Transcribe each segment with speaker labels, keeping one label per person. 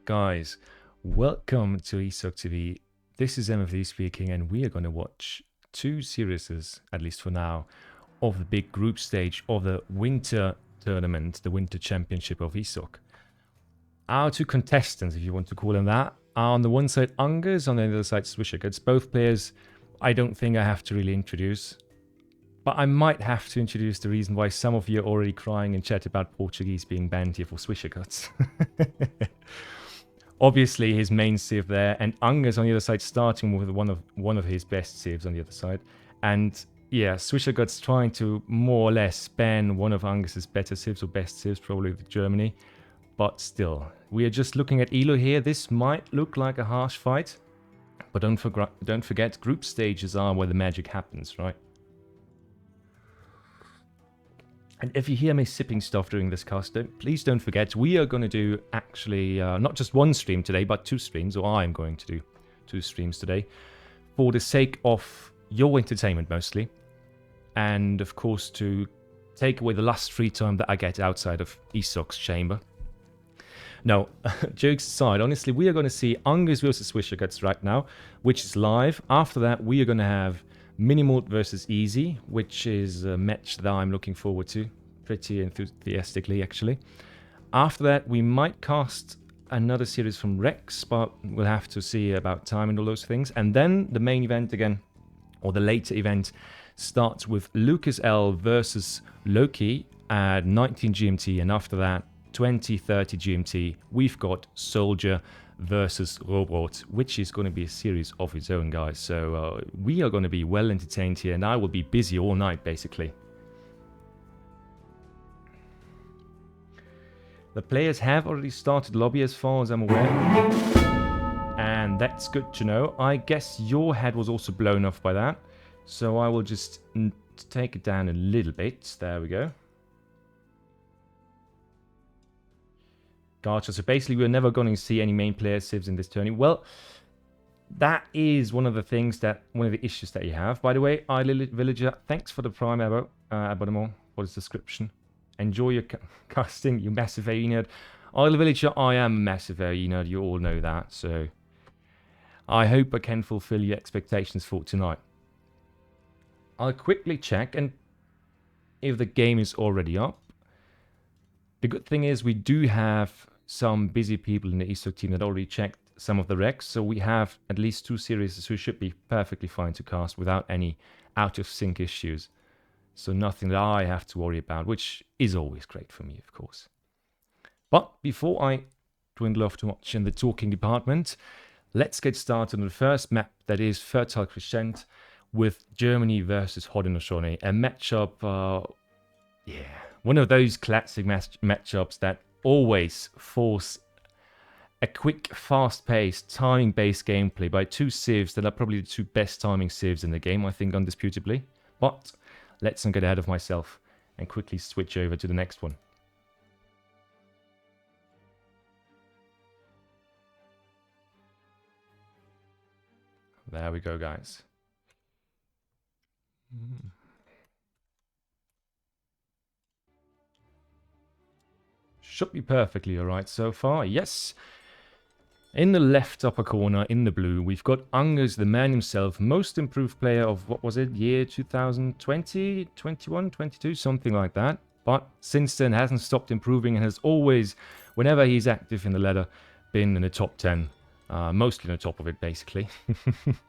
Speaker 1: Guys, welcome to ESOC TV. This is MFD speaking, and we are going to watch two series, at least for now, of the big group stage of the winter tournament, the winter championship of ESOC. Our two contestants, if you want to call them that, are on the one side Ungurs, on the other side Swisherguts. Both players I don't think I have to really introduce, but I might have to introduce the reason why some of you are already crying in chat about Portuguese being banned here for Swisherguts. Obviously, his main sieve there, and Angus on the other side, starting with one of his best sieves on the other side. And yeah, Swisherguts trying to more or less ban one of Angus's better sieves or best sieves, probably with Germany. But still, we are just looking at Elo here. This might look like a harsh fight, but don't forget, group stages are where the magic happens, right? And if you hear me sipping stuff during this cast, please don't forget, we are going to do actually not just one stream today, but two streams, or I'm going to do two streams today, for the sake of your entertainment mostly, and of course to take away the last free time that I get outside of ESOC's chamber. No, jokes aside, honestly, we are going to see Ungurs versus Swisherguts right now, which is live. After that, we are going to have Minimoult versus Easy, which is a match that I'm looking forward to, pretty enthusiastically actually. After that, we might cast another series from Rex, but we'll have to see about time and all those things. And then the main event again, or the later event, starts with LukasL versus Loki at 19 GMT, and after that, 20:30 GMT, we've got Soldier versus Rohbrot, which is going to be a series of its own, guys. So we are going to be well entertained here, and I will be busy all night, basically. The players have already started lobby, as far as I'm aware, and that's good to know. I guess your head was also blown off by that, so I will just take it down a little bit. There we go. Gotcha. So basically, we're never going to see any main player civs in this tourney. Well, that is one of the issues that you have. By the way, Villager, thanks for the prime abonnement for this description. Enjoy your casting, you massive AE nerd. Villager, I am a massive AE nerd. You all know that. So I hope I can fulfill your expectations for tonight. I'll quickly check and if the game is already up. The good thing is we do have some busy people in the ESOC team that already checked some of the recs, so we have at least two series who should be perfectly fine to cast without any out of sync issues. So nothing that I have to worry about, which is always great for me, of course. But before I dwindle off too much in the talking department, let's get started on the first map, that is Fertile Crescent, with Germany versus Haudenosaunee, a matchup, one of those classic matchups that always force a quick, fast-paced, timing-based gameplay by two civs that are probably the two best timing civs in the game, I think, undisputably. But let's not get ahead of myself and quickly switch over to the next one. There we go, guys. Should be perfectly alright so far, yes. In the left upper corner, in the blue, we've got Angus, the man himself, most improved player of, what was it, year 2020, 21, 22, something like that. But since then hasn't stopped improving and has always, whenever he's active in the ladder, been in the top 10. Mostly on the top of it, basically.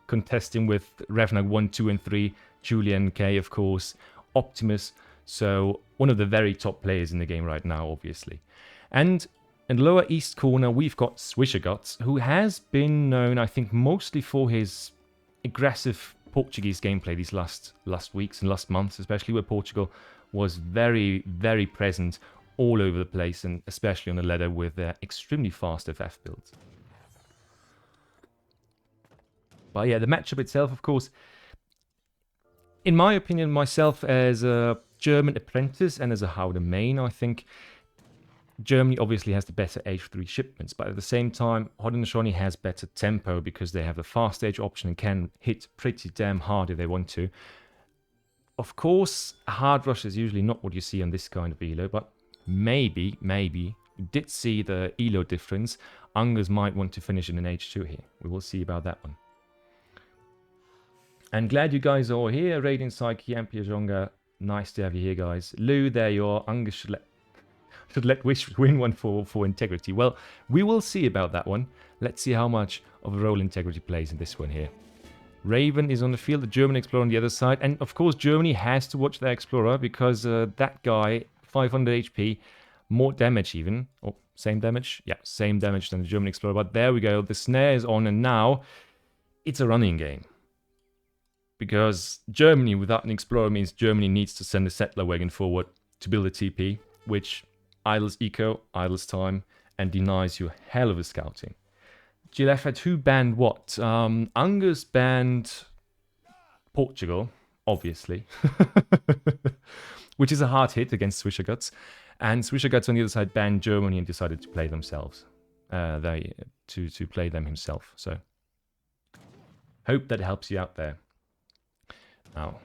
Speaker 1: Contesting with Revnag 1, 2, and 3, Julian K, of course, Optimus. So one of the very top players in the game right now, obviously. And in the lower east corner, we've got Swisherguts, who has been known, I think, mostly for his aggressive Portuguese gameplay these last weeks and last months, especially where Portugal was very, very present all over the place, and especially on the ladder with their extremely fast FF builds. But yeah, the matchup itself, of course, in my opinion, myself as a German apprentice and as a Howder main, I think Germany obviously has the better H3 shipments, but at the same time, Haudenosaunee has better tempo because they have the fast stage option and can hit pretty damn hard if they want to. Of course, a hard rush is usually not what you see on this kind of elo, but maybe we did see the elo difference. Ungurs might want to finish in an H2 here. We will see about that one. And glad you guys are all here. Radiant Psyche, Ampia Jonga. Nice to have you here, guys. Lou, there you are. Angus should let Wish win one for integrity. Well, we will see about that one. Let's see how much of a role integrity plays in this one here. Raven is on the field, the German Explorer on the other side. And of course, Germany has to watch their Explorer because that guy, 500 HP, more damage even. Oh, same damage? Yeah, same damage than the German Explorer. But there we go. The snare is on and now it's a running game. Because Germany without an Explorer means Germany needs to send a settler wagon forward to build a TP, which idles eco, idles time, and denies you a hell of a scouting. GLF had who banned what? Angus banned Portugal, obviously, which is a hard hit against Swisherguts. And Swisherguts on the other side banned Germany and decided to play themselves. To play them himself. So hope that helps you out there. Now,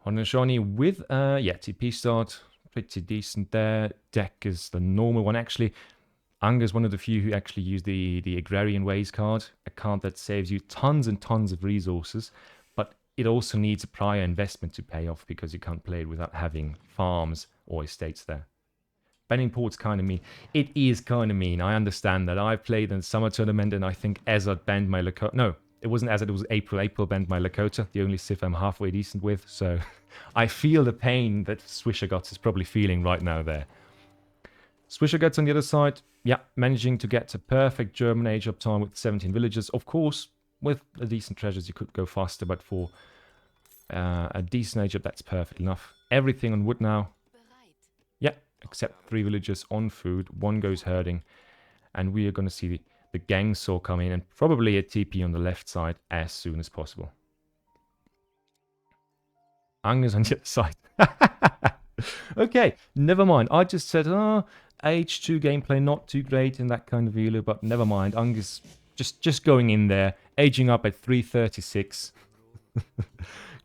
Speaker 1: Haudenosaunee with, yeah, TP start, pretty decent there. Deck is the normal one. Actually, Angus is one of the few who actually use the Agrarian Ways card, a card that saves you tons and tons of resources, but it also needs a prior investment to pay off because you can't play it without having farms or estates there. Banning port's kind of mean. It is kind of mean, I understand that. I played in the summer tournament and I think Ezard banned my Lakota. No. It wasn't Ezard, it was April. April banned my Lakota, the only Sith I'm halfway decent with. So I feel the pain that Swisherguts is probably feeling right now there. Swisherguts on the other side, yeah, managing to get a perfect German age uptime with 17 villagers. Of course, with a decent treasures you could go faster, but for a decent age up, that's perfect enough. Everything on wood now. Yeah, except 3 villagers on food. 1 goes herding. And we are going to see the gang saw come in and probably a TP on the left side as soon as possible. Angus on the other side. Okay, never mind. I just said, H2 gameplay not too great in that kind of elo, but never mind. Angus just going in there, aging up at 336.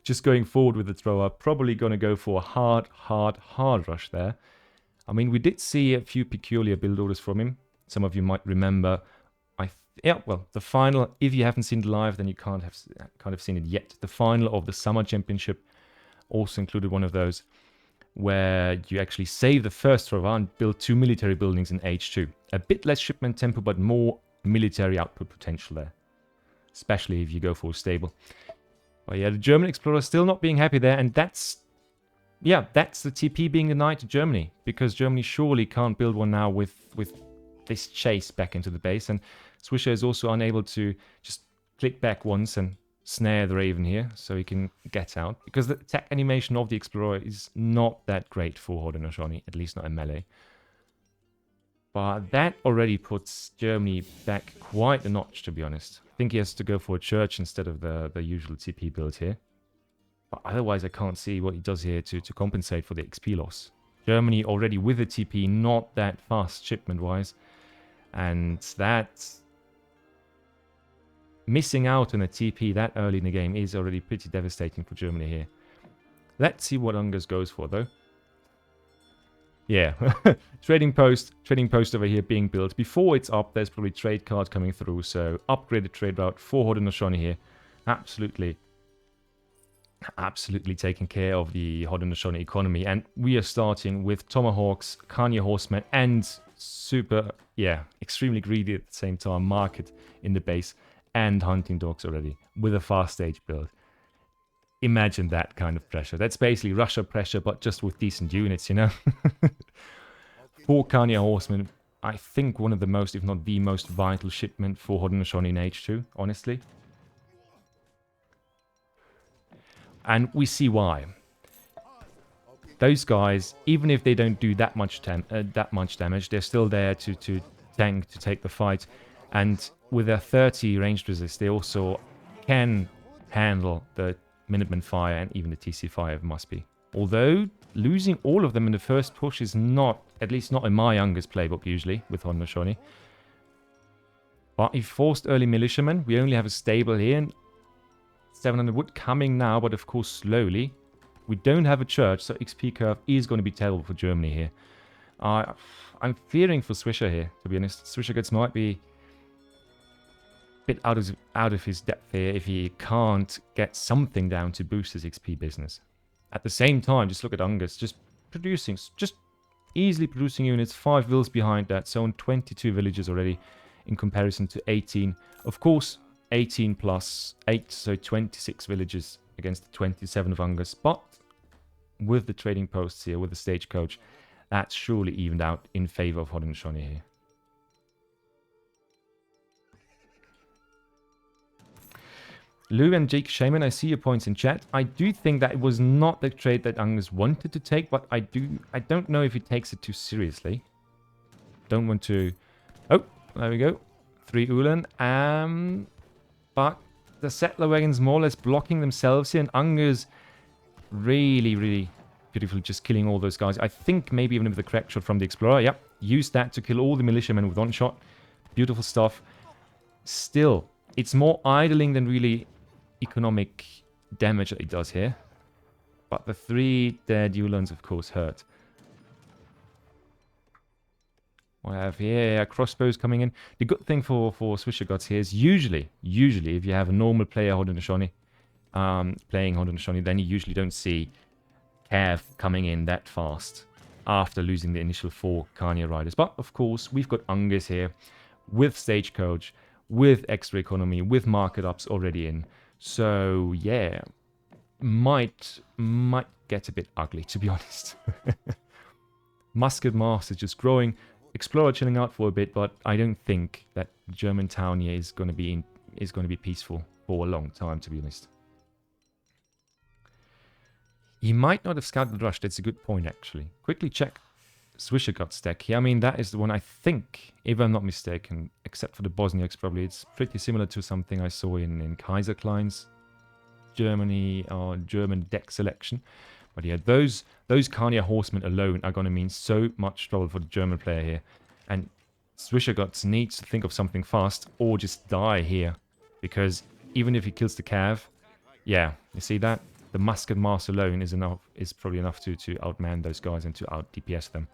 Speaker 1: Just going forward with the thrower. Probably going to go for a hard rush there. I mean, we did see a few peculiar build orders from him. Some of you might remember. Yeah, well, the final, if you haven't seen it live, then you can't have seen it yet. The final of the Summer Championship also included one of those where you actually save the first thrower and build 2 military buildings in H2. A bit less shipment tempo, but more military output potential there. Especially if you go for a stable. But yeah, the German Explorer still not being happy there, and that's the TP being denied to Germany. Because Germany surely can't build one now with this chase back into the base, and Swisher is also unable to just click back once and snare the Raven here so he can get out, because the attack animation of the Explorer is not that great for Haudenosaunee, at least not in melee. But that already puts Germany back quite a notch, to be honest. I think he has to go for a church instead of the usual TP build here. But otherwise I can't see what he does here to compensate for the XP loss. Germany already with a TP, not that fast shipment-wise. And that's missing out on a TP that early in the game is already pretty devastating for Germany here. Let's see what Ungurs goes for, though. Yeah, trading post over here being built. Before it's up, there's probably trade card coming through, so upgraded trade route for Haudenosaunee here. Absolutely taking care of the Haudenosaunee economy. And we are starting with Tomahawks, Kanya Horsemen, and super, yeah, extremely greedy at the same time market in the base, and hunting dogs already with a fast stage build. Imagine that kind of pressure. That's basically Russia pressure, but just with decent units, you know. 4 Kanya Horsemen, I think one of the most, if not the most vital shipment for Haudenosaunee in H2, honestly. And we see why. Those guys, even if they don't do that much damage, they're still there to tank, to take the fight. And with their 30 ranged resist, they also can handle the Minuteman fire and even the TC fire if must be. Although losing all of them in the first push is not, at least not in my Ungurs playbook usually, with Haudenosaunee. But he forced early militiamen. We only have a stable here. And 700 wood coming now, but of course slowly. We don't have a church, so XP curve is going to be terrible for Germany here. I'm fearing for Swisher here, to be honest. Swisherguts might be a bit out of his depth here if he can't get something down to boost his XP business. At the same time, just look at Angus, just easily producing units, 5 vills behind that, so on 22 villages already in comparison to 18. Of course, 18 plus 8, so 26 villages against the 27 of Angus, but with the trading posts here, with the stagecoach, that's surely evened out in favor of Haudenosaunee here. Lou and Jake Shaman, I see your points in chat. I do think that it was not the trade that Angus wanted to take, but I don't know if he takes it too seriously. Don't want to... Oh, there we go. 3 Ulan. But the settler wagons more or less blocking themselves here, and Angus really beautifully just killing all those guys. I think maybe even with the correct shot from the Explorer. Yep, used that to kill all the militiamen with one shot. Beautiful stuff. Still, it's more idling than really economic damage that it does here. But the 3 dead Ulans, of course, hurt. What I have here, crossbows coming in. The good thing for Swisherguts here is usually, if you have a normal player Haudenosaunee, playing Haudenosaunee, then you usually don't see Cav coming in that fast after losing the initial 4 Carnier riders. But, of course, we've got Angus here with Stagecoach, with extra economy, with market ups already in. So, yeah, might get a bit ugly, to be honest. Musket Master just growing. Explorer chilling out for a bit, but I don't think that German town here is going to be peaceful for a long time, to be honest. He might not have scouted the rush. That's a good point, actually. Quickly check Swisherguts deck here. I mean, that is the one I think, if I'm not mistaken, except for the Bosniaks probably. It's pretty similar to something I saw in Kaiser Klein's Germany or German deck selection. But yeah, those Carnier horsemen alone are going to mean so much trouble for the German player here. And Swisherguts needs to think of something fast or just die here. Because even if he kills the Cav, yeah, you see that? The Musket Master alone is probably enough to outman those guys and to out DPS them.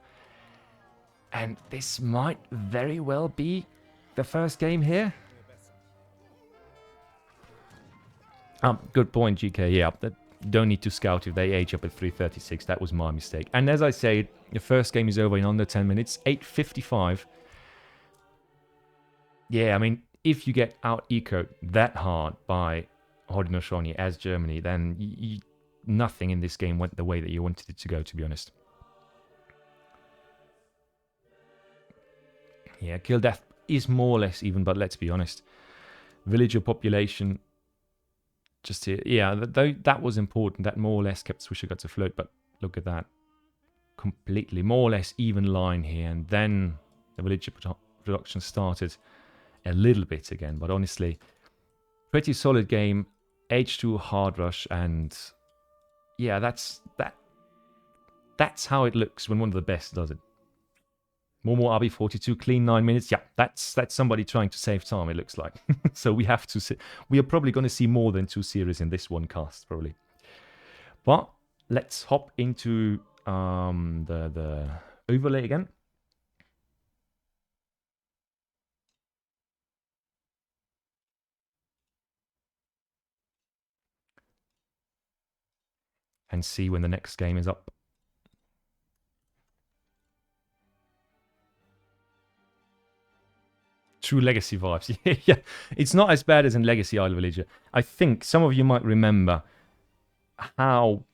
Speaker 1: And this might very well be the first game here. Good point, GK. Yeah, don't need to scout if they age up at 336. That was my mistake. And as I said, the first game is over in under 10 minutes. 8:55. Yeah, I mean, if you get out-ecoed that hard by Haudenosaunee as Germany, then nothing in this game went the way that you wanted it to go, to be honest. Yeah, kill death is more or less even, but let's be honest. Villager population... Just here, yeah, that was important. That more or less kept Swisherguts afloat, but look at that. Completely, more or less even line here. And then the villager production started a little bit again. But honestly, pretty solid game. H2 hard rush. And yeah, that's how it looks when one of the best does it. More RB42, clean 9 minutes. Yeah, that's somebody trying to save time, it looks like. So we have to we are probably going to see more than 2 series in this one cast, probably. But let's hop into the overlay again. And see when the next game is up. True Legacy vibes. Yeah, it's not as bad as in Legacy Isle Villager. I think some of you might remember how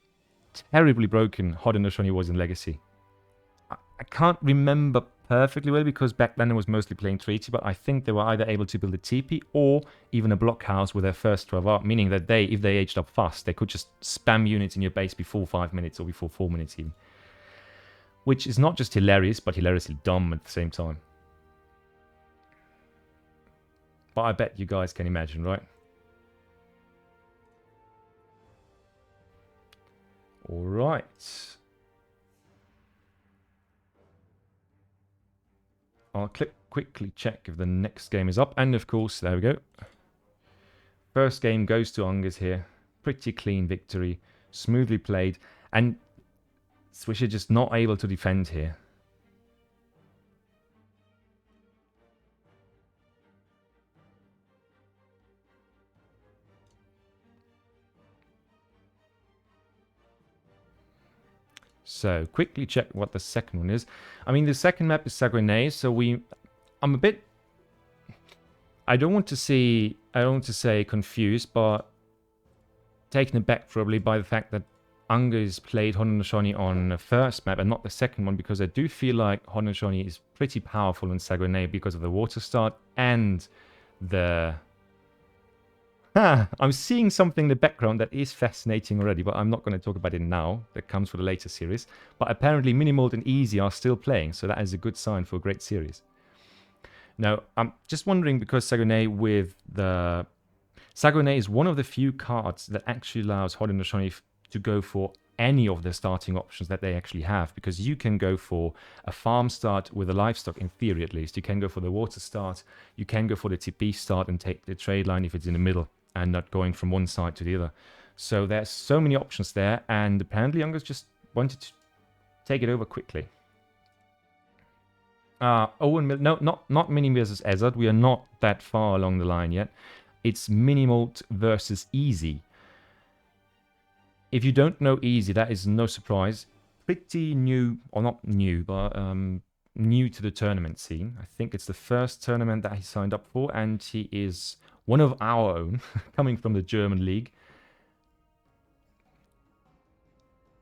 Speaker 1: terribly broken Haudenosaunee was in Legacy. I can't remember perfectly well because back then I was mostly playing Treaty, but I think they were either able to build a teepee or even a blockhouse with their first 12 art, meaning that if they aged up fast, they could just spam units in your base before 5 minutes or before 4 minutes even. Which is not just hilarious, but hilariously dumb at the same time. But I bet you guys can imagine, right? All right. I'll quickly check if the next game is up. And of course, there we go. First game goes to Ungurs here. Pretty clean victory. Smoothly played. And Swisher just not able to defend here. So quickly check what the second one is. I mean, the second map is Saguenay, so I'm a bit, I don't want to say confused, but taken aback probably by the fact that Ungurs played Haudenosaunee on the first map and not the second one, because I do feel like Haudenosaunee is pretty powerful in Saguenay because of the water start and the... I'm seeing something in the background that is fascinating already, but I'm not going to talk about it now. That comes for the later series. But apparently Minimoult and Easy are still playing, so that is a good sign for a great series. Now, I'm just wondering, because Saguenay is one of the few cards that actually allows Haudenosaunee to go for any of the starting options that they actually have, because you can go for a farm start with a livestock, in theory at least. You can go for the water start, you can go for the TP start and take the trade line if it's in the middle and not going from one side to the other. So there's so many options there, and apparently Angus just wanted to take it over quickly. Owen, no, not Mini versus Ezard. We are not that far along the line yet. It's Minimoult versus Easy. If you don't know Easy, that is no surprise. Pretty new, or not new, but new to the tournament scene. I think it's the first tournament that he signed up for, and he is one of our own, coming from the German league.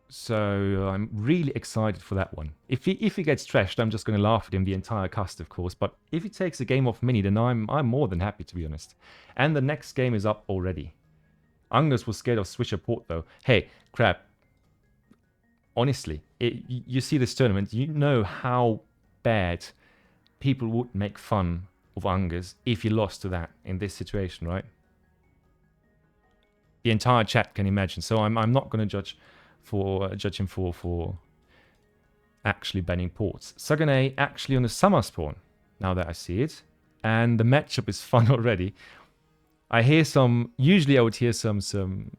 Speaker 1: So I'm really excited for that one. If he gets trashed, I'm just going to laugh at him the entire cast, of course. But if he takes a game off Mini, then I'm more than happy, to be honest. And the next game is up already. Angus was scared of Swisherport, though. Hey, crap. Honestly, you see this tournament, you know how bad people would make fun of Angus if he lost to that in this situation, right? The entire chat can imagine. So I'm not going to judge him for actually banning ports. Saguenay actually on the summer spawn, now that I see it. And the matchup is fun already. I hear some... Usually I would hear some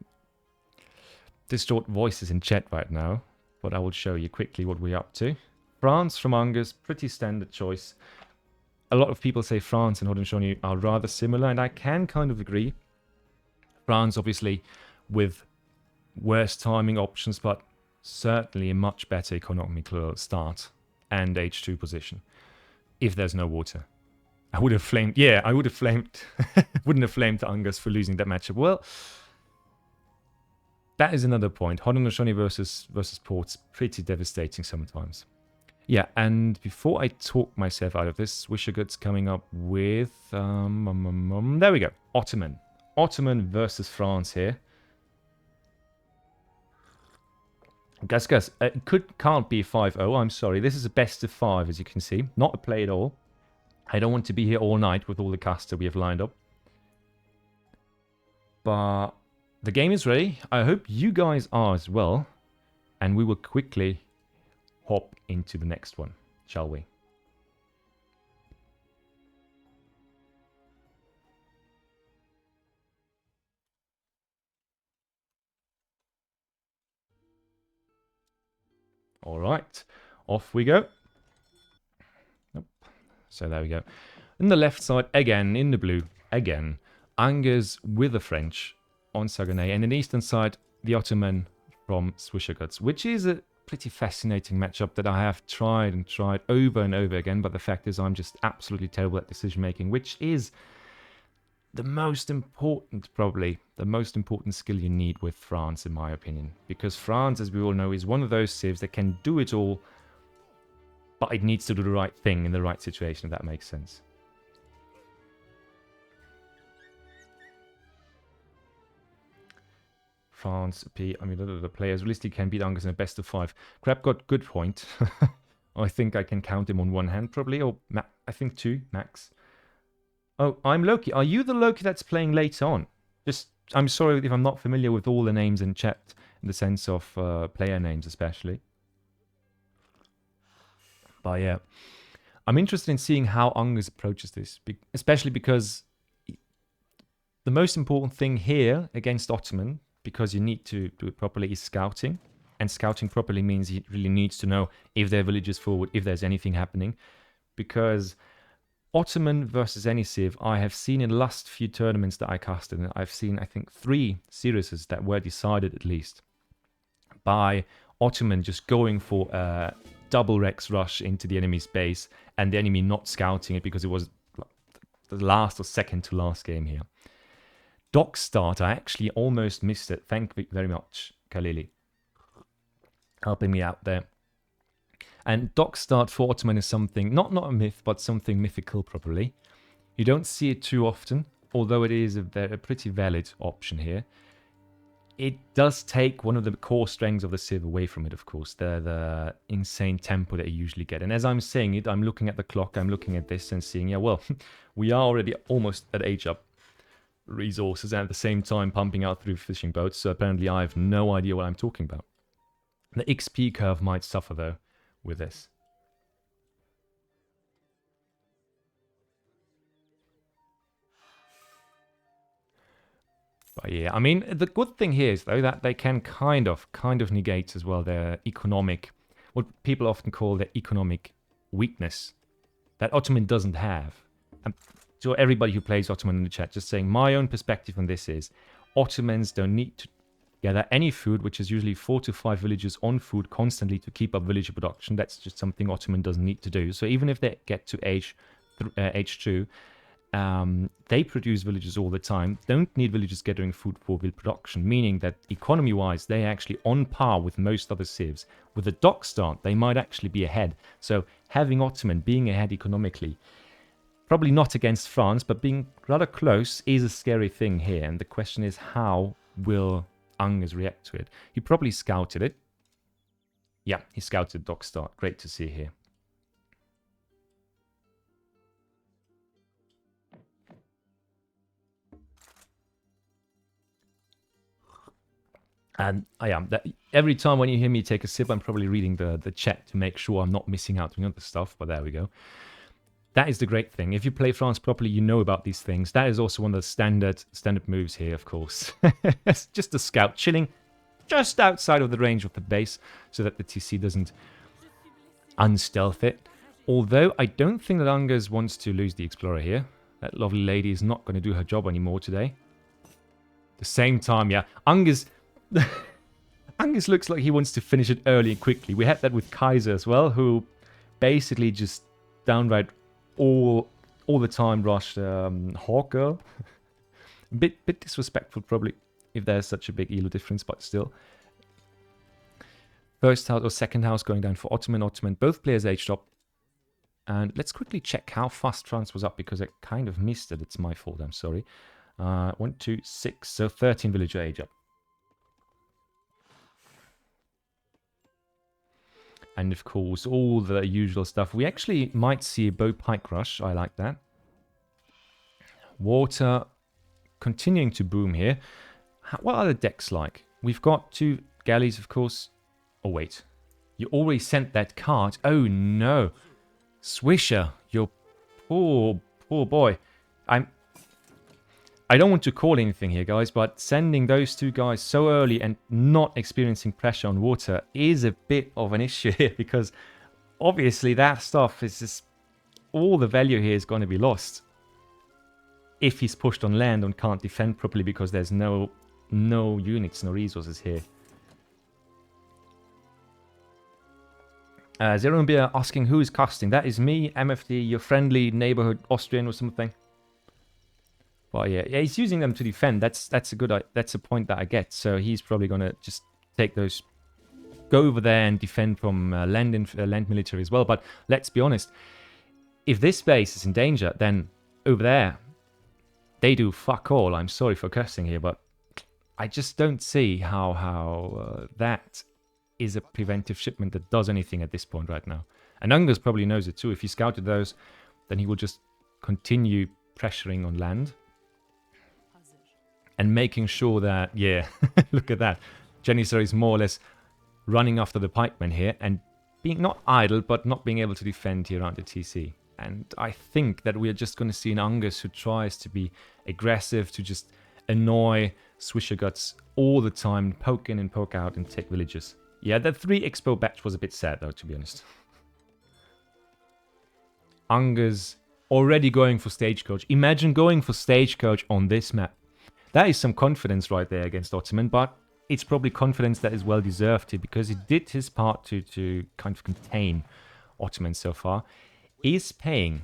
Speaker 1: distort voices in chat right now. But I will show you quickly what we're up to. France from Angus, pretty standard choice. A lot of people say France and Haudenosaunee are rather similar, and I can kind of agree. France, obviously, with worse timing options, but certainly a much better economical start and H2 position. If there's no water. I would have flamed... Yeah, I would have flamed... wouldn't have flamed Angus for losing that matchup. Well, that is another point. Haudenosaunee versus Port's pretty devastating sometimes. Yeah, and before I talk myself out of this, Swisherguts coming up with... there we go. Ottoman. Ottoman versus France here. Guys, it can't be 5-0. I'm sorry. This is a best of 5, as you can see. Not a play at all. I don't want to be here all night with all the caster we have lined up. But the game is ready. I hope you guys are as well. And we will quickly hop into the next one, shall we? All right, off we go. Nope. So there we go. On the left side, again, in the blue, again, Angus with the French on Saguenay, and in the eastern side, the Ottoman from Swisherguts, which is a pretty fascinating matchup that I have tried and tried over and over again, but the fact is I'm just absolutely terrible at decision making, which is the most important, probably, the most important skill you need with France, in my opinion. Because France, as we all know, is one of those civs that can do it all, but it needs to do the right thing in the right situation, if that makes sense. France, I mean, the players realistically can beat Angus in a best of 5. Crab got good point. I think I can count him on one hand, probably, or I think 2, max. Oh, I'm Loki. Are you the Loki that's playing later on? I'm sorry if I'm not familiar with all the names in chat, in the sense of player names especially. But yeah, I'm interested in seeing how Angus approaches this, especially because the most important thing here against Ottoman, because you need to do it properly, is scouting. And scouting properly means he really needs to know if their village is forward, if there's anything happening. Because Ottoman versus any civ, I have seen in the last few tournaments that I casted, and I've seen, I think, 3 series that were decided at least by Ottoman just going for a double Rex rush into the enemy's base and the enemy not scouting it because it was the last or second to last game here. Dock start, I actually almost missed it. Thank you very much, Khalili, helping me out there. And dock start for Ottoman is something, not a myth, but something mythical probably. You don't see it too often, although it is a pretty valid option here. It does take one of the core strengths of the Civ away from it, of course, the insane tempo that you usually get. And as I'm saying it, I'm looking at the clock, I'm looking at this and seeing, yeah, well, we are already almost at age up resources and at the same time pumping out 3 fishing boats, so apparently I have no idea what I'm talking about. The XP curve might suffer, though, with this. But yeah, I mean, the good thing here is, though, that they can kind of negate as well their economic, what people often call their economic weakness, that Ottoman doesn't have. And so everybody who plays Ottoman in the chat, just saying my own perspective on this is, Ottomans don't need to gather any food, which is usually 4 to 5 villagers on food constantly to keep up villager production. That's just something Ottoman doesn't need to do. So even if they get to age 2, they produce villagers all the time, don't need villagers gathering food for vill production, meaning that economy-wise, they're actually on par with most other civs. With the dock start, they might actually be ahead. So having Ottoman being ahead economically, probably not against France, but being rather close is a scary thing here. And the question is, how will Ungurs react to it? He probably scouted it. Yeah, he scouted dock start. Great to see here. And I am. Every time when you hear me take a sip, I'm probably reading the chat to make sure I'm not missing out on other stuff, but there we go. That is the great thing. If you play France properly, you know about these things. That is also one of the standard moves here, of course. It's just a scout chilling just outside of the range of the base so that the TC doesn't unstealth it. Although I don't think that Ungurs wants to lose the Explorer here. That lovely lady is not going to do her job anymore today. At the same time, yeah, Ungurs looks like he wants to finish it early and quickly. We had that with Kaiser as well, who basically just downright all the time rushed Hawk Girl. bit disrespectful probably, if there's such a big elo difference, but still. First house or second house going down for Ottoman. Both players aged up. And let's quickly check how fast France was up, because I kind of missed it. It's my fault, I'm sorry. 1, 2, 6, so 13 villager age up. And of course, all the usual stuff. We actually might see a bow pike rush. I like that. Water continuing to boom here. What are the decks like? We've got 2 galleys, of course. Oh, wait. You already sent that card. Oh, no. Swisher, your poor boy. I don't want to call anything here, guys, but sending those 2 guys so early and not experiencing pressure on water is a bit of an issue here, because obviously that stuff is just... all the value here is going to be lost if he's pushed on land and can't defend properly because there's no units, no resources here. Zero Beer asking who is casting. That is me, MFD, your friendly neighborhood Austrian or something. But yeah, he's using them to defend. That's a point that I get. So he's probably gonna just take those, go over there and defend from land military as well. But let's be honest, if this base is in danger, then over there they do fuck all. I'm sorry for cursing here, but I just don't see how that is a preventive shipment that does anything at this point right now. And Ungurs probably knows it too. If he scouted those, then he will just continue pressuring on land. And making sure that, yeah, look at that. Janissary is more or less running after the pikemen here and being not idle, but not being able to defend here around the TC. And I think that we are just going to see an Angus who tries to be aggressive, to just annoy Swisherguts all the time, poke in and poke out and take villages. Yeah, that 3 Expo batch was a bit sad though, to be honest. Angus already going for Stagecoach. Imagine going for Stagecoach on this map. That is some confidence right there against Ottoman, but it's probably confidence that is well deserved here, because he did his part to kind of contain Ottomans so far. Is paying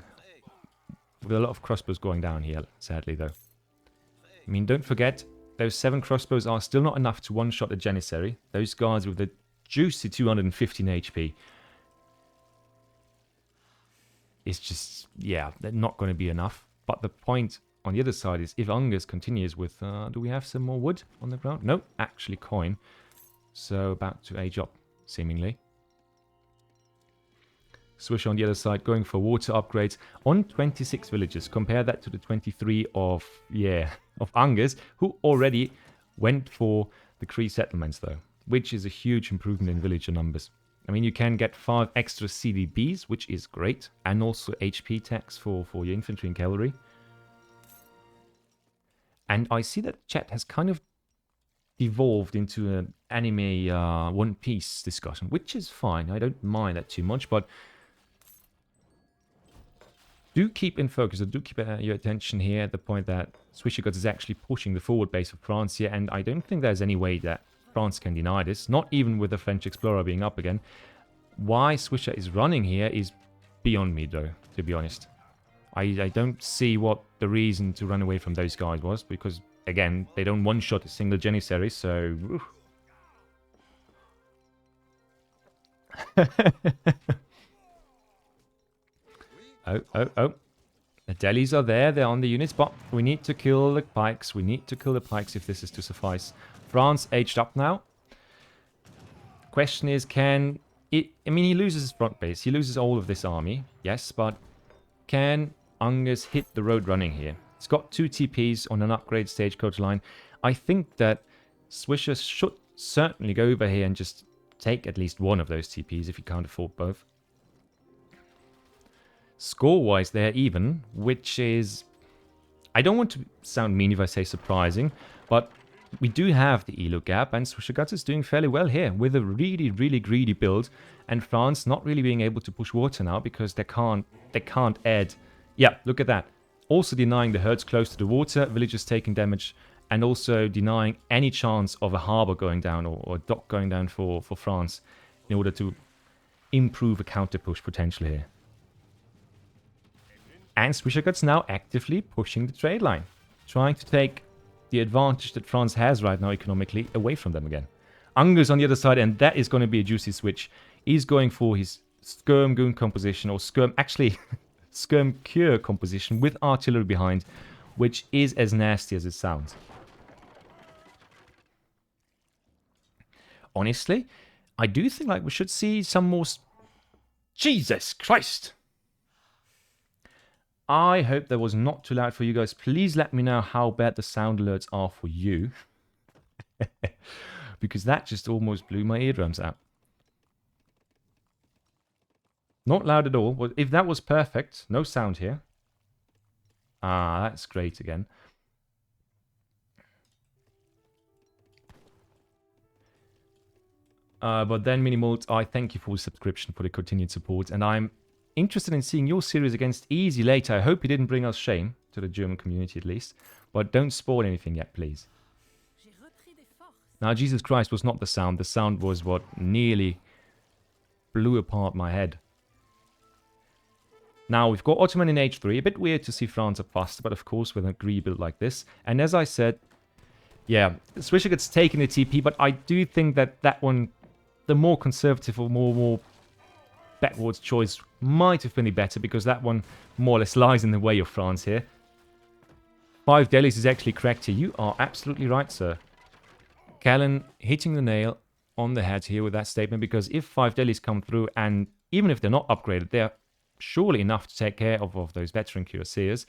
Speaker 1: with a lot of crossbows going down here, sadly though. I mean, don't forget, those 7 crossbows are still not enough to one-shot a Janissary. Those guards with the juicy 215 HP. It's just, yeah, they're not going to be enough. But the point on the other side is, if Ungurs continues with... do we have some more wood on the ground? No, actually coin. So, about to age up, seemingly. Swish on the other side, going for water upgrades on 26 villages. Compare that to the 23 of Angus, who already went for the Cree settlements, though, which is a huge improvement in villager numbers. I mean, you can get 5 extra CDBs, which is great, and also HP tax for your infantry and cavalry. And I see that chat has kind of devolved into an anime One Piece discussion, which is fine. I don't mind that too much, but do keep in focus, or do keep your attention here at the point that Swisherguts is actually pushing the forward base of France here, and I don't think there's any way that France can deny this, not even with the French Explorer being up again. Why Swisher is running here is beyond me, though, to be honest. I don't see what the reason to run away from those guys was, because, again, they don't one-shot a single Janissary, so... Oh. The delis are there, they're on the units, but we need to kill the pikes. We need to kill the pikes if this is to suffice. France aged up now. Question is, can it... I mean, he loses his front base. He loses all of this army, yes, but can Angus hit the road running here? It's got 2 TPs on an upgrade stagecoach line. I think that Swisher should certainly go over here and just take at least one of those TPs if he can't afford both. Score-wise, they're even, which is... I don't want to sound mean if I say surprising, but we do have the elo gap, and Swisherguts is doing fairly well here with a really, really greedy build, and France not really being able to push water now because they can't add... Yeah, look at that. Also denying the herds close to the water, villagers taking damage, and also denying any chance of a harbor going down or a dock going down for France in order to improve a counter push potential here. And Swisherguts now actively pushing the trade line, trying to take the advantage that France has right now economically away from them again. Ungurs on the other side, and that is going to be a juicy switch. He's going for his Skirm Goon composition, or Skirm, actually, Skirm Cure composition with artillery behind, which is as nasty as it sounds. Honestly, I do think like we should see some more... Jesus Christ! I hope that was not too loud for you guys. Please let me know how bad the sound alerts are for you. Because that just almost blew my eardrums out. Not loud at all. If that was perfect, no sound here. Ah, that's great again. But then Minimoult, I thank you for the subscription, for the continued support, and I'm interested in seeing your series against Easy later. I hope you didn't bring us shame, to the German community at least. But don't spoil anything yet, please. Now, Jesus Christ was not the sound. The sound was what nearly blew apart my head. Now, we've got Ottoman in H3. A bit weird to see France up faster, but of course with a Gree build like this. And as I said, yeah, Swisherguts taking the TP, but I do think that that one, the more conservative or more backwards choice might have been better, because that one more or less lies in the way of France here. 5 delis is actually correct here. You are absolutely right, sir. Callan hitting the nail on the head here with that statement, because if 5 delis come through, and even if they're not upgraded, they're surely enough to take care of those veteran cuirassiers.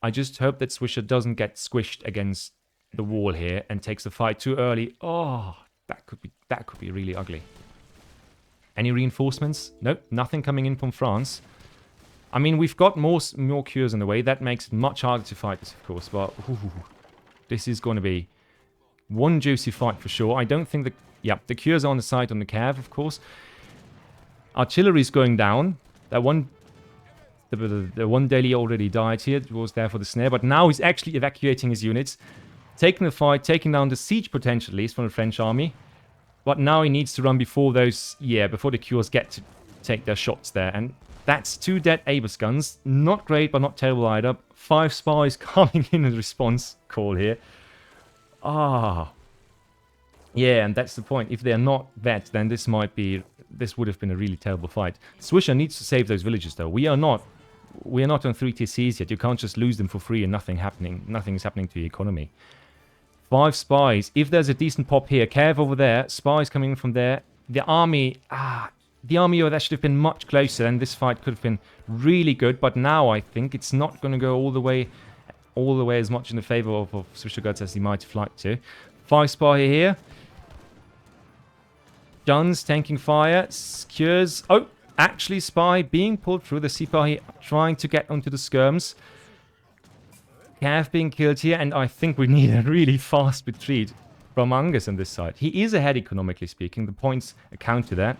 Speaker 1: I just hope that Swisher doesn't get squished against the wall here and takes the fight too early. Oh, that could be really ugly. Any reinforcements? Nope, nothing coming in from France. I mean, we've got more cures in the way. That makes it much harder to fight this, of course. But this is going to be one juicy fight for sure. I don't think the cures are on the side on the cav, of course. Artillery's going down. That one, the one daily already died here. It was there for the snare, but now he's actually evacuating his units. taking the fight, taking down the siege potential, at least, from the French army. But now he needs to run before those, before the Cures get to take their shots there. And that's 2 dead Abus guns. Not great, but not terrible either. 5 spies coming in response call here. Yeah, and that's the point. If they're not that, then this would have been a really terrible fight. Swisher needs to save those villages, though. We are not on 3 TCs yet. You can't just lose them for free and nothing's happening to the economy. 5 spies. If there's a decent pop here, Kev over there, spies coming in from there. The army over there should have been much closer, and this fight could have been really good. But now I think it's not going to go all the way as much in the favor of Swisherguts as he might have liked to. 5 spy here. Guns tanking fire. Cures. Oh, actually spy being pulled through. The Sipahi trying to get onto the skirms. Cav being killed here, and I think we need a really fast retreat from Angus on this side. He is ahead economically speaking. The points account to that.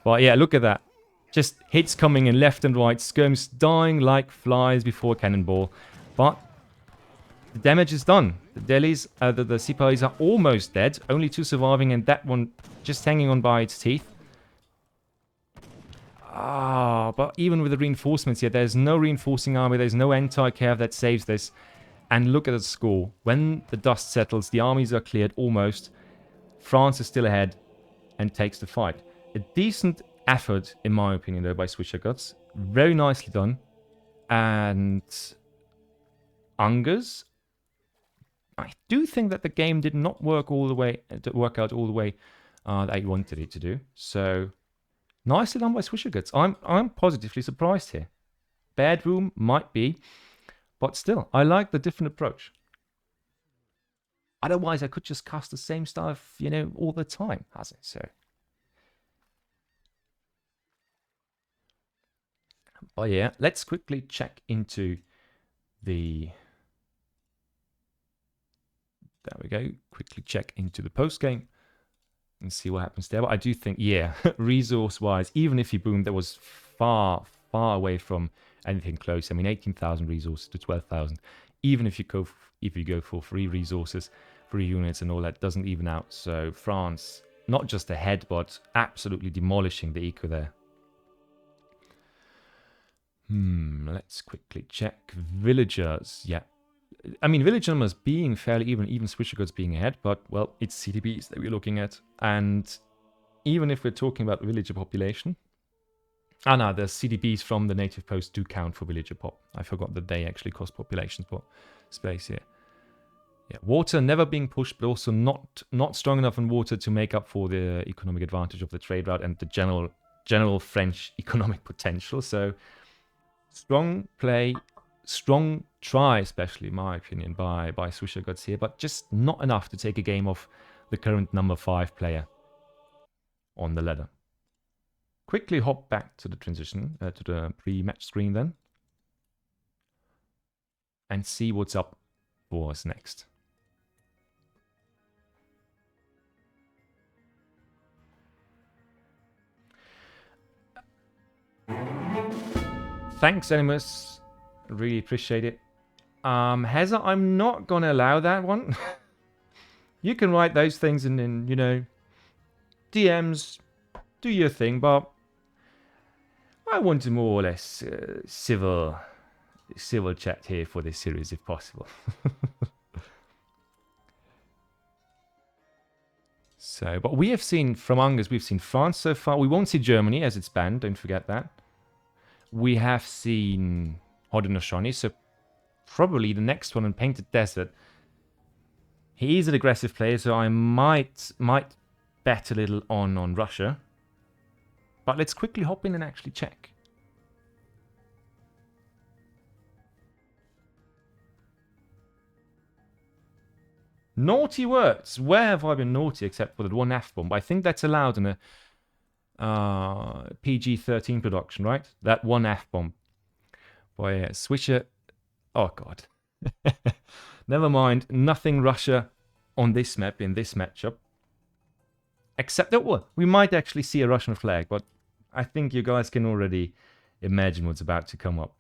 Speaker 1: But yeah, look at that. Just hits coming in left and right. Skirms dying like flies before cannonball. But the damage is done. The Delis, the Sipahis are almost dead. Only 2 surviving, and that one just hanging on by its teeth. But even with the reinforcements here, there's no reinforcing army. There's no anti-cav that saves this. And look at the score. When the dust settles, the armies are cleared almost. France is still ahead and takes the fight. A decent effort, in my opinion, though, by Swisherguts. Very nicely done. And Ungurs, I do think that the game did not work out all the way that you wanted it to do. So nicely done by Swisherguts. I'm positively surprised here. Bedroom might be, but still, I like the different approach. Otherwise, I could just cast the same stuff, all the time, has it? So, but yeah, let's quickly check into the. There we go. Quickly check into the post game and see what happens there. But I do think, yeah, resource-wise, even if you boomed, that was far, far away from anything close. I mean, 18,000 resources to 12,000. Even if you go for free resources, free units, and all that, doesn't even out. So France, not just ahead, but absolutely demolishing the eco there. Let's quickly check villagers. Yeah. I mean, villager numbers being fairly even Swisherguts being ahead, but, well, it's CDBs that we're looking at. And even if we're talking about villager population... no, the CDBs from the native post do count for villager pop. I forgot that they actually cost population space here. Yeah, water never being pushed, but also not strong enough in water to make up for the economic advantage of the trade route and the general French economic potential. So, strong play... Strong try, especially in my opinion, by Swisherguts here, but just not enough to take a game off the current number 5 player on the ladder. Quickly hop back to the transition, to the pre-match screen then, and see what's up for us next. Thanks, Animus. Really appreciate it. Heza, I'm not gonna allow that one. You can write those things in DMs, do your thing, but I want a more or less civil chat here for this series, if possible. So, but we have seen from Ungurs, we've seen France so far. We won't see Germany as it's banned. Don't forget that. We have seen Haudenosaunee, so probably the next one on Painted Desert. He is an aggressive player, so I might bet a little on Russia. But let's quickly hop in and actually check. Naughty words. Where have I been naughty except for the one F-bomb? I think that's allowed in a PG-13 production, right? That one F-bomb. Boy, yeah, Swisher... Oh, God. Never mind. Nothing Russia on this map, in this matchup. Except that, well, we might actually see a Russian flag, but I think you guys can already imagine what's about to come up.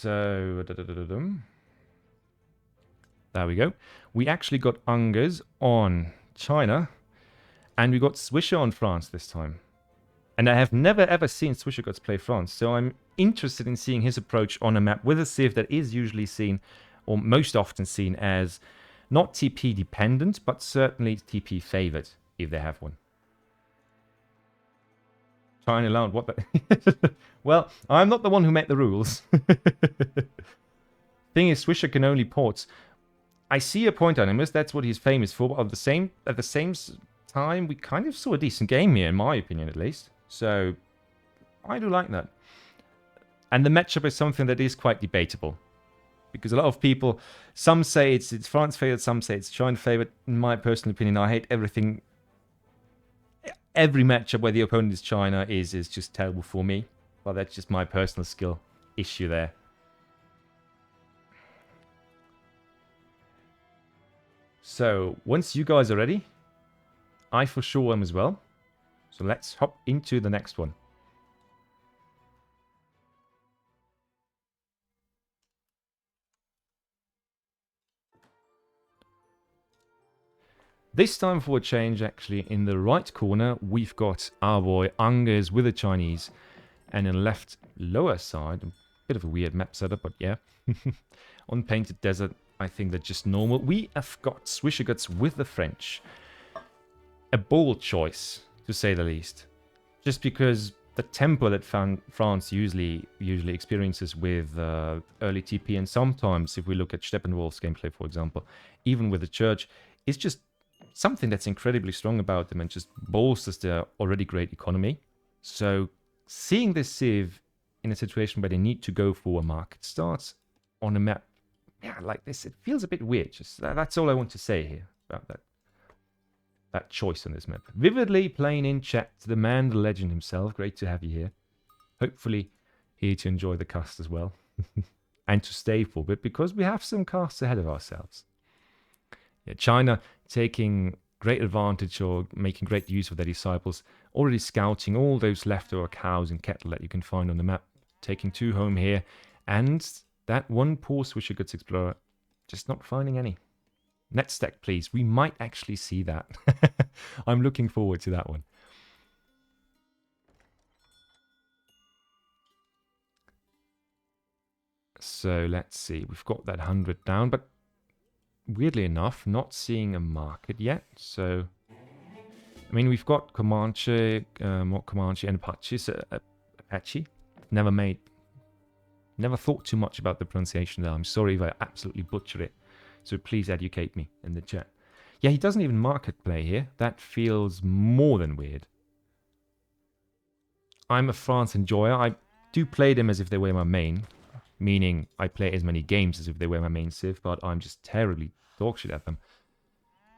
Speaker 1: So, there we go. We actually got Ungurs on China, and we got Swisher on France this time. And I have never ever seen Swisherguts play France, so I'm interested in seeing his approach on a map with a civ that is usually seen, or most often seen as, not TP dependent, but certainly TP favored, if they have one. China allowed, what the... Well, I'm not the one who made the rules. Thing is, Swisher can only port. I see a point, Animus, that's what he's famous for, but at the same time, we kind of saw a decent game here, in my opinion at least. So, I do like that. And the matchup is something that is quite debatable. Because a lot of people, some say it's France favored, some say it's China favored. In my personal opinion, I hate everything. Every matchup where the opponent is China is just terrible for me. Well, that's just my personal skill issue there. So, once you guys are ready, I for sure am as well. So let's hop into the next one. This time for a change, actually, in the right corner, we've got our boy Angus with the Chinese. And in the left lower side, a bit of a weird map setup, but yeah. On Painted Desert, I think they're just normal. We have got Swisherguts with the French. A bold choice, to say the least. Just because the tempo that France usually experiences with early TP, and sometimes, if we look at Steppenwolf's gameplay, for example, even with the Church, is just something that's incredibly strong about them and just bolsters their already great economy. So, seeing this civ in a situation where they need to go for a market start on a map, yeah, like this, it feels a bit weird. Just that's all I want to say here about that choice on this map. Vividly playing in chat, the man, the legend himself. Great to have you here. Hopefully here to enjoy the cast as well. And to stay for a bit, because we have some casts ahead of ourselves. Yeah, China taking great advantage or making great use of their disciples. Already scouting all those leftover cows and cattle that you can find on the map. Taking 2 home here. And that one poor Swisherguts explorer just not finding any. Net stack, please. We might actually see that. I'm looking forward to that one. So let's see. We've got that 100 down, but weirdly enough, not seeing a market yet. So, I mean, we've got Comanche, more Comanche and Apache. So, Apache. Never thought too much about the pronunciation there. I'm sorry if I absolutely butcher it. So please educate me in the chat. Yeah, he doesn't even market play here. That feels more than weird. I'm a France enjoyer. I do play them as if they were my main. Meaning, I play as many games as if they were my main civ, but I'm just terribly dogshit at them.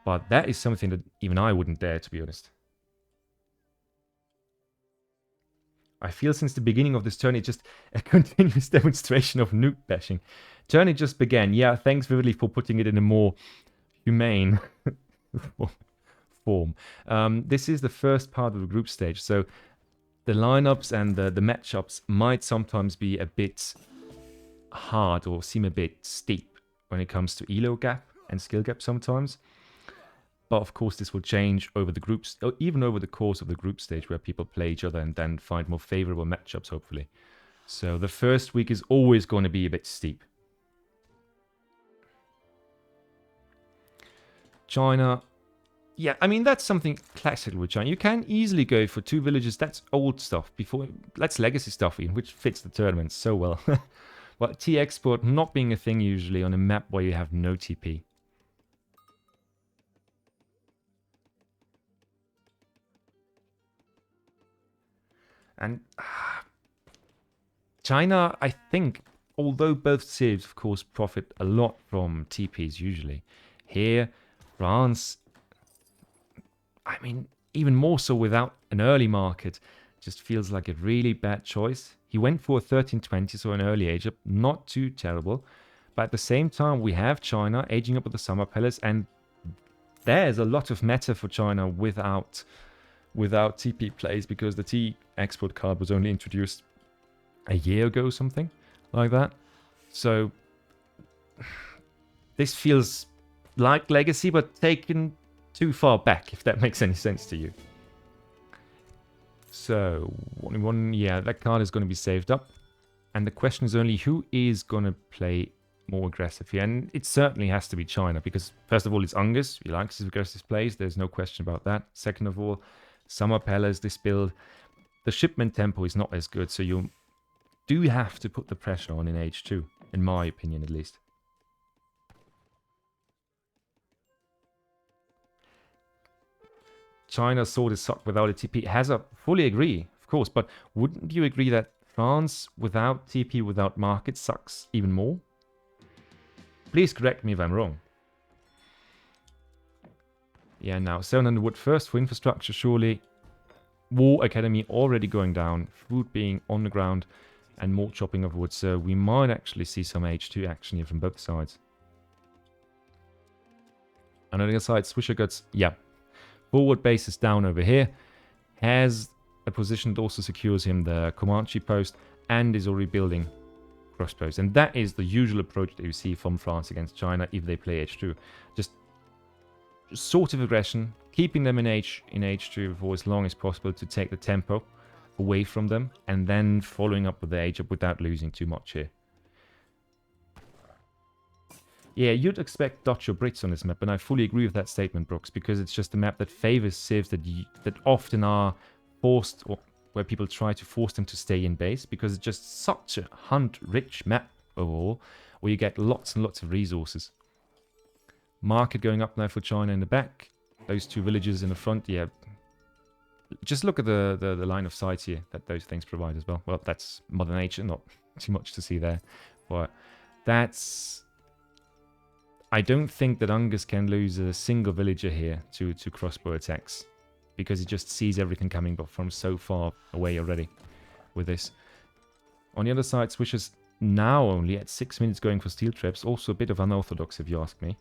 Speaker 1: But that is something that even I wouldn't dare, to be honest. I feel since the beginning of this tourney, just a continuous demonstration of nuke bashing. Tourney just began. Yeah, thanks Vividly for putting it in a more humane form. This is the first part of the group stage, so the lineups and the matchups might sometimes be a bit hard or seem a bit steep when it comes to elo gap and skill gap sometimes. But of course this will change over the groups, or even over the course of the group stage, where people play each other and then find more favorable matchups, hopefully. So the first week is always going to be a bit steep. China, yeah, I mean, that's something classical with China. You can easily go for 2 villages. That's old stuff. That's legacy stuff, which fits the tournament so well. But T-export not being a thing usually on a map where you have no TP. And China, I think, although both civs, of course, profit a lot from TPs usually, here, France, I mean, even more so without an early market, just feels like a really bad choice. He went for a 1320, so an early age up, not too terrible. But at the same time, we have China aging up with the Summer Palace, and there's a lot of meta for China without TP plays, because the T export card was only introduced a year ago, something like that. So this feels like Legacy, but taken too far back, if that makes any sense to you. So, yeah, that card is going to be saved up. And the question is only who is going to play more aggressive here. And it certainly has to be China, because first of all, it's Ungurs. He likes his aggressive plays. There's no question about that. Second of all, Summer Pellers, this build, the shipment tempo is not as good. So you do have to put the pressure on in H2, in my opinion at least. China's sword is sucked without a TP. Hazard, fully agree, of course, but wouldn't you agree that France without TP, without market, sucks even more? Please correct me if I'm wrong. Yeah, now 700 wood first for infrastructure, surely. War Academy already going down, food being on the ground, and more chopping of wood, so we might actually see some H2 action here from both sides. And on the other side, Swisherguts, yeah. Forward base is down over here, has a position that also secures him the Comanche post, and is already building crossbows. And that is the usual approach that you see from France against China if they play H2. Just sort of aggression, keeping them in H2 for as long as possible to take the tempo away from them, and then following up with the H-up without losing too much here. Yeah, you'd expect Dutch or Brits on this map, and I fully agree with that statement, Brooks, because it's just a map that favors civs that often are forced, or where people try to force them to stay in base, because it's just such a hunt-rich map overall, where you get lots and lots of resources. Market going up now for China in the back. Those two villages in the front, yeah. Just look at the line of sight here that those things provide as well. Well, that's Mother Nature, not too much to see there. But that's... I don't think that Angus can lose a single villager here to crossbow attacks, because he just sees everything coming but from so far away already with this. On the other side, Swisher's now only at 6 minutes going for steel traps. Also a bit of unorthodox if you ask me.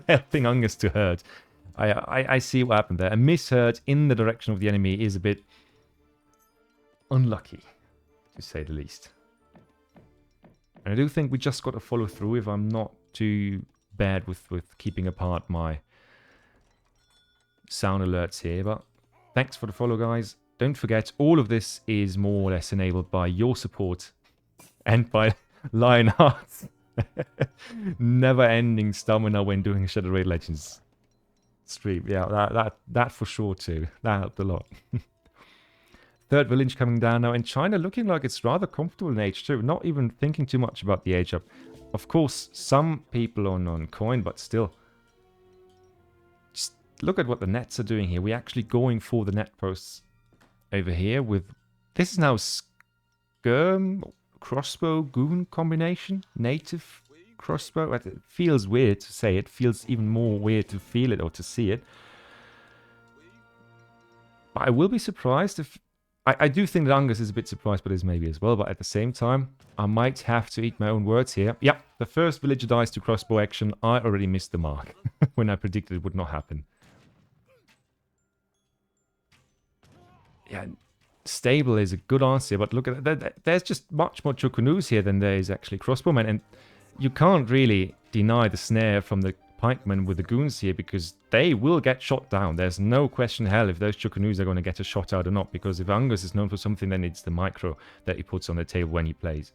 Speaker 1: Helping Angus to hurt. I see what happened there. A mishurt in the direction of the enemy is a bit unlucky, to say the least. And I do think we just got to follow through if I'm not too bad with keeping apart my sound alerts here. But thanks for the follow, guys. Don't forget, all of this is more or less enabled by your support and by Lionheart's never-ending stamina when doing Shadow Raid Legends stream. Yeah, that for sure too. That helped a lot. Third village coming down now, and China looking like it's rather comfortable in H2, not even thinking too much about the age up. Of course, some people on coin, but still. Just look at what the nets are doing here. We're actually going for the net posts over here with... This is now skirm, crossbow, goon combination, native crossbow. It feels weird to say it. Feels even more weird to feel it or to see it. But I will be surprised if... I do think that Angus is a bit surprised by this maybe as well, but at the same time, I might have to eat my own words here. Yep, the first villager dies to crossbow action. I already missed the mark when I predicted it would not happen. Yeah, stable is a good answer, but look at that. There's just much more Chukunus here than there is actually crossbowmen, and you can't really deny the snare from the pikemen with the goons here, because they will get shot down. There's no question in hell if those Chukunus are going to get a shot out or not, because if Angus is known for something, then it's the micro that he puts on the table when he plays.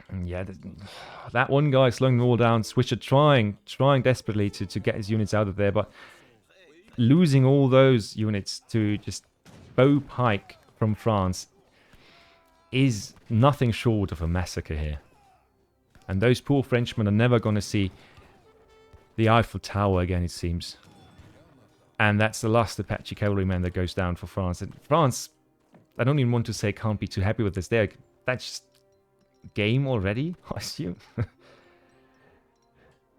Speaker 1: And yeah, that one guy slowing them all down. Swisher trying desperately to get his units out of there, but losing all those units to just bow pike from France is nothing short of a massacre here. And those poor Frenchmen are never going to see the Eiffel Tower again, it seems. And that's the last Apache cavalryman that goes down for France. And France, I don't even want to say can't be too happy with this. That's just game already, I assume.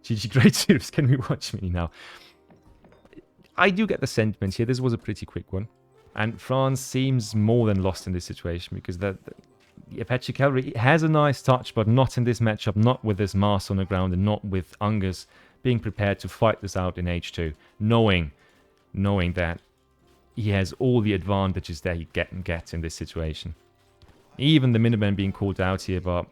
Speaker 1: GG, great series. Can we watch me now? I do get the sentiment here. This was a pretty quick one. And France seems more than lost in this situation, because the Apache Cavalry has a nice touch, but not in this matchup, not with this mass on the ground, and not with Angus being prepared to fight this out in H2, knowing that he has all the advantages that he can get in this situation. Even the Minutemen being called out here, but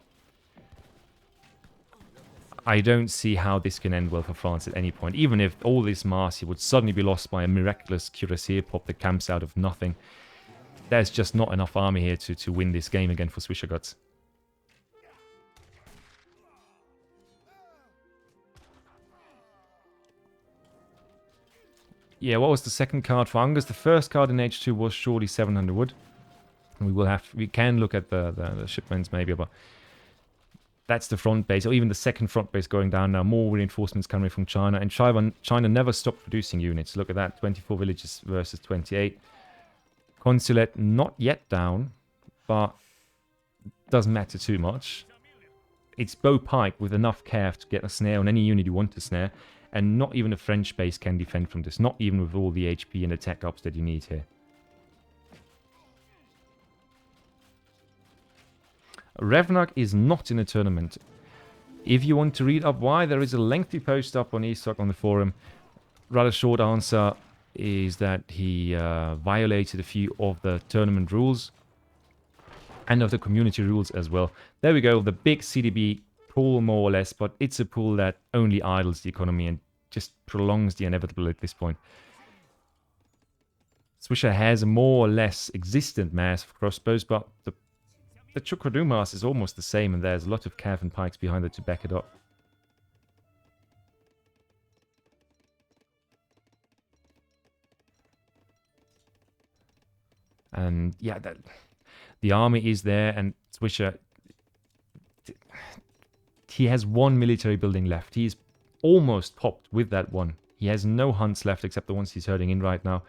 Speaker 1: I don't see how this can end well for France at any point. Even if all this mass here would suddenly be lost by a miraculous cuirassier pop that camps out of nothing. There's just not enough army here to win this game again for Swisherguts. Yeah, what was the second card for Angus? The first card in H2 was surely 700 wood. And we can look at the shipments maybe, but that's the front base, or even the second front base going down now. More reinforcements coming from China, and China never stopped producing units. Look at that, 24 villages versus 28. Consulate not yet down, but doesn't matter too much. It's bow pike with enough cav to get a snare on any unit you want to snare, and not even a French base can defend from this, not even with all the HP and attack ups that you need here. Revnag is not in a tournament. If you want to read up why, there is a lengthy post up on ESOC on the forum. Rather short answer is that he violated a few of the tournament rules and of the community rules as well. There we go, the big CDB pool more or less, but it's a pool that only idles the economy and just prolongs the inevitable at this point. Swisher has a more or less existent mass of crossbows, but the Chukwadu mass is almost the same, and there's a lot of cav and pikes behind it to back it up. And yeah, the army is there, and Swisher, he has one military building left. He's almost popped with that one. He has no hunts left except the ones he's herding in right now.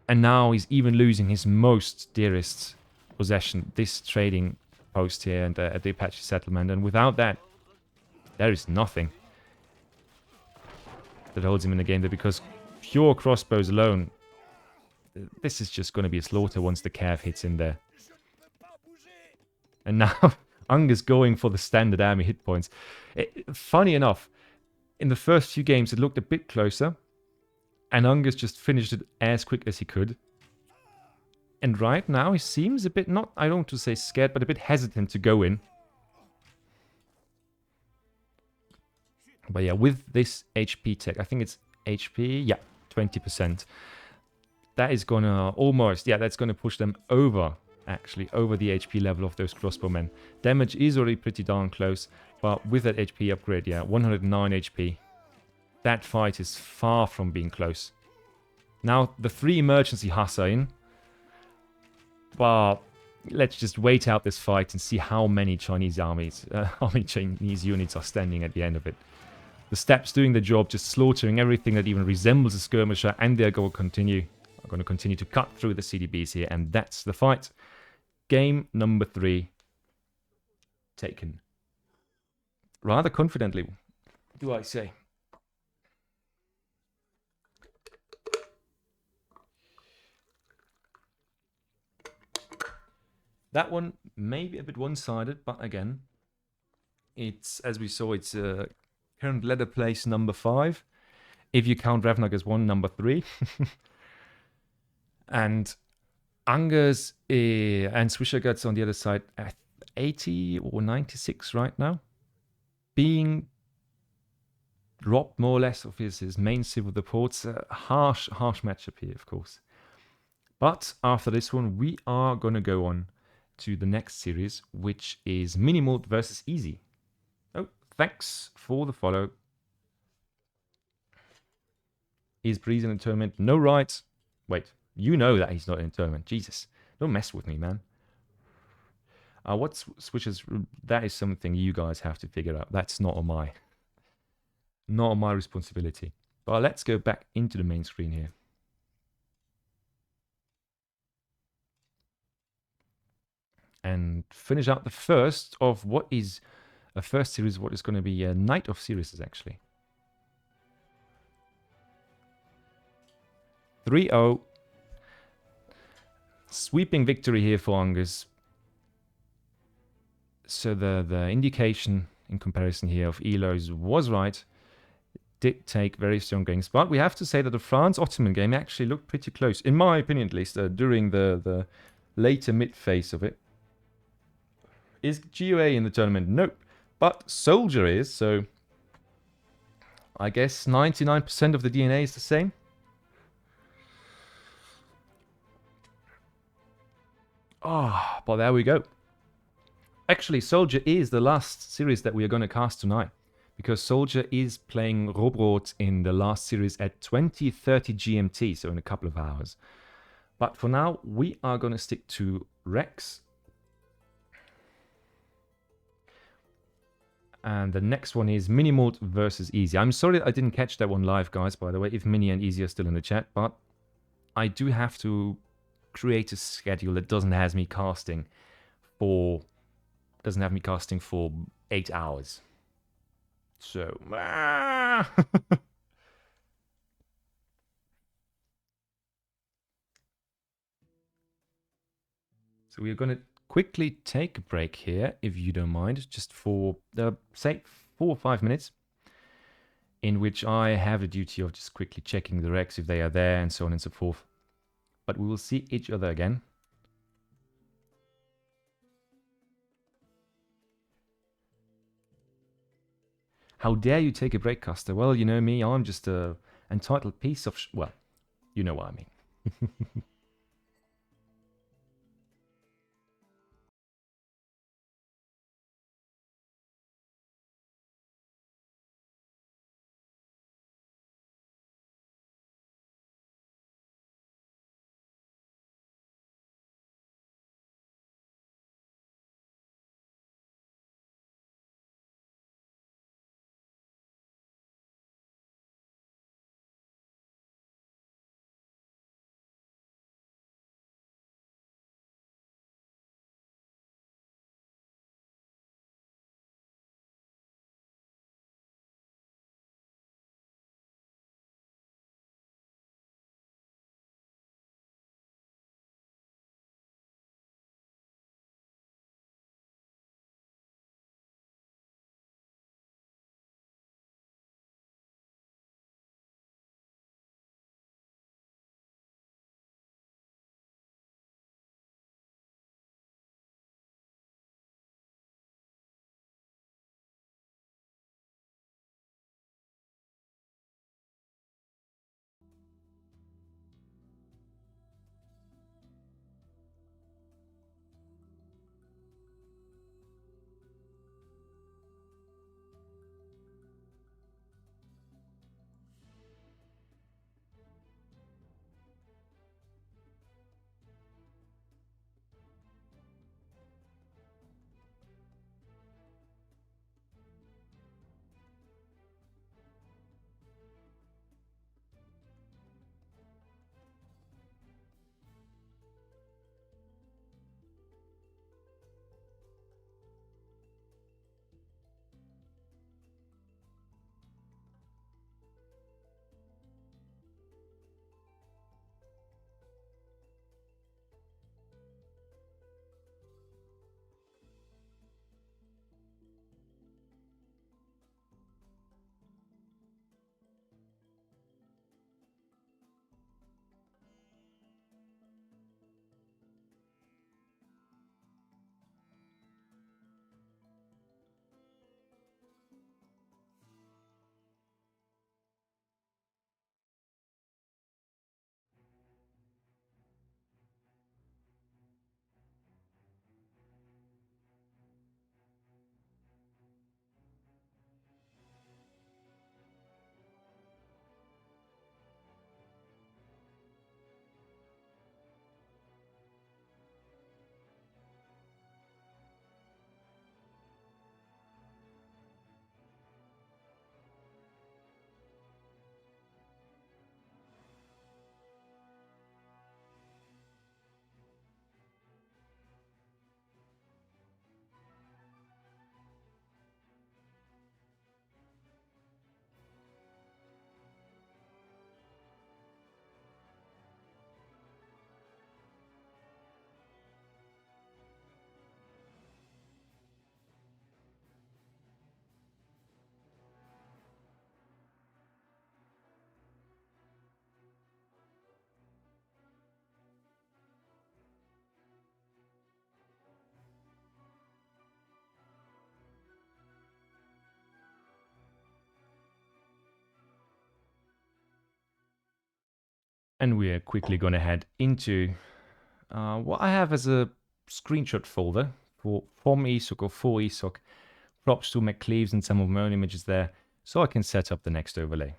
Speaker 1: And now he's even losing his most dearest possession, this trading post here and at the Apache settlement. And without that, there is nothing that holds him in the game there, because pure crossbows alone, this is just going to be a slaughter once the cav hits in there. And now Ungurs going for the standard army hit points. Funny enough, in the first few games it looked a bit closer, and Angus just finished it as quick as he could. And right now he seems a bit, not, I don't want to say scared, but a bit hesitant to go in. But yeah, with this HP tech, I think it's HP, yeah, 20%. That is gonna almost, yeah, that's gonna push them over, actually, over the HP level of those crossbowmen. Damage is already pretty darn close, but with that HP upgrade, yeah, 109 HP. That fight is far from being close. Now, the 3 emergency hussar in. But let's just wait out this fight and see how many Chinese armies, how many Chinese units are standing at the end of it. The steps doing the job, just slaughtering everything that even resembles a skirmisher, and they're going to continue to cut through the CDBs here, and that's the fight. Game number 3 taken. Rather confidently, do I say. That one may be a bit one-sided, but again, it's, as we saw, it's current ladder place number 5. If you count Revnag as one, number 3. And Ungurs and Swisherguts on the other side at 80 or 96 right now. Being robbed more or less of his main civil ports. Harsh matchup here, of course. But after this one, we are going to go on to the next series, which is Minimoult versus Easy. Oh, thanks for the follow. Is Breeze in a tournament? No right. Wait, you know that he's not in a tournament. Jesus, don't mess with me, man. What switches? That is something you guys have to figure out. That's not on my responsibility. But let's go back into the main screen here. And finish out the first of what is a first series, what is going to be a night of series, actually. 3-0. Sweeping victory here for Angus. So the indication in comparison here of Elos was right. did take very strong gains. But we have to say that the France-Ottoman game actually looked pretty close, in my opinion at least, during the later mid-phase of it. Is GOA in the tournament? Nope. But Soldier is, so I guess 99% of the DNA is the same. Ah, but there we go. Actually, Soldier is the last series that we are going to cast tonight, because Soldier is playing Rohbrot in the last series at 20:30 GMT, so in a couple of hours. But for now, we are going to stick to Rex. And the next one is Minimoult versus Easy. I'm sorry that I didn't catch that one live, guys, by the way, if Mini and Easy are still in the chat, but I do have to create a schedule that doesn't have me casting for 8 hours. So so we're going to quickly take a break here, if you don't mind, just for say 4 or 5 minutes, in which I have the duty of just quickly checking the Rex if they are there and so on and so forth. But we will see each other again. How dare you take a break, Custer? Well, you know me, I'm just a entitled piece of well, you know what I mean. And we're quickly going to head into what I have as a screenshot folder from ESOC or for ESOC. Props to McCleaves and some of my own images there, so I can set up the next overlay.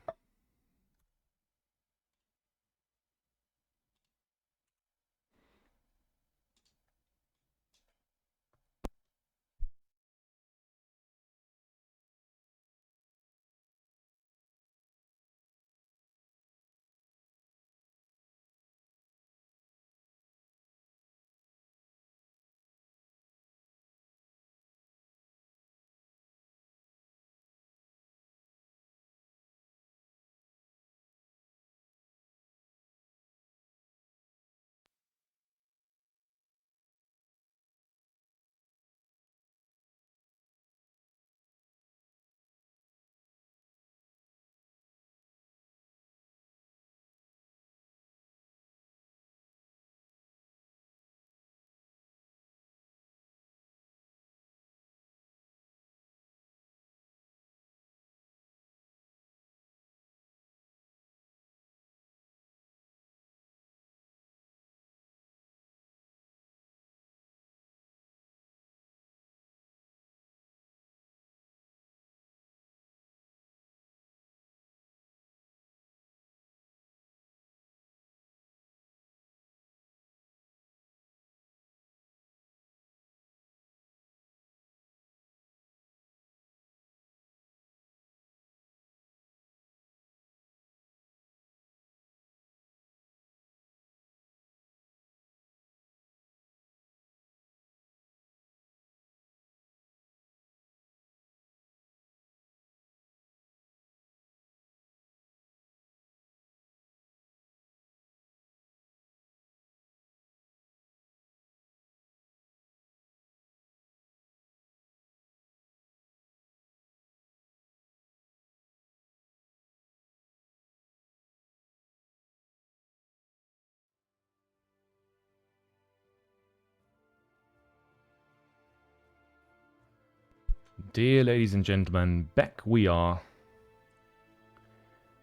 Speaker 1: Dear ladies and gentlemen, back we are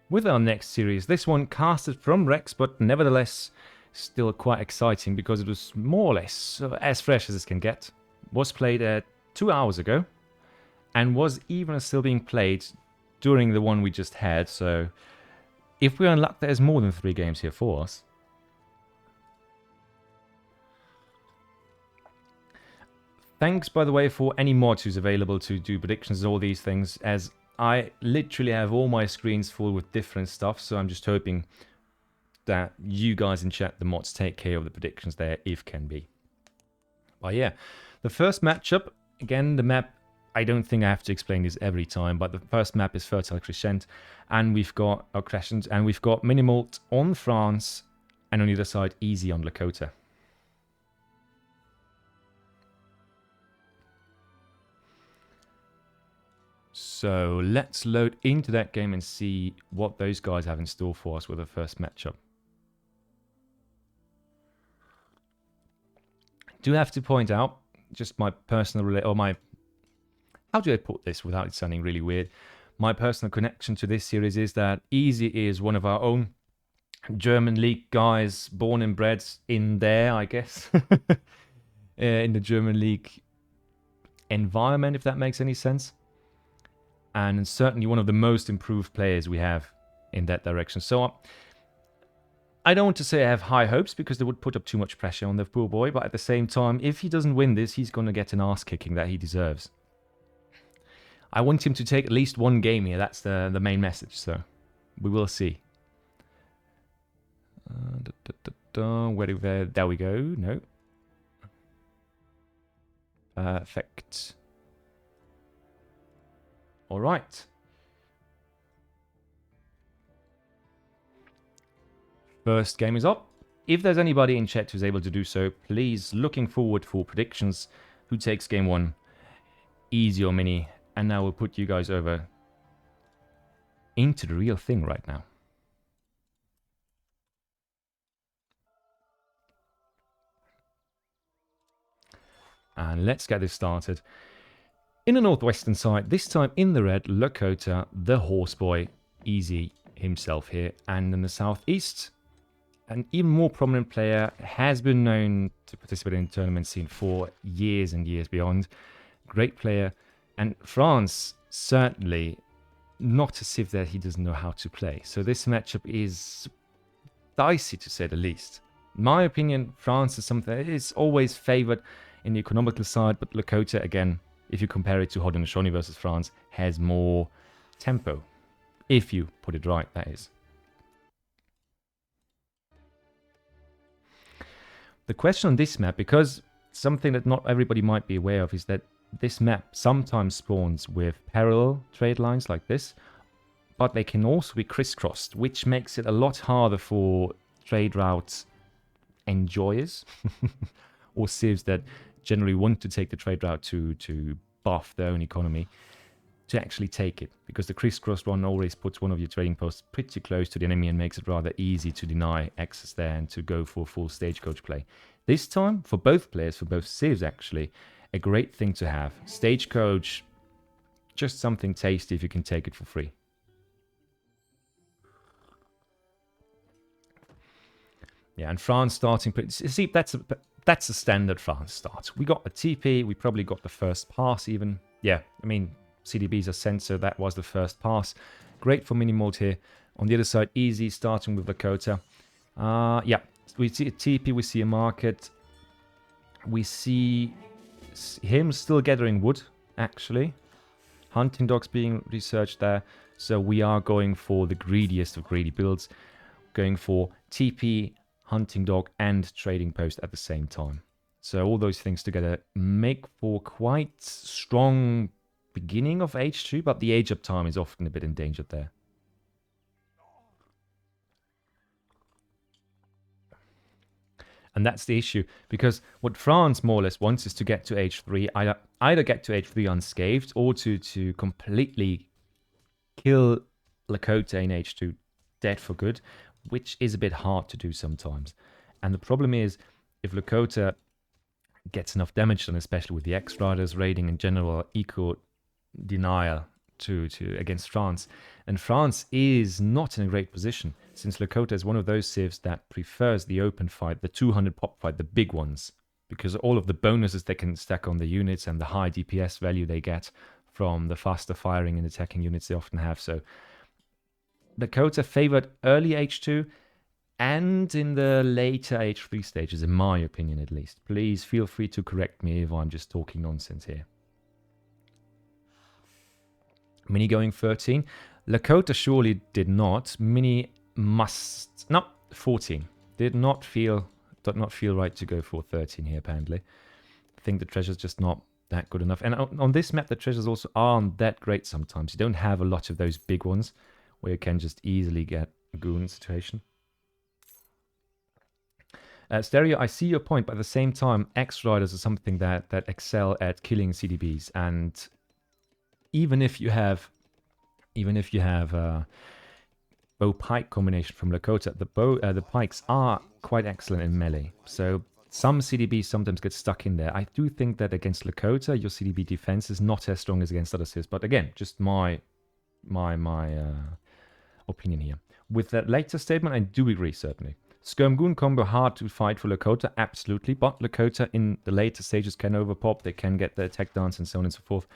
Speaker 1: with our next series. This one casted from Rex, but nevertheless still quite exciting because it was more or less as fresh as it can get. Was played 2 hours ago and was even still being played during the one we just had. So if we're in luck, there's more than 3 games here for us. Thanks, by the way, for any mods who's available to do predictions and all these things, as I literally have all my screens full with different stuff, so I'm just hoping that you guys in chat, the mods, take care of the predictions there, if can be. But yeah, the first matchup, again, the map, I don't think I have to explain this every time, but the first map is Fertile Crescent, and we've got Crescent, and we've got Minimoult on France, and on the other side, Easy on Lakota. So let's load into that game and see what those guys have in store for us with the first matchup. Do have to point out, just my personal, how do I put this without it sounding really weird? My personal connection to this series is that Easy is one of our own German league guys, born and bred in there, I guess, in the German league environment, if that makes any sense. And certainly one of the most improved players we have in that direction. So I don't want to say I have high hopes because they would put up too much pressure on the poor boy. But at the same time, if he doesn't win this, he's going to get an ass kicking that he deserves. I want him to take at least one game here. That's the main message. So we will see. There we go. No. Perfect. All right. First game is up. If there's anybody in chat who's able to do so, please, looking forward for predictions. Who takes game 1? Easy or Mini? And now we'll put you guys over into the real thing right now. And let's get this started. In the northwestern side, this time in the red, Lakota, the horseboy, Easy himself here. And in the southeast, an even more prominent player, has been known to participate in the tournament scene for years and years beyond. Great player. And France, certainly not a civ that he doesn't know how to play. So this matchup is dicey, to say the least. In my opinion, France is something that is always favoured in the economical side, but Lakota, again, if you compare it to Haudenosaunee versus France, has more tempo. If you put it right, that is. The question on this map, because something that not everybody might be aware of, is that this map sometimes spawns with parallel trade lines like this, but they can also be crisscrossed, which makes it a lot harder for trade routes enjoyers or civs that generally want to take the trade route to buff their own economy to actually take it, because the crisscross one always puts one of your trading posts pretty close to the enemy and makes it rather easy to deny access there and to go for full stagecoach play. This time, for both players, for both civs actually, a great thing to have. Stagecoach, just something tasty if you can take it for free. Yeah, and France starting... See, that's a standard France start. We got a TP, we probably got the first pass even. Yeah, I mean, CDBs are sent, so that was the first pass. Great for Minimoult here. On the other side, easy, starting with Lakota. Yeah, we see a TP, we see a market. We see him still gathering wood, actually. Hunting dogs being researched there. So we are going for the greediest of greedy builds. Going for TP, hunting dog, and trading post at the same time. So all those things together make for quite strong beginning of H2, but the age up time is often a bit endangered there. And that's the issue, because what France more or less wants is to get to H3, either get to H3 unscathed, or to completely kill Lakota in H2 dead for good, which is a bit hard to do sometimes. And the problem is, if Lakota gets enough damage done, especially with the X-Riders raiding in general, eco denial against France, and France is not in a great position, since Lakota is one of those civs that prefers the open fight, the 200 pop fight, the big ones, because all of the bonuses they can stack on the units and the high DPS value they get from the faster firing and attacking units they often have. So Lakota favored early H2 and in the later H3 stages, in my opinion at least. Please feel free to correct me if I'm just talking nonsense here. Mini going 13. Lakota surely did not. Mini must... No, 14. Did not feel right to go for 13 here, apparently. I think the treasure's just not that good enough. And on this map, the treasures also aren't that great sometimes. You don't have a lot of those big ones where you can just easily get a goon situation. Stereo, I see your point, but at the same time, X-Riders are something that excel at killing CDBs, and even if you have bow pike combination from Lakota, the pikes are quite excellent in melee. So some CDBs sometimes get stuck in there. I do think that against Lakota, your CDB defense is not as strong as against other civs. But again, just my opinion here. With that later statement, I do agree certainly. Skirm-Goon combo hard to fight for Lakota, absolutely. But Lakota in the later stages can overpop. They can get the attack dance and so on and so forth.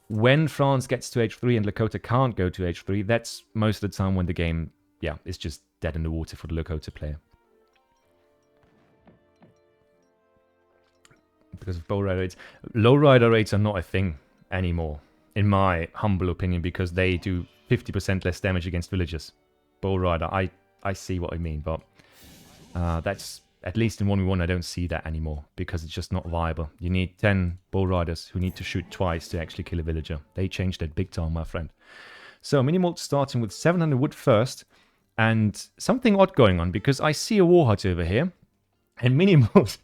Speaker 1: When France gets to H3 and Lakota can't go to H3, that's most of the time when the game, yeah, is just dead in the water for the Lakota player. Because of bow rider rates. Low rider rates are not a thing anymore, in my humble opinion, because they do 50% less damage against villagers. Bow rider, I see what I mean, but that's... At least in 1v1, I don't see that anymore, because it's just not viable. You need 10 bull riders who need to shoot twice to actually kill a villager. They changed that big time, my friend. So, Minimoult starting with 700 wood first, and something odd going on, because I see a war hut over here, and Minimoult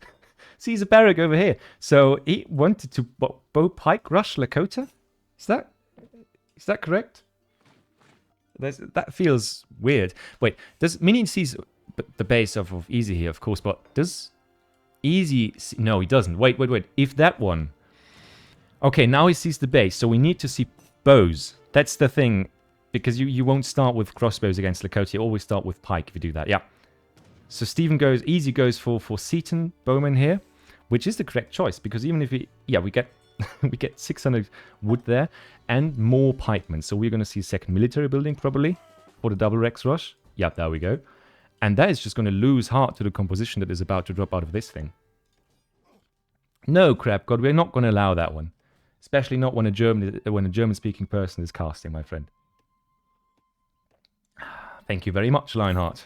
Speaker 1: sees a barrack over here. So, he wanted to bow pike rush Lakota? Is that correct? That feels weird. Wait, does Mini sees... But the base of Easy here, of course, but does Easy... No, he doesn't. Wait. If that one... Okay, now he sees the base, so we need to see bows. That's the thing, because you won't start with crossbows against Lakota. You always start with pike if you do that, yeah. So Stephen easy goes for Seaton Bowman here, which is the correct choice, because even if we get we get 600 wood there and more pikemen. So we're going to see a second military building probably for the double Rex rush. Yeah, there we go. And that is just going to lose heart to the composition that is about to drop out of this thing. No, crap god, we're not going to allow that one. Especially not when a German-speaking person is casting, my friend. Thank you very much, Lionheart.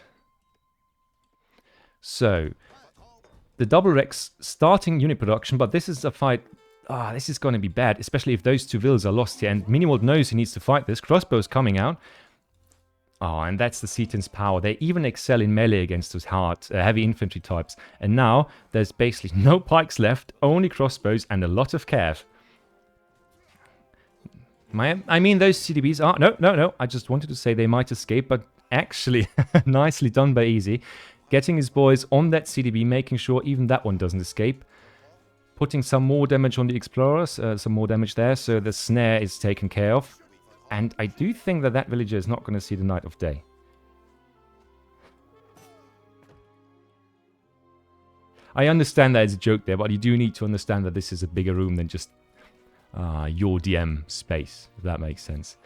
Speaker 1: So, the double Rex starting unit production, but this is a fight. This is going to be bad, especially if those two villas are lost here. And Minimoult knows he needs to fight this. Crossbow's coming out. And that's the Seaton's power. They even excel in melee against those heavy infantry types. And now, there's basically no pikes left, only crossbows and a lot of cav. I mean, those CDBs are... No. I just wanted to say they might escape, but actually, nicely done by Easy. Getting his boys on that CDB, making sure even that one doesn't escape. Putting some more damage on the Explorers, some more damage there, so the snare is taken care of. And I do think that villager is not going to see the light of day. I understand that it's a joke there, but you do need to understand that this is a bigger room than just your DM space, if that makes sense.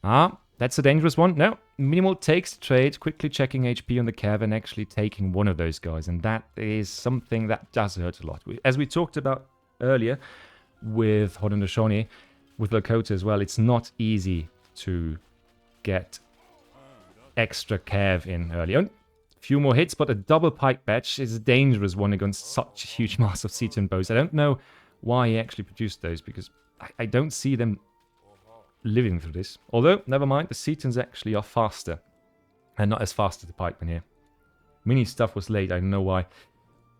Speaker 1: That's a dangerous one. No, Minimoult takes the trade, quickly checking HP on the cav and actually taking one of those guys. And that is something that does hurt a lot. As we talked about earlier with Hodondoshoni, with Lakota as well, it's not easy to get extra cav in early on. Few more hits, but a double pike batch is a dangerous one against such a huge mass of Seaton bows. I don't know why he actually produced those, because I don't see them living through this. Although, never mind, the Seatons actually are faster. And not as fast as the pikemen here. Mini stuff was late, I don't know why.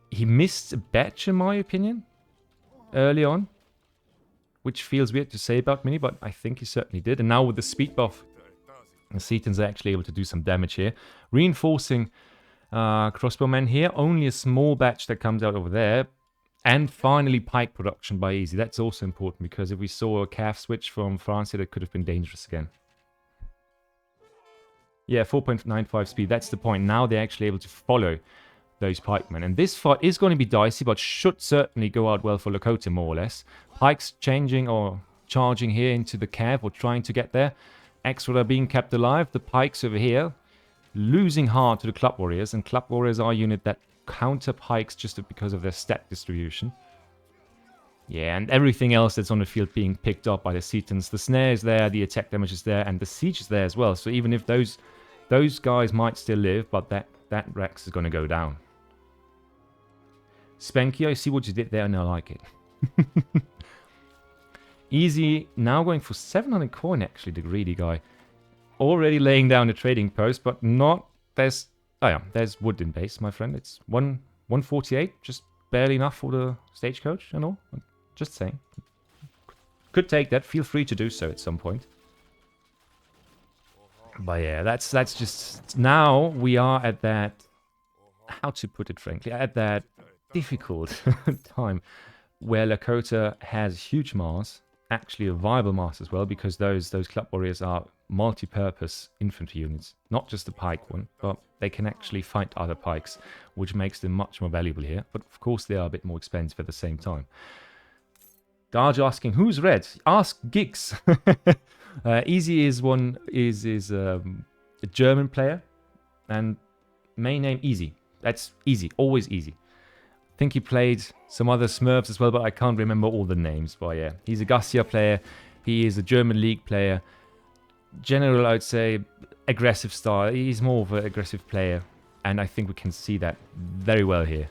Speaker 1: He missed a batch, in my opinion, early on. Which feels weird to say about Mini, but I think he certainly did. And now with the speed buff, the Seatons are actually able to do some damage here. Reinforcing crossbowmen here. Only a small batch that comes out over there. And finally, pike production by Easy. That's also important, because if we saw a calf switch from France, that could have been dangerous again. Yeah, 4.95 speed. That's the point. Now they're actually able to follow those pikemen. And this fight is going to be dicey, but should certainly go out well for Lakota, more or less. Pikes changing or charging here into the cav, or trying to get there. Extra are being kept alive. The pikes over here losing hard to the club warriors. And club warriors are a unit that counter pikes just because of their stat distribution. Yeah, and everything else that's on the field being picked up by the Seatons. The snare is there, the attack damage is there, and the siege is there as well. So even if those guys might still live, but that Rex is going to go down. Spanky, I see what you did there, and I like it. Easy, now going for 700 coin, actually, the greedy guy. Already laying down a trading post, but not... There's wood in base, my friend. It's 148, just barely enough for the stagecoach and all. Just saying. Could take that. Feel free to do so at some point. But yeah, that's just... Now we are at that... How to put it frankly? At that difficult time where Lakota has huge mass. Actually a viable mass as well, because those club warriors are multi-purpose infantry units. Not just the pike one, but they can actually fight other pikes, which makes them much more valuable here. But of course they are a bit more expensive at the same time. Darge asking, who's red? Ask Gigs. Easy is a German player, and main name Easy. That's Easy, always Easy. I think he played some other Smurfs as well, but I can't remember all the names. But yeah, he's a Garcia player. He is a German league player. General, I'd say, aggressive style. He's more of an aggressive player, and I think we can see that very well here.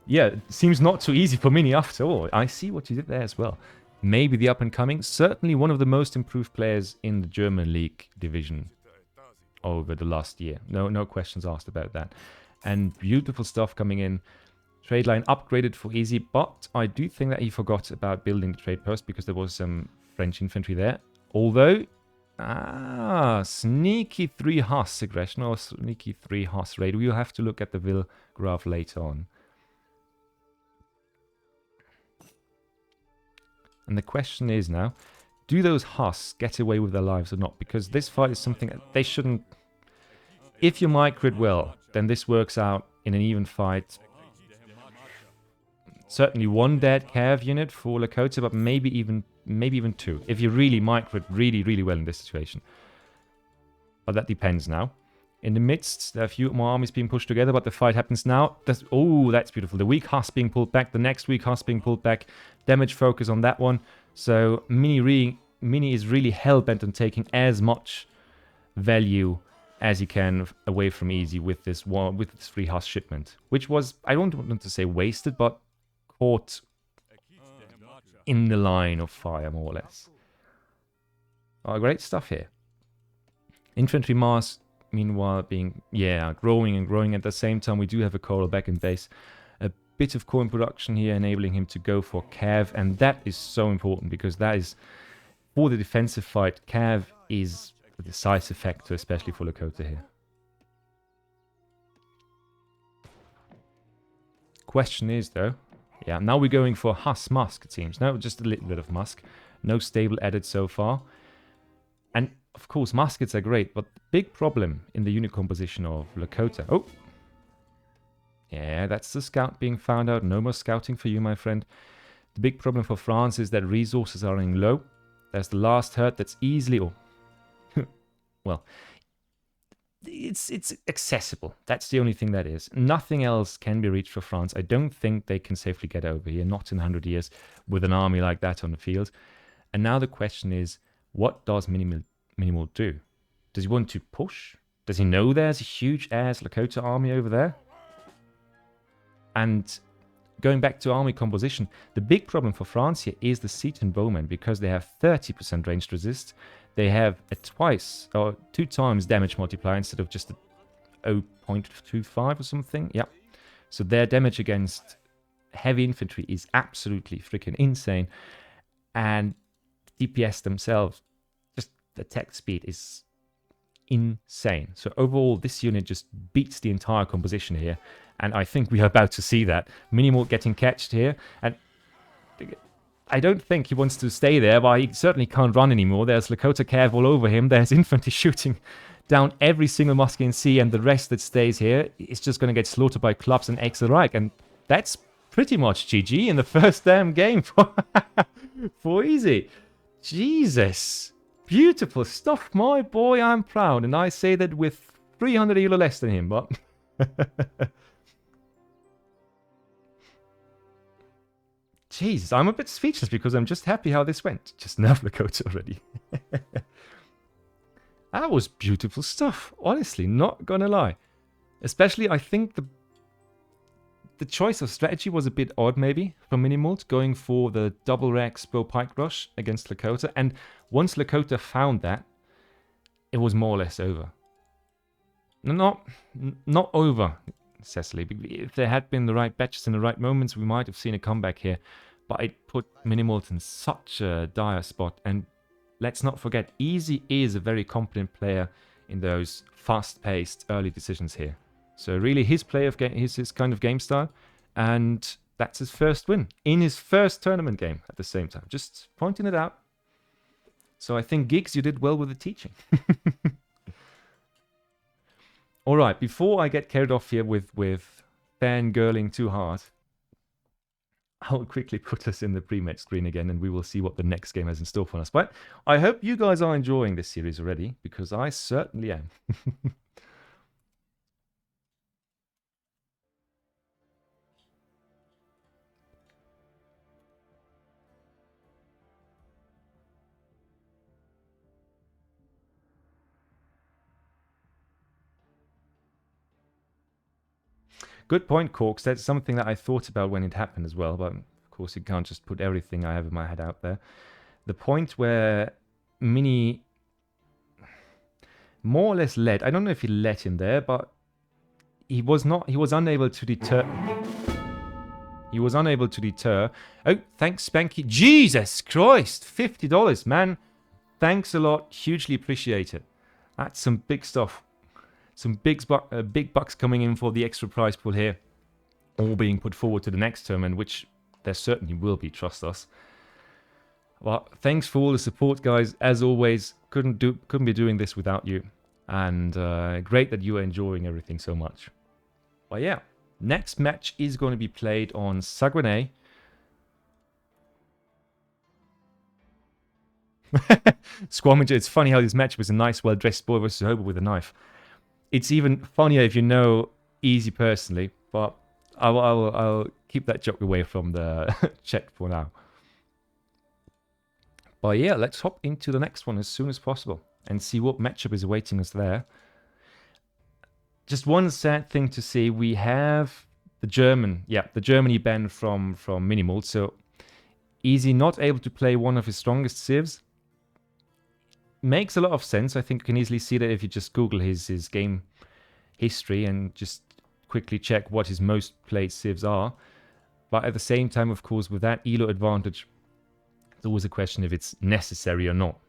Speaker 1: Yeah, it seems not too easy for Mini after all. I see what you did there as well. Maybe the up-and-coming. Certainly one of the most improved players in the German league division over the last year. No questions asked about that. And beautiful stuff coming in. Trade line upgraded for Easy, but I do think that he forgot about building the trade post because there was some French infantry there. Although, sneaky 3 Huss aggression or sneaky 3 Huss raid. We'll have to look at the Will graph later on. And the question is now, do those Huss get away with their lives or not? Because this fight is something that they shouldn't... If you micro it well, then this works out in an even fight. Certainly one dead Cav unit for Lakota, but maybe even two, if you really micro it really well in this situation. But that depends now. In the midst, there are a few more armies being pushed together, but the fight happens now. Oh, that's beautiful. The weak husk being pulled back, the next weak husk being pulled back. Damage focus on that one. So Mini is really hell-bent on taking as much value as he can away from Easy with this free husk shipment. Which was, I don't want to say wasted, but caught in the line of fire, more or less. Oh, great stuff here. Infantry mass, meanwhile, being, growing and growing. At the same time, we do have a Coral back in base. A bit of coin production here, enabling him to go for Cav. And that is so important, because that is, for the defensive fight, Cav is the decisive factor, especially for Lakota here. Question is, though, yeah, now we're going for Musk, it seems. No, just a little bit of Musk. No stable added so far. And, of course, muskets are great, but the big problem in the unit composition of Lakota... Oh! Yeah, that's the scout being found out. No more scouting for you, my friend. The big problem for France is that resources are running low. There's the last herd that's easily... Oh, well, it's accessible. That's the only thing that is. Nothing else can be reached for France. I don't think they can safely get over here, not in 100 years, with an army like that on the field. And now the question is, what does Minimoult do? Does he want to push? Does he know there's a huge-ass Lakota army over there? And going back to army composition, the big problem for France here is the Seaton bowmen, because they have 30% ranged resist. They have a twice or 2 times damage multiplier instead of just a 0.25 or something. Yeah. So their damage against heavy infantry is absolutely freaking insane. And DPS themselves, just the attack speed is insane. So overall, this unit just beats the entire composition here. And I think we are about to see that. Minimoult getting catched here. And I don't think he wants to stay there, but he certainly can't run anymore. There's Lakota Cav all over him. There's infantry shooting down every single Musketeer C, and the rest that stays here is just going to get slaughtered by clubs and Axel Reich. And that's pretty much GG in the first damn game for Easy. Jesus. Beautiful stuff, my boy. I'm proud. And I say that with 300 elo less than him, but... Jesus, I'm a bit speechless because I'm just happy how this went. Just nerf Lakota already. That was beautiful stuff. Honestly, not gonna lie. Especially, I think the choice of strategy was a bit odd, maybe, from Minimoult, going for the double Rex bow pike rush against Lakota. And once Lakota found that, it was more or less over. Not over, Cecily. If there had been the right batches in the right moments, we might have seen a comeback here. But it put Minimoult in such a dire spot. And let's not forget, Easy is a very competent player in those fast-paced early decisions here. So really his play of game, his kind of game style. And that's his first win in his first tournament game at the same time. Just pointing it out. So I think, Gigs, you did well with the teaching. All right, before I get carried off here with fangirling too hard, I'll quickly put us in the pre-match screen again, and we will see what the next game has in store for us. But I hope you guys are enjoying this series already, because I certainly am. Good point, Corks. That's something that I thought about when it happened as well, but of course you can't just put everything I have in my head out there. The point where Mini more or less led, I don't know if he led him there, but he was unable to deter. He was unable to deter. Oh, thanks, Spanky. Jesus Christ, $50, man. Thanks a lot. Hugely appreciate it. That's some big stuff. Some big bucks coming in for the extra prize pool here. All being put forward to the next tournament, which there certainly will be, trust us. Well, thanks for all the support, guys. As always, couldn't be doing this without you. And great that you are enjoying everything so much. But yeah, next match is going to be played on Saguenay. Squamager, it's funny how this match was a nice, well-dressed boy versus Hobo with a knife. It's even funnier if you know Easy personally, but I'll keep that joke away from the chat for now. But yeah, let's hop into the next one as soon as possible and see what matchup is awaiting us there. Just one sad thing to see, we have the Germany ban from Minimoult, so Easy not able to play one of his strongest civs. Makes a lot of sense. I think you can easily see that if you just Google his game history and just quickly check what his most played civs are. But at the same time, of course, with that elo advantage, it's always a question if it's necessary or not.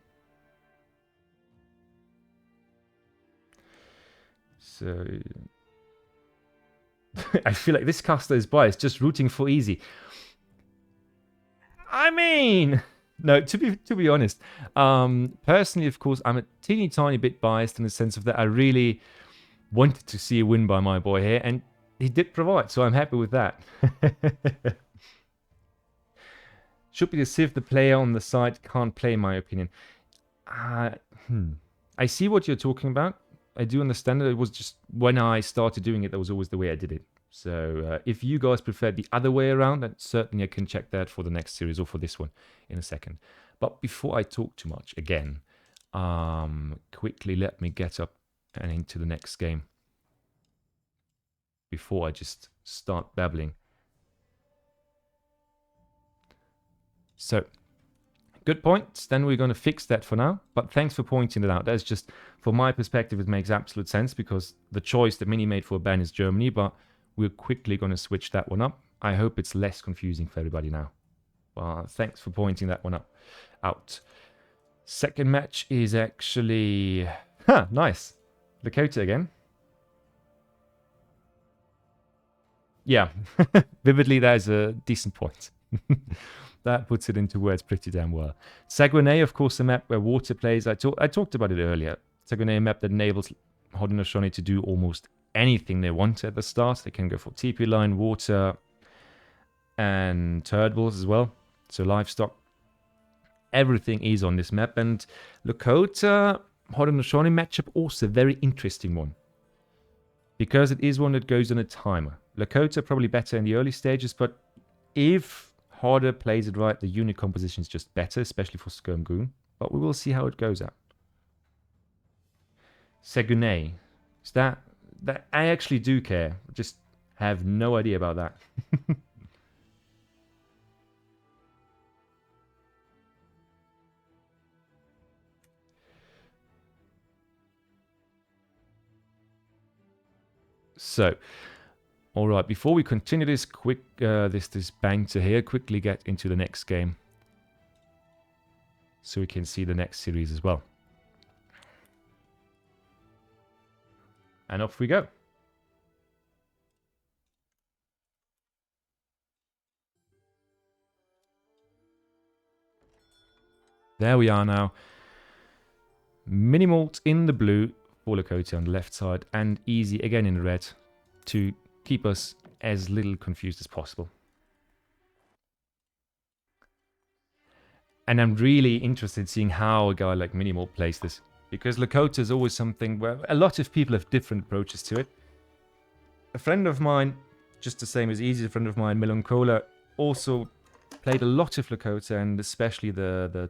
Speaker 1: So I feel like this caster is biased, just rooting for Easy. I mean, no, to be honest, personally, of course, I'm a teeny tiny bit biased in the sense of that I really wanted to see a win by my boy here, and he did provide, so I'm happy with that. Should be the civ the player on the side can't play, in my opinion. I see what you're talking about. I do understand it. It was just when I started doing it, that was always the way I did it. So if you guys prefer the other way around, then certainly I can check that for the next series or for this one in a second. But before I talk too much, again, quickly let me get up and into the next game before I just start babbling. So, good points. Then we're going to fix that for now. But thanks for pointing it out. That's just, from my perspective, it makes absolute sense because the choice that Mini made for a ban is Germany, but we're quickly going to switch that one up. I hope it's less confusing for everybody now. Well, thanks for pointing that one out. Second match is actually... nice. Lakota again. Yeah, vividly, that is a decent point. That puts it into words pretty damn well. Saguenay, of course, a map where water plays. I talked about it earlier. Saguenay, a map that enables Haudenosaunee to do almost anything they want at the start. They can go for TP line, water, and turd balls as well. So livestock. Everything is on this map. And Lakota, Haudenosaunee matchup, also a very interesting one. Because it is one that goes on a timer. Lakota probably better in the early stages, but if Harder plays it right, the unit composition is just better, especially for Skirmgoon. But we will see how it goes out. Saguenay. Is that I actually do care. Just have no idea about that. So, all right, before we continue this this banter here, quickly get into the next game so we can see the next series as well. And off we go. There we are now. Minimoult in the blue for Lakota on the left side, and Easy again in the red to keep us as little confused as possible. And I'm really interested in seeing how a guy like Minimoult plays this, because Lakota is always something where a lot of people have different approaches to it. A friend of mine, just the same as Easy, a friend of mine, Melanchola, also played a lot of Lakota, and especially the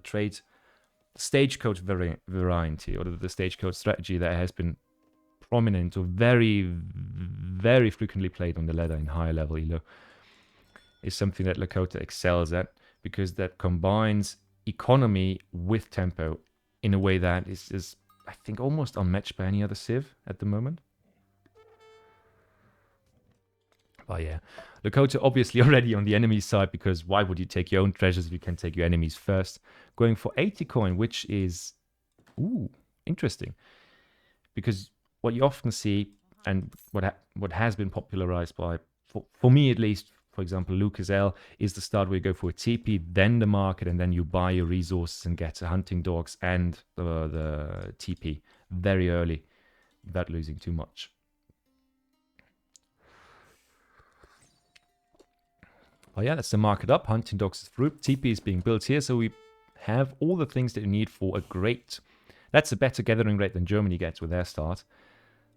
Speaker 1: stagecoach variety, or the stagecoach strategy that has been prominent or very, very frequently played on the ladder in higher level elo, is something that Lakota excels at, because that combines economy with tempo in a way that is I think, almost unmatched by any other civ at the moment. But yeah, Lakota obviously already on the enemy side, because why would you take your own treasures if you can take your enemies first? Going for 80 coin, which is, ooh, interesting. Because what you often see, and what has been popularized by, for me at least, for example, LukasL, is the start where you go for a TP, then the market, and then you buy your resources and get hunting dogs and the TP very early. without losing too much. Oh yeah, that's the market up. Hunting dogs is through. TP is being built here, so we have all the things that you need for a great... That's a better gathering rate than Germany gets with their start.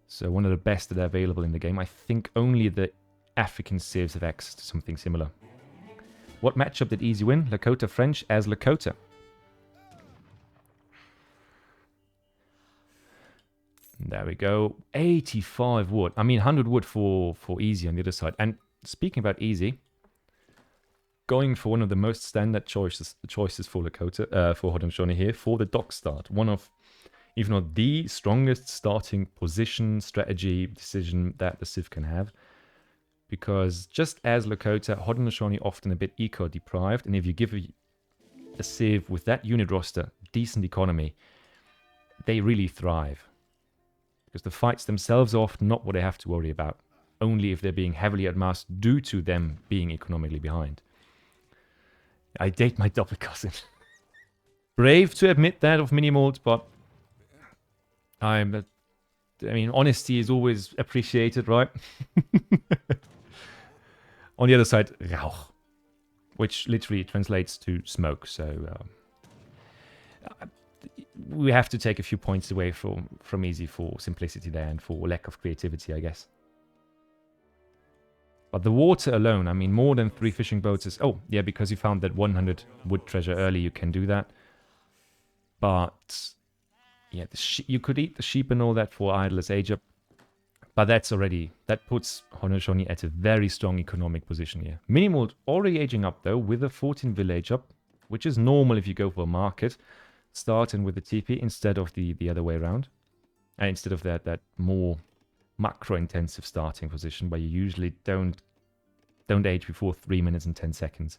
Speaker 1: So one of the best that are available in the game. I think only the African civs have access to something similar. What matchup did Easy win? Lakota French as Lakota. There we go. 85 wood. I mean, 100 wood for Easy on the other side. And speaking about Easy, going for one of the most standard choices for Lakota, for Haudenosaunee here, for the dock start. One of, if not the strongest starting position, strategy, decision that the Civ can have. Because just as Lakota, Haudenosaunee often a bit eco-deprived, and if you give a Civ with that unit roster decent economy, they really thrive. Because the fights themselves are often not what they have to worry about, only if they're being heavily outmassed due to them being economically behind. I date my double cousin. Brave to admit that of Minimoult, but I mean, honesty is always appreciated, right? On the other side, Rauch, which literally translates to smoke. So we have to take a few points away from Easy for simplicity there and for lack of creativity, I guess. But the water alone, I mean, more than 3 fishing boats is... Oh, yeah, because you found that 100 wood treasure early, you can do that. But, yeah, you could eat the sheep and all that for idlers age up. But that's already... That puts Haudenosaunee at a very strong economic position here. Minimoult already aging up, though, with a 14 village up, which is normal if you go for a market. Starting with the TP instead of the other way around. And instead of that more macro-intensive starting position where you usually don't age before 3 minutes and 10 seconds.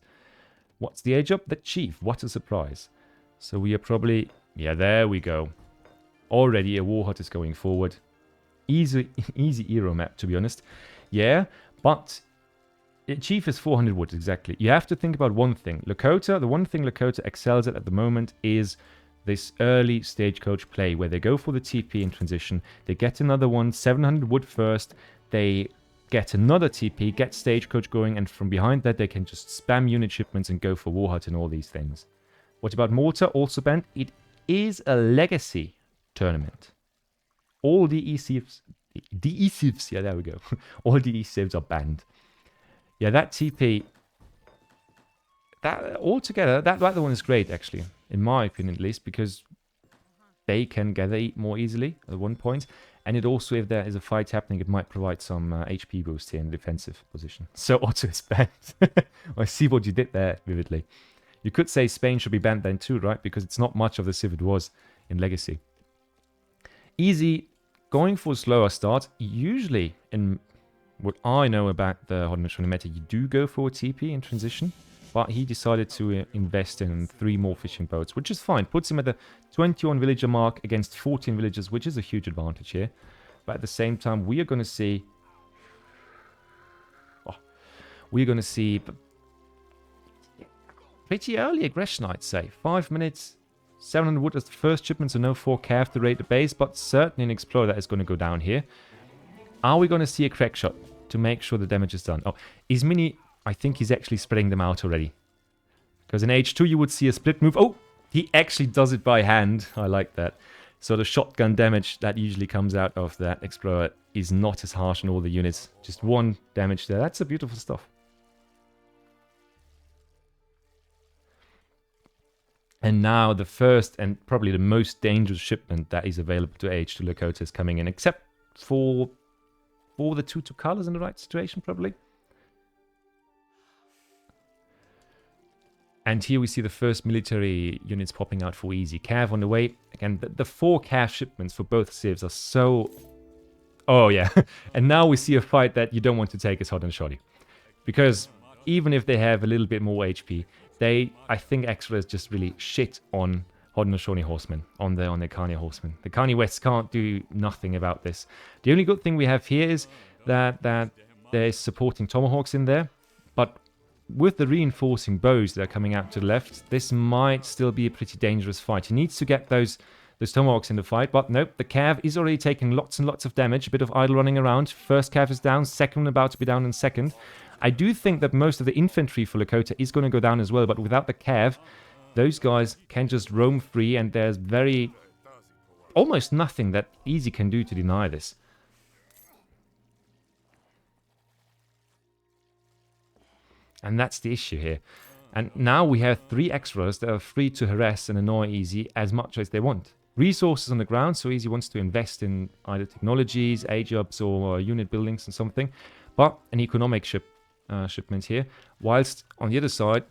Speaker 1: What's the age up? The Chief. What a surprise. So we are probably... Yeah, there we go. Already a Warhawk is going forward. Easy Eero map, to be honest. Yeah, but... Chief is 400 wood, exactly. You have to think about one thing. Lakota, the one thing Lakota excels at the moment is this early stagecoach play where they go for the TP in transition. They get another one, 700 wood first. They get another TP, get stagecoach going, and from behind that they can just spam unit shipments and go for Warhut and all these things. What about Malta? Also banned. It is a legacy tournament. All the E-Civs, yeah, there we go. All the E-Civs are banned. Yeah, that TP, that altogether, that one is great, actually. In my opinion, at least, because they can gather more easily at one point. And it also, if there is a fight happening, it might provide some HP boost here in the defensive position. So Otto is banned. I see what you did there, vividly. You could say Spain should be banned then too, right? Because it's not much of the Civ it was in Legacy. Easy, going for a slower start. Usually, in what I know about the Haudenosaunee meta, you do go for a TP in transition. But he decided to invest in 3 more fishing boats, which is fine. Puts him at the 21 villager mark against 14 villagers, which is a huge advantage here. But at the same time, we are going to see... Oh, we're going to see... Pretty early aggression, I'd say. 5 minutes, 700 wood as the first shipment, so no 4 calf to raid the base. But certainly an Explorer that is going to go down here. Are we going to see a crack shot to make sure the damage is done? Oh, is Mini... I think he's actually spreading them out already. Because in H2 you would see a split move. Oh, he actually does it by hand. I like that. So the shotgun damage that usually comes out of that Explorer is not as harsh on all the units. Just 1 damage there. That's a beautiful stuff. And now the first and probably the most dangerous shipment that is available to H2 Lakota is coming in. Except for the 2 Tukalas in the right situation, probably. And here we see the first military units popping out for Easy. Cav on the way. Again, the 4 Cav shipments for both civs are so... Oh, yeah. And now we see a fight that you don't want to take as Haudenosaunee. Because even if they have a little bit more HP, I think Extra is just really shit on Haudenosaunee horsemen, on the Carnia horsemen. The Carnia Wests can't do nothing about this. The only good thing we have here is that there's supporting Tomahawks in there. But with the reinforcing bows that are coming out to the left, this might still be a pretty dangerous fight. He needs to get those those Tomahawks in the fight. But nope, the Cav is already taking lots and lots of damage. A bit of idle running around. First Cav is down. Second one about to be down in second. I do think that most of the infantry for Lakota is going to go down as well. But without the Cav, those guys can just roam free. And there's almost nothing that Easy can do to deny this. And that's the issue here. And now we have 3 extras that are free to harass and annoy Easy as much as they want. Resources on the ground, so Easy wants to invest in either technologies, A-jobs, or unit buildings and something. But an economic shipment here. Whilst on the other side,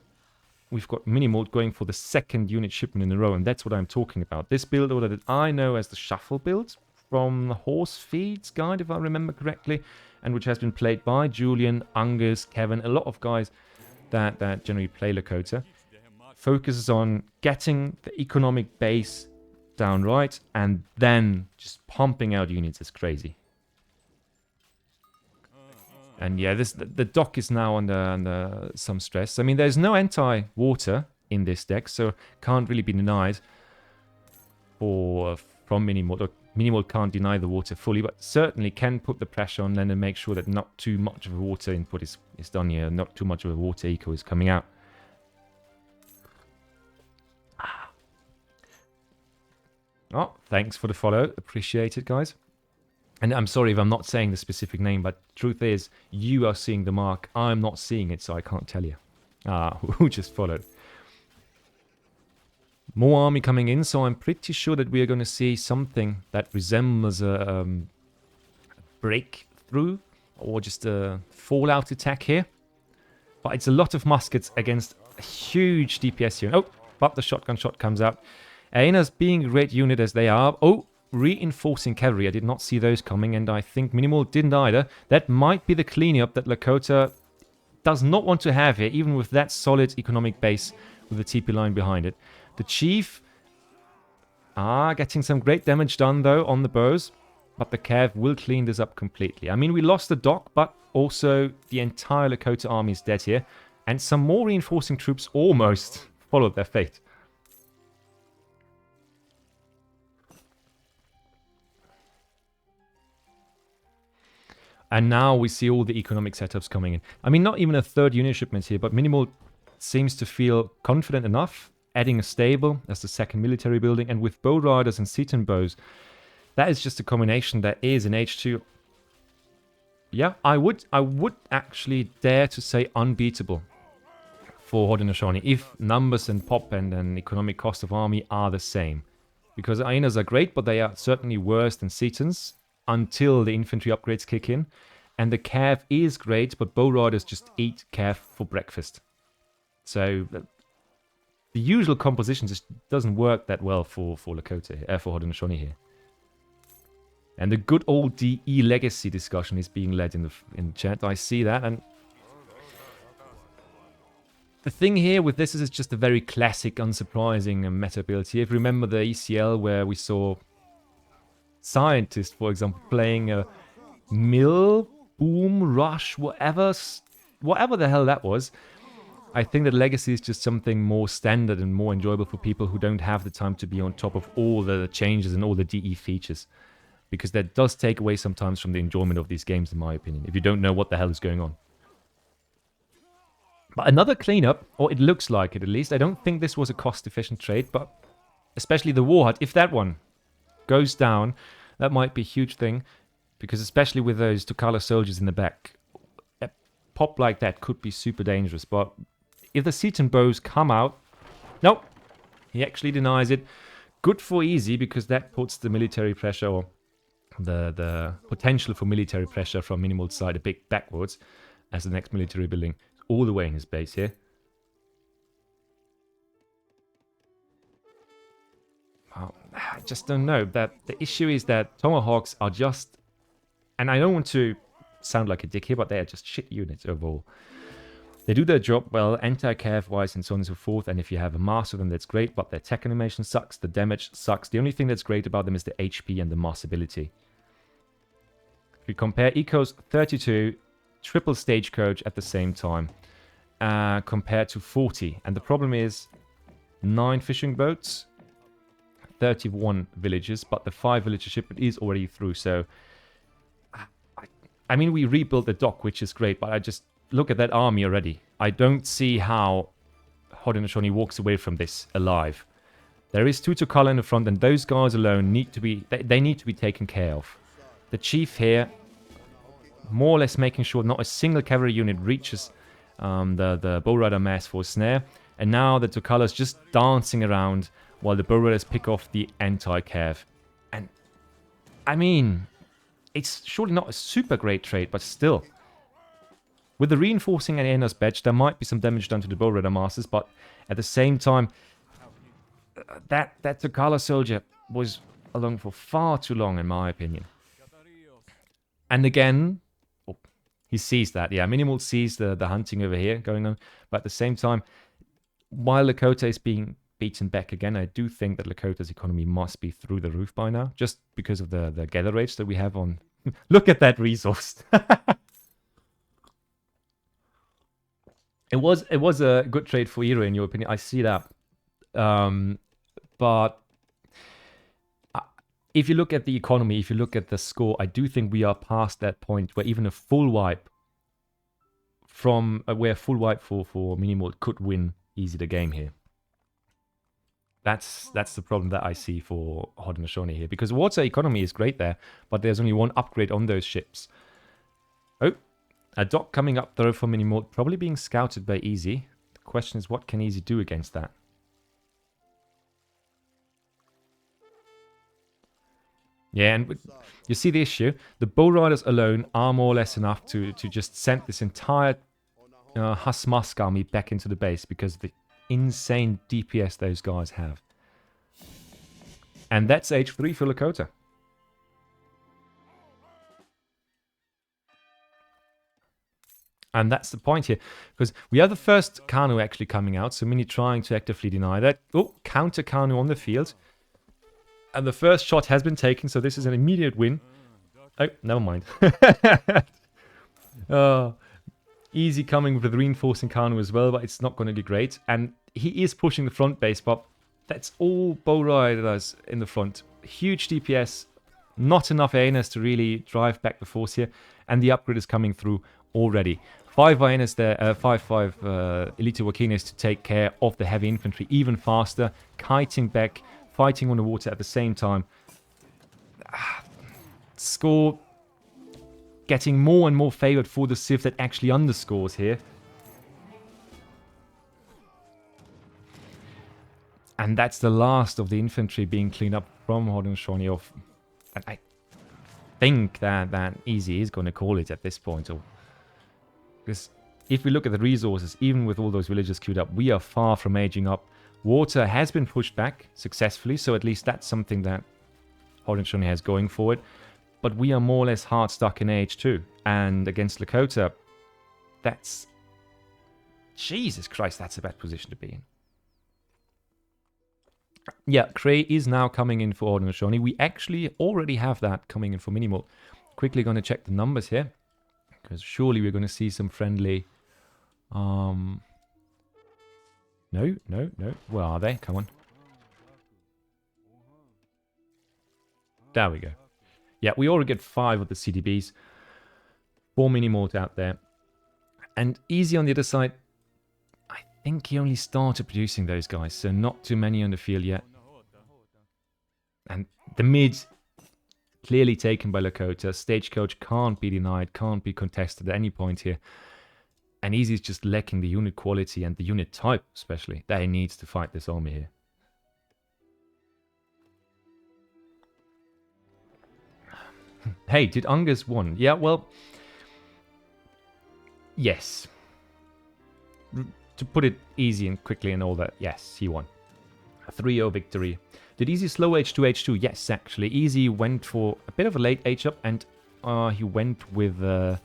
Speaker 1: we've got Minimoult going for the 2nd unit shipment in a row. And that's what I'm talking about. This build order that I know as the Shuffle build from the Horse Feeds Guide, if I remember correctly. And which has been played by Julian, Angus, Kevin, a lot of guys that generally play Lakota, focuses on getting the economic base down right and then just pumping out units as crazy. And yeah, the dock is now under some stress. I mean, there's no anti-water in this deck, so can't really be denied from Minimoult. Or Minimoult can't deny the water fully, but certainly can put the pressure on then and make sure that not too much of a water input is done here, not too much of a water eco is coming out. Oh, thanks for the follow. Appreciate it, guys. And I'm sorry if I'm not saying the specific name, but truth is, you are seeing the mark. I'm not seeing it, so I can't tell you. Who just followed? More army coming in, so I'm pretty sure that we are going to see something that resembles a breakthrough or just a fallout attack here. But it's a lot of muskets against a huge DPS here. Oh, but the shotgun shot comes out. Aenas being a great unit as they are. Oh, reinforcing cavalry. I did not see those coming, and I think Minimoult didn't either. That might be the cleanup that Lakota does not want to have here, even with that solid economic base with the TP line behind it. The Chief getting some great damage done, though, on the bows. But the Cav will clean this up completely. I mean, we lost the dock, but also the entire Lakota army is dead here. And some more reinforcing troops almost followed their fate. And now we see all the economic setups coming in. I mean, not even a 3rd unit shipment here, but Minimoult seems to feel confident enough. Adding a stable as the 2nd military building, and with bow riders and Seton bows, that is just a combination that is in H2. Yeah, I would actually dare to say unbeatable for Haudenosaunee if numbers and pop and economic cost of army are the same. Because Aenas are great, but they are certainly worse than Setons until the infantry upgrades kick in. And the Cav is great, but bow riders just eat Cav for breakfast. So the usual composition just doesn't work that well for Lakota, for Haudenosaunee here. And the good old DE legacy discussion is being led in the chat. I see that, and the thing here with this is it's just a very classic, unsurprising meta build here. If you remember the ECL where we saw Scientist, for example, playing a mill, boom, rush, whatever the hell that was. I think that Legacy is just something more standard and more enjoyable for people who don't have the time to be on top of all the changes and all the DE features. Because that does take away sometimes from the enjoyment of these games, in my opinion, if you don't know what the hell is going on. But another cleanup, or it looks like it at least. I don't think this was a cost-efficient trade, but especially the Warhut, if that one goes down, that might be a huge thing. Because especially with those Tukala soldiers in the back, a pop like that could be super dangerous. But if the Seton bows come out... Nope, he actually denies it. Good for Easy, because that puts the military pressure, or the potential for military pressure from Minimoult's side a bit backwards, as the next military building is all the way in his base here. Well, I just don't know. That the issue is that Tomahawks are just... And I don't want to sound like a dick here, but they are just shit units overall. They do their job well, anti-cav wise and so on and so forth, and if you have a master of them, that's great, but their tech animation sucks, the damage sucks. The only thing that's great about them is the HP and the mass ability. If you compare Ecos 32, triple stagecoach at the same time, compared to 40. And the problem is 9 fishing boats, 31 villages, but the 5 villager shipment is already through, so... I mean, we rebuilt the dock, which is great, but I just look at that army already. I don't see how Haudenosaunee walks away from this alive. There is 2 Tukala in the front, and those guys alone need to be... They need to be taken care of. The chief here, more or less making sure not a single cavalry unit reaches the Bow Rider mass for a snare. And now the Tukala's just dancing around while the Bow Riders pick off the anti-cav. And, I mean, it's surely not a super great trade, but still. With the reinforcing and Aena's badge, there might be some damage done to the Bow Rider masters, but at the same time, that Tukala soldier was along for far too long, in my opinion. And again, oh, he sees that. Yeah, Minimoult sees the hunting over here going on, but at the same time, while Lakota is being beaten back again, I do think that Lakota's economy must be through the roof by now, just because of the gather rates that we have on... Look at that resource! It was a good trade for Era, in your opinion. I see that. But if you look at the economy, if you look at the score, I do think we are past that point where even a full wipe from... where a full wipe for Minimoult could win easy the game here. That's the problem that I see for Haudenosaunee here. Because water economy is great there, but there's only 1 upgrade on those ships. Oh, a dock coming up though for Minimoult, probably being scouted by Easy. The question is, what can Easy do against that? Yeah, and you see the issue. The Bow Riders alone are more or less enough to just send this entire Husmusk army back into the base because of the insane DPS those guys have. And that's H3 for Lakota. And that's the point here, because we have the first Kanu actually coming out, so Mini trying to actively deny that. Oh, counter Kanu on the field. And the first shot has been taken, so this is an immediate win. Oh, never mind. Easy coming with the reinforcing Kanu as well, but it's not going to be great. And he is pushing the front base, but that's all Bow Riders in the front. Huge DPS, not enough Aenas to really drive back the force here. And the upgrade is coming through already. 5 Aenas there, 5 Elite Wakines to take care of the heavy infantry even faster. Kiting back, fighting on the water at the same time. Score getting more and more favored for the Civ that actually underscores here. And that's the last of the infantry being cleaned up from Haudenosaunee off. And I think that Easy is going to call it at this point. Because if we look at the resources, even with all those villages queued up, we are far from aging up. Water has been pushed back successfully, so at least that's something that Haudenosaunee has going for it. But we are more or less hard stuck in age too. And against Lakota, that's... Jesus Christ, that's a bad position to be in. Yeah, Cray is now coming in for Haudenosaunee. We actually already have that coming in for Minimoult. Quickly going to check the numbers here. Because surely we're going to see some friendly... No. Where are they? Come on. There we go. Yeah, we already get 5 of the CDBs. 4 Minimoult out there. And Easy on the other side. I think he only started producing those guys, so not too many on the field yet. And the mid, clearly taken by Lakota. Stagecoach can't be denied, can't be contested at any point here. And Easy's just lacking the unit quality and the unit type, especially, that he needs to fight this army here. Hey, did Ungurs won? Yeah, well... Yes. To put it easy and quickly and all that, yes, he won. A 3-0 victory. Did Easy slow H2 H2? Yes, actually. Easy went for a bit of a late H-up and he went with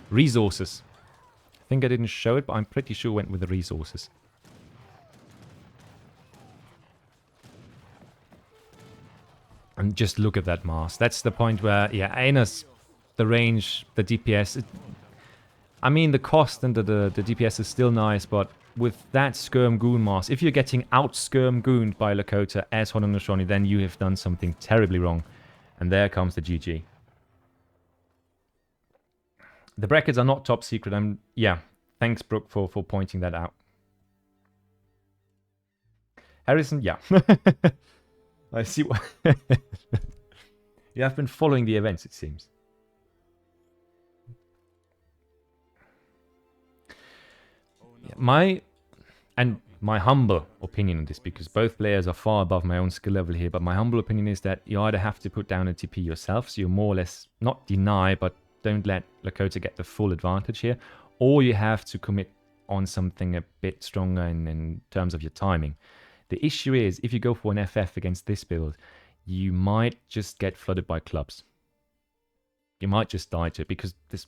Speaker 1: resources. I think I didn't show it, but I'm pretty sure went with the resources. And just look at that mass. That's the point where, yeah, Aenas, the range, the DPS. I mean, the cost and the DPS is still nice, but with that Skirm Goon mask, if you're getting out Skirm Gooned by Lakota as Hononoshoni, then you have done something terribly wrong. And there comes the GG. The brackets are not top secret. Yeah, thanks, Brooke, for pointing that out. Harrison, yeah. I see what... You have been following the events, it seems. Yeah, my humble opinion on this, because both players are far above my own skill level here, but my humble opinion is that you either have to put down a TP yourself, so you more or less not deny, but don't let Lakota get the full advantage here, or you have to commit on something a bit stronger in terms of your timing. The issue is, if you go for an FF against this build, you might just get flooded by clubs. You might just die to it, because this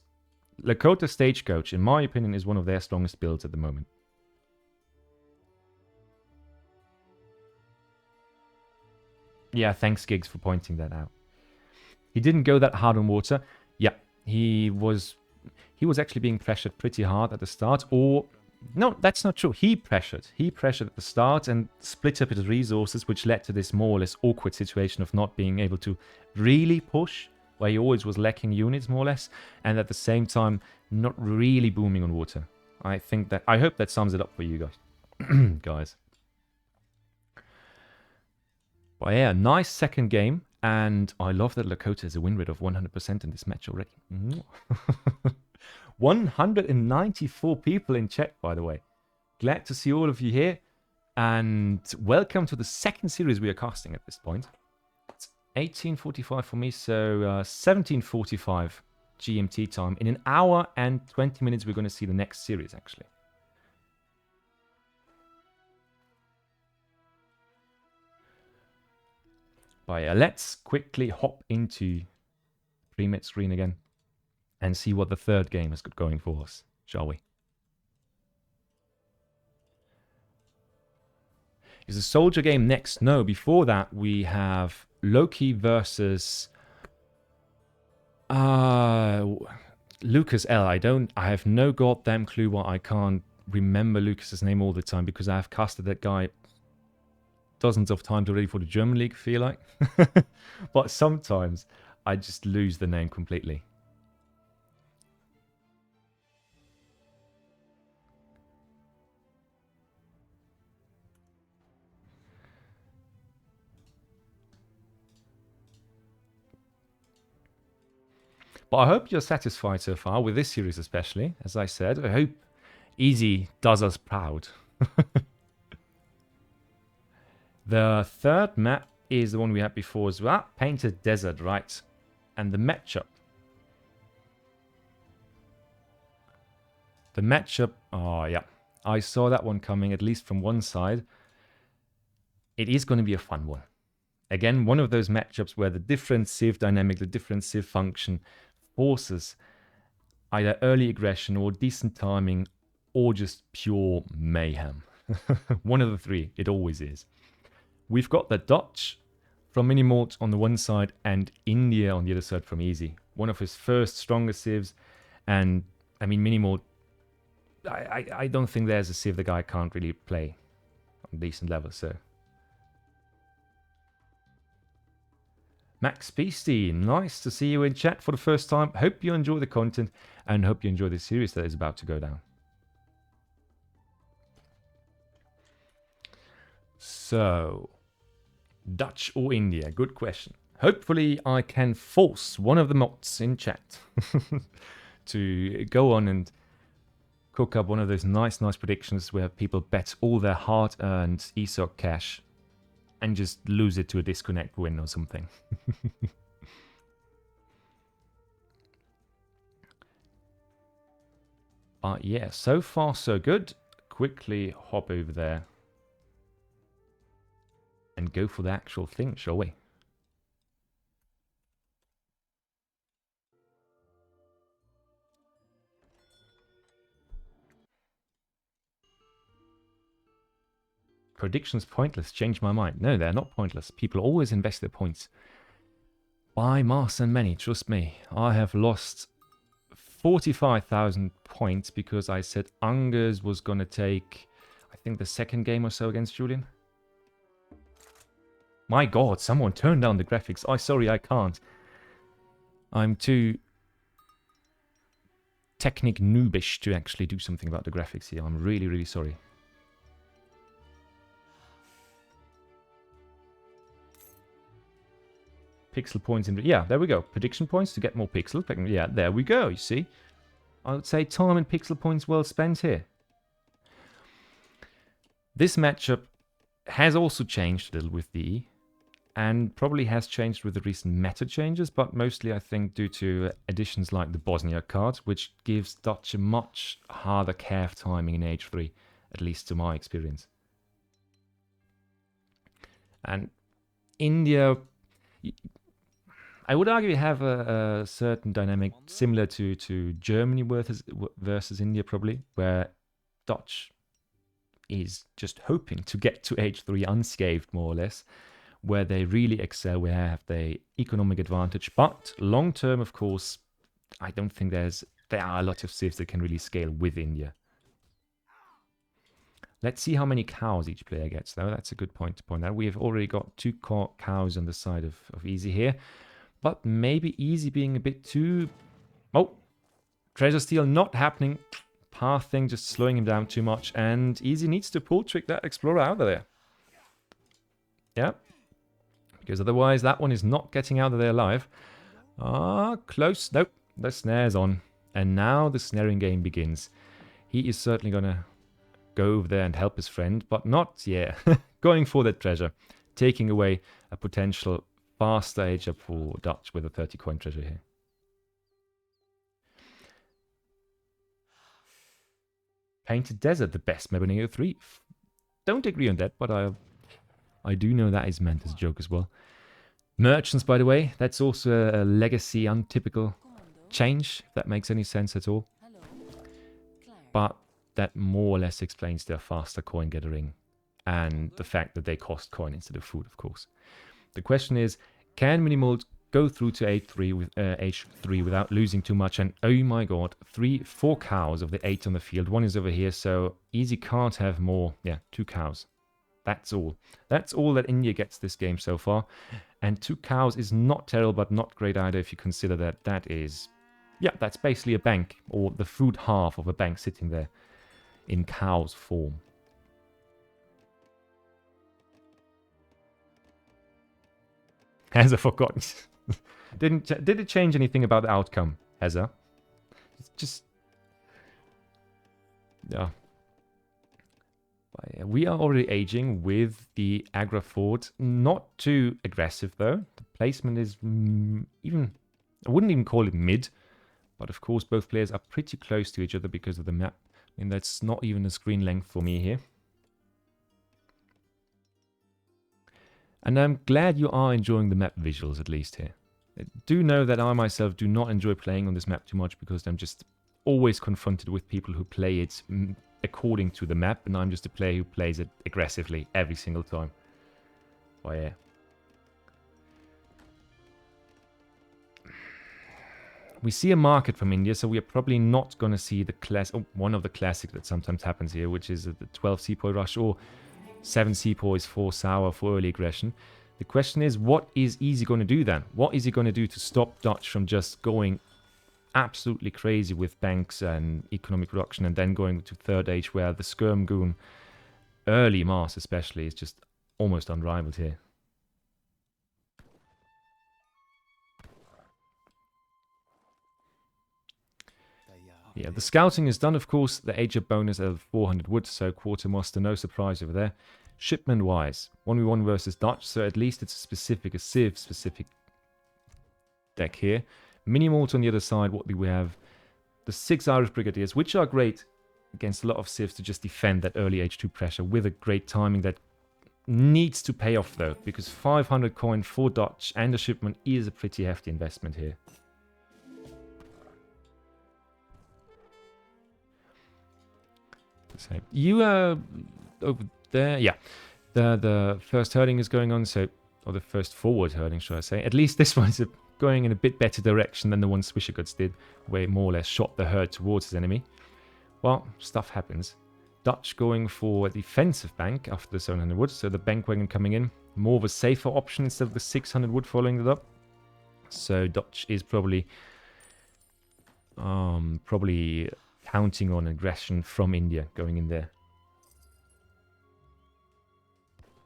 Speaker 1: Lakota Stagecoach, in my opinion, is one of their strongest builds at the moment. Yeah, thanks, Gigs, for pointing that out. He didn't go that hard on water. Yeah, he was actually being pressured pretty hard at the start, or... No, that's not true. He pressured at the start and split up his resources, which led to this more or less awkward situation of not being able to really push, where he always was lacking units, more or less, and at the same time, not really booming on water. I hope that sums it up for you guys. Guys. But yeah, nice second game, and I love that Lakota has a win rate of 100% in this match already. 194 people in chat, by the way. Glad to see all of you here. And welcome to the second series we are casting at this point. It's 18:45 for me, so 17:45 GMT time. In an hour and 20 minutes, we're going to see the next series, actually. But yeah, let's quickly hop into pre-mid screen again and see what the third game has got going for us, shall we? Is a soldier game next? No, before that we have Loki versus LukasL. I have no goddamn clue why I can't remember Lucas's name all the time, because I have casted that guy dozens of times already for the German League, feel like. But sometimes I just lose the name completely. But I hope you're satisfied so far with this series, especially. As I said, I hope Easy does us proud. The third map is the one we had before as well. Painted Desert, right? And the matchup. The matchup, oh yeah. I saw that one coming, at least from one side. It is going to be a fun one. Again, one of those matchups where the different civ dynamic, the different civ function forces either early aggression or decent timing or just pure mayhem. One of the three, it always is. We've got the Dutch from Minimoult on the one side and India on the other side from Easy. One of his first strongest civs, and I mean Minimoult, I don't think there's a civ the guy can't really play on decent level, so... Max Beastie, nice to see you in chat for the first time. Hope you enjoy the content and hope you enjoy the series that is about to go down. So, Dutch or India? Good question. Hopefully I can force one of the mods in chat to go on and cook up one of those nice predictions where people bet all their hard-earned ESOC cash and just lose it to a disconnect win or something. But yeah, so far so good. Quickly hop over there and go for the actual thing, shall we? Predictions pointless. Change my mind. No, they're not pointless. People always invest their points. By mass and many, trust me. I have lost 45,000 points because I said Ungurs was going to take, I think, the second game or so against Julian. My god, someone turn down the graphics. Oh, sorry, I can't. I'm too technic noobish to actually do something about the graphics here. I'm really, really sorry. Pixel points in... Yeah, there we go. Prediction points to get more pixels. Yeah, there we go, you see. I would say time and pixel points well spent here. This matchup has also changed a little with the and probably has changed with the recent meta changes, but mostly I think due to additions like the Bosnia card, which gives Dutch a much harder calf timing in H3, at least to my experience. And India, I would argue, have a certain dynamic similar to Germany versus India probably, where Dutch is just hoping to get to H3 unscathed more or less, where they really excel, where they have the economic advantage. But long term, of course, I don't think there are a lot of civs that can really scale with India. Let's see how many cows each player gets, though. That's a good point to point out. We have already got 2 cows on the side of Easy here. But maybe Easy being a bit too... Oh! Treasure steal not happening. Path thing just slowing him down too much. And Easy needs to pull trick that Explorer out of there. Yeah. Because otherwise that one is not getting out of there alive. Ah, close. Nope. The snare's on. And now the snaring game begins. He is certainly going to go over there and help his friend. But not, yeah, going for that treasure. Taking away a potential faster age up for Dutch with a 30 coin treasure here. Painted Desert, the best map in AO3. Don't agree on that, but I do know that is meant as a joke as well. Merchants, by the way, that's also a legacy, untypical change, if that makes any sense at all. But that more or less explains their faster coin gathering and the fact that they cost coin instead of food, of course. The question is, can Minimoult go through to H3 without losing too much? And oh my god, 4 cows of the 8 on the field. One is over here, so Easy can't have more. Yeah, 2 cows. That's all. That's all that India gets this game so far. And 2 cows is not terrible, but not great either if you consider that that is... Yeah, that's basically a bank, or the food half of a bank sitting there in cow's form. Has I forgotten? Did it change anything about the outcome, Heza? It's just... Yeah. But we are already aging with the Agra Fort. Not too aggressive, though. The placement is even... I wouldn't even call it mid. But of course, both players are pretty close to each other because of the map. I mean, that's not even a screen length for me here. And I'm glad you are enjoying the map visuals, at least here. I do know that I myself do not enjoy playing on this map too much because I'm just always confronted with people who play it according to the map, and I'm just a player who plays it aggressively every single time. Oh yeah. We see a market from India, so we are probably not going to see the one of the classics that sometimes happens here, which is the 12 Sepoy rush or 7 Sepoys for sour for early aggression. The question is, what is Easy going to do then? What is he going to do to stop Dutch from just going absolutely crazy with banks and economic reduction and then going to third age where the Skirm Goon, early mass especially, is just almost unrivaled here? Yeah, the scouting is done, of course. The age up bonus of 400 wood, so quartermaster, no surprise over there. Shipment-wise, 1v1 versus Dutch, so at least it's a Civ-specific deck here. Minimoult on the other side, what do we have? The 6 Irish Brigadiers, which are great against a lot of Civs to just defend that early H2 pressure with a great timing that needs to pay off, though, because 500 coin for Dutch and the shipment is a pretty hefty investment here. You are over there, yeah. The first herding is going on, so, or the first forward herding, should I say. At least this one's going in a bit better direction than the one Swisherguts did, where it more or less shot the herd towards his enemy. Well, stuff happens. Dutch going for a defensive bank after the 700 wood, so the bank wagon coming in. More of a safer option instead of the 600 wood following it up. So Dutch is probably counting on aggression from India going in there.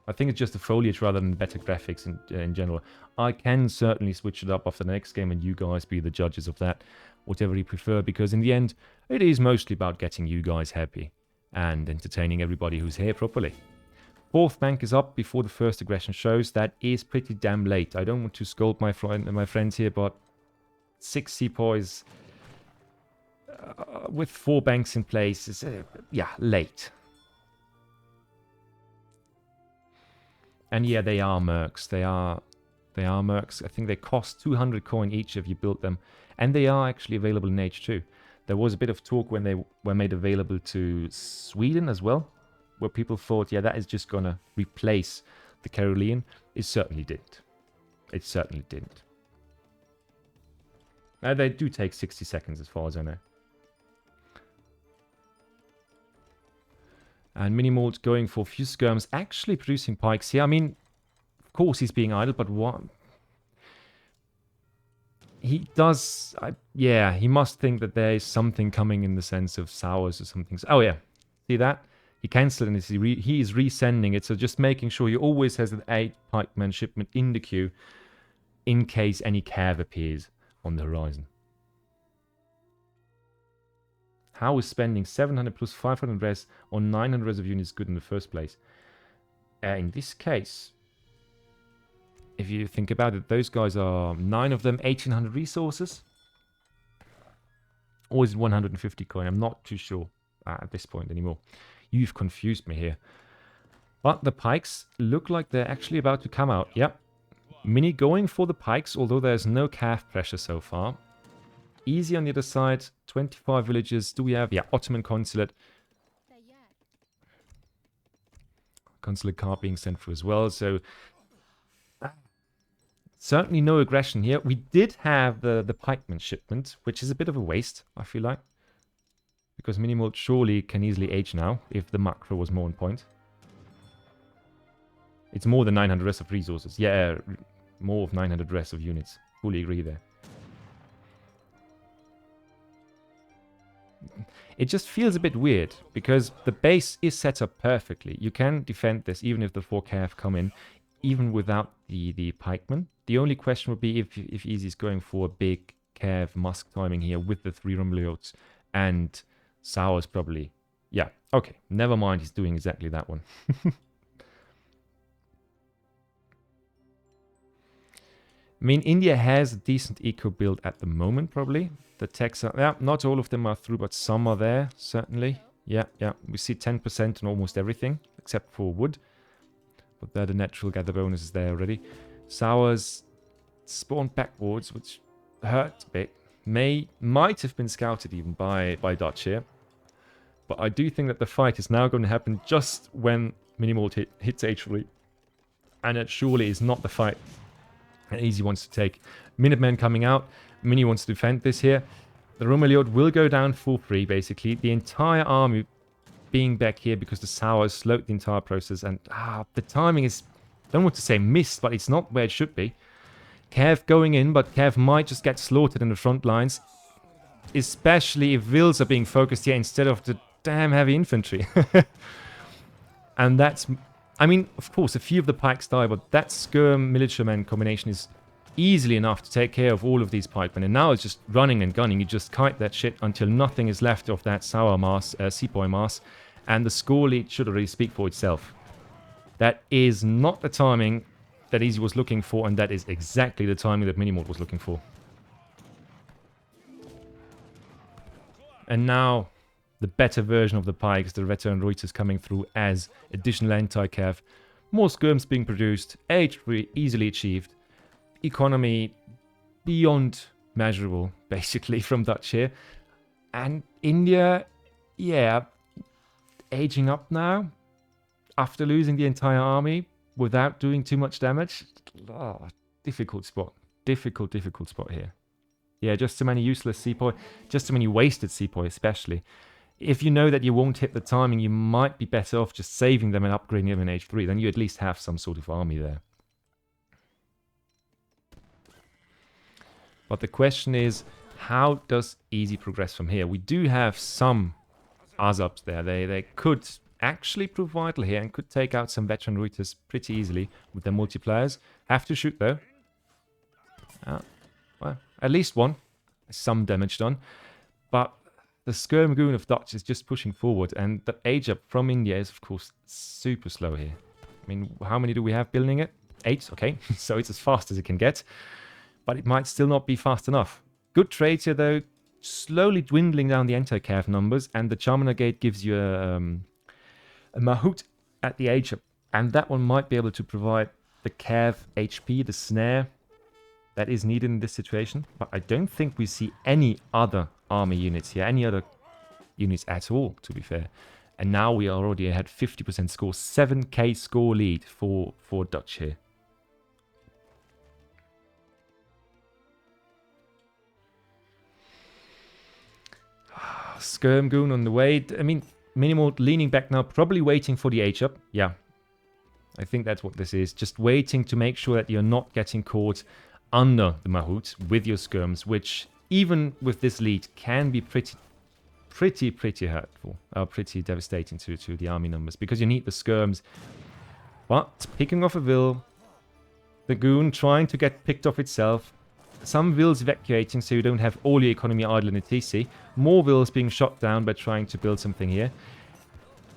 Speaker 1: I think it's just the foliage rather than better graphics in general. I can certainly switch it up after the next game and you guys be the judges of that, whatever you prefer, because in the end, it is mostly about getting you guys happy and entertaining everybody who's here properly. Fourth bank is up before the first aggression shows. That is pretty damn late. I don't want to scold my friends here, but 6 sepoys with 4 banks in place is, yeah, late. And yeah, they are mercs. They are mercs. I think they cost 200 coin each if you build them. And they are actually available in H2. There was a bit of talk when they were made available to Sweden as well, where people thought, yeah, that is just going to replace the Carolean. It certainly didn't. It certainly didn't. Now, they do take 60 seconds as far as I know. And Minimoult going for a few skirms, actually producing pikes here. I mean, of course he's being idle, but what? He does, yeah, he must think that there is something coming in the sense of sours or something. Oh yeah, see that? He cancelled and he is resending it, so just making sure he always has an 8 pikeman shipment in the queue in case any cav appears on the horizon. How is spending 700 plus 500 res on 900 res of units good in the first place? In this case, if you think about it, those guys are 9 of them, 1800 resources. Or is it 150 coin? I'm not too sure at this point anymore. You've confused me here. But the pikes look like they're actually about to come out. Yep. Mini going for the pikes, although there's no calf pressure so far. Easy on the other side. 25 villages. Do we have? Yeah, Ottoman consulate. Consulate card being sent through as well. So certainly no aggression here. We did have the pikeman shipment, which is a bit of a waste, I feel like. Because Minimoult surely can easily age now, if the macro was more on point. It's more than 900 res of resources. Yeah, more of 900 res of units. Fully agree there. It just feels a bit weird, because the base is set up perfectly. You can defend this even if the 4 cav come in, even without the pikeman. The only question would be if Easy's going for a big cav musk timing here with the 3 rumbliotes and Sours probably. Yeah, okay, never mind, he's doing exactly that one. I mean, India has a decent eco build at the moment, probably. The techs are, yeah, not all of them are through, but some are there, certainly. Yeah. We see 10% on almost everything, except for wood. But there, the natural gather bonus is there already. Sours spawned backwards, which hurt a bit. Might have been scouted even by Dutch here. But I do think that the fight is now going to happen just when Minimoult hits H3. And it surely is not the fight that Easy wants to take. Minutemen coming out. Mini wants to defend this here. The Rumeliot will go down for free, basically. The entire army being back here because the Sours slowed the entire process. And the timing is, I don't want to say missed, but it's not where it should be. Cav going in, but Cav might just get slaughtered in the front lines. Especially if Wills are being focused here instead of the damn heavy infantry. And that's, I mean, of course, a few of the pikes die, but that skirm militiaman combination is easily enough to take care of all of these pikemen. And now it's just running and gunning. You just kite that shit until nothing is left of that sour mass, sepoy mass. And the score lead should already speak for itself. That is not the timing that Easy was looking for, and that is exactly the timing that Minimoult was looking for. And now, the better version of the pikes, the Return Reuters coming through as additional anti-cav. More skirms being produced, H3 easily achieved. Economy beyond measurable, basically, from Dutch here. And India, yeah, aging up now. After losing the entire army without doing too much damage. Difficult spot. difficult spot here. Yeah, just so many useless sepoy, just so many wasted sepoy especially. If you know that you won't hit the timing, you might be better off just saving them and upgrading them in H3. Then you at least have some sort of army there. But the question is, how does Easy progress from here? We do have some Azaps there. They could actually prove vital here and could take out some veteran Reuters pretty easily with their multipliers. Have to shoot though. Well, at least one. Some damage done. But the Skirmagoon of Dutch is just pushing forward, and the age up from India is of course super slow here. I mean, how many do we have building it? 8, okay. So it's as fast as it can get. But it might still not be fast enough. Good trades here though. Slowly dwindling down the anti-cav numbers, and the Charmander Gate gives you a Mahout at the age up. And that one might be able to provide the cav HP, the snare, that is needed in this situation. But I don't think we see any other army units here, any other units at all, to be fair. And now we are already ahead 50% score, 7k score lead for Dutch here. Skirmagoon on the way. I mean, Minimoult leaning back now, probably waiting for the H up. Yeah, I think that's what this is. Just waiting to make sure that you're not getting caught under the Mahout with your skirms, which even with this lead can be pretty hurtful, pretty devastating to the army numbers, because you need the skirms. But picking off a Vil, the Goon trying to get picked off itself, some Vils evacuating so you don't have all your economy idle in the TC, more Vils being shot down by trying to build something here,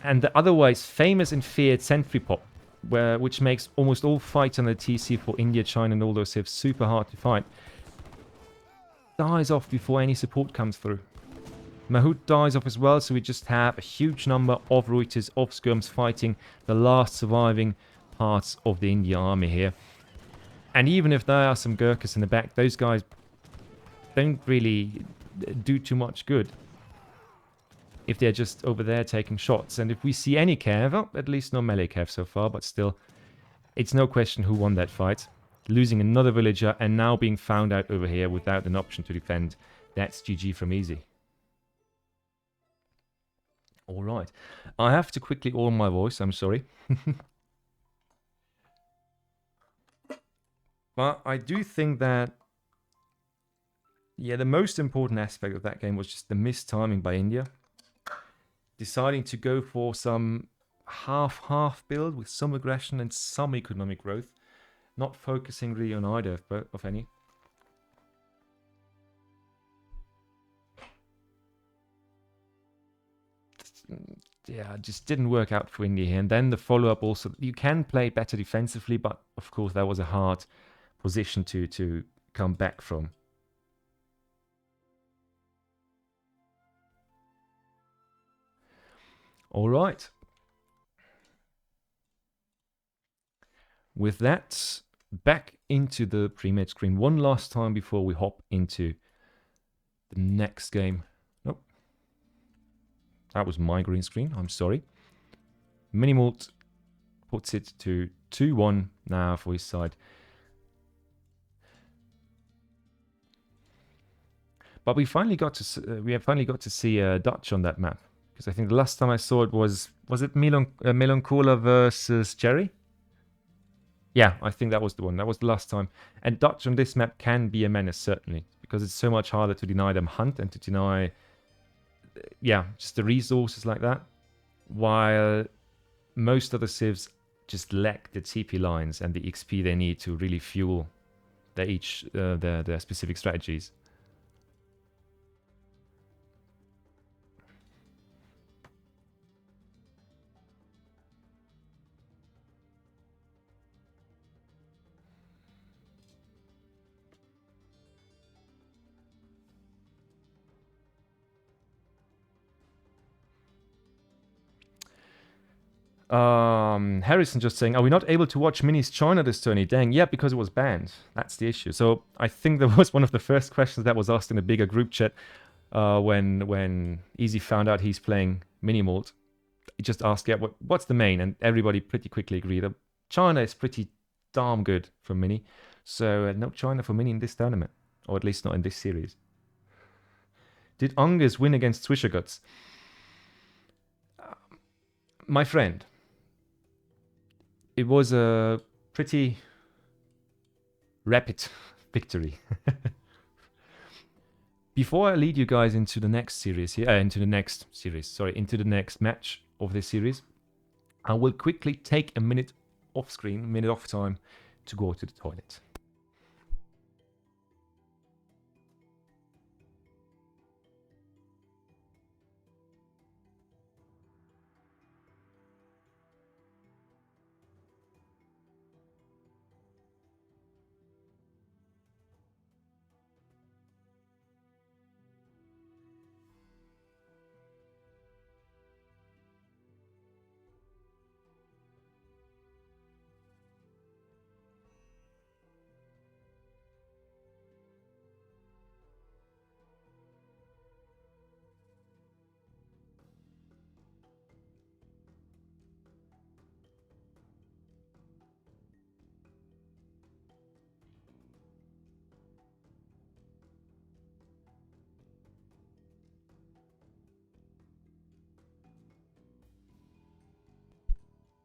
Speaker 1: and the otherwise famous and feared Sentry Pop, which makes almost all fights on the TC for India, China and all those civs super hard to fight, dies off before any support comes through. Mahout dies off as well, so we just have a huge number of Reuters, of skirms fighting the last surviving parts of the India army here. And even if there are some Gurkhas in the back, those guys don't really do too much good if they're just over there taking shots. And if we see any cav, well, at least no melee cav so far, but still, it's no question who won that fight. Losing another villager and now being found out over here without an option to defend. That's GG from Easy. Alright, I have to quickly oil my voice, I'm sorry. But I do think that, yeah, the most important aspect of that game was just the missed timing by India. Deciding to go for some half-half build with some aggression and some economic growth. Not focusing really on either of any. Yeah, it just didn't work out for India here. And then the follow-up also, you can play better defensively, but of course that was a hard position to come back from. All right. With that, back into the pre-made screen one last time before we hop into the next game. Nope. That was my green screen, I'm sorry. Minimoult puts it to 2-1 now for his side. But we finally got to see Dutch on that map, because I think the last time I saw it was it Melanchola versus Jerry? Yeah, I think that was the one. That was the last time. And Dutch on this map can be a menace, certainly, because it's so much harder to deny them hunt and to deny, yeah, just the resources like that. While most other civs just lack the TP lines and the XP they need to really fuel their specific strategies. Harrison just saying, are we not able to watch Minis China this tourney? Dang, yeah, because it was banned. That's the issue. So I think that was one of the first questions that was asked in a bigger group chat when Easy found out he's playing Minimoult. He just asked, yeah, what's the main? And everybody pretty quickly agreed that China is pretty darn good for Mini. So no China for Mini in this tournament. Or at least not in this series. Did Ungurs win against Swisherguts? My friend, it was a pretty rapid victory. Before I lead you guys into the next series here, into the next match of this series, I will quickly take a minute off screen, minute off time to go to the toilet.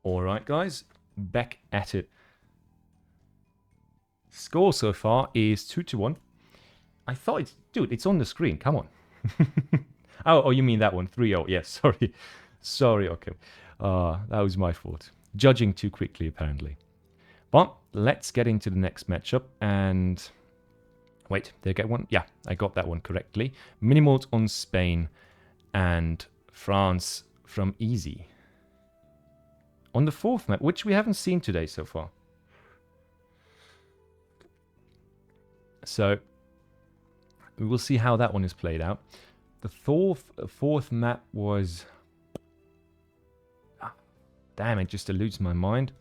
Speaker 1: Alright guys, back at it. Score so far is 2-1. I thought it's... Dude, it's on the screen, come on. oh, you mean that one, 3-0, yes, sorry. Sorry, okay. That was my fault. Judging too quickly, apparently. But let's get into the next matchup, and... Wait, did I get one? Yeah, I got that one correctly. Minimoult on Spain, and France from Easy. On the fourth map, which we haven't seen today so far. So, we will see how that one is played out. The fourth map was... damn, it just eludes my mind.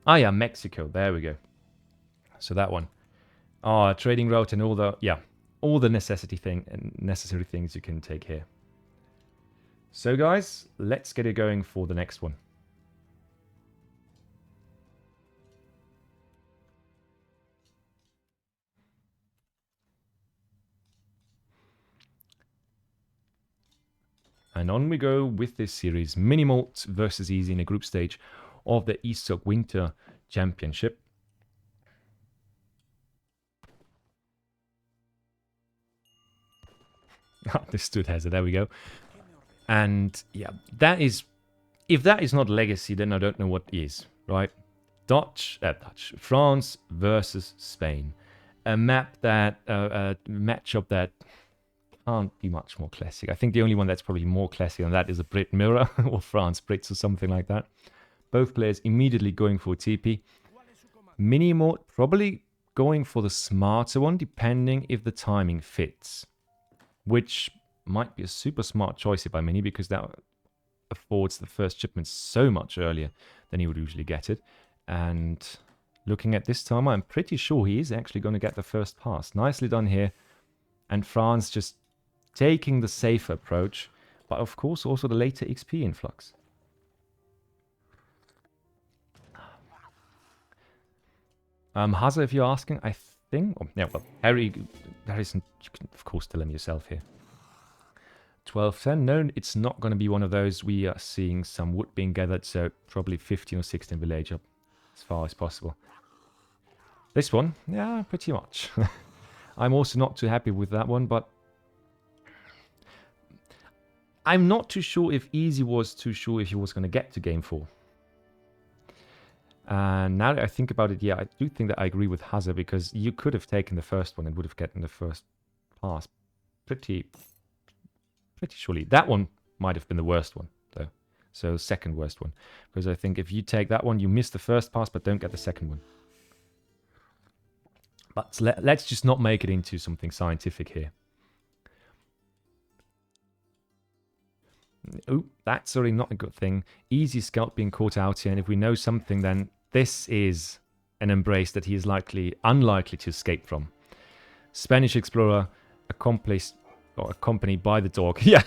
Speaker 1: Ah, yeah, Mexico. There we go. So that one. Trading route and all the... Yeah, all the necessary things you can take here. So, guys, let's get it going for the next one. And on we go with this series. Minimoult versus Easy in a group stage of the ESOC Winter Championship. This stood has it. There we go. And yeah, that is... If that is not Legacy, then I don't know what is, right? France versus Spain. A map that... a matchup that... can't be much more classic. I think the only one that's probably more classic than that is a Brit Mirror or France Brits or something like that. Both players immediately going for TP. Minimoult probably going for the smarter one, depending if the timing fits. Which might be a super smart choice by Mini, because that affords the first shipment so much earlier than he would usually get it. And looking at this timer, I'm pretty sure he is actually going to get the first pass. Nicely done here. And France just taking the safer approach, but of course also the later XP influx. Hazard, if you're asking, I think... Oh, yeah, well, Harrison, you can of course tell him yourself here. 12-10, no, it's not going to be one of those. We are seeing some wood being gathered, so probably 15 or 16 village up as far as possible. This one, yeah, pretty much. I'm also not too happy with that one, but I'm not too sure if Easy was too sure if he was going to get to game 4. And now that I think about it, yeah, I do think that I agree with Hazard, because you could have taken the first one and would have gotten the first pass pretty surely. That one might have been the worst one, though. So second worst one. Because I think if you take that one, you miss the first pass but don't get the second one. But let's just not make it into something scientific here. Oh, that's already not a good thing. Easy Scout being caught out here, and if we know something, then this is an embrace that he is unlikely to escape from. Spanish Explorer accompanied by the dog. Yeah,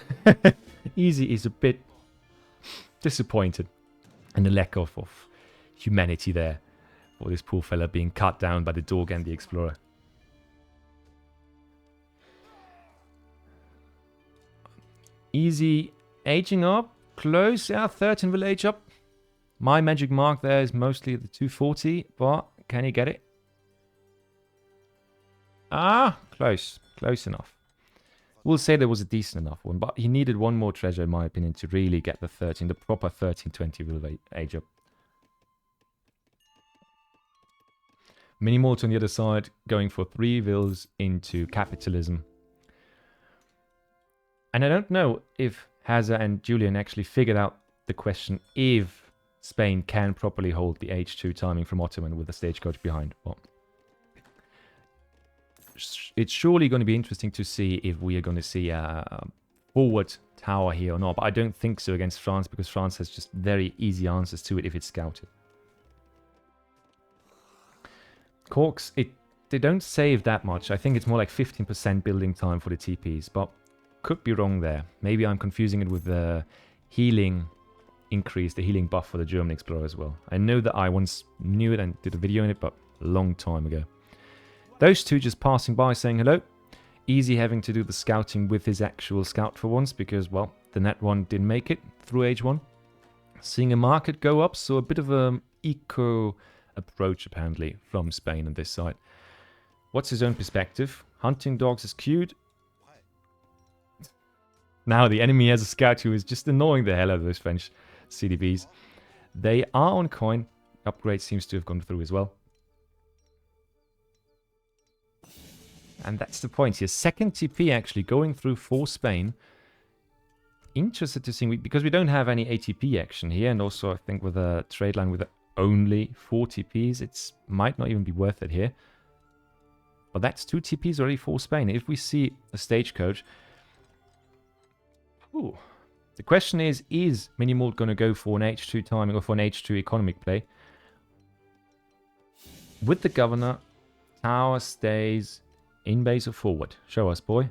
Speaker 1: Easy is a bit disappointed in the lack of humanity there. Or this poor fella being cut down by the dog and the explorer. Easy aging up. Close. Yeah, 13 will age up. My magic mark there is mostly the 240, but can he get it? Ah, close. Close enough. We'll say there was a decent enough one, but he needed one more treasure, in my opinion, to really get the 13. The proper 1320 will age up. Minimoult on the other side, going for 3 vills into capitalism. And I don't know if Hazza and Julian actually figured out the question if Spain can properly hold the H2 timing from Ottoman with the stagecoach behind. Well, it's surely going to be interesting to see if we are going to see a forward tower here or not. But I don't think so against France, because France has just very easy answers to it if it's scouted. Corks, they don't save that much. I think it's more like 15% building time for the TPs, but could be wrong there. Maybe I'm confusing it with the healing increase, the healing buff for the German explorer as well. I know that I once knew it and did a video on it, but a long time ago. Those two just passing by saying hello. Easy having to do the scouting with his actual scout for once, because, well, the net one didn't make it through age 1. Seeing a market go up, so a bit of an eco approach apparently from Spain on this side. What's his own perspective? Hunting dogs is cute. Now the enemy has a scout who is just annoying the hell out of those French CDBs. They are on coin. Upgrade seems to have gone through as well. And that's the point here. Second TP actually going through for Spain. Interested to see, because we don't have any ATP action here, and also I think with a trade line with only 4 TPs, it might not even be worth it here. But that's 2 TPs already for Spain. If we see a stagecoach... Ooh. The question is Minimoult going to go for an H2 timing or for an H2 economic play? With the governor, tower stays in base or forward? Show us, boy.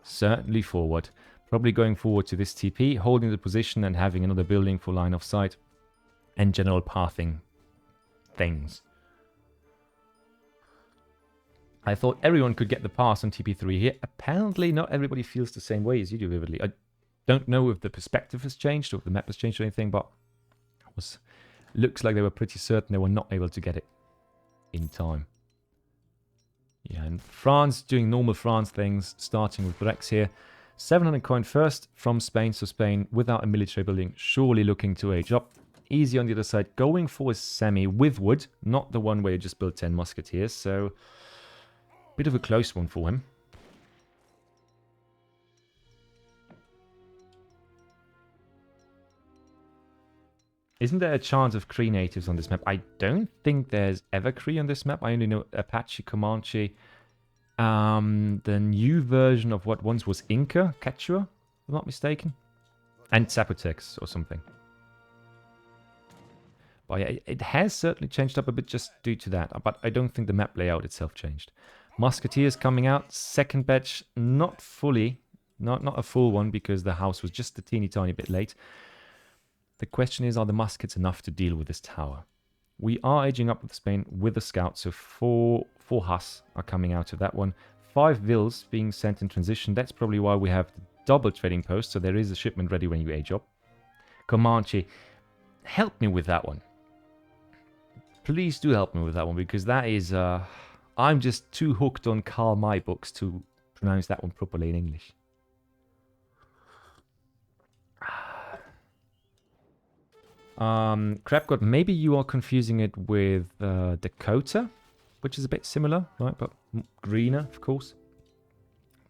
Speaker 1: Certainly forward. Probably going forward to this TP, holding the position and having another building for line of sight and general pathing things. I thought everyone could get the pass on TP3 here. Apparently not everybody feels the same way as you do, Vividly. I don't know if the perspective has changed or if the map has changed or anything, but looks like they were pretty certain they were not able to get it in time. Yeah, and France doing normal France things, starting with Rex here. 700 coin first from Spain, so Spain without a military building, surely looking to age up. Easy on the other side, going for a semi with wood, not the one where you just build 10 musketeers, so bit of a close one for him. Isn't there a chance of Cree natives on this map? I don't think there's ever Cree on this map. I only know Apache, Comanche. The new version of what once was Inca, Quechua, if I'm not mistaken. And Zapotecs or something. But yeah, it has certainly changed up a bit just due to that. But I don't think the map layout itself changed. Musketeers coming out. Second batch, not fully. Not a full one, because the house was just a teeny tiny bit late. The question is, are the muskets enough to deal with this tower? We are aging up with Spain with a scout, so four Hus are coming out of that one. 5 Vills being sent in transition. That's probably why we have the double trading post, so there is a shipment ready when you age up. Comanche, help me with that one. Please do help me with that one, because that is... I'm just too hooked on Karl May books to pronounce that one properly in English. Crabgot, maybe you are confusing it with Dakota, which is a bit similar, right? But greener, of course.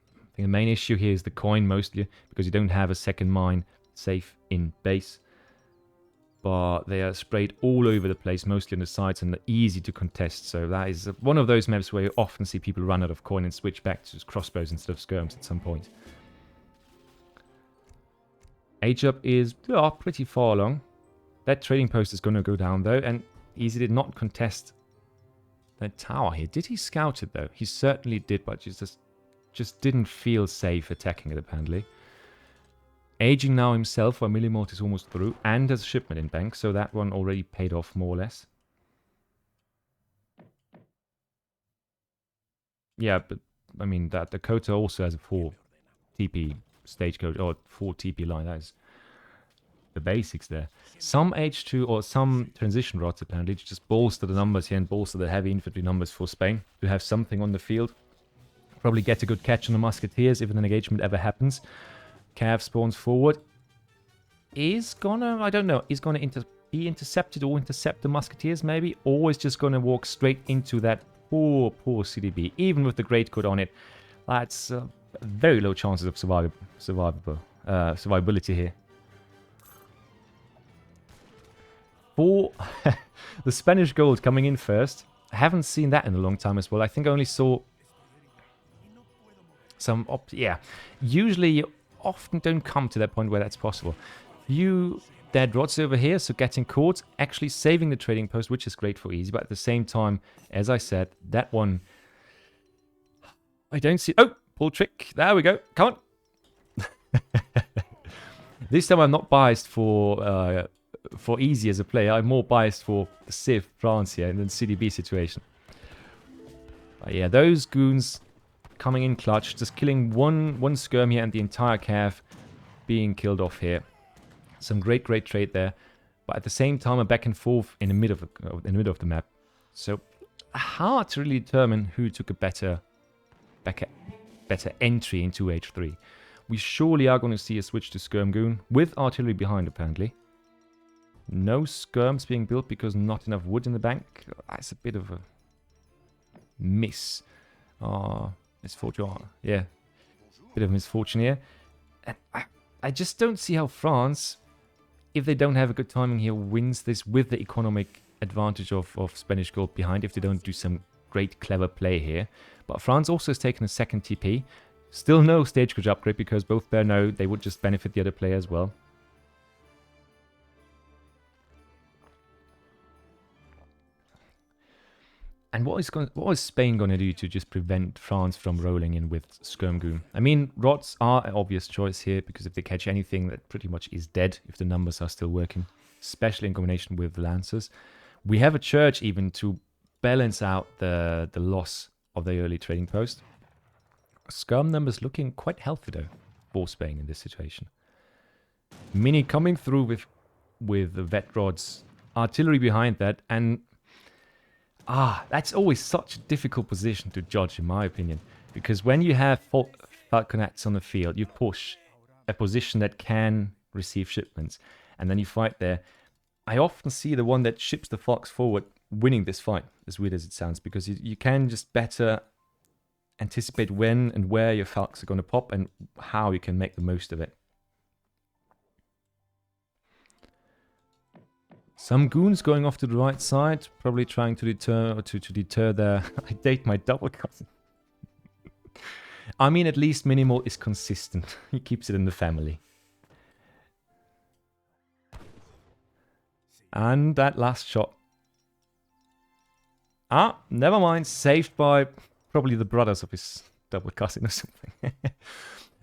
Speaker 1: I think the main issue here is the coin mostly, because you don't have a second mine safe in base. But they are sprayed all over the place, mostly on the sides, and they're easy to contest. So that is one of those maps where you often see people run out of coin and switch back to crossbows instead of skirms at some point. Age up is pretty far along. That trading post is going to go down though, and Easy did not contest that tower here. Did he scout it though? He certainly did, but just didn't feel safe attacking it apparently. Aging now himself, while Minimoult is almost through, and has a shipment in bank, so that one already paid off more or less. Yeah, but I mean, that Dakota also has a 4 TP stagecoach, or 4 TP line. That is the basics there. Some H2 or some transition rods apparently to just bolster the numbers here and bolster the heavy infantry numbers for Spain to have something on the field. Probably get a good catch on the musketeers if an engagement ever happens. Cav spawns forward. Is gonna, I don't know, is gonna be intercepted or intercept the musketeers maybe, or is just gonna walk straight into that poor CDB. Even with the great code on it, that's very low chances of survivability here. For the Spanish gold coming in first, I haven't seen that in a long time as well. I think I only saw some, yeah, usually you often don't come to that point where that's possible. Few dead rods over here, so getting caught, actually saving the trading post, which is great for easy, but at the same time, as I said, that one, I don't see, oh, pull trick, there we go, come on. This time I'm not biased for easy as a player, I'm more biased for Civ, France here, and then CDB situation. But yeah, those goons coming in clutch, just killing one skirm here and the entire cav being killed off here. Some great trade there, but at the same time a back and forth in the middle of the map. So hard to really determine who took a better entry into H3. We surely are going to see a switch to skirm goon with artillery behind apparently. No skirms being built because not enough wood in the bank. That's a bit of a miss. Misfortune. Yeah, bit of misfortune here. And I just don't see how France, if they don't have a good timing here, wins this with the economic advantage of Spanish gold behind if they don't do some great clever play here. But France also has taken a second TP. Still no stagecoach upgrade because both there know they would just benefit the other player as well. And what is Spain going to do to just prevent France from rolling in with skirm goon? I mean, rods are an obvious choice here because if they catch anything, that pretty much is dead if the numbers are still working, especially in combination with lancers. We have a church even to balance out the loss of the early trading post. Skirm numbers looking quite healthy though for Spain in this situation. Mini coming through with the vet rods, artillery behind that, and that's always such a difficult position to judge, in my opinion. Because when you have falconets on the field, you push a position that can receive shipments. And then you fight there. I often see the one that ships the Falks forward winning this fight, as weird as it sounds. Because you can just better anticipate when and where your Falks are going to pop and how you can make the most of it. Some goons going off to the right side, probably trying to deter their... I date my double cousin. I mean, at least Minimoult is consistent. He keeps it in the family. And that last shot. Never mind. Saved by probably the brothers of his double cousin or something.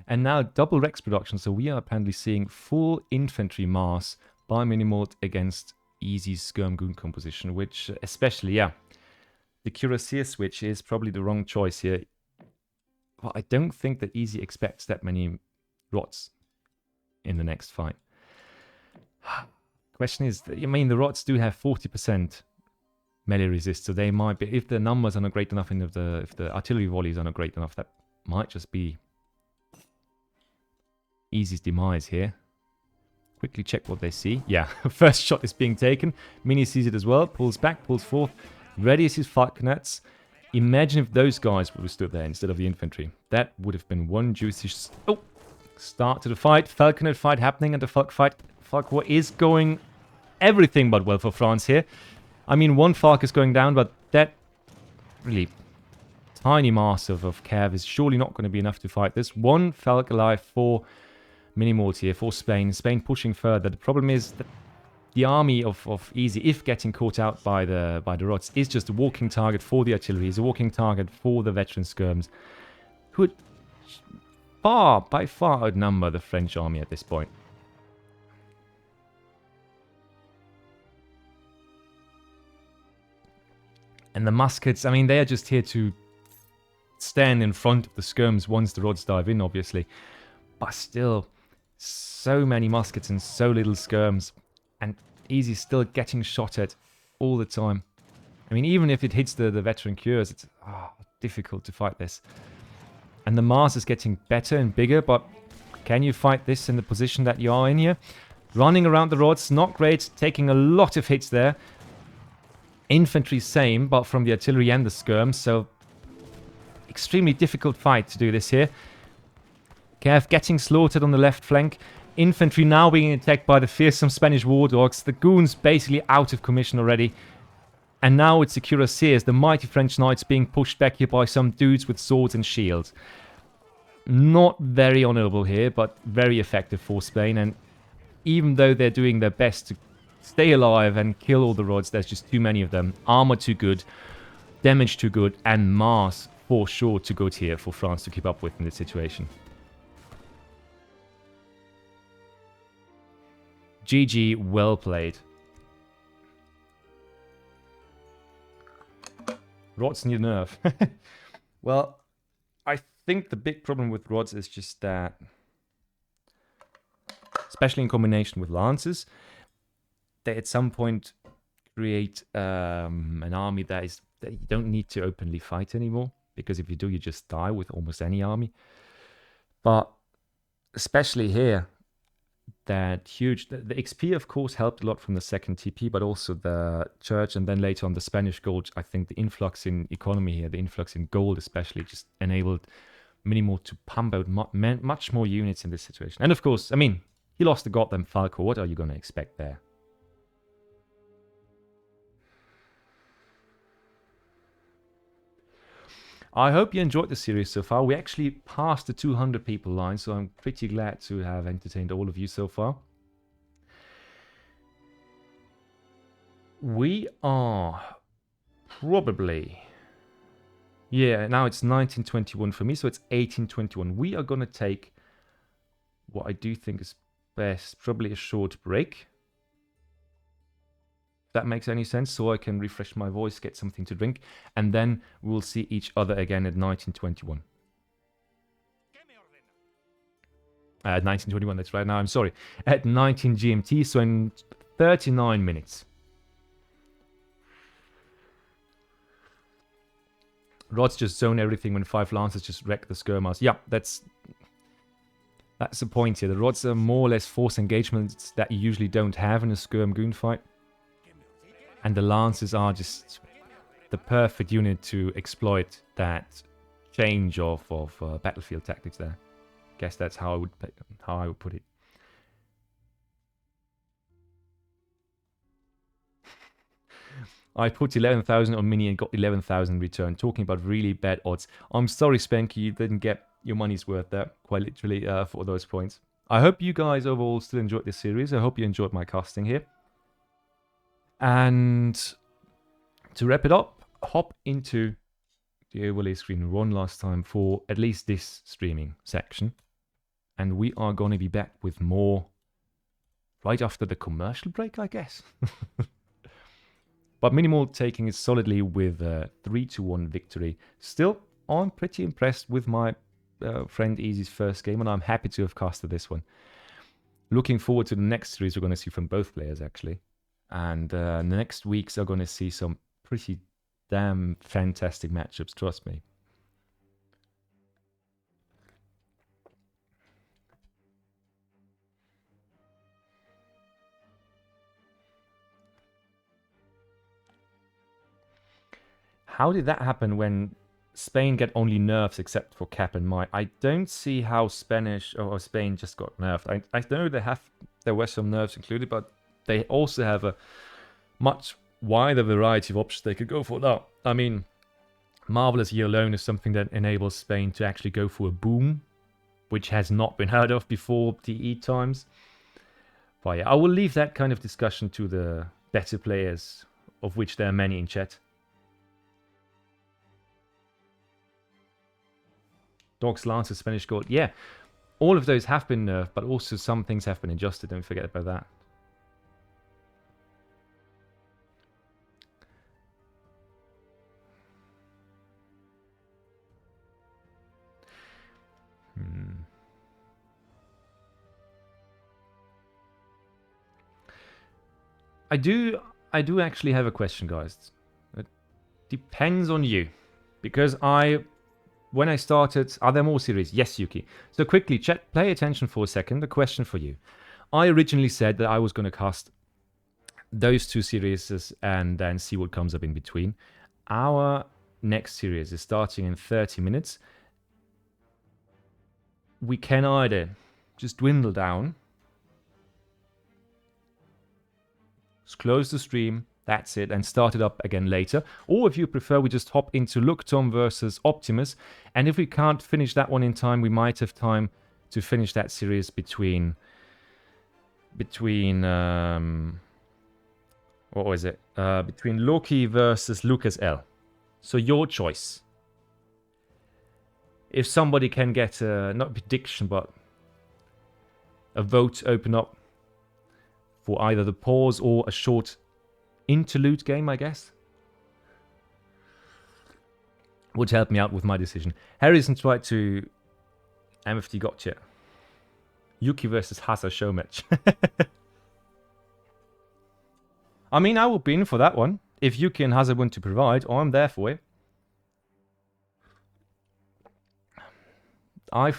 Speaker 1: And now double Rex production. So we are apparently seeing full infantry mass by Minimoult against easy skirm goon composition, which especially, yeah, the cuirassier switch is probably the wrong choice here. Well, I don't think that easy expects that many rots in the next fight. Question is, I mean, the rots do have 40% melee resist, so they might be, if the numbers are not great enough and if the artillery volleys are not great enough, that might just be easy's demise here. Quickly check what they see. Yeah, first shot is being taken. Mini sees it as well. Pulls back, pulls forth. Ready as his falconets. Imagine if those guys would have stood there instead of the infantry. That would have been one juicy start to the fight. Falconet fight happening, and the Falk war is going everything but well for France here. I mean, one Falk is going down, but that really tiny mass of cav is surely not going to be enough to fight this. One Falk alive for Minimoult here for Spain. Spain pushing further. The problem is that the army of easy, if getting caught out by the rots, is just a walking target for the artillery. Is a walking target for the veteran skirms, who would by far outnumber the French army at this point. And the muskets, I mean, they are just here to stand in front of the skirms once the rods dive in, obviously. But still, so many muskets and so little skirms. And Easy's still getting shot at all the time. I mean, even if it hits the veteran cures, it's difficult to fight this. And the Mars is getting better and bigger, but can you fight this in the position that you are in here? Running around the rods, not great, taking a lot of hits there. Infantry same, but from the artillery and the skirms, so extremely difficult fight to do this here. Cav getting slaughtered on the left flank. Infantry now being attacked by the fearsome Spanish war dogs. The goons basically out of commission already. And now it's the cuirassiers, the mighty French knights, being pushed back here by some dudes with swords and shields. Not very honorable here, but very effective for Spain. And even though they're doing their best to stay alive and kill all the rods, there's just too many of them. Armor too good, damage too good, and mass for sure too good here for France to keep up with in this situation. GG, well played. Rods need a nerf. Well, I think the big problem with rods is just that, especially in combination with lances, they at some point create an army that you don't need to openly fight anymore, because if you do, you just die with almost any army. But especially here, that huge... The XP, of course, helped a lot from the second TP, but also the church, and then later on the Spanish gold. I think the influx in economy here, the influx in gold especially, just enabled Minimoult to pump out much more units in this situation. And of course, I mean, he lost the goddamn Falco. What are you going to expect there? I hope you enjoyed the series so far. We actually passed the 200 people line, so I'm pretty glad to have entertained all of you so far. We are probably... Yeah, now it's 1921 for me, so it's 1821. We are going to take what I do think is best, probably a short break. That makes any sense, so I can refresh my voice, get something to drink, and then we'll see each other again at 1921. 1921, that's right now, I'm sorry. At 19 GMT, so in 39 minutes. Rods just zone everything when 5 Lancers just wreck the skirmers. Yeah, that's the point here. The Rods are more or less force engagements that you usually don't have in a skirm goon fight. And the Lancers are just the perfect unit to exploit that change of battlefield tactics there. Guess that's how I would put it. I put 11,000 on Mini and got 11,000 return. Talking about really bad odds. I'm sorry, Spanky, you didn't get your money's worth there, quite literally, for those points. I hope you guys overall still enjoyed this series. I hope you enjoyed my casting here. And to wrap it up, hop into the overlay screen one last time for at least this streaming section. And we are going to be back with more right after the commercial break, I guess. But Minimoult taking it solidly with a 3-1 victory. Still, I'm pretty impressed with my friend Easy's first game, and I'm happy to have casted this one. Looking forward to the next series we're going to see from both players, actually. And the next weeks are going to see some pretty damn fantastic matchups, trust me. How did that happen when Spain get only nerfs except for Cap and Might? I don't see how Spanish or Spain just got nerfed. I know there were some nerfs included, but they also have a much wider variety of options they could go for. Now, I mean, Marvelous Year alone is something that enables Spain to actually go for a boom, which has not been heard of before DE times. But yeah, I will leave that kind of discussion to the better players, of which there are many in chat. Dogs, Lancer, Spanish Gold. Yeah, all of those have been nerfed, but also some things have been adjusted. Don't forget about that. I do actually have a question, guys. It depends on you. Because when I started... Are there more series? Yes, Yuki. So quickly, play attention for a second. A question for you. I originally said that I was going to cast those two series and then see what comes up in between. Our next series is starting in 30 minutes. We can either just dwindle down, just close the stream, that's it, and start it up again later. Or if you prefer, we just hop into Looktom versus Optimus. And if we can't finish that one in time, we might have time to finish that series between what was it? Between Loki versus LukasL. So your choice. If somebody can get not a prediction, but a vote open up for either the pause or a short interlude game, I guess, would help me out with my decision. Harrison tried to MFT gotcha. Yuki versus Hasa show match. I mean, I would be in for that one. If Yuki and Hasa want to provide, I'm there for it. I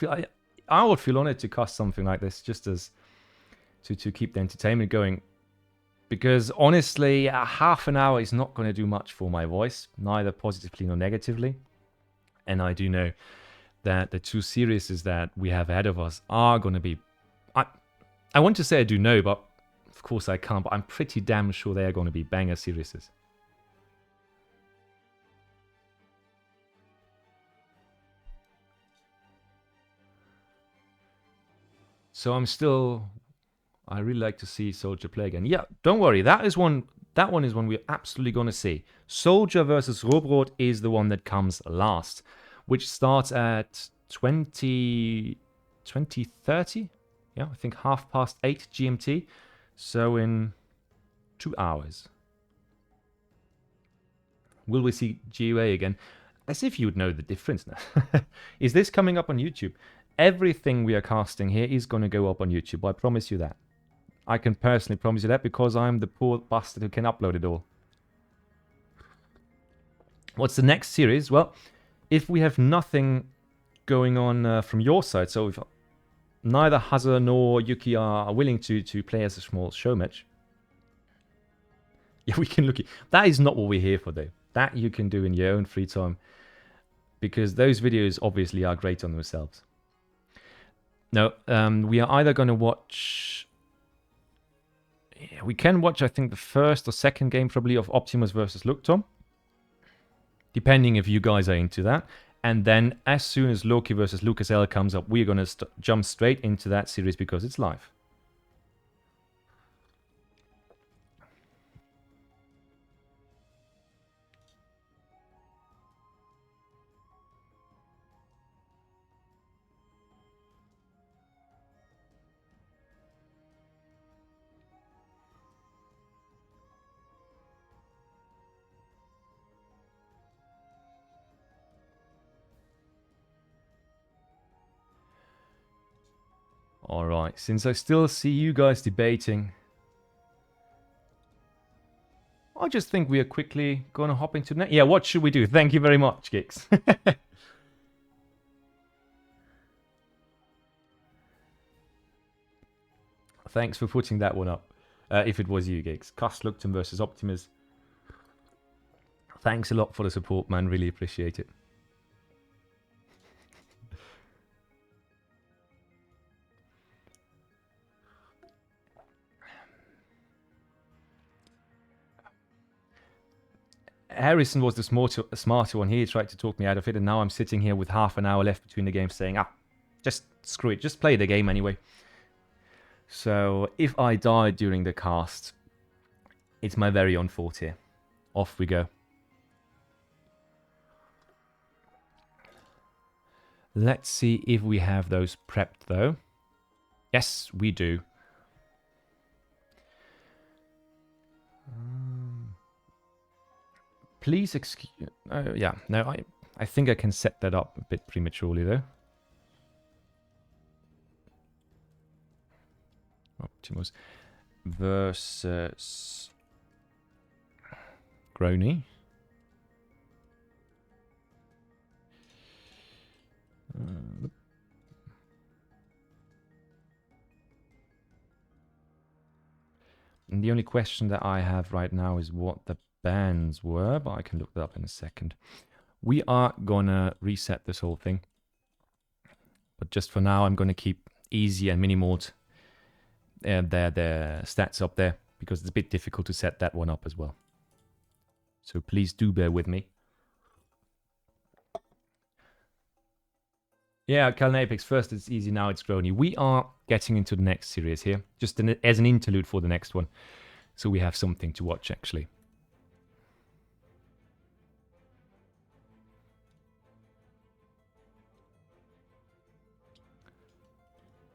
Speaker 1: would feel honored to cast something like this, just as to keep the entertainment going. Because honestly, a half an hour is not going to do much for my voice, neither positively nor negatively. And I do know that the two series that we have ahead of us are going to be... I want to say I do know, but of course I can't, but I'm pretty damn sure they are going to be banger series. So I really like to see Soldier play again. Yeah, don't worry, that one is one we're absolutely going to see. Soldier versus Rohbrot is the one that comes last, which starts at 20:30. Yeah, I think 8:30 GMT. So in 2 hours. Will we see GUA again? As if you would know the difference now. Is this coming up on YouTube? Everything we are casting here is going to go up on YouTube. I promise you that. I can personally promise you that because I'm the poor bastard who can upload it all. What's the next series? Well, if we have nothing going on from your side, so if neither Hasa nor Yuki are willing to play as a small show match, yeah, we can look at... That is not what we're here for, though. That you can do in your own free time. Because those videos obviously are great on themselves. No, we are either going to watch... Yeah, we can watch, I think, the first or second game probably of Optimus versus Looktom. Depending if you guys are into that. And then as soon as Loki versus LukasL comes up, we're going to jump straight into that series because it's live. Alright, since I still see you guys debating, I just think we are quickly going to hop into... Yeah, what should we do? Thank you very much, Gix. Thanks for putting that one up. If it was you, Gix. Cast Looktom versus Optimus. Thanks a lot for the support, man. Really appreciate it. Harrison was the smarter one. He tried to talk me out of it, and now I'm sitting here with half an hour left between the games saying, just screw it, just play the game anyway. So, if I die during the cast, it's my very own fault here. Off we go. Let's see if we have those prepped, though. Yes, we do. Please excuse... yeah, no, I think I can set that up a bit prematurely, though. Optimus versus Grony. And the only question that I have right now is what the bans were, but I can look that up in a second. We are gonna reset this whole thing. But just for now, I'm gonna keep Easy and Minimoult their stats up there, because it's a bit difficult to set that one up as well. So please do bear with me. Yeah, Callan Apex, first it's Easy, now it's Grony. We are getting into the next series here, just as an interlude for the next one. So we have something to watch, actually.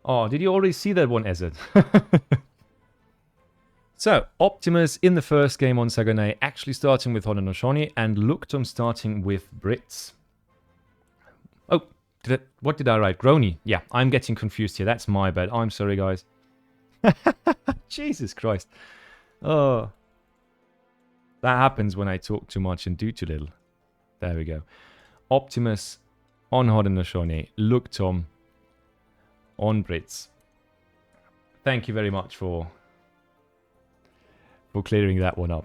Speaker 1: Oh, did you already see that one, Ezed? So, Optimus in the first game on Saganay, actually starting with Hononoshoni, and Looktom starting with Brits. Oh, what did I write? Grony. Yeah, I'm getting confused here. That's my bad. I'm sorry, guys. Jesus Christ. Oh. That happens when I talk too much and do too little. There we go. Optimus on Hononoshoni. Looktom on Brits. Thank you very much for clearing that one up.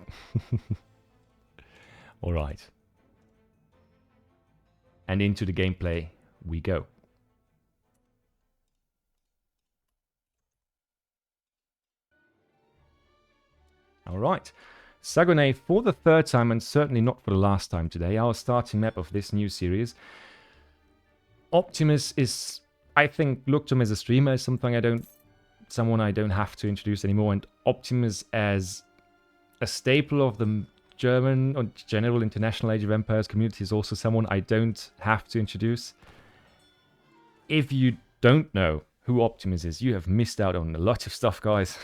Speaker 1: All right. And into the gameplay we go. All right. Saganay for the third time, and certainly not for the last time today, our starting map of this new series. Optimus is, I think, Looktom as a streamer is someone I don't have to introduce anymore, and Optimus as a staple of the German or general international Age of Empires community is also someone I don't have to introduce. If you don't know who Optimus is, you have missed out on a lot of stuff, guys.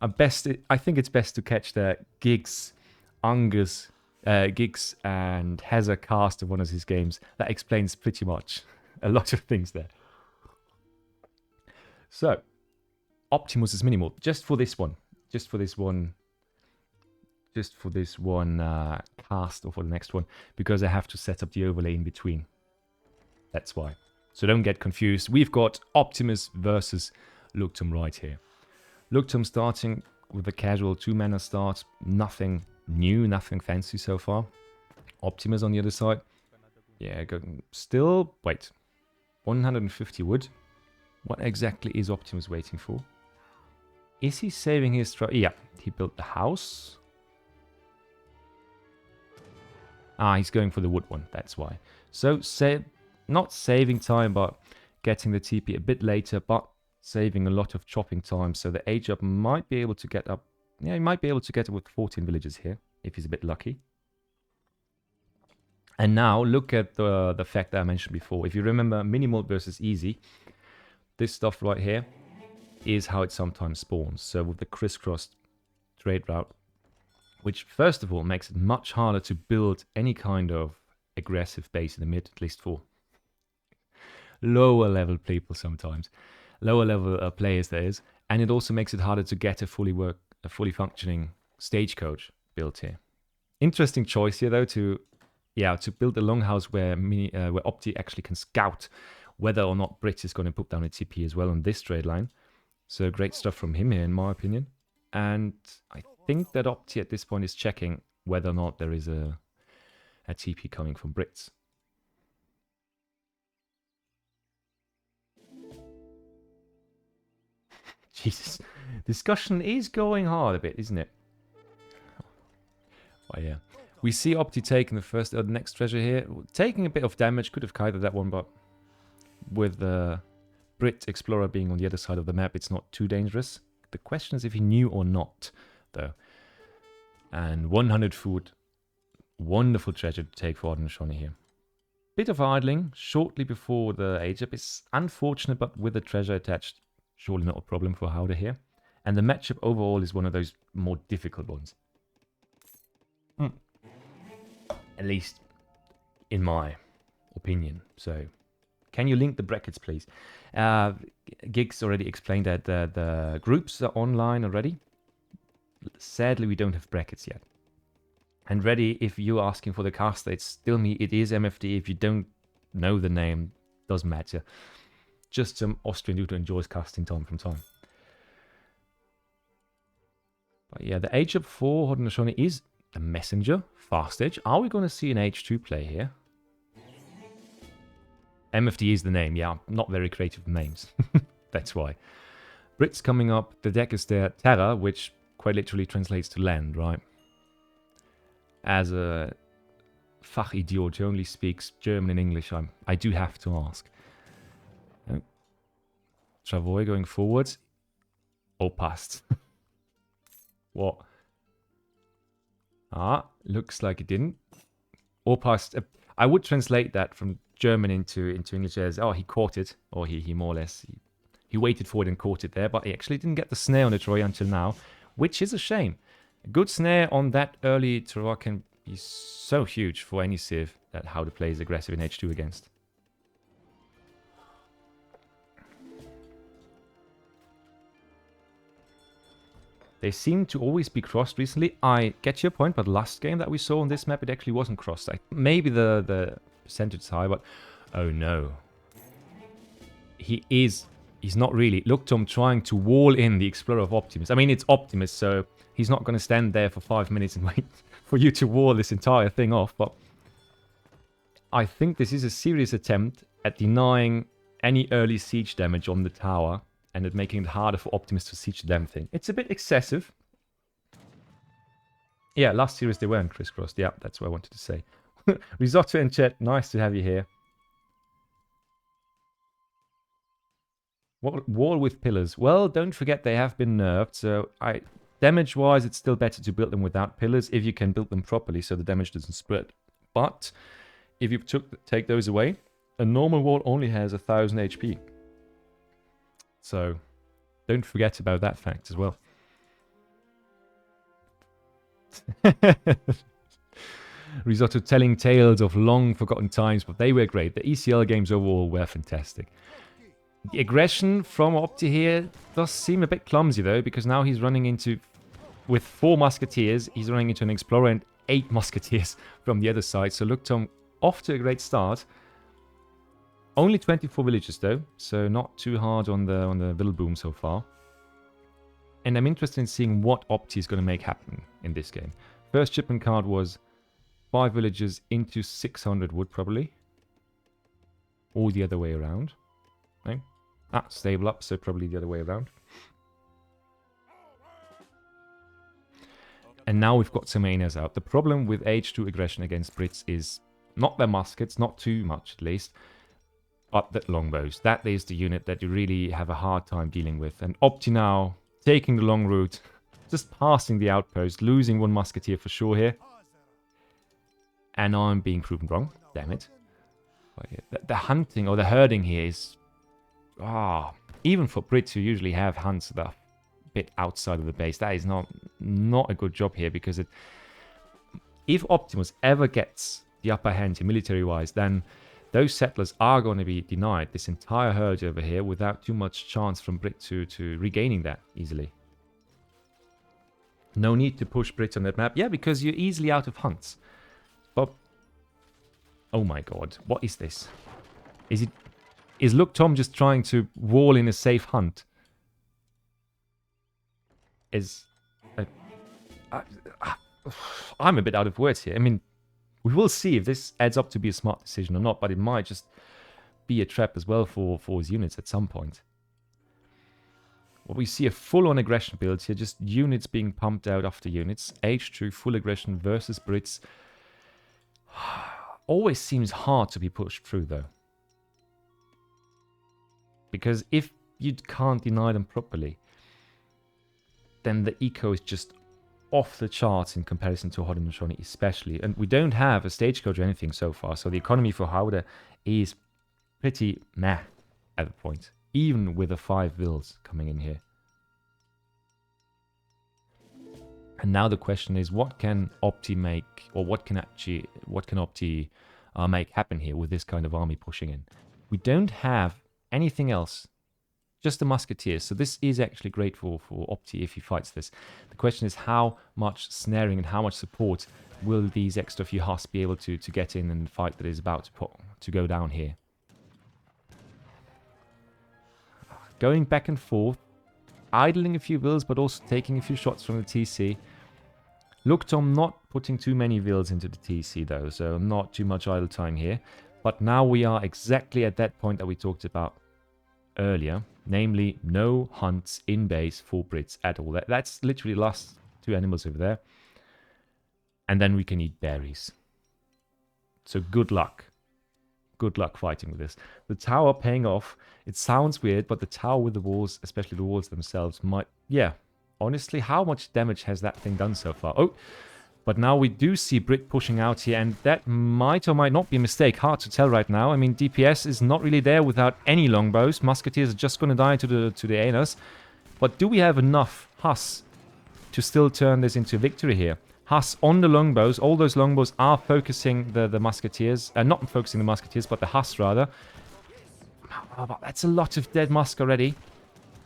Speaker 1: I think it's best to catch the Giggs, Ungurs, Giggs and has a cast of one of his games. That explains pretty much a lot of things there. So, Optimus is Minimoult, just for this one cast, or for the next one, because I have to set up the overlay in between. That's why. So don't get confused. We've got Optimus versus Looktom right here. Looktom starting with a casual 2-mana start. Nothing new, nothing fancy so far. Optimus on the other side. Yeah, still... Wait. 150 wood. What exactly is Optimus waiting for? Is he saving his... Yeah, he built the house. Ah, he's going for the wood one. That's why. So, not saving time, but getting the TP a bit later, but saving a lot of chopping time. So the age up might be able to get up. Yeah, he might be able to get up with 14 villagers here, if he's a bit lucky. And now, look at the fact that I mentioned before. If you remember Minimoult versus Easy, this stuff right here is how it sometimes spawns. So with the crisscrossed trade route, which first of all makes it much harder to build any kind of aggressive base in the mid, at least for lower level people sometimes. Lower level players, that is. And it also makes it harder to get a fully functioning stagecoach built here. Interesting choice here, though, to build a longhouse where Opti actually can scout whether or not Brit is going to put down a TP as well on this trade line. So great stuff from him here, in my opinion. And I think that Opti at this point is checking whether or not there is a TP coming from Brits. Jesus, discussion is going hard a bit, isn't it? Oh yeah. We see Opti taking the next treasure here. Taking a bit of damage, could have kited that one, but with the Brit Explorer being on the other side of the map, it's not too dangerous. The question is if he knew or not, though. And 100 food. Wonderful treasure to take for Hononoshoni here. Bit of idling shortly before the age up. It's unfortunate, but with the treasure attached, surely not a problem for Howder here. And the matchup overall is one of those more difficult ones. At least in my opinion. So, can you link the brackets, please? Giggs already explained that the groups are online already. Sadly, we don't have brackets yet. And ready, if you're asking for the caster, it's still me. It is MFD. If you don't know the name, doesn't matter. Just some Austrian dude who enjoys casting time from time. But yeah, the age up 4 Haudenosaunee is a messenger, fast edge. Are we going to see an H2 play here? MFD is the name. Yeah, I'm not very creative with names. That's why. Brits coming up. The deck is there. Terra, which quite literally translates to land, right? As a Fachidiot who only speaks German and English, I do have to ask. Travoy going forwards. Oh, passed. What? Ah, looks like it didn't. Or passed. I would translate that from German into English as, oh, he caught it. Or he more or less, he waited for it and caught it there. But he actually didn't get the snare on the Troy until now, which is a shame. A good snare on that early Troy can be so huge for any civ that how to play is aggressive in H2 against. They seem to always be crossed recently. I get your point, but last game that we saw on this map, it actually wasn't crossed. Maybe the percentage is high, but oh no. He's not really. Looktom trying to wall in the Explorer of Optimus. I mean, it's Optimus, so he's not going to stand there for 5 minutes and wait for you to wall this entire thing off, but I think this is a serious attempt at denying any early siege damage on the tower and at making it harder for Optimus to siege the damn thing. It's a bit excessive. Yeah, last series they weren't crisscrossed. Yeah, that's what I wanted to say. Risotto and chat, nice to have you here. Wall with pillars. Well, don't forget they have been nerfed, so damage-wise, it's still better to build them without pillars if you can build them properly so the damage doesn't spread. But if you take those away, a normal wall only has 1000 HP. So don't forget about that fact as well. Risotto telling tales of long forgotten times, but they were great. The ECL games overall were fantastic. The aggression from Opti here does seem a bit clumsy though, because now he's running into, with 4 musketeers, he's running into an explorer and 8 musketeers from the other side. So Looktom off to a great start. Only 24 villages though, so not too hard on the Vill boom so far. And I'm interested in seeing what Opti is going to make happen in this game. First shipment card was 5 villages into 600 wood probably. Or the other way around. Right? Ah, stable up, so probably the other way around. And now we've got some Aenas out. The problem with H2 aggression against Brits is not their muskets, not too much at least, but the longbows. That is the unit that you really have a hard time dealing with. And Opti now taking the long route, just passing the outpost, losing 1 musketeer for sure here. And I'm being proven wrong. Damn it. The hunting or the herding here is... even for Brits who usually have hunts that are a bit outside of the base, that is not a good job here, because if Optimus ever gets the upper hand here military-wise, then those settlers are going to be denied this entire herd over here without too much chance from Brit to regaining that easily. No need to push Brits on that map. Yeah, because you're easily out of hunts. But... oh my god, what is this? Is Looktom just trying to wall in a safe hunt? I'm a bit out of words here. I mean, we will see if this adds up to be a smart decision or not, but it might just be a trap as well for his units at some point. Well, we see a full-on aggression build here, just units being pumped out after units. H2 full aggression versus Brits. Always seems hard to be pushed through, though. Because if you can't deny them properly, then the eco is just off the charts in comparison to Haudenosaunee especially. And we don't have a stagecoach or anything so far, so the economy for Haude is pretty meh at the point, even with the 5 vills coming in here. And now the question is, what can Opti make, or what can Opti make happen here with this kind of army pushing in? We don't have anything else, just the musketeers. So this is actually great for Opti if he fights this. The question is how much snaring and how much support will these extra few husks be able to get in and fight that is about to go down here? Going back and forth, idling a few vills, but also taking a few shots from the TC. Looktom not putting too many vills into the TC though, so not too much idle time here. But now we are exactly at that point that we talked about earlier, namely no hunts in base for Brits at all. That's literally the last two animals over there. And then we can eat berries. So good luck. Good luck fighting with this. The tower paying off. It sounds weird, but the tower with the walls, especially the walls themselves, might... Yeah, honestly, how much damage has that thing done so far? Oh, but now we do see Brit pushing out here, and that might or might not be a mistake. Hard to tell right now. I mean, DPS is not really there without any longbows. Musketeers are just going to die to the Aenas. But do we have enough Hus to still turn this into a victory here? Hus on the longbows. All those longbows are focusing the Musketeers. Not focusing the Musketeers, but the Hus rather. Oh, but that's a lot of dead Musk already.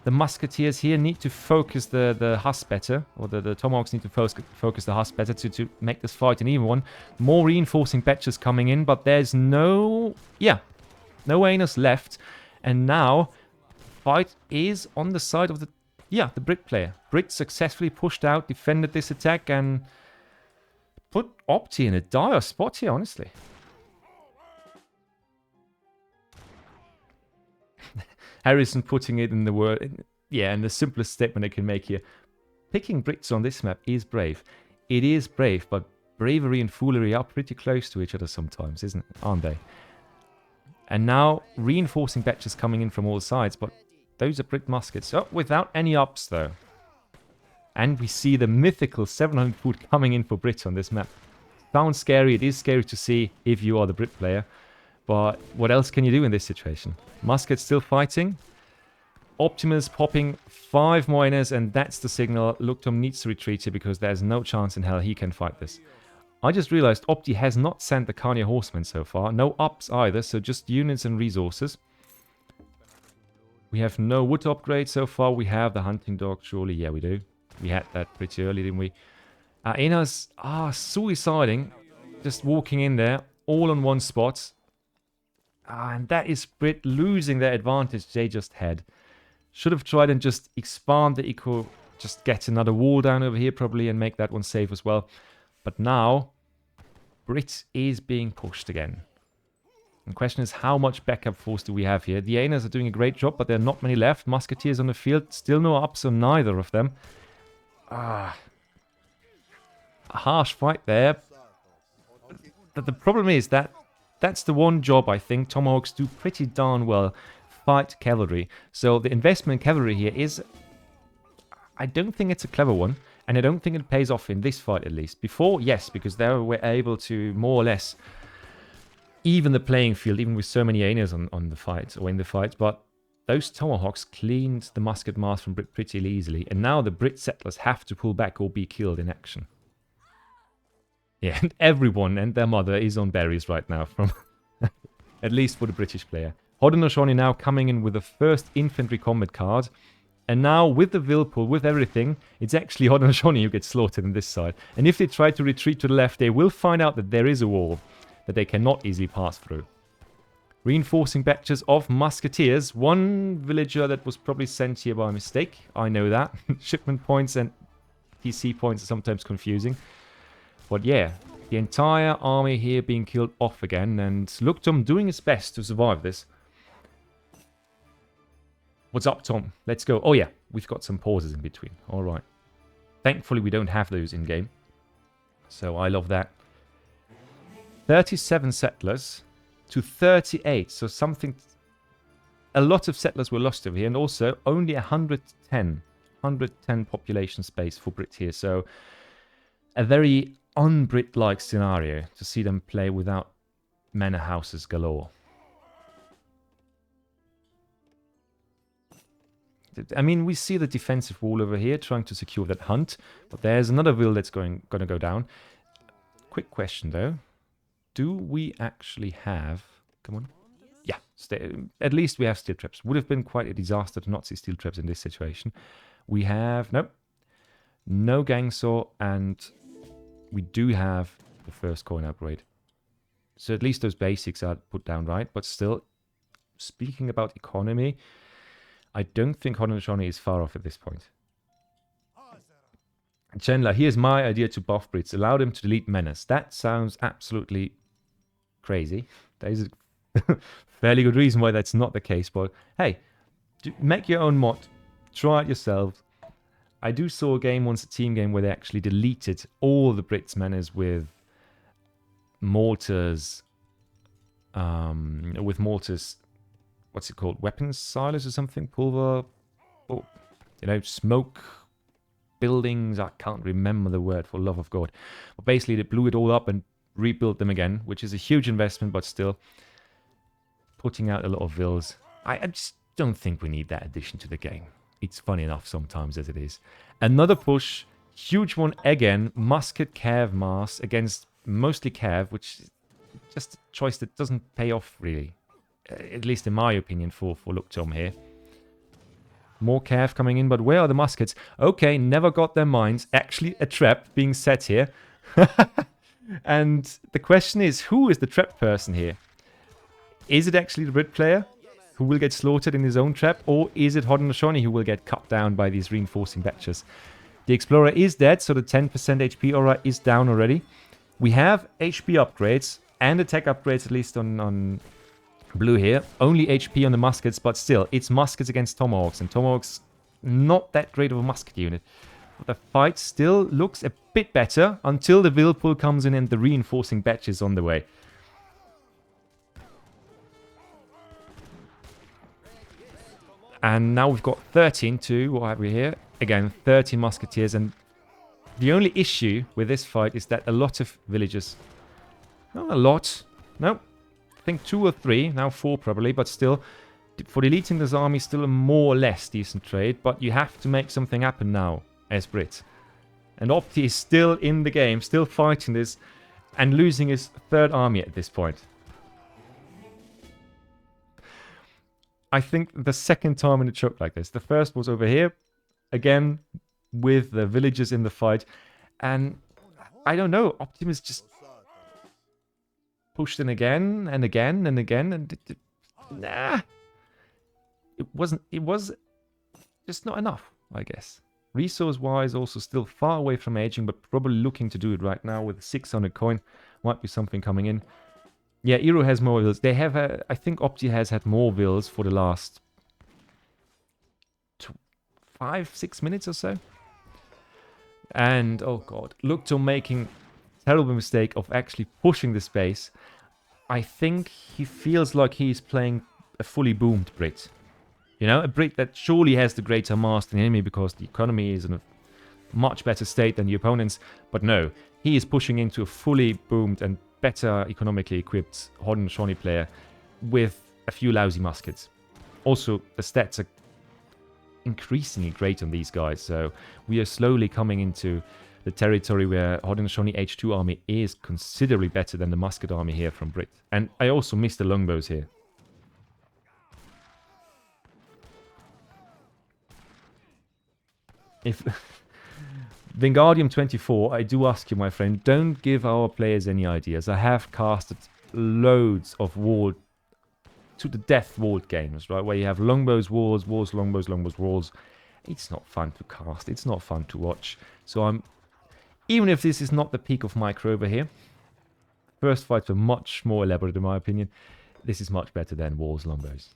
Speaker 1: The Musketeers here need to focus the Hus better. Or the Tomahawks need to focus the Hus better to make this fight an even one. More reinforcing batches coming in, but there's no... Yeah, no Anus left. And now, fight is on the side of the... Yeah, the Brit player. Brit successfully pushed out, defended this attack, and... put Opti in a dire spot here, honestly. Harrison putting it in the word... Yeah, and the simplest statement I can make here. Picking Brits on this map is brave. It is brave, but bravery and foolery are pretty close to each other sometimes, aren't they? And now, reinforcing batches coming in from all sides, but those are Brit muskets. Oh, without any ups, though. And we see the mythical 700 foot coming in for Brits on this map. Sounds scary. It is scary to see if you are the Brit player. But what else can you do in this situation? Muskets still fighting. Optimus popping 5 miners, and that's the signal. Looktom needs to retreat here because there's no chance in hell he can fight this. I just realized Opti has not sent the Carnier Horsemen so far. No ups either, so just units and resources. We have no wood upgrade so far. We have the hunting dog, surely. Yeah, we do. We had that pretty early, didn't we? Aenas are suiciding. Just walking in there, all on one spot. And that is Brit losing their advantage they just had. Should have tried and just expand the eco. Just get another wall down over here probably and make that one safe as well. But now, Brit is being pushed again. The question is, how much backup force do we have here? The Aenas are doing a great job, but there are not many left. Musketeers on the field, still no ups on neither of them. A harsh fight there. But the problem is that that's the one job I think Tomahawks do pretty darn well. Fight cavalry. So the investment in cavalry here is... I don't think it's a clever one. And I don't think it pays off in this fight at least. Before, yes, because they were able to more or less even the playing field, even with so many Aenas on the fight, or in the fight. But those Tomahawks cleaned the musket mass from Brit pretty easily. And now the Brit settlers have to pull back or be killed in action. Yeah, and everyone and their mother is on berries right now, from at least for the British player. Haudenosaunee now coming in with the first infantry combat card. And now with the Vilpool, with everything, it's actually Haudenosaunee who gets slaughtered on this side. And if they try to retreat to the left, they will find out that there is a wall that they cannot easily pass through. Reinforcing batches of musketeers. One villager that was probably sent here by mistake. I know that. Shipment points and TC points are sometimes confusing. But yeah, the entire army here being killed off again. And Looktom doing his best to survive this. What's up, Tom? Let's go. Oh yeah, we've got some pauses in between. Alright. Thankfully we don't have those in-game. So I love that. 37 settlers to 38. So something... A lot of settlers were lost over here. And also only 110 population space for Brit here. So a very un-Brit-like scenario to see them play without manor houses galore. I mean, we see the defensive wall over here trying to secure that hunt. But there's another will that's going to go down. Quick question, though. Do we actually have... Come on. Yeah, at least we have steel traps. Would have been quite a disaster to not see steel traps in this situation. We have... Nope. No gang saw, and we do have the first coin upgrade. So at least those basics are put down right. But still, speaking about economy, I don't think Haudenosaunee is far off at this point. Chandler, here's my idea to buff Brits. Allow them to delete Menace. That sounds absolutely crazy. There is a fairly good reason why that's not the case. But hey, make your own mod. Try it yourself. I do saw a game once, a team game, where they actually deleted all the Brits Menace with mortars. What's it called? Weapons silos or something? Pulver? Oh, you know, smoke buildings. I can't remember the word, for love of God. But basically, they blew it all up and rebuilt them again, which is a huge investment, but still putting out a lot of vills. I just don't think we need that addition to the game. It's fun enough sometimes as it is. Another push, huge one again. Musket Cav Mars against mostly Cav, which is just a choice that doesn't pay off really. At least in my opinion for Looktom here. More Cav coming in, but where are the muskets? Okay, never got their minds. Actually, a trap being set here. And the question is, who is the trap person here? Is it actually the Brit player who will get slaughtered in his own trap? Or is it Haudenosaunee who will get cut down by these reinforcing batches? The Explorer is dead, so the 10% HP aura is down already. We have HP upgrades and attack upgrades, at least on blue here. Only HP on the muskets, but still, it's muskets against tomahawks, and tomahawks not that great of a musket unit. But the fight still looks a bit better until the Whirlpool comes in and the reinforcing batch is on the way. And now we've got 13 to, what have we here? Again, 13 musketeers, and the only issue with this fight is that a lot of villagers... Not a lot. No. I think 2 or 3, now 4 probably, but still, for deleting this army, still a more or less decent trade, but you have to make something happen now, as Brit. And Opti is still in the game, still fighting this, and losing his 3rd army at this point. I think the 2nd time in a choke like this. The first was over here, again, with the villagers in the fight, and I don't know, Optimus just pushed in again and again and again, and nah, it was just not enough, I guess. Resource wise, also still far away from aging, but probably looking to do it right now with 600 coin. Might be something coming in. Yeah, Eero has more vills. They have, I think Opti has had more vills for the last 5-6 minutes or so. And oh god, Looktom making terrible mistake of actually pushing the space. I think he feels like he's playing a fully boomed Brit. You know, a Brit that surely has the greater mass than the enemy because the economy is in a much better state than the opponents. But no, he is pushing into a fully boomed and better economically equipped Haudenosaunee player with a few lousy muskets. Also, the stats are increasingly great on these guys, so we are slowly coming into the territory where Haudenosaunee H2 army is considerably better than the musket army here from Brit. And I also miss the longbows here. If Wingardium 24, I do ask you, my friend, don't give our players any ideas. I have casted loads of walled, to the death walled games, right? Where you have longbows, walls, walls, longbows, longbows, walls. It's not fun to cast. It's not fun to watch. So even if this is not the peak of micro over here, first fights were much more elaborate in my opinion. This is much better than walls, longbows.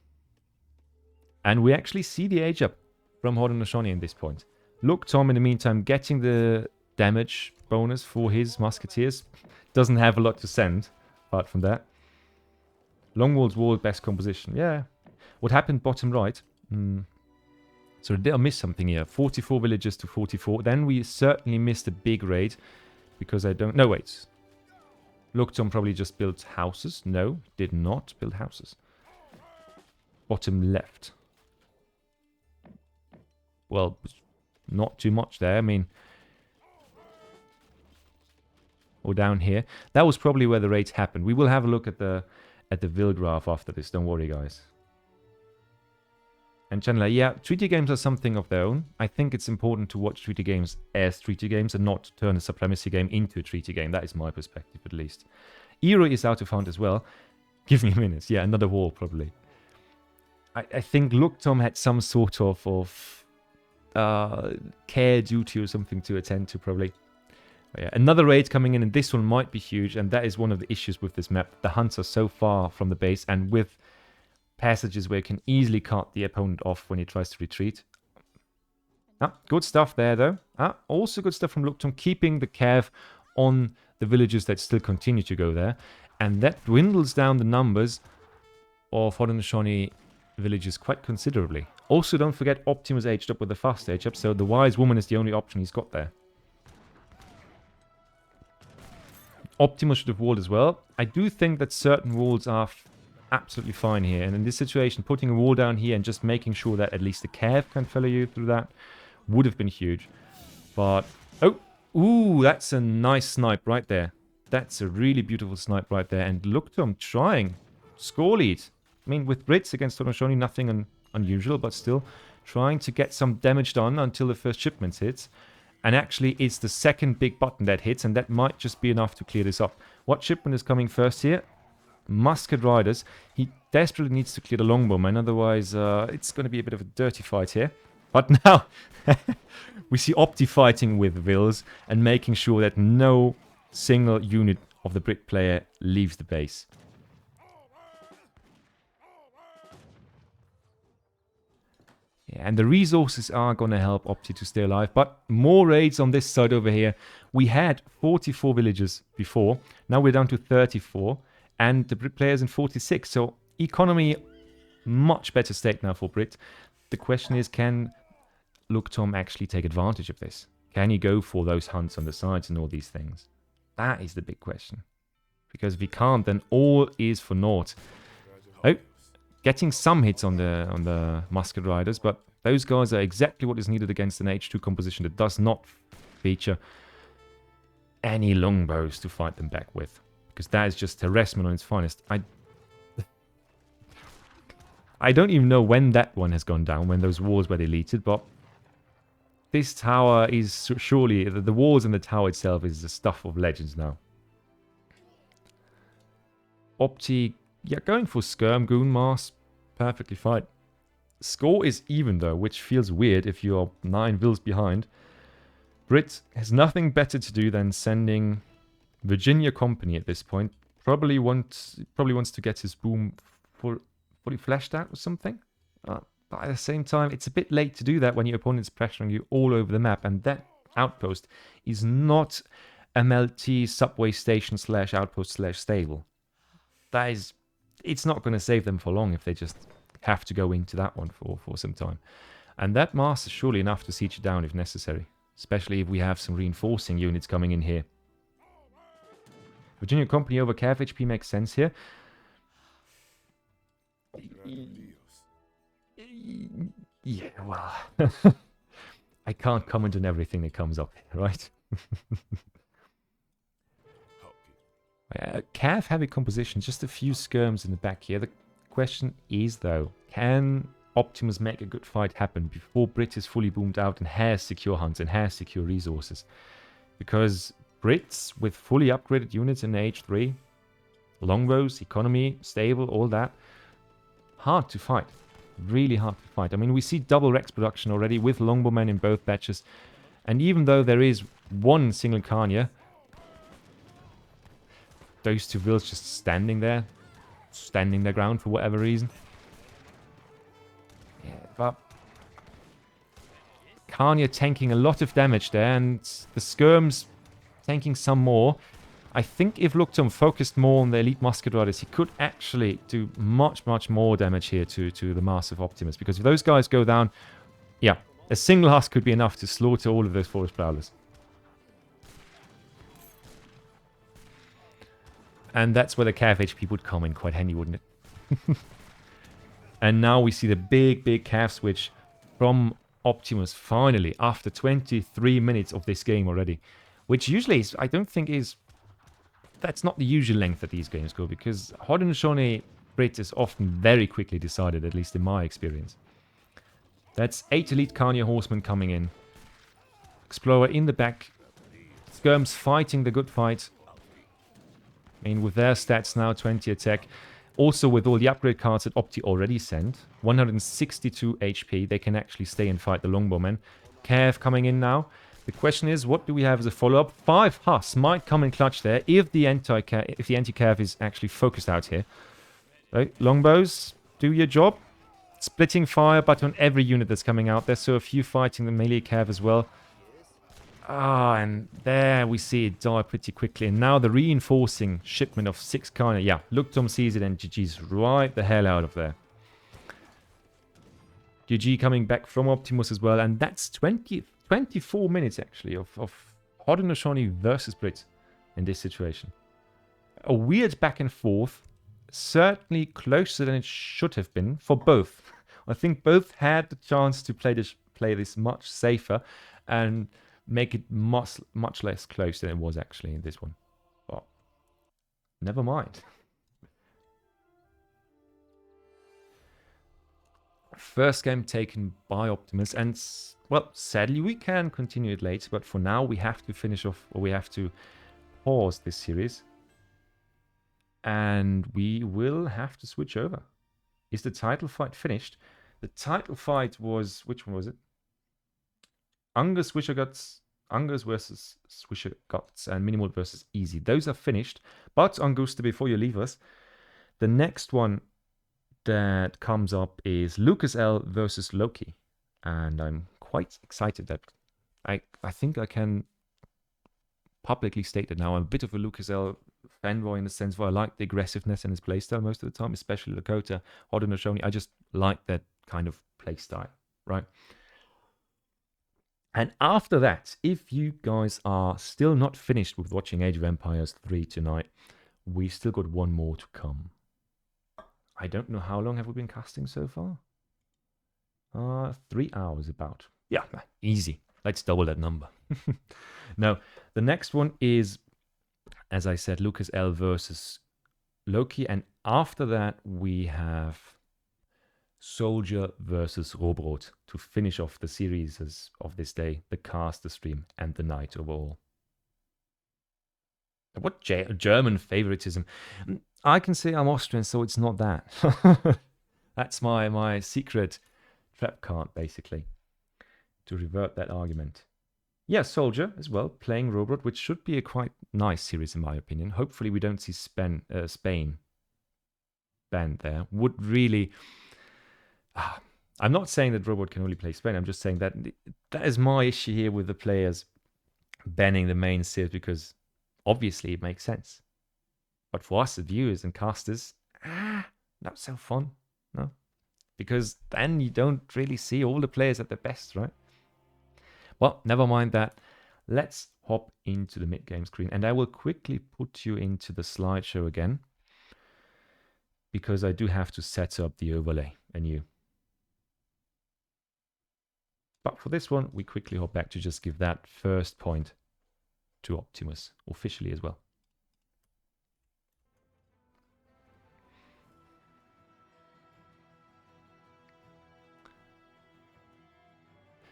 Speaker 1: And we actually see the age up from Haudenosaunee in this point. Looktom, in the meantime, getting the damage bonus for his musketeers. Doesn't have a lot to send, apart from that. Longwall's wall, best composition. Yeah. What happened bottom right? So did I miss something here? 44 villagers to 44. Then we certainly missed a big raid. Because I don't... No, wait. Looktom probably just built houses. No, did not build houses. Bottom left. Well... Not too much there, I mean... Or down here. That was probably where the raids happened. We will have a look at the Vil graph after this, don't worry guys. And Chandler, yeah, treaty games are something of their own. I think it's important to watch treaty games as treaty games and not turn a supremacy game into a treaty game. That is my perspective, at least. Eero is out of hand as well. Give me minutes. Yeah, another war, probably. I think Looktom had some sort of care duty or something to attend to, probably. But yeah, another raid coming in, and this one might be huge, and that is one of the issues with this map. The hunts are so far from the base, and with passages where you can easily cut the opponent off when he tries to retreat. Good stuff there, though. Also good stuff from Looktom, keeping the cav on the villages that still continue to go there. And that dwindles down the numbers of Haudenosaunee villages quite considerably. Also, don't forget Optimus aged up with the fast age up, so the wise woman is the only option he's got there. Optimus should have walled as well. I do think that certain walls are absolutely fine here, and in this situation putting a wall down here and just making sure that at least the cav can follow you through that would have been huge. But ooh, that's a nice snipe right there. That's a really beautiful snipe right there, and Looktom trying score lead. I mean, with Brits against Haudenosaunee, nothing unusual, but still trying to get some damage done until the first shipment hits. And actually it's the second big button that hits, and that might just be enough to clear this up. What shipment is coming first here? Musket Riders. He desperately needs to clear the longbowman, otherwise it's going to be a bit of a dirty fight here. But now we see Opti fighting with Vils and making sure that no single unit of the Brit player leaves the base. Yeah, and the resources are going to help Opti to stay alive, but more raids on this side over here. We had 44 villages before, now we're down to 34. And the Brit players in 46. So economy, much better state now for Brit. The question is, can Looktom actually take advantage of this? Can he go for those hunts on the sides and all these things? That is the big question. Because if he can't, then all is for naught. Oh, getting some hits on the Musket Riders, but those guys are exactly what is needed against an H2 composition that does not feature any longbows to fight them back with. Because that is just harassment on its finest. I don't even know when that one has gone down, when those wars were deleted, but this tower is surely, the walls and the tower itself is the stuff of legends now. Opti, yeah, going for Skirm, Goon Mass, perfectly fine. Score is even though, which feels weird if you're 9 Vils behind. Brit has nothing better to do than sending Virginia Company at this point. Probably wants to get his boom fully fleshed out or something. But at the same time, it's a bit late to do that when your opponent's pressuring you all over the map, and that outpost is not MLT subway station / outpost / stable. That is, it's not going to save them for long if they just have to go into that one for some time. And that mass is surely enough to siege it down if necessary, especially if we have some reinforcing units coming in here. Virginia Company over Cav HP makes sense here. Yeah, well, I can't comment on everything that comes up here, right? Cav heavy composition, just a few skirms in the back here. The question is, though, can Optimus make a good fight happen before Brit is fully boomed out and has secure hunts and has secure resources? Because Brits with fully upgraded units in Age 3, longbows, economy, stable, all that, hard to fight. Really hard to fight. I mean, we see double Rex production already with longbowmen in both batches. And even though there is one single Kanya, those two Vils just standing their ground for whatever reason. Yeah, but Kanya tanking a lot of damage there, and the skirms tanking some more. I think if Looktom focused more on the elite musket riders, he could actually do much more damage here to the massive Optimus. Because if those guys go down, yeah, a single husk could be enough to slaughter all of those forest prowlers. And that's where the Cav HP would come in quite handy, wouldn't it? And now we see the big Cav switch from Optimus finally after 23 minutes of this game already. Which usually is, I don't think is... That's not the usual length that these games go, because Haudenosaunee Brit is often very quickly decided, at least in my experience. That's 8 Elite Carnier Horsemen coming in. Explorer in the back. Skirms fighting the good fight. I mean, with their stats now, 20 attack. Also, with all the upgrade cards that Opti already sent, 162 HP, they can actually stay and fight the Longbowmen. Cav coming in now. The question is, what do we have as a follow-up? 5 Huss might come in clutch there if the anti-Cav is actually focused out here. Right, Longbows, do your job. Splitting fire, but on every unit that's coming out there, so a few fighting the melee Cav as well. Ah, and there we see it die pretty quickly. And now the reinforcing shipment of 6 Carnier. Yeah, Looktom sees it and GG's right the hell out of there. GG coming back from Optimus as well. And that's 24 minutes actually of Haudenosaunee versus Blitz in this situation. A weird back and forth. Certainly closer than it should have been for both. I think both had the chance to play this much safer and make it much less close than it was actually in this one. But never mind. First game taken by Optimus, and well, sadly we can continue it later, but for now we have to finish off, or we have to pause this series. And we will have to switch over. Is the title fight finished? The title fight was, which one was it? Ungurs, Swisherguts, Ungurs versus Swisherguts, and Minimoult versus Easy. Those are finished. But Angus, before you leave us, the next one that comes up is LukasL versus Loki. And I'm quite excited that I think I can publicly state that now. I'm a bit of a LukasL fanboy in the sense where I like the aggressiveness in his playstyle most of the time, especially Lakota, Haudenosaunee. I just like that kind of playstyle, right? And after that, if you guys are still not finished with watching Age of Empires 3 tonight, we still got one more to come. I don't know how long have we been casting so far? 3 hours about. Yeah, easy. Let's double that number. Now, the next one is, as I said, LukasL versus Loki. And after that, we have Soldier versus Rohbrot to finish off the series of this day, the cast, the stream, and the night overall. What German favoritism? I can say I'm Austrian, so it's not that. That's my secret trap card, basically, to revert that argument. Yeah, Soldier as well, playing Rohbrot, which should be a quite nice series in my opinion. Hopefully we don't see Spain banned there. Would really... I'm not saying that Rohbrot can only play Spain. I'm just saying that that is my issue here with the players banning the main series, because obviously it makes sense. But for us as viewers and casters, not so fun, no? Because then you don't really see all the players at their best, right? Well, never mind that. Let's hop into the mid-game screen, and I will quickly put you into the slideshow again, because I do have to set up the overlay anew. But for this one, we quickly hop back to just give that first point to Optimus, officially as well.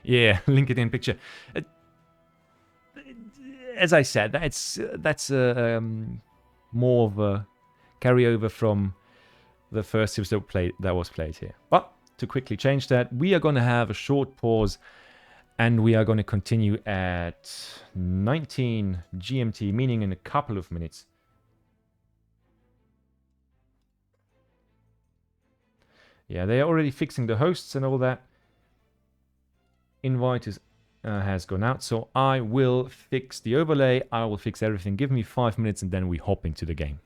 Speaker 1: Yeah, LinkedIn picture. As I said, that's more of a carryover from the first series that was played here. But to quickly change that, we are going to have a short pause, and we are going to continue at 19 GMT, meaning in a couple of minutes. Yeah, they are already fixing the hosts and all that. Invite has gone out, so I will fix the overlay. I will fix everything. Give me 5 minutes, and then we hop into the game.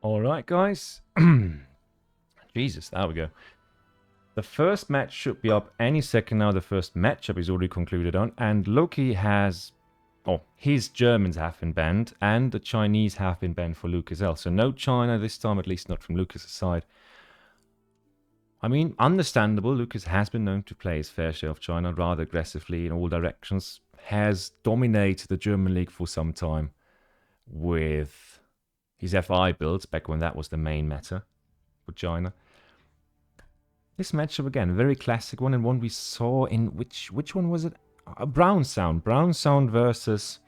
Speaker 1: All right, guys. Jesus, there we go. The first match should be up any second now. The first matchup is already concluded on. And Loki has... Oh, his Germans have been banned. And the Chinese have been banned for LukasL. So no China this time, at least not from Lucas' side. I mean, understandable. Lucas has been known to play his fair share of China rather aggressively in all directions. Has dominated the German league for some time with his FI builds, back when that was the main meta for China. This matchup, again, a very classic one, and one we saw in... Which one was it? Brown Sound. Brown Sound versus...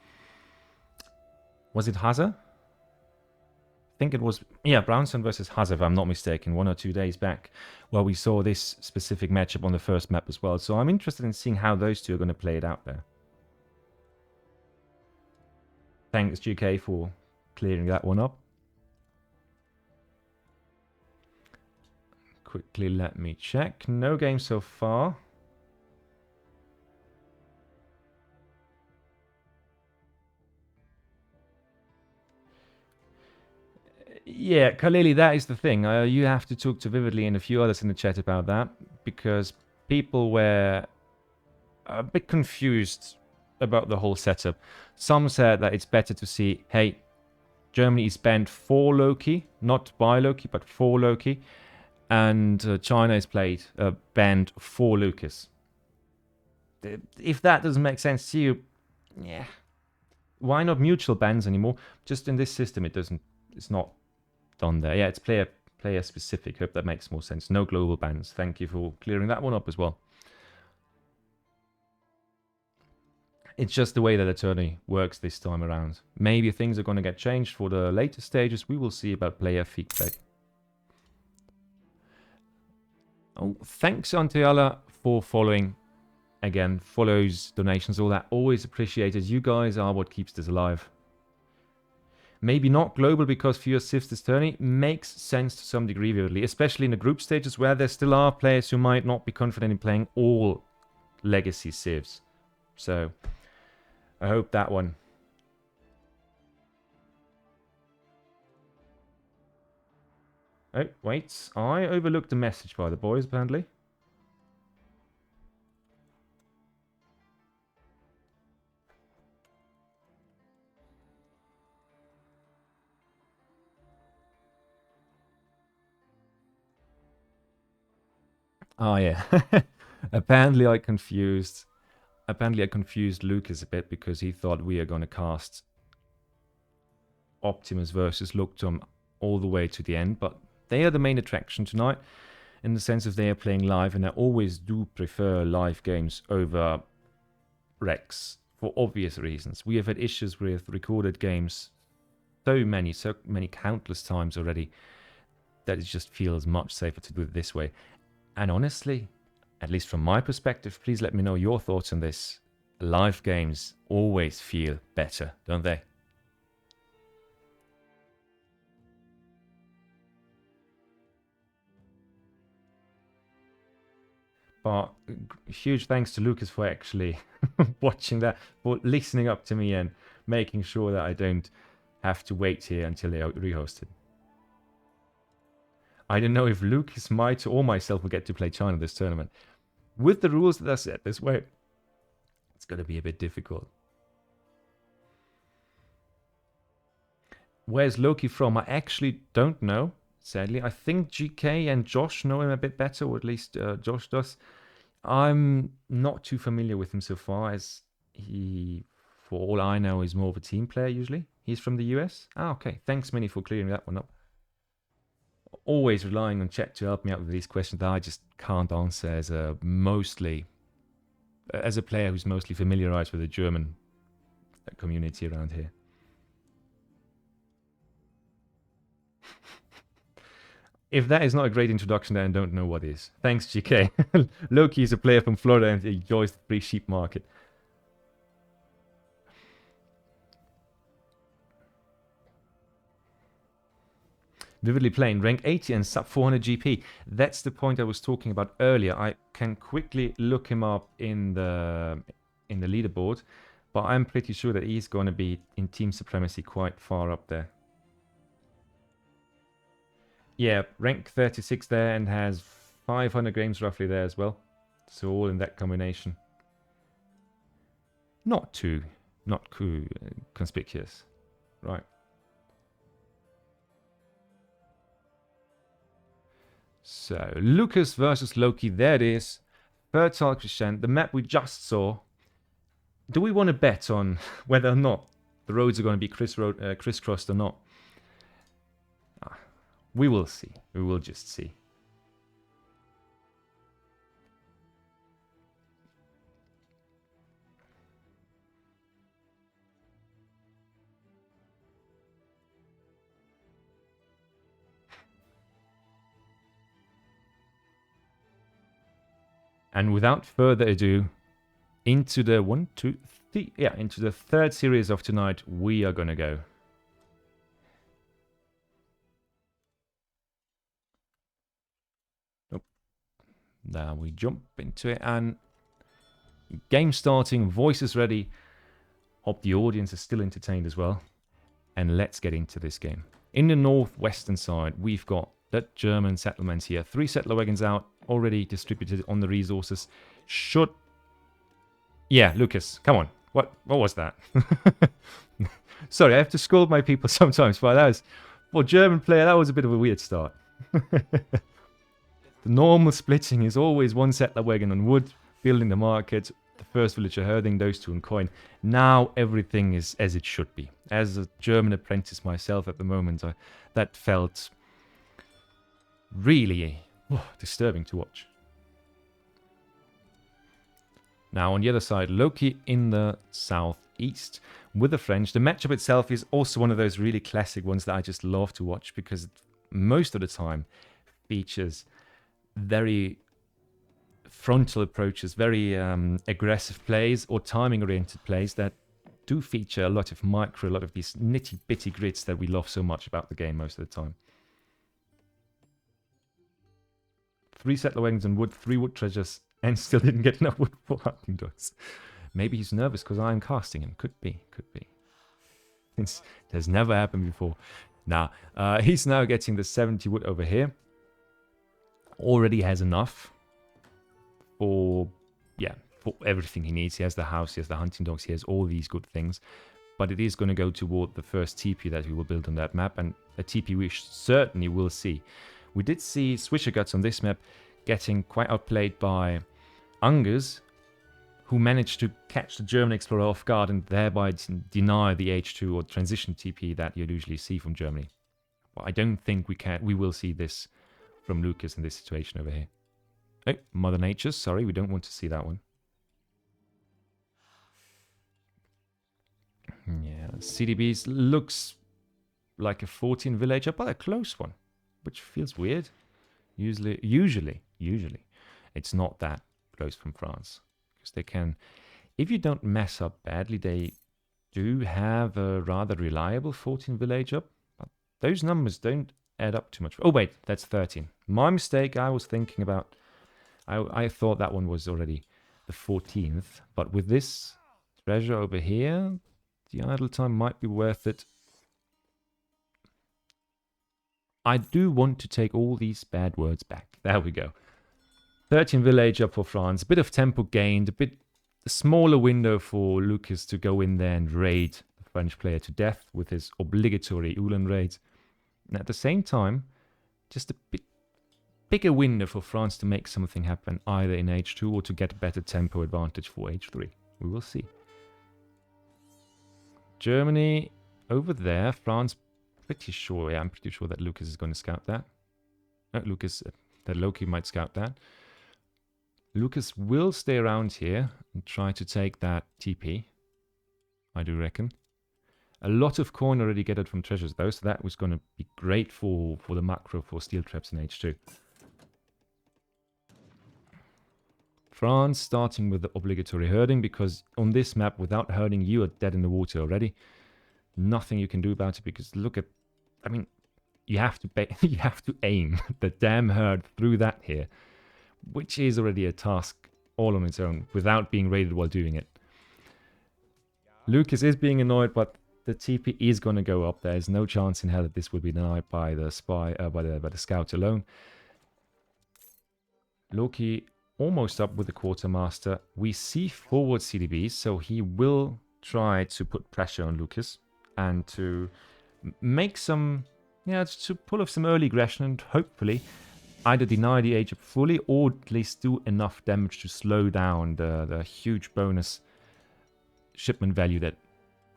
Speaker 1: Was it Hazard? I think it was... Yeah, Brown Sound versus Hazard, if I'm not mistaken, 1 or 2 days back, where we saw this specific matchup on the first map as well. So I'm interested in seeing how those two are going to play it out there. Thanks, GK, for clearing that one up. Quickly, let me check. No game so far. Yeah, Khalili, that is the thing. You have to talk to Vividly and a few others in the chat about that, because people were a bit confused about the whole setup. Some said that it's better to see, hey, Germany is banned for Loki, not by Loki, but for Loki. And China is banned for Lucas. If that doesn't make sense to you, yeah, why not mutual bans anymore? Just in this system, it's not done there. Yeah, it's player specific. Hope that makes more sense. No global bans. Thank you for clearing that one up as well. It's just the way that the tourney works this time around. Maybe things are going to get changed for the later stages. We will see about player feedback. Oh, thanks, Antiala, for following. Again, follows, donations, all that. Always appreciated. You guys are what keeps this alive. Maybe not global because fewer civs this tourney. Makes sense to some degree, vividly. Especially in the group stages where there still are players who might not be confident in playing all legacy civs. So, I hope that one... Oh, wait. I overlooked the message by the boys, apparently. Oh, yeah. Apparently I confused Lucas a bit because he thought we are going to cast Optimus versus Looktom all the way to the end, but they are the main attraction tonight, in the sense of they are playing live, and I always do prefer live games over Rex, for obvious reasons. We have had issues with recorded games so many countless times already, that it just feels much safer to do it this way. And honestly, at least from my perspective, please let me know your thoughts on this. Live games always feel better, don't they? But huge thanks to Lucas for actually watching that, for listening up to me and making sure that I don't have to wait here until they are rehosted. I don't know if Lucas might or myself will get to play China this tournament. With the rules that are set this way, it's going to be a bit difficult. Where's Loki from? I actually don't know, sadly. I think GK and Josh know him a bit better, or at least Josh does. I'm not too familiar with him so far, as he, for all I know, is more of a team player usually. He's from the US? Ah, okay. Thanks, Minnie, for clearing that one up. Always relying on chat to help me out with these questions that I just can't answer as a player who's mostly familiarized with the German community around here. If that is not a great introduction, then I don't know what is. Thanks, GK. Loki is a player from Florida and enjoys the free sheep market. Vividly playing, rank 80 and sub 400 GP. That's the point I was talking about earlier. I can quickly look him up in the leaderboard, but I'm pretty sure that he's going to be in team supremacy quite far up there. Yeah, rank 36 there and has 500 games roughly there as well. So all in that combination. Not too conspicuous. Right. So, Lucas versus Loki, there it is. Fertile Crescent, the map we just saw. Do we want to bet on whether or not the roads are going to be crisscrossed or not? We will see. We will just see. And without further ado, into the into the third series of tonight, we are gonna go. Nope. Now we jump into it, and game starting, voices ready. Hope the audience is still entertained as well. And let's get into this game. In the northwestern side, we've got the German settlements here. 3 settler wagons out, already distributed on the resources. Yeah, Lucas, come on. What was that? Sorry, I have to scold my people sometimes, but that was, for a German player, that was a bit of a weird start. The normal splitting is always 1 settler wagon on wood, building the market, the first villager herding, those 2 on coin. Now everything is as it should be. As a German apprentice myself at the moment, that felt really disturbing to watch. Now on the other side, Loki in the southeast with the French. The matchup itself is also one of those really classic ones that I just love to watch, because most of the time features very frontal approaches, very aggressive plays or timing oriented plays that do feature a lot of micro, a lot of these nitty bitty grids that we love so much about the game most of the time. 3 settler wagons and wood, 3 wood treasures, and still didn't get enough wood for hunting dogs. Maybe he's nervous because I'm casting him. Could be. It has never happened before. Now, he's now getting the 70 wood over here. Already has enough for everything he needs. He has the house, he has the hunting dogs, he has all these good things. But it is going to go toward the first TP that we will build on that map, and a TP we certainly will see. We did see Swisherguts on this map getting quite outplayed by Ungurs, who managed to catch the German explorer off guard and thereby deny the H2 or transition TP that you usually see from Germany. Well, I don't think we will see this from Lucas in this situation over here. Oh, Mother Nature, sorry, we don't want to see that one. Yeah, CDBs looks like a 14 villager, but a close one, which feels weird. Usually, it's not that close from France, because they can, if you don't mess up badly, they do have a rather reliable 14 villager, but those numbers don't add up too much. Oh wait, that's 13. My mistake. I was thinking about, I thought that one was already the 14th, but with this treasure over here, the idle time might be worth it. I do want to take all these bad words back. There we go. 13 village up for France. A bit of tempo gained. A smaller window for Lucas to go in there and raid the French player to death with his obligatory Ulan raids. And at the same time, just a bit bigger window for France to make something happen, either in H2 or to get a better tempo advantage for H3. We will see. Germany over there. France, pretty sure. Yeah, I'm pretty sure that Lucas is going to scout that. That Loki might scout that. Lucas will stay around here and try to take that TP, I do reckon. A lot of coin already gathered from treasures though, so that was going to be great for the macro for steel traps in H2. France starting with the obligatory herding, because on this map, without herding, you are dead in the water already. Nothing you can do about it, because look at, I mean, you have to aim the damn herd through that here, which is already a task all on its own, without being raided while doing it. Lucas is being annoyed, but the TP is going to go up. There is no chance in hell that this will be denied by the spy, by the scout alone. Loki almost up with the quartermaster. We see forward CDBs, so he will try to put pressure on Lucas and to make some, yeah, to pull off some early aggression and hopefully either deny the age up fully or at least do enough damage to slow down the huge bonus shipment value that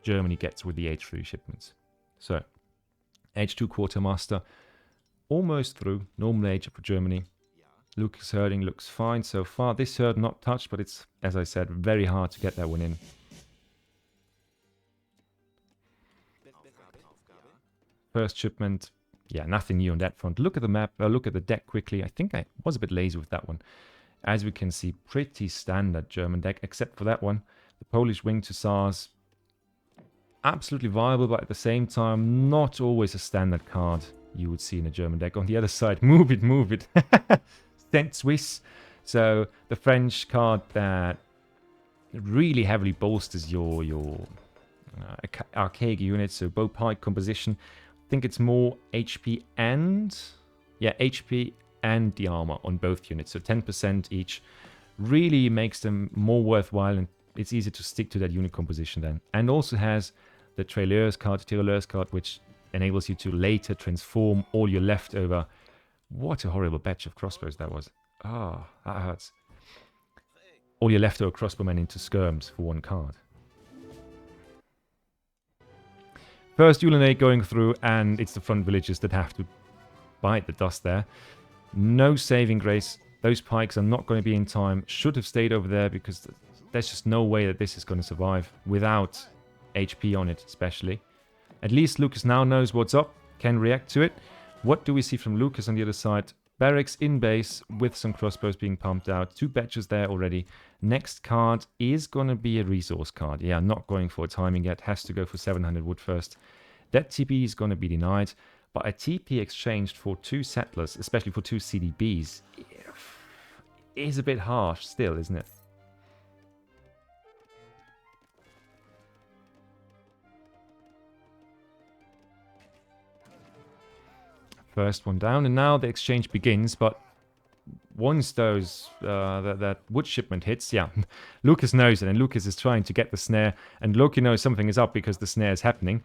Speaker 1: Germany gets with the H3 shipments. So, H2 quartermaster almost through. Normal age up for Germany. Lucas herding looks fine so far. This herd not touched, but it's, as I said, very hard to get that one in. First shipment, yeah, nothing new on that front. Look at the map, look at the deck quickly. I think I was a bit lazy with that one. As we can see, pretty standard German deck, except for that one. The Polish wing to SARS, absolutely viable, but at the same time, not always a standard card you would see in a German deck. On the other side, move it, move it. Sent Swiss. So the French card that really heavily bolsters your archaic units, so bow pike composition. I think it's more HP and, yeah, HP and the armor on both units, so 10% each. Really makes them more worthwhile, and it's easy to stick to that unit composition then. And also has the Tirailleurs card, which enables you to later transform all your leftover. What a horrible batch of crossbows that was. Ah, that hurts. All your leftover crossbowmen into skirms for one card. First Ulanate going through, and it's the front villagers that have to bite the dust there. No saving grace. Those pikes are not going to be in time. Should have stayed over there because there's just no way that this is going to survive without HP on it, especially. At least Lucas now knows what's up, can react to it. What do we see from Lucas on the other side? Barracks in base with some crossbows being pumped out. 2 batches there already. Next card is going to be a resource card. Yeah, not going for a timing yet. Has to go for 700 wood first. That TP is going to be denied. But a TP exchanged for 2 settlers, especially for 2 CDBs, is a bit harsh still, isn't it? First one down, and now the exchange begins, but once those that wood shipment hits, yeah, Lucas knows it, and Lucas is trying to get the snare, and Loki knows something is up because the snare is happening.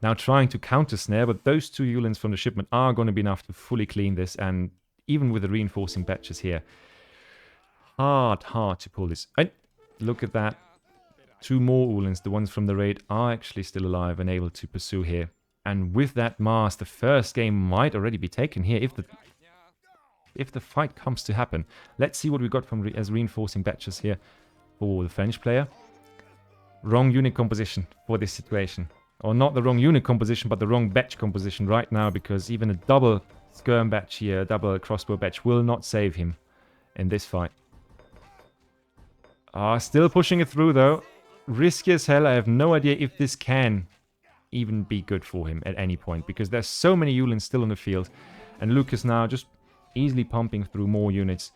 Speaker 1: Now trying to counter snare, but those 2 Yulins from the shipment are going to be enough to fully clean this, and even with the reinforcing batches here, hard to pull this. And look at that. 2 more Ulins, the ones from the raid, are actually still alive and able to pursue here. And with that mass, the first game might already be taken here if the fight comes to happen. Let's see what we got from as reinforcing batches here for the French player. Wrong unit composition for this situation. Or not the wrong unit composition, but the wrong batch composition right now, because even a double skirm batch here, a double crossbow batch will not save him in this fight. Still pushing it through though. Risky as hell. I have no idea if this can even be good for him at any point, because there's so many Yulins still on the field, and Lucas now just easily pumping through more units.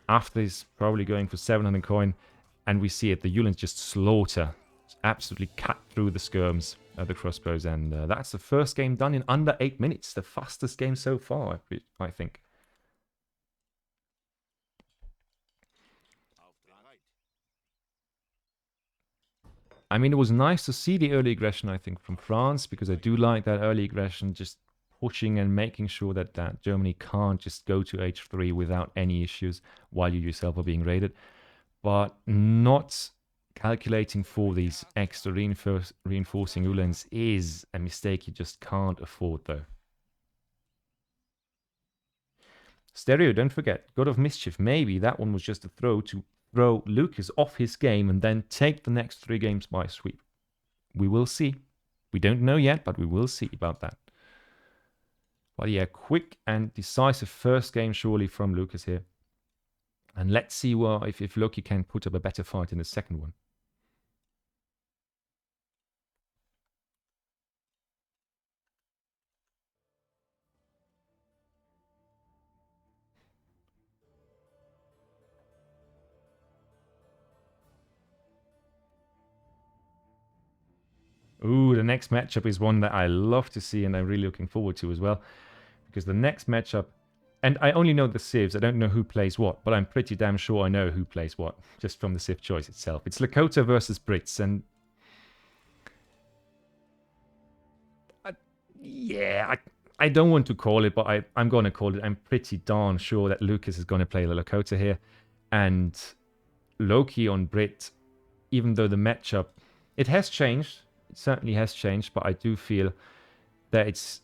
Speaker 1: After he's probably going for 700 coin, and we see it, the Yulins just slaughter, absolutely cut through the skirms of the crossbows, and that's the first game done in under 8 minutes, the fastest game so far, I think. I mean, it was nice to see the early aggression, I think, from France, because I do like that early aggression, just pushing and making sure that Germany can't just go to H3 without any issues while you yourself are being raided. But not calculating for these extra reinforcing Ulans is a mistake you just can't afford, though. Stereo, don't forget, God of Mischief. Maybe that one was just a throw to throw Lucas off his game and then take the next 3 games by sweep. We will see. We don't know yet, but we will see about that. But yeah, quick and decisive first game surely from Lucas here. And let's see if Loki can put up a better fight in the second one. Ooh, the next matchup is one that I love to see and I'm really looking forward to as well. Because the next matchup, and I only know the civs, I don't know who plays what, but I'm pretty damn sure I know who plays what, just from the civ choice itself. It's Lakota versus Brits, and yeah, I don't want to call it, but I'm going to call it. I'm pretty darn sure that Lucas is going to play the Lakota here. And Loki on Brit, even though the matchup, it has changed. It certainly has changed, but I do feel that it's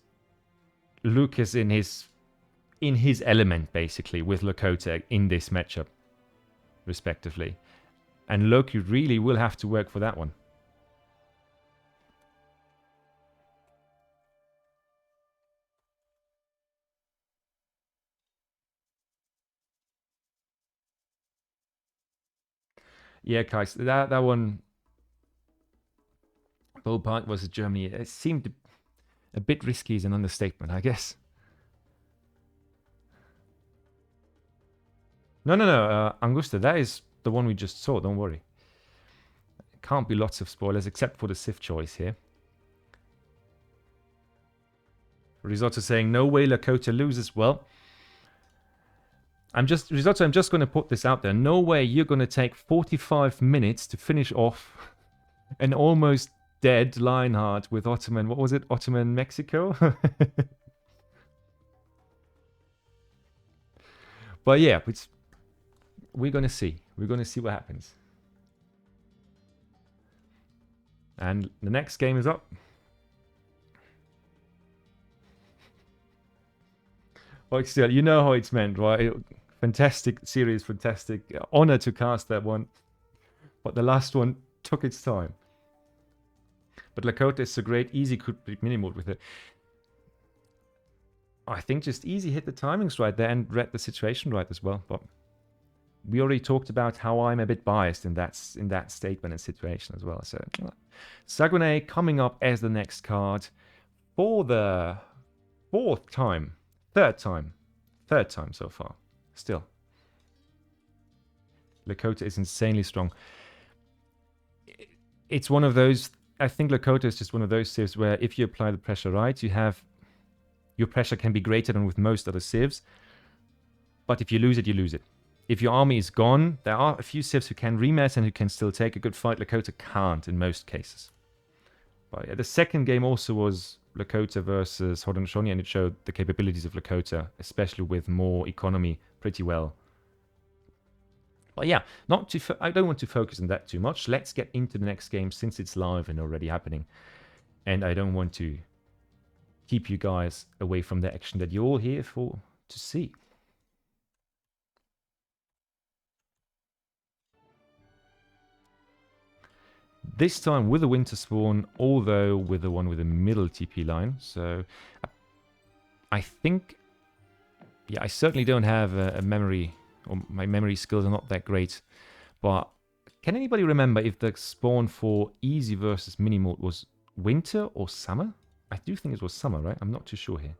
Speaker 1: Lucas in his element, basically, with Lakota in this matchup, respectively. And Loki really will have to work for that one. Yeah, guys, that one, Ballpark versus Germany, it seemed a bit risky is an understatement, I guess. No, Angusta, that is the one we just saw, don't worry. Can't be lots of spoilers, except for the civ choice here. Risotto saying, no way Lakota loses. Well, Risotto, I'm just going to put this out there. No way you're going to take 45 minutes to finish off an almost dead Lionheart with Ottoman. What was it? Ottoman Mexico? But yeah, we're going to see. We're going to see what happens. And the next game is up. Oh, still, you know how it's meant, right? Fantastic series, fantastic honor to cast that one. But the last one took its time. But Lakota is so great, easy could beat Minimoult with it. I think just easy hit the timings right there and read the situation right as well. But we already talked about how I'm a bit biased in that statement and situation as well. So Saguenay coming up as the next card for the third time so far. Still, Lakota is insanely strong. It's one of those. I think Lakota is just one of those civs where if you apply the pressure right, your pressure can be greater than with most other civs. But if you lose it, you lose it. If your army is gone, there are a few civs who can remass and who can still take a good fight. Lakota can't in most cases. But yeah, the second game also was Lakota versus Haudenosaunee, and it showed the capabilities of Lakota, especially with more economy, pretty well. But yeah, I don't want to focus on that too much. Let's get into the next game since it's live and already happening. And I don't want to keep you guys away from the action that you're all here for to see. This time with a Winter Spawn, although with the one with a middle TP line. So I think, yeah, I certainly don't have a memory, or my memory skills are not that great. But can anybody remember if the spawn for Easy versus Minimoult was winter or summer? I do think it was summer, right? I'm not too sure here.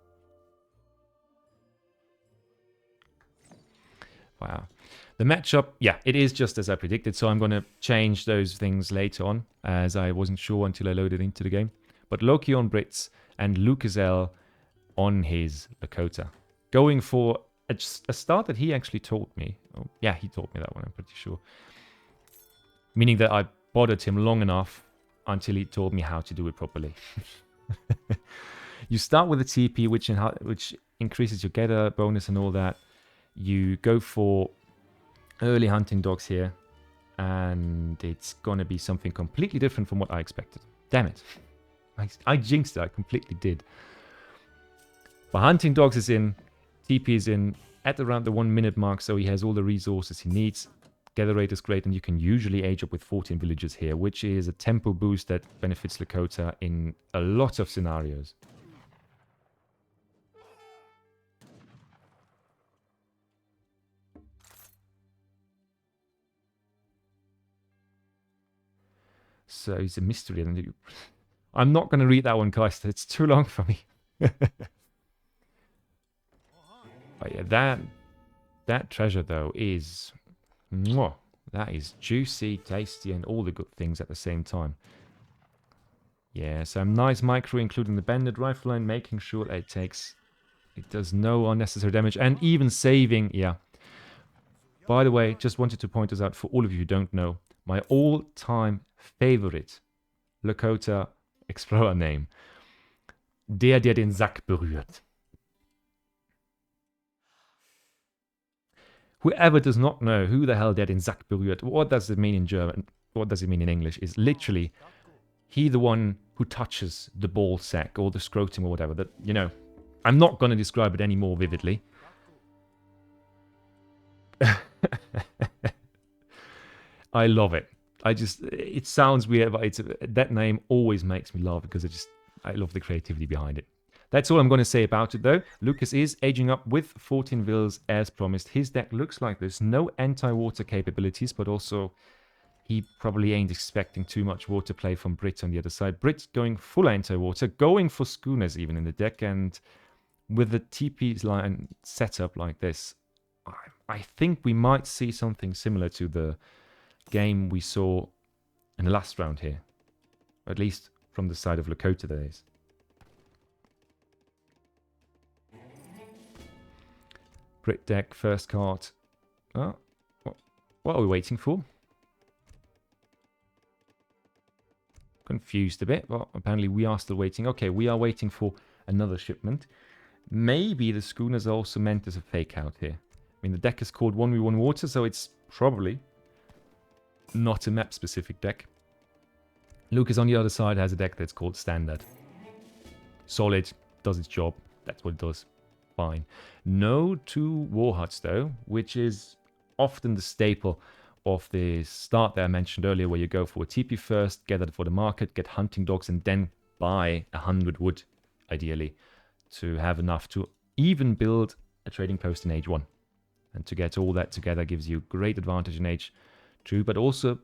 Speaker 1: Wow. The matchup, yeah, it is just as I predicted, so I'm going to change those things later on, as I wasn't sure until I loaded into the game. But Loki on Brits and LukasL on his Lakota. Going for a start that he actually taught me. Oh, yeah, he taught me that one, I'm pretty sure. Meaning that I bothered him long enough until he taught me how to do it properly. You start with a TP, which increases your gather bonus and all that. You go for early hunting dogs here, and it's gonna be something completely different from what I expected. Damn it. I jinxed it, I completely did. But hunting dogs is in, TP is in at around the 1 minute mark, so he has all the resources he needs. Gather rate is great, and you can usually age up with 14 villagers here, which is a tempo boost that benefits Lakota in a lot of scenarios. So he's a mystery. I'm not going to read that one, guys. It's too long for me. But yeah, that treasure, though, is... Mwah, that is juicy, tasty, and all the good things at the same time. Yeah, some nice micro, including the banded rifle line, making sure that it does no unnecessary damage, and even saving, yeah. By the way, just wanted to point this out for all of you who don't know, my all-time favorite Lakota Explorer name. Der den Sack berührt. Whoever does not know who the hell der den Sack berührt, what does it mean in German, what does it mean in English, is literally he the one who touches the ball sack or the scrotum or whatever. That, you know, I'm not going to describe it any more vividly. I love it. It sounds weird, but that name always makes me laugh because I love the creativity behind it. That's all I'm going to say about it, though. Lucas is aging up with 14 vills as promised. His deck looks like this. No anti-water capabilities, but also he probably ain't expecting too much water play from Brit on the other side. Brit going full anti-water, going for schooners even in the deck, and with the TP line set up like this, I think we might see something similar to the game we saw in the last round here. Or at least from the side of Lakota, that is. Brit deck, first card. Oh, what are we waiting for? Confused a bit, but apparently we are still waiting. Okay, we are waiting for another shipment. Maybe the schooners are also meant as a fake out here. I mean, the deck is called 1v1 Water, so it's probably not a map-specific deck. Lucas on the other side has a deck that's called Standard. Solid, does its job. That's what it does. Fine. No 2 war huts, though, which is often the staple of the start that I mentioned earlier, where you go for a TP first, gather for the market, get hunting dogs, and then buy 100 wood, ideally, to have enough to even build a trading post in Age 1. And to get all that together gives you great advantage in Age 2, but also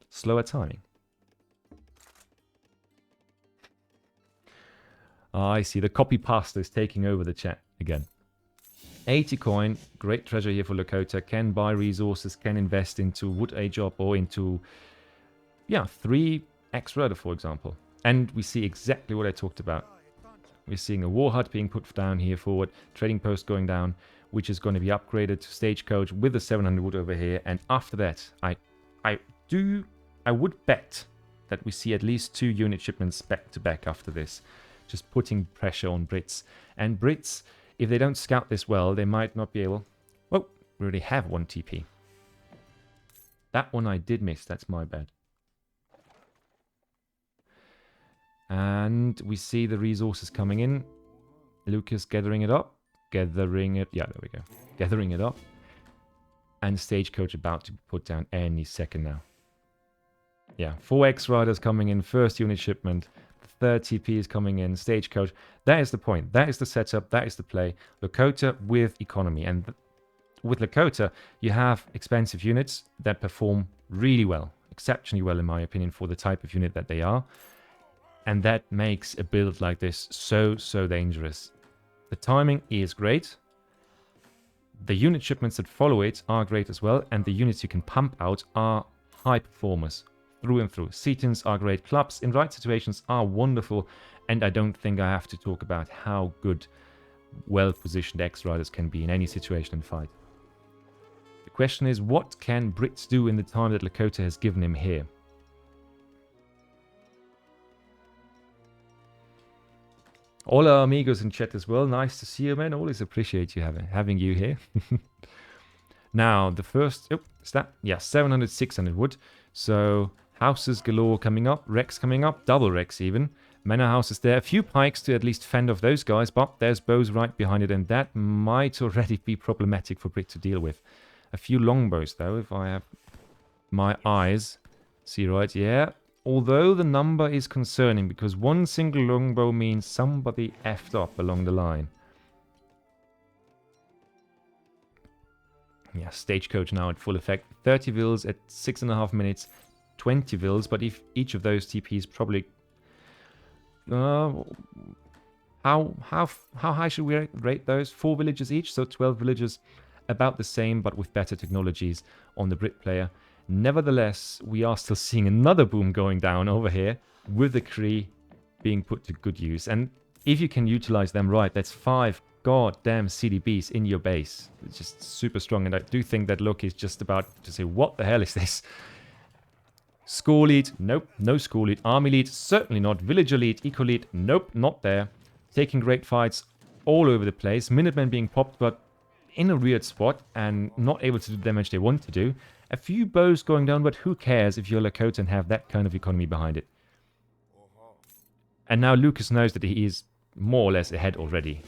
Speaker 1: slower timing. I see the copy pasta is taking over the chat again. 80 coin, great treasure here for Lakota. Can buy resources, can invest into Wood Age Up or into, yeah, 3 X Rudder, for example. And we see exactly what I talked about. We're seeing a war hut being put down here forward, trading post going down, which is going to be upgraded to stagecoach with the 700 wood over here. And after that, I would bet that we see at least 2 unit shipments back to back after this, just putting pressure on Brits. And Brits, if they don't scout this well, they might not be able... Well, we already have 1 TP. That one I did miss, that's my bad. And we see the resources coming in. Lucas gathering it up. Yeah, there we go. Gathering it up. And stagecoach about to be put down any second now. Yeah, 4 X-Riders coming in, first unit shipment. The third TP is coming in, stagecoach. That is the point. That is the setup. That is the play. Lakota with economy. And with Lakota, you have expensive units that perform really well. Exceptionally well, in my opinion, for the type of unit that they are. And that makes a build like this so dangerous. The timing is great. The unit shipments that follow it are great as well. And the units you can pump out are high performers through and through. Setons are great. Clubs in right situations are wonderful. And I don't think I have to talk about how good, well-positioned X-Riders can be in any situation and fight. The question is, what can Brits do in the time that Lakota has given him here? All our amigos in chat as well. Nice to see you, man. Always appreciate you having you here. Now, the first... Oh, is that? Yeah, 700, 600 wood. So, houses galore coming up. Rex coming up. Double Rex even. Manor houses there. A few pikes to at least fend off those guys. But there's bows right behind it. And that might already be problematic for Brit to deal with. A few longbows, though, if I have my eyes. See right? Yeah. Although the number is concerning, because 1 single longbow means somebody effed up along the line. Yeah, stagecoach now at full effect. 30 vills at 6.5 minutes, 20 vills, but if each of those TPs probably... how high should we rate those? 4 villages each, so 12 villages, about the same, but with better technologies on the Brit player. Nevertheless, we are still seeing another boom going down over here with the Kree being put to good use. And if you can utilize them right, that's 5 goddamn CDBs in your base. It's just super strong. And I do think that Loki is just about to say, what the hell is this? Score lead, nope, no score lead. Army lead, certainly not. Villager lead, eco lead, nope, not there. Taking great fights all over the place. Minutemen being popped, but in a weird spot and not able to do the damage they want to do. A few bows going down, but who cares if you're Lakota and have that kind of economy behind it. And now Lucas knows that he is more or less ahead already.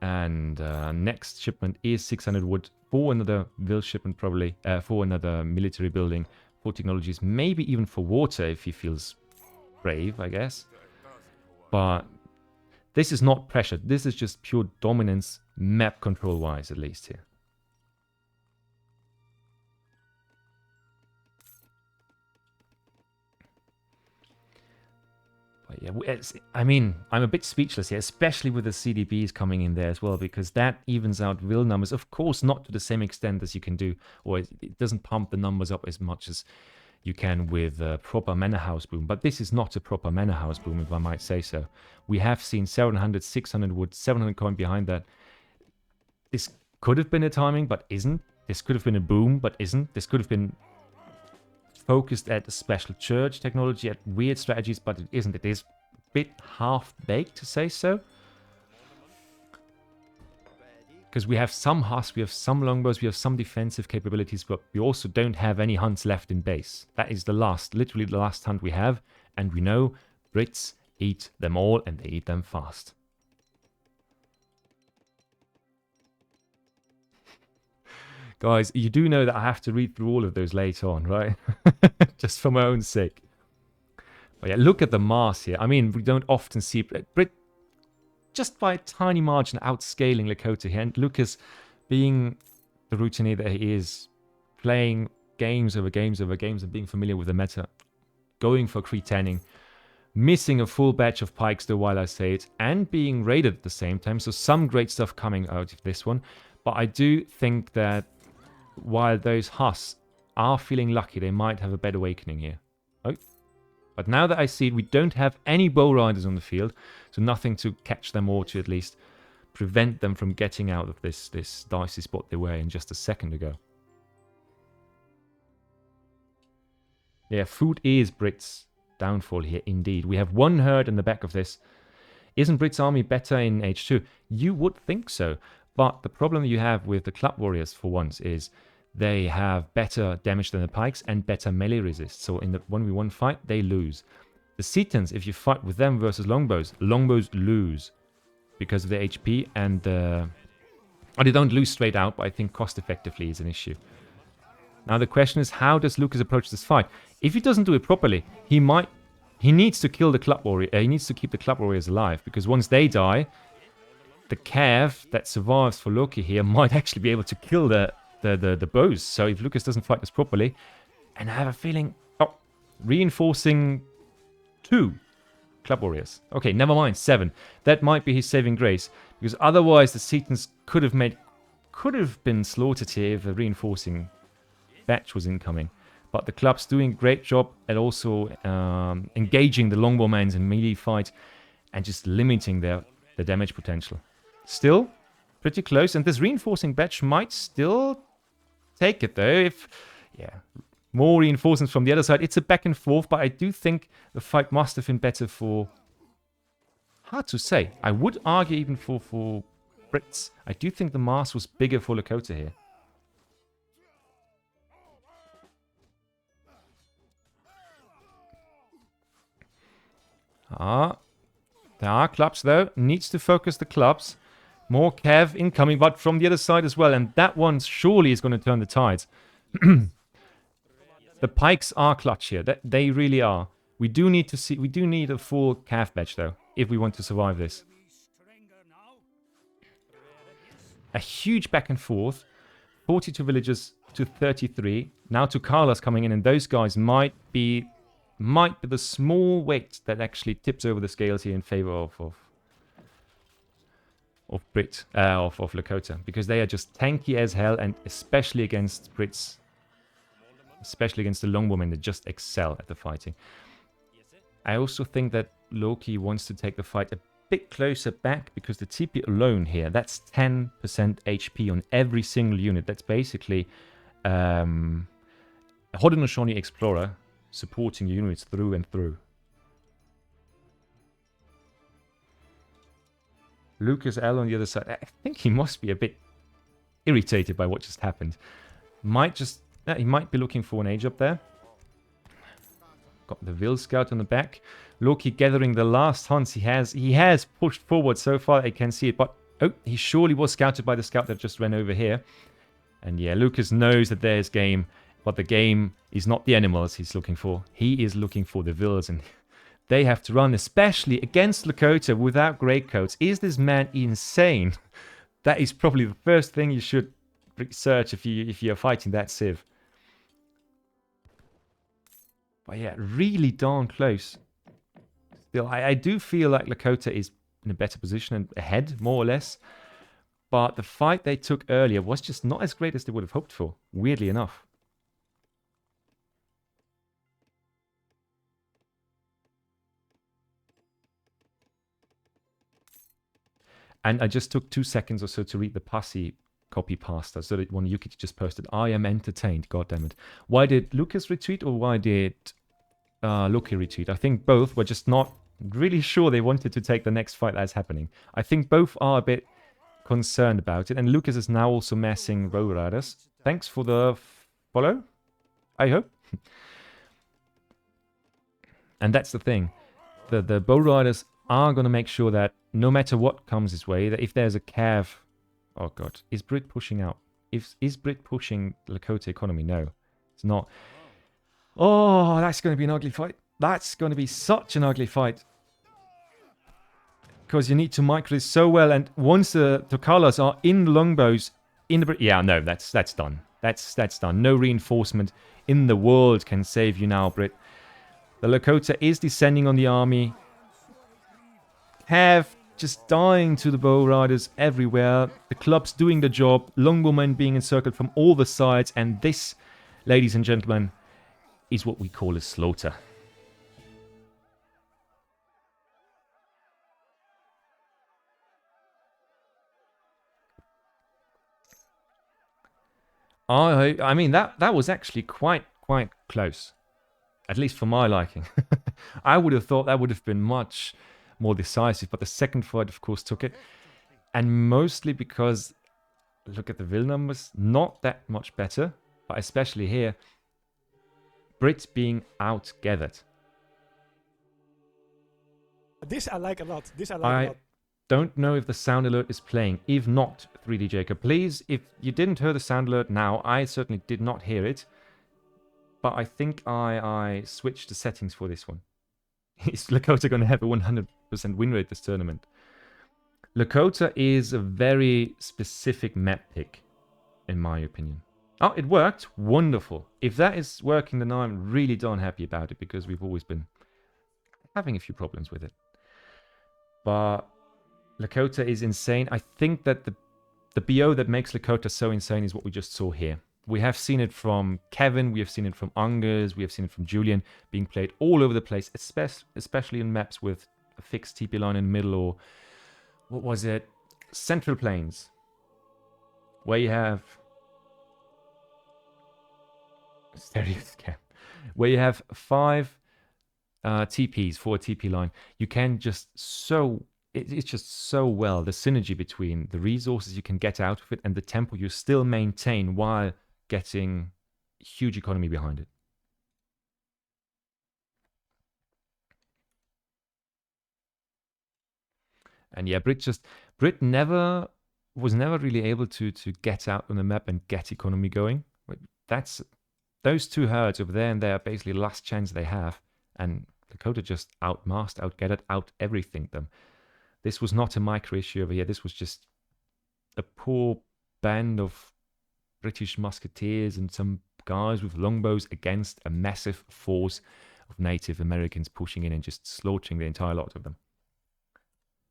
Speaker 1: And next shipment is 600 wood for another Vil shipment probably, for another military building, for technologies, maybe even for water if he feels brave, I guess. But this is not pressure. This is just pure dominance, map control-wise at least here. But yeah, I mean, I'm a bit speechless here, especially with the CDBs coming in there as well, because that evens out Vil numbers. Of course, not to the same extent as you can do, or it doesn't pump the numbers up as much as you can with a proper manor house boom. But this is not a proper manor house boom, if I might say so. We have seen 700, 600 wood, 700 coin behind that. This could have been a timing, but isn't. This could have been a boom, but isn't. This could have been focused at a special church technology, at weird strategies, but it isn't. It is a bit half-baked, to say so. Because we have some husks, we have some longbows, we have some defensive capabilities, but we also don't have any hunts left in base. That is the last, literally the last hunt we have, and we know Brits eat them all, and they eat them fast. Guys, you do know that I have to read through all of those later on, right? Just for my own sake. But yeah, look at the mass here. I mean, we don't often see Brit just by a tiny margin outscaling Lakota here. And Lucas, being the routinier that he is, playing games over games over games and being familiar with the meta, going for Cretanning, missing a full batch of pikes though while I say it, and being raided at the same time. So some great stuff coming out of this one. But I do think that while those husks are feeling lucky, they might have a bad awakening here. Oh. But now that I see it, we don't have any bow riders on the field, so nothing to catch them or to at least prevent them from getting out of this dicey spot they were in just a second ago. Yeah, food is Brits' downfall here, indeed. We have one herd in the back of this. Isn't Brits' army better in H2? You would think so. But the problem you have with the Club Warriors, for once, is they have better damage than the Pikes and better melee resist. So in the 1v1 fight, they lose. The Setons, if you fight with them versus Longbows lose because of the HP and or they don't lose straight out, but I think cost effectively is an issue. Now the question is, how does Lucas approach this fight? If he doesn't do it properly, he needs to kill the Club Warrior. He needs to keep the Club Warriors alive, because once they die, the Cav that survives for Loki here might actually be able to kill the bows. So if Lucas doesn't fight this properly, and I have a feeling, oh, reinforcing 2 Club Warriors. Okay, never mind, 7. That might be his saving grace, because otherwise the Setons could have been slaughtered here if a reinforcing batch was incoming. But the club's doing a great job at also engaging the longbowmen in melee fight and just limiting their damage potential. Still pretty close, and this reinforcing batch might still take it though. If, yeah, more reinforcements from the other side. It's a back and forth, but I do think the fight must have been better for... Hard to say. I would argue even for Brits. I do think the mass was bigger for Lakota here. There are clubs though. Needs to focus the clubs. More Cav incoming, but from the other side as well. And that one surely is going to turn the tides. The Pikes are clutch here. They really are. We do need a full Cav batch though, if we want to survive this. A huge back and forth. 42 villagers to 33. Now to Carlos coming in, and those guys might be the small weight that actually tips over the scales here in favor of Lakota, because they are just tanky as hell, and especially against Brits, especially against the longbowmen that just excel at the fighting. I also think that Loki wants to take the fight a bit closer back because the TP alone here, that's 10% HP on every single unit. That's basically a Haudenosaunee Explorer supporting units through and through. LukasL on the other side, I think he must be a bit irritated by what just happened. He might be looking for an age up there. Got the Vil Scout on the back. Loki gathering the last hunts he has. He has pushed forward so far I can see it, but oh, he surely was scouted by the scout that just ran over here. And yeah, Lucas knows that there's game, but the game is not the animals he's looking for. He is looking for the Vils, and they have to run, especially against Lakota without greatcoats. Is this man insane? That is probably the first thing you should research if you're fighting that civ. But yeah, really darn close. Still, I do feel like Lakota is in a better position and ahead, more or less. But the fight they took earlier was just not as great as they would have hoped for, weirdly enough. And I just took 2 seconds or so to read the Pussy copy pasta, so that one Yuki just posted, I am entertained, goddammit. Why did Lucas retweet or why did Loki retweet? I think both were just not really sure they wanted to take the next fight that's happening. I think both are a bit concerned about it, and Lucas is now also messing Road Riders. Thanks for the follow, I hope. And that's the thing. The Bow Riders are going to make sure that no matter what comes his way, that if there's a cav... Oh god, is Brit pushing out? Is Brit pushing Lakota economy? No, it's not. Oh, that's going to be an ugly fight. That's going to be such an ugly fight. Because you need to micro this so well, and once the colors are in the longbows, in the... Yeah, no, that's done. That's done. No reinforcement in the world can save you now, Brit. The Lakota is descending on the army. Have just dying to the bow riders everywhere. The club's doing the job. Longbowmen being encircled from all the sides. And this, ladies and gentlemen, is what we call a slaughter. I mean, that was actually quite close. At least for my liking. I would have thought that would have been much more decisive, but the second fight, of course, took it. And mostly because, look at the Vil numbers, not that much better, but especially here, Brits being out-gathered.
Speaker 2: This I like a lot. This I like a lot.
Speaker 1: Don't know if the sound alert is playing. If not, 3D Jacob, please, if you didn't hear the sound alert now, I certainly did not hear it. But I think I switched the settings for this one. Is Lakota going to have a 100% win rate this tournament? Lakota is a very specific map pick, in my opinion. Oh, it worked. Wonderful. If that is working, then I'm really darn happy about it, because we've always been having a few problems with it. But Lakota is insane. I think that the BO that makes Lakota so insane is what we just saw here. We have seen it from Kevin, we have seen it from Ungurs, we have seen it from Julian, being played all over the place, especially in maps with a fixed TP line in the middle, or what was it? Central Plains, where you have where you have 5 TPs for a TP line. You can just it's just so well, the synergy between the resources you can get out of it and the tempo you still maintain while getting huge economy behind it. And yeah, Brit was never really able to get out on the map and get economy going. That's those two herds over there, and they are basically the last chance they have. And Lakota just outmasked, outgathered, out everything them. This was not a micro issue over here. This was just a poor band of British musketeers and some guys with longbows against a massive force of Native Americans pushing in and just slaughtering the entire lot of them.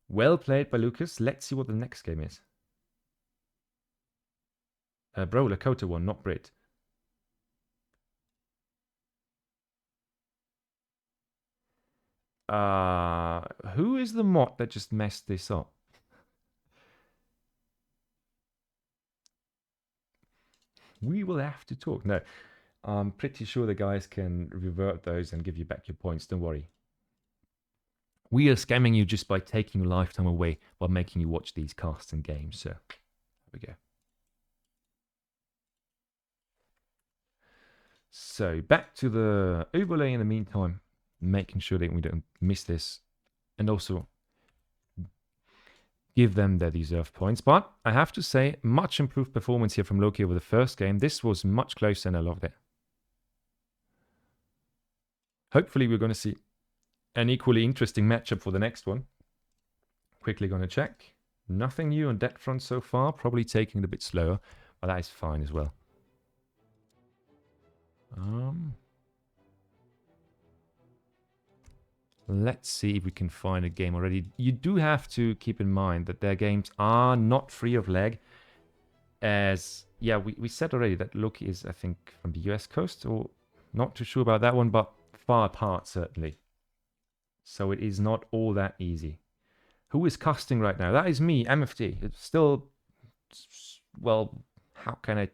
Speaker 1: Well played by Lucas. Let's see what the next game is. Bro, Lakota won, not Brit. Who is the mod that just messed this up? We will have to talk. No, I'm pretty sure the guys can revert those and give you back your points. Don't worry. We are scamming you just by taking your lifetime away while making you watch these casts and games. So, there we go. So, back to the overlay in the meantime, making sure that we don't miss this. And also give them their deserved points. But I have to say, much improved performance here from Loki over the first game. This was much closer and I loved it. Hopefully we're going to see an equally interesting matchup for the next one. Quickly going to check. Nothing new on that front so far. Probably taking it a bit slower, but that is fine as well. Let's see if we can find a game already. You do have to keep in mind that their games are not free of lag. As, yeah, we said already that Loki is, I think, from the US coast, or not too sure about that one, but far apart, certainly. So it is not all that easy. Who is casting right now? That is me, MFD. It's still, well, how can I...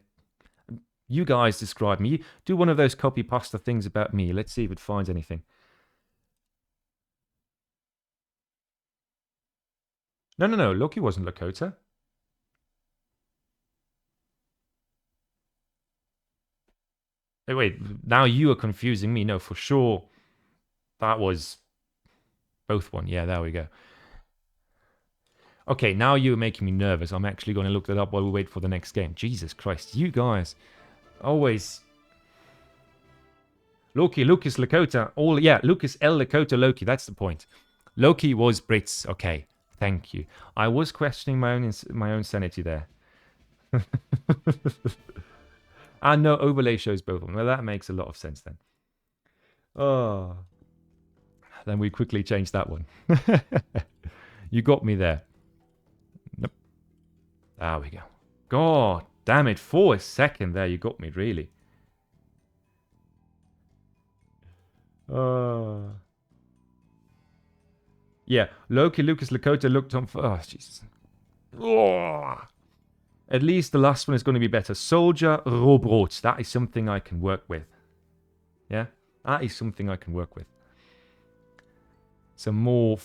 Speaker 1: You guys describe me. Do one of those copy pasta things about me. Let's see if it finds anything. No. Loki wasn't Lakota. Hey, wait, now you are confusing me. No, for sure. That was both one. Yeah, there we go. Okay, now you're making me nervous. I'm actually going to look that up while we wait for the next game. Jesus Christ, you guys. Always. Loki, Lucas, Lakota. All, yeah, LukasL, Lakota, Loki. That's the point. Loki was Brits. Okay, thank you. I was questioning my own sanity there. And no, overlay shows both of them. Well, that makes a lot of sense then. Oh. Then we quickly change that one. You got me there. Nope. There we go. God damn it. For a second there, you got me, really. Yeah, Loki, Lucas, Lakota, Looktom. Oh, Jesus. Oh. At least the last one is going to be better. Soldier, Rohbrot. That is something I can work with. Yeah, that is something I can work with. Some more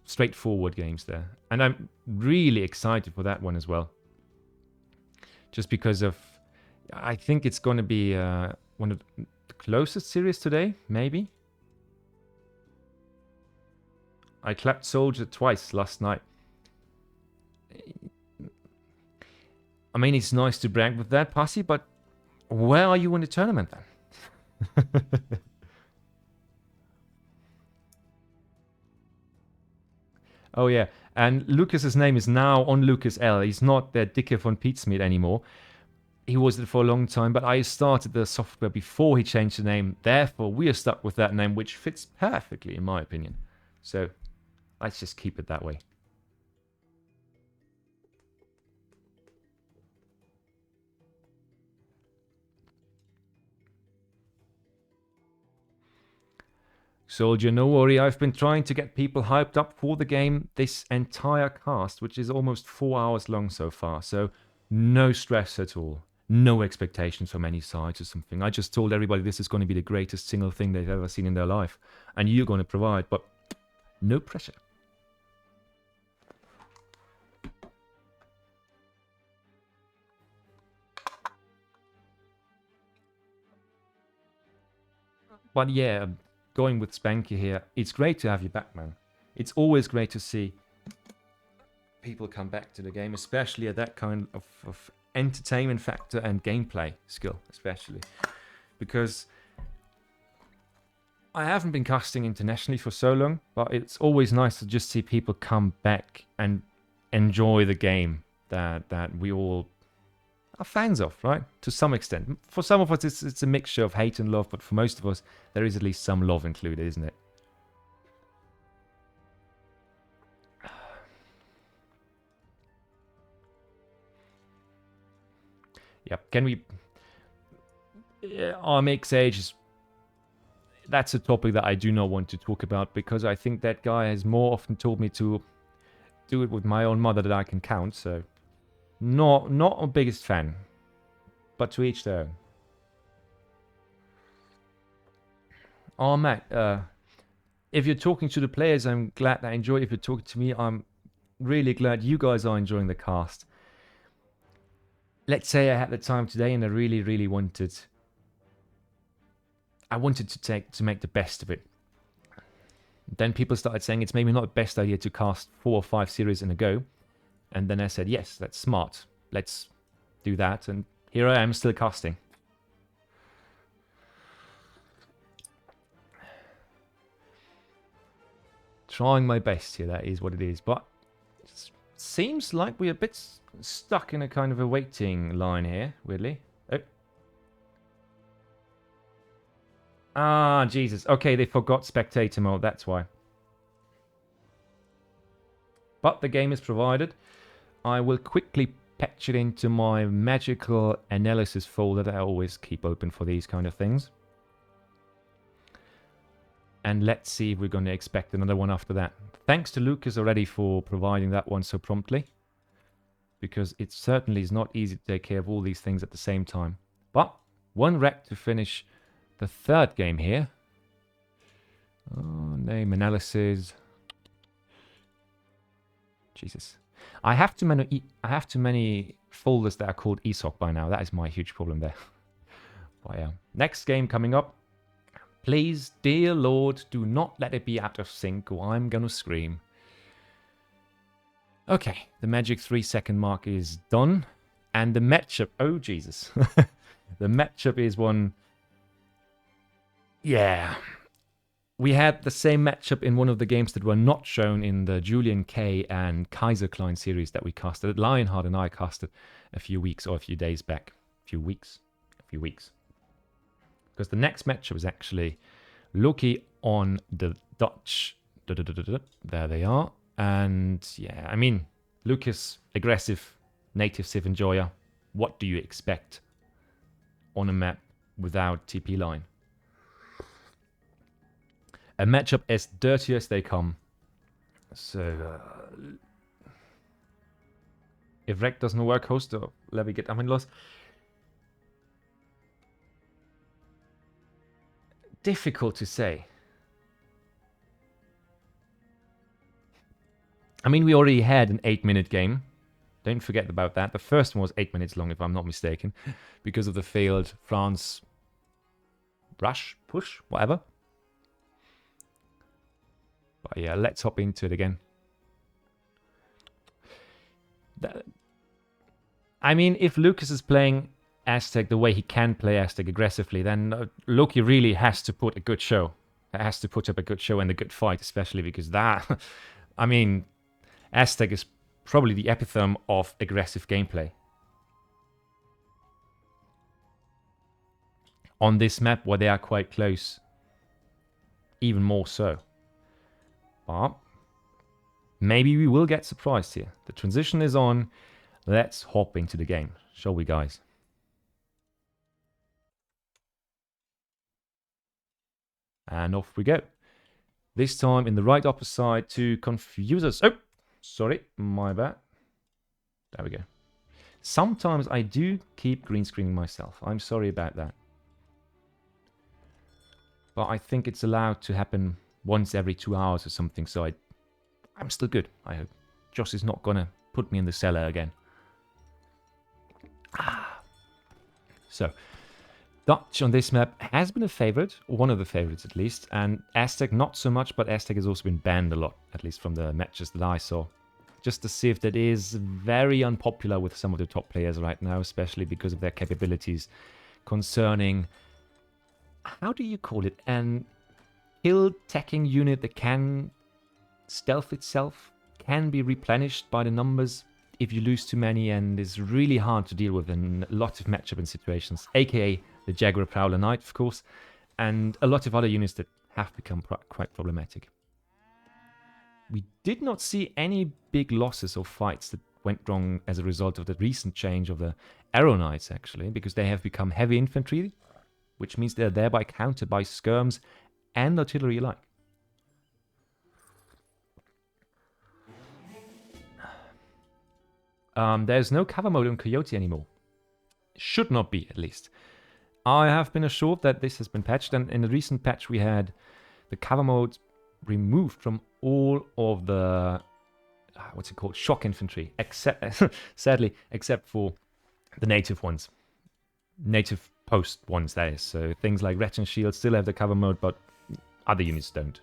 Speaker 1: straightforward games there. And I'm really excited for that one as well. Just because of... I think it's going to be one of the closest series today, maybe. I clapped Soldier twice last night. I mean, it's nice to brag with that, Pussy, but where are you in the tournament then? Oh yeah, and Lucas's name is now on LukasL. He's not that Dicke von Pizmeat anymore. He was it for a long time, but I started the software before he changed the name. Therefore, we are stuck with that name, which fits perfectly, in my opinion. So, let's just keep it that way. Soldier, no worry, I've been trying to get people hyped up for the game this entire cast, which is almost 4 hours long so far, so no stress at all. No expectations from any sides or something. I just told everybody this is going to be the greatest single thing they've ever seen in their life, and you're going to provide, but no pressure. But yeah, going with Spanky here, it's great to have you back, man. It's always great to see people come back to the game, especially at that kind of entertainment factor and gameplay skill, especially. Because I haven't been casting internationally for so long, but it's always nice to just see people come back and enjoy the game that we all are fans of, right? To some extent. For some of us, it's a mixture of hate and love, but for most of us, there is at least some love included, isn't it? Yep. Can we... our mix age is... that's a topic that I do not want to talk about, because I think that guy has more often told me to do it with my own mother than I can count, so not a biggest fan, but to each their own. Oh, Matt, if you're talking to the players, I'm glad they enjoy it. If you're talking to me, I'm really glad you guys are enjoying the cast. Let's say I had the time today and I really wanted to make the best of it. Then people started saying it's maybe not the best idea to cast 4 or 5 series in a go. And then I said, yes, that's smart. Let's do that. And here I am still casting. Trying my best here, that is what it is. But it seems like we're a bit stuck in a kind of a waiting line here, weirdly. Oh. Ah, Jesus. Okay, they forgot spectator mode, that's why. But the game is provided. I will quickly patch it into my magical analysis folder that I always keep open for these kind of things. And let's see if we're going to expect another one after that. Thanks to Lucas already for providing that one so promptly, because it certainly is not easy to take care of all these things at the same time. But one rec to finish the third game here. Oh, name analysis. Jesus. I have too many folders that are called ESOC by now. That is my huge problem there. But yeah. Next game coming up. Please, dear Lord, do not let it be out of sync or I'm gonna scream. Okay, the magic 3-second mark is done. And the matchup, oh Jesus. The matchup is one... Yeah. We had the same matchup in one of the games that were not shown in the Julian K and Kaiser Klein series that we casted. Lionheart and I casted a few weeks or a few days back. A few weeks. Because the next matchup is actually Loki on the Dutch. There they are. And yeah, I mean, Lucas, aggressive, native Civ enjoyer. What do you expect on a map without TP line? A matchup as dirty as they come. So, if Rec doesn't work, host or let me get lost. Difficult to say. I mean, we already had an 8-minute game. Don't forget about that. The first one was 8 minutes long, if I'm not mistaken, because of the failed France push, whatever. But yeah, let's hop into it again. I mean, if Lucas is playing Aztec the way he can play Aztec aggressively, then Loki really has to put a good show. Has to put up a good show and a good fight, especially because that... I mean, Aztec is probably the epitome of aggressive gameplay. On this map where they are quite close, even more so. But maybe we will get surprised here. The transition is on. Let's hop into the game, shall we, guys? And off we go. This time in the right upper side to confuse us. Oh, sorry, my bad. There we go. Sometimes I do keep green screening myself. I'm sorry about that. But I think it's allowed to happen once every 2 hours or something, so I'm still good, I hope. Josh is not gonna put me in the cellar again. So, Dutch on this map has been a favorite, one of the favorites at least, and Aztec not so much, but Aztec has also been banned a lot, at least from the matches that I saw. Just a civ that is very unpopular with some of the top players right now, especially because of their capabilities concerning, how do you call it, an hill tacking unit that can stealth itself, can be replenished by the numbers if you lose too many, and is really hard to deal with in a lot of matchup and situations, aka the Jaguar Prowler Knight, of course, and a lot of other units that have become quite problematic. We did not see any big losses or fights that went wrong as a result of the recent change of the Arrow Knights, actually, because they have become heavy infantry, which means they're thereby countered by skirms and artillery alike. There's no cover mode on Coyote anymore. Should not be, at least. I have been assured that this has been patched, and in the recent patch we had the cover mode removed from all of the what's it called, shock infantry, except sadly, except for the native ones, native post ones, that is. So things like Wretch and Shield still have the cover mode, but other units don't.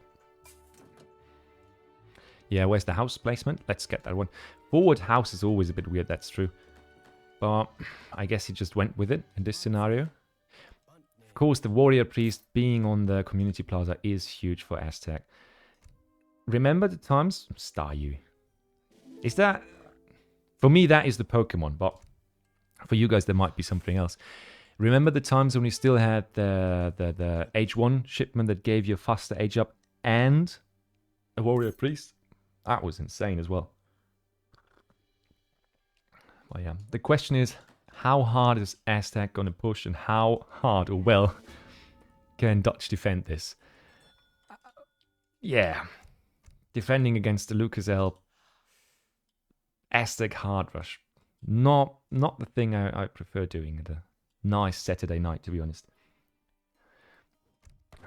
Speaker 1: Yeah, where's the house placement? Let's get that one. Forward house is always a bit weird, that's true. But I guess he just went with it in this scenario. Of course, the warrior priest being on the community plaza is huge for Aztec. Remember the times? Staryu. Is that... For me, that is the Pokemon, but for you guys, there might be something else. Remember the times when we still had the age 1 shipment that gave you a faster age up and a warrior priest? That was insane as well. Well, yeah. The question is, how hard is Aztec going to push, and how hard or well can Dutch defend this? Yeah. Defending against the LukasL Aztec hard rush. Not the thing I prefer doing at a nice Saturday night, to be honest.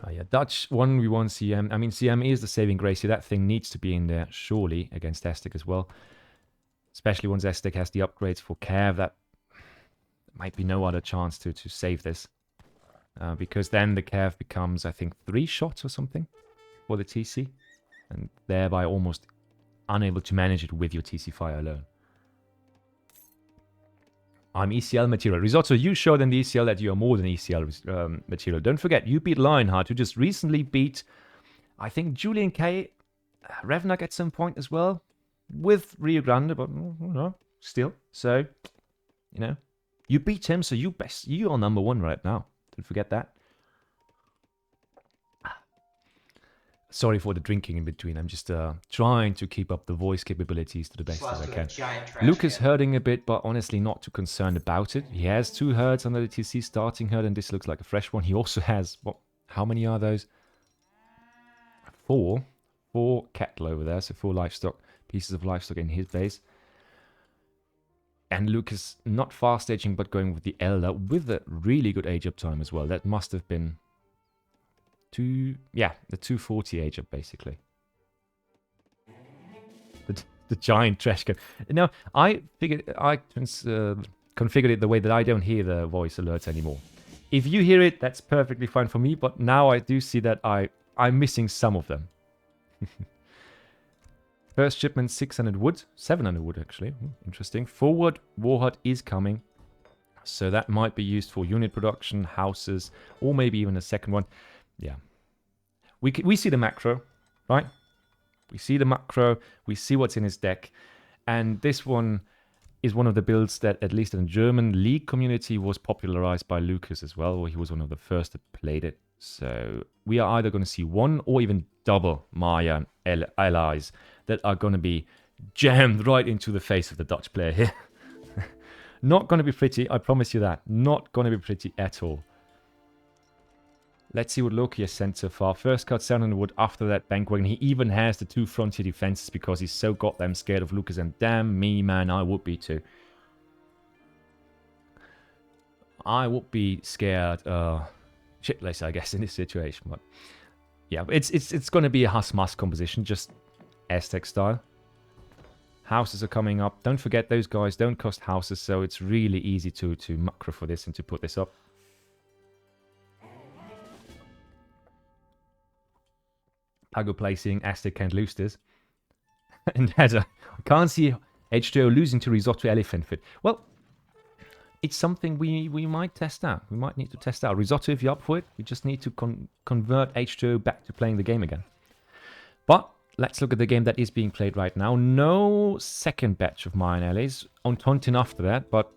Speaker 1: Oh yeah, Dutch 1v1 CM. I mean, CM is the saving grace here. That thing needs to be in there, surely, against Aztec as well. Especially once Aztec has the upgrades for Cav, that might be no other chance to save this. Because then the Cav becomes, I think, 3 shots or something for the TC. And thereby almost unable to manage it with your TC fire alone. I'm ECL material. Risotto, you showed in the ECL that you are more than ECL material. Don't forget, you beat Lionheart, who just recently beat, I think, Julian K. Revnak at some point as well. With Rio Grande, but no, still. So, you know, you beat him, so you are number 1 right now. Don't forget that. Sorry for the drinking in between. I'm just trying to keep up the voice capabilities to the best as I can. Luke is hurting a bit, but honestly not too concerned about it. He has 2 herds under the TC starting herd, and this looks like a fresh one. He also has, what? How many are those? 4 cattle over there, so 4 livestock. Pieces of livestock in his base. And Luke is not fast aging, but going with the Elder with a really good age up time as well. That must have been the 240 age up, basically. The giant trash can. Now, I configured it the way that I don't hear the voice alerts anymore. If you hear it, that's perfectly fine for me, but now I do see that I'm missing some of them. First shipment, 600 wood. 700 wood, actually. Interesting. Forward, Warhead is coming. So that might be used for unit production, houses, or maybe even a second one. Yeah. We see the macro, right? We see the macro. We see what's in his deck. And this one is one of the builds that, at least in the German league community, was popularized by Lucas as well. Or he was one of the first that played it. So we are either going to see 1 or even double Maya allies that are going to be jammed right into the face of the Dutch player here. Not going to be pretty, I promise you that. Not going to be pretty at all. Let's see what Loki has sent so far. First cut 700 wood, after that bank wagon. He even has the 2 frontier defenses because he's so goddamn scared of Lucas. And damn me, man, I would be too. I would be scared shitless, I guess, in this situation. But yeah, it's going to be a Haas-Mas composition, just Aztec style. Houses are coming up. Don't forget, those guys don't cost houses, so it's really easy to macro for this and to put this up. Pago placing, Aztec can't lose this. And Heather, I can't see H2O losing to Risotto Elephant Fit. Well, it's something we might test out. We might need to test out. Risotto, if you're up for it, we just need to convert H2O back to playing the game again. But let's look at the game that is being played right now. No second batch of Mayan allies. On Tontin after that, but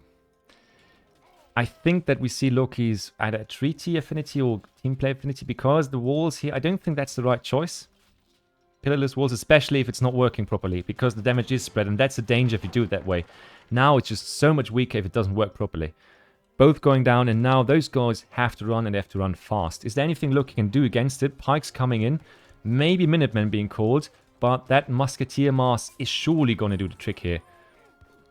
Speaker 1: I think that we see Loki's either a treaty affinity or team play affinity, because the walls here, I don't think that's the right choice. Pillarless walls, especially if it's not working properly, because the damage is spread, and that's the danger if you do it that way. Now it's just so much weaker if it doesn't work properly. Both going down, and now those guys have to run, and they have to run fast. Is there anything Loki can do against it? Pike's coming in. Maybe Minutemen being called, but that Musketeer mass is surely going to do the trick here.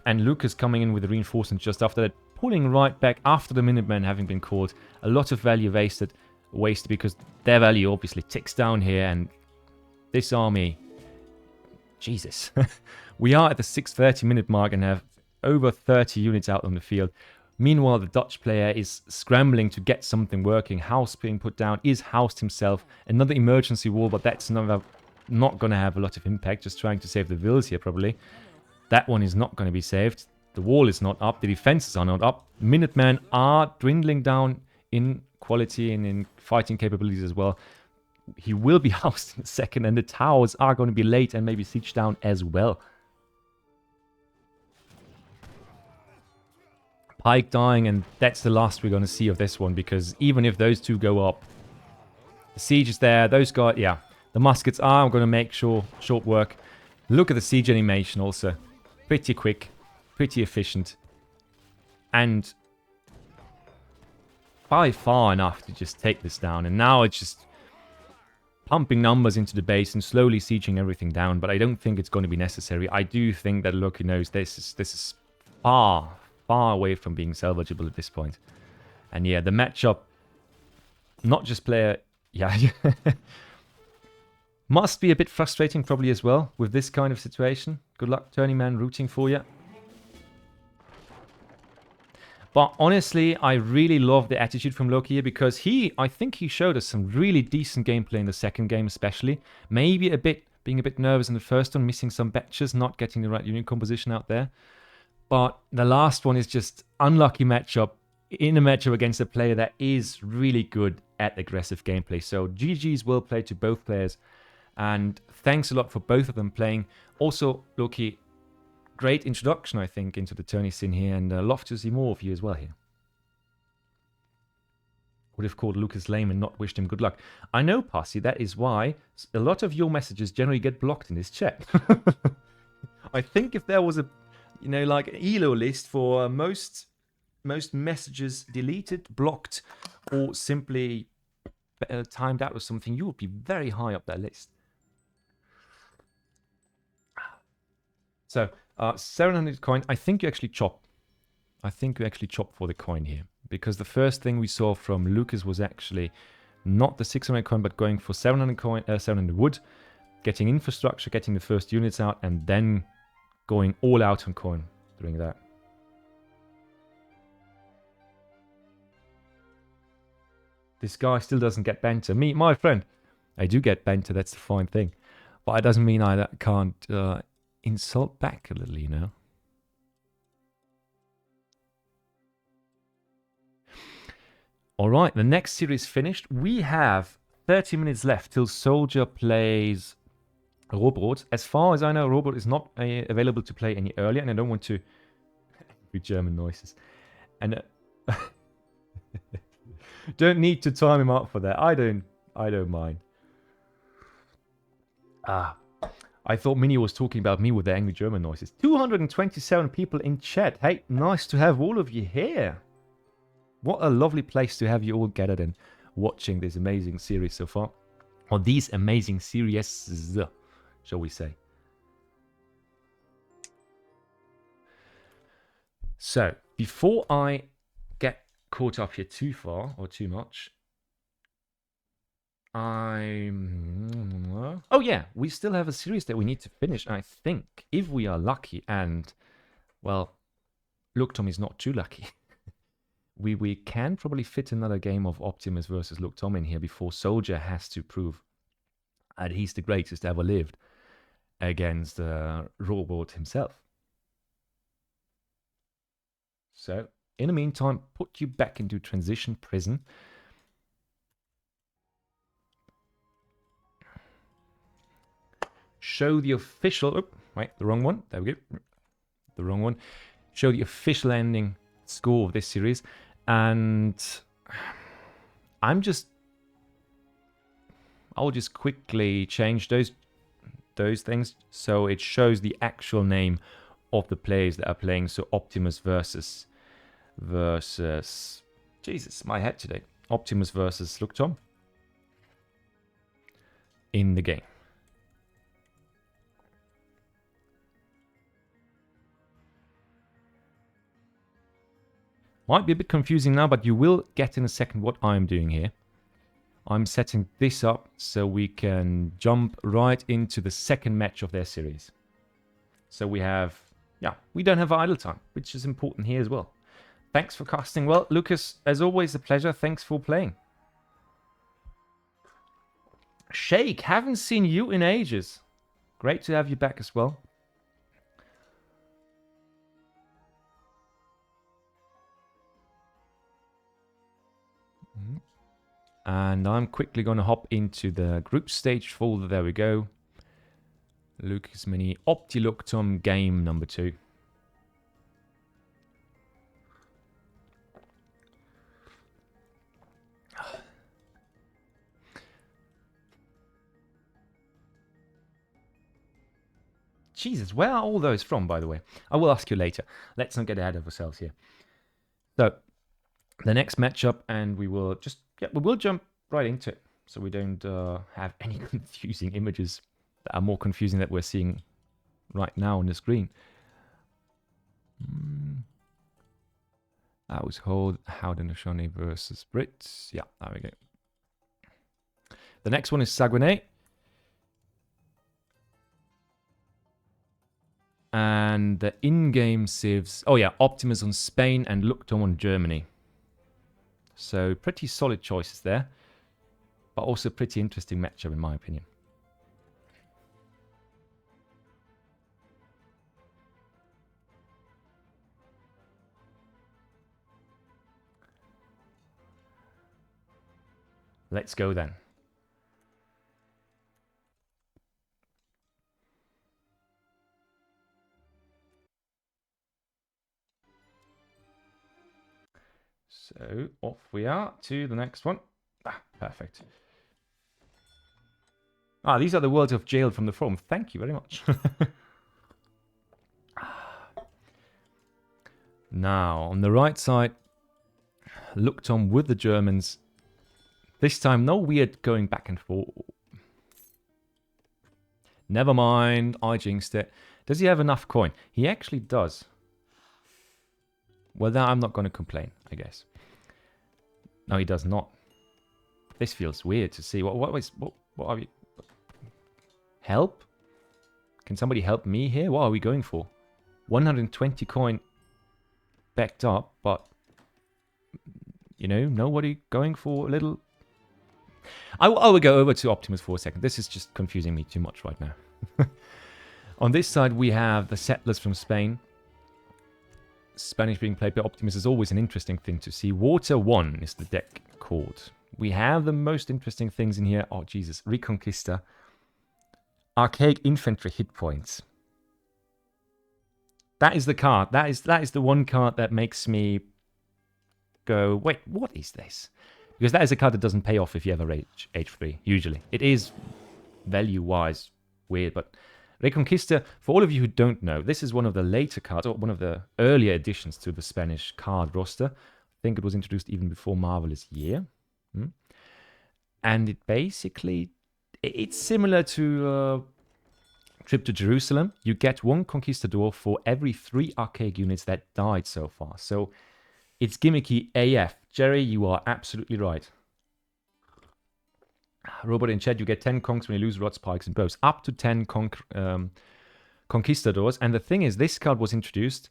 Speaker 1: And Lucas coming in with the reinforcements just after that, pulling right back after the Minutemen having been called. A lot of value wasted because their value obviously ticks down here, and this army... Jesus. We are at the 6:30-minute mark and have over 30 units out on the field. Meanwhile, the Dutch player is scrambling to get something working. House being put down, is housed himself. Another emergency wall, but that's not going to have a lot of impact. Just trying to save the villas here, probably. That one is not going to be saved. The wall is not up. The defenses are not up. Minutemen are dwindling down in quality and in fighting capabilities as well. He will be housed in a second, and the towers are going to be late and maybe siege down as well. Pike dying, and that's the last we're going to see of this one, because even if those two go up, the siege is there. Those guys, yeah, the muskets are going to make short work. Look at the siege animation also. Pretty quick, pretty efficient, and by far enough to just take this down. And now it's just pumping numbers into the base and slowly sieging everything down, but I don't think it's going to be necessary. I do think that Loki knows this is far away from being salvageable at this point. And yeah, the matchup, not just player, yeah, must be a bit frustrating probably as well with this kind of situation. Good luck, Turning Man, rooting for you. But honestly, I really love the attitude from Loki here, because I think he showed us some really decent gameplay in the second game especially. Maybe being a bit nervous in the first one, missing some batches, not getting the right unit composition out there. But the last one is just unlucky matchup in a matchup against a player that is really good at aggressive gameplay. So GG's well played to both players. And thanks a lot for both of them playing. Also, Loki, great introduction, I think, into the tourney scene here. And love to see more of you as well here. Would have called Lucas lame and not wished him good luck. I know, Passy, that is why a lot of your messages generally get blocked in this chat. I think if there was a... like an ELO list for most messages deleted, blocked, or simply timed out or something, you would be very high up that list. So, 700 coin. I think you actually chop. I think you actually chop for the coin here, because the first thing we saw from Lucas was actually not the 600 coin, but going for 700 coin, 700 wood, getting infrastructure, getting the first units out, and then going all out on coin doing that. This guy still doesn't get banter. My friend, I do get banter, that's the fine thing. But it doesn't mean I can't insult back a little, you know. Alright, the next series finished. We have 30 minutes left till Soldier plays Rohbrot. As far as I know, Rohbrot is not available to play any earlier, and I don't want to do German noises. And don't need to time him out for that. I don't mind. I thought Mini was talking about me with the angry German noises. 227 people in chat. Hey, nice to have all of you here. What a lovely place to have you all gathered and watching this amazing series so far. Or these amazing series, shall we say. So, before I get caught up here too far or too much, oh yeah, we still have a series that we need to finish, I think, if we are lucky, and, well, Looktom is not too lucky. We can probably fit another game of Optimus versus Looktom in here before Soldier has to prove that he's the greatest ever lived against Rohbrot himself. So, in the meantime, put you back into transition prison. Show the official... Oh, wait, the wrong one. There we go. The wrong one. Show the official ending score of this series. And I'll just quickly change those things so it shows the actual name of the players that are playing. So Optimus versus versus... Jesus, my head today. Optimus versus Looktom in the game. Might be a bit confusing now, but you will get in a second what I'm doing here. I'm setting this up so we can jump right into the second match of their series. So we have, yeah, we don't have idle time, which is important here as well. Thanks for casting. Well, Lucas, as always, a pleasure. Thanks for playing. Shake, haven't seen you in ages. Great to have you back as well. And I'm quickly going to hop into the group stage folder. There we go. Lucas Mini Looktom game number 2. Jesus, where are all those from, by the way? I will ask you later. Let's not get ahead of ourselves here. So, the next matchup, and we will just, yeah, we will jump right into it. So we don't have any confusing images that are more confusing that we're seeing right now on the screen. That was Haudenosaunee versus Brits. Yeah, there we go. The next one is Saguenay. And the in-game civs... Oh yeah, Optimus on Spain and Looktom on Germany. So pretty solid choices there. But also pretty interesting matchup in my opinion. Let's go then. So off we are to the next one. Ah, perfect. Ah, these are the words of jailed from the forum. Thank you very much. Now, on the right side, Looktom with the Germans. This time, no weird going back and forth. Never mind, I jinxed it. Does he have enough coin? He actually does. Well, then I'm not going to complain, I guess. No, he does not. This feels weird to see. What are we... Help? Can somebody help me here? What are we going for? 120 coin backed up, but... You know, nobody going for a little... I will go over to Optimus for a second. This is just confusing me too much right now. On this side, we have the settlers from Spain. Spanish being played by Optimus is always an interesting thing to see. Water 1 is the deck called. We have the most interesting things in here. Oh, Jesus. Reconquista. Archaic Infantry hit points. That is the card. That is the one card that makes me go, wait, what is this? Because that is a card that doesn't pay off if you ever age H3, usually. It is value-wise weird, but Reconquista, for all of you who don't know, this is one of the later cards, or one of the earlier additions to the Spanish card roster. I think it was introduced even before Marvelous Year. And it basically, it's similar to Trip to Jerusalem. You get one Conquistador for every 3 archaic units that died so far. So it's gimmicky AF. Jerry, you are absolutely right. Rohbrot in chat, you get 10 conks when you lose rod spikes and bows. Up to 10 Conquistadors. And the thing is, this card was introduced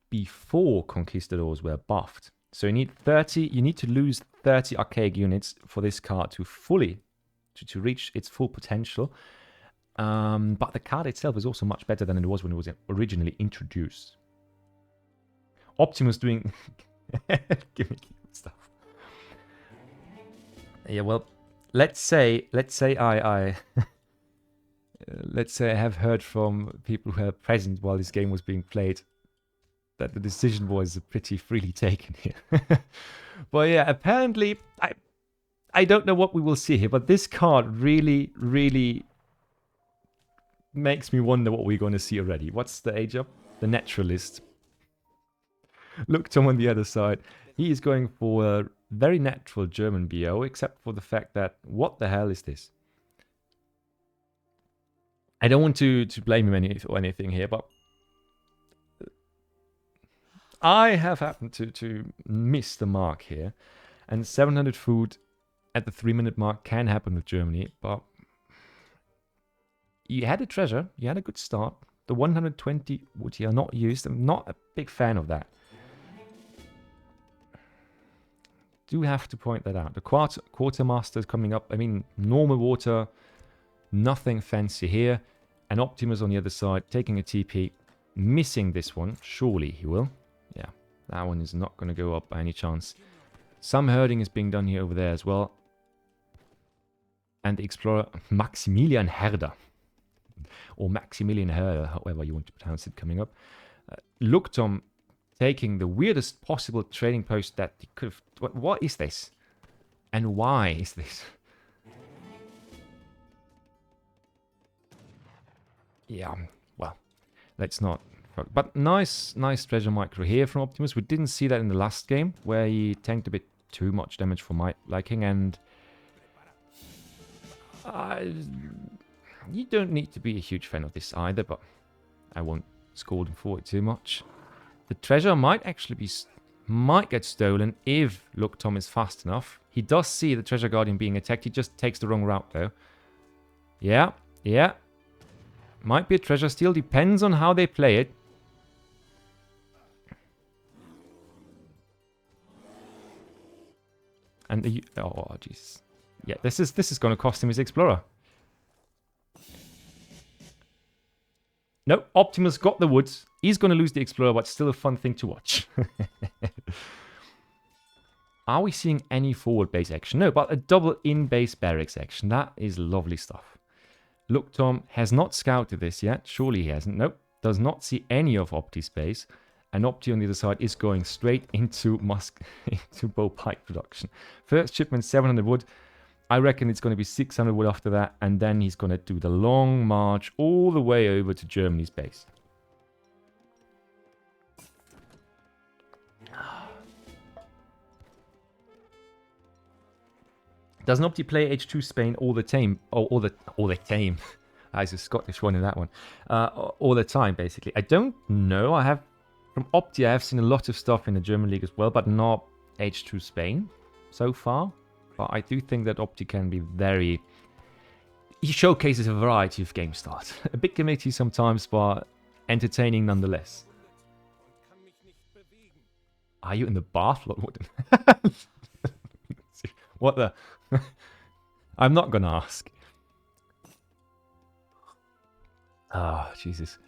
Speaker 1: before Conquistadors were buffed. So you need 30. You need to lose 30 archaic units for this card to fully to reach its full potential. But the card itself is also much better than it was when it was originally introduced. Optimus doing gimmicky stuff. Yeah, well, let's say I let's say I have heard from people who were present while this game was being played that the decision was pretty freely taken here. But yeah, apparently I don't know what we will see here, but this card really makes me wonder what we're going to see already. What's the age up? The Naturalist. Looktom on the other side. He is going for a very natural German BO, except for the fact that, what the hell is this? I don't want to blame him or anything here, but I have happened to miss the mark here. And 700 food at the 3-minute mark can happen with Germany, but you had a treasure, you had a good start. The 120 wood here not used. I'm not a big fan of that. Do have to point that out. The quartermaster is coming up. I mean, normal water, nothing fancy here. And Optimus on the other side, taking a TP, missing this one. Surely he will. Yeah, that one is not going to go up by any chance. Some herding is being done here over there as well. And the explorer, Maximilian Herder. Or Maximilian Herder, however you want to pronounce it, coming up. Looktom taking the weirdest possible trading post that he could have... What is this? And why is this? Yeah, well, let's not... But nice treasure micro here from Optimus. We didn't see that in the last game, where he tanked a bit too much damage for my liking, and... you don't need to be a huge fan of this either, but I won't scold him for it too much. The treasure might actually be... might get stolen if Looktom is fast enough. He does see the treasure guardian being attacked. He just takes the wrong route, though. Yeah. Might be a treasure steal. Depends on how they play it. And the... oh, jeez. Yeah, this is going to cost him his explorer. No, Optimus got the woods. He's going to lose the explorer, but still a fun thing to watch. Are we seeing any forward base action? No, but a double in-base barracks action. That is lovely stuff. Looktom has not scouted this yet. Surely he hasn't. Nope. Does not see any of Opti's base. And Opti on the other side is going straight into into bow pike production. First shipment, 700 wood. I reckon it's going to be 600 wood after that. And then he's going to do the long march all the way over to Germany's base. Doesn't Opti play H2 Spain all the time? Oh, all the time. There's a Scottish one in that one. All the time, basically. I don't know. From Opti, I have seen a lot of stuff in the German league as well, but not H2 Spain so far. But I do think that Opti can be very... He showcases a variety of game styles. A bit gimmicky sometimes, but entertaining nonetheless. Are you in the bath, Lord Warden? What the... I'm not going to ask. Ah, oh, Jesus.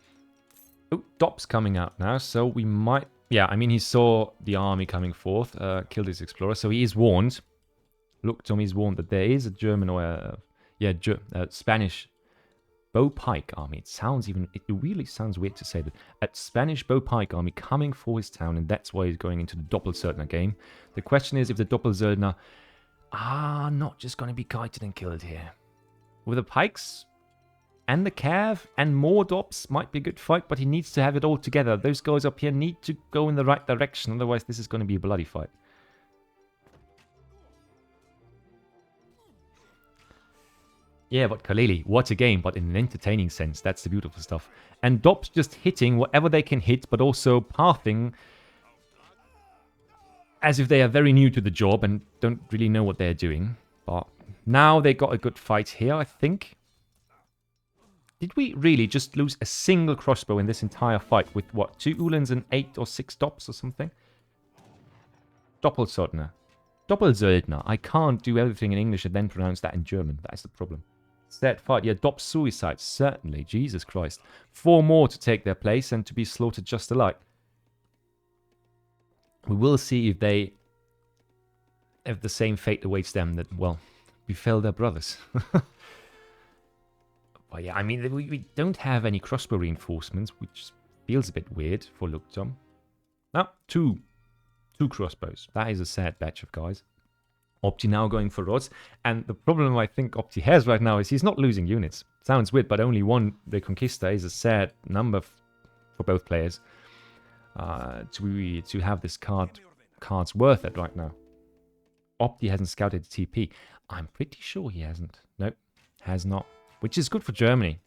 Speaker 1: Oh, Dop's coming out now, so we might... Yeah, I mean, he saw the army coming forth, killed his explorer, so he is warned. Looktom is warned that there is a German or Spanish bow pike army. It really sounds weird to say that. A Spanish bow pike army coming for his town, and that's why he's going into the Doppelsöldner game. The question is if the Doppelsöldner are not just going to be kited and killed here. With the pikes and the cav and more Dops might be a good fight, but he needs to have it all together. Those guys up here need to go in the right direction, otherwise this is going to be a bloody fight. Yeah, but Kaleli, what a game, but in an entertaining sense. That's the beautiful stuff. And Dops just hitting whatever they can hit, but also pathing as if they are very new to the job and don't really know what they're doing. But now they got a good fight here, I think. Did we really just lose a single crossbow in this entire fight with, what, 2 Ulans and 8 or 6 Dops or something? Doppelsöldner. Doppelsöldner. I can't do everything in English and then pronounce that in German. That's the problem. Sad fight. Yeah, Dop suicide. Certainly. Jesus Christ. 4 more to take their place and to be slaughtered just alike. We will see if they have the same fate awaits them that, well, befell their brothers. But yeah, I mean, we don't have any crossbow reinforcements, which feels a bit weird for Looktom. No, 2 crossbows. That is a sad batch of guys. Opti now going for rods. And the problem I think Opti has right now is he's not losing units. Sounds weird, but only 1 Reconquista is a sad number for both players. to have this card's worth it right now. Opti hasn't scouted the TP. I'm pretty sure he hasn't. Nope, has not. Which is good for Germany.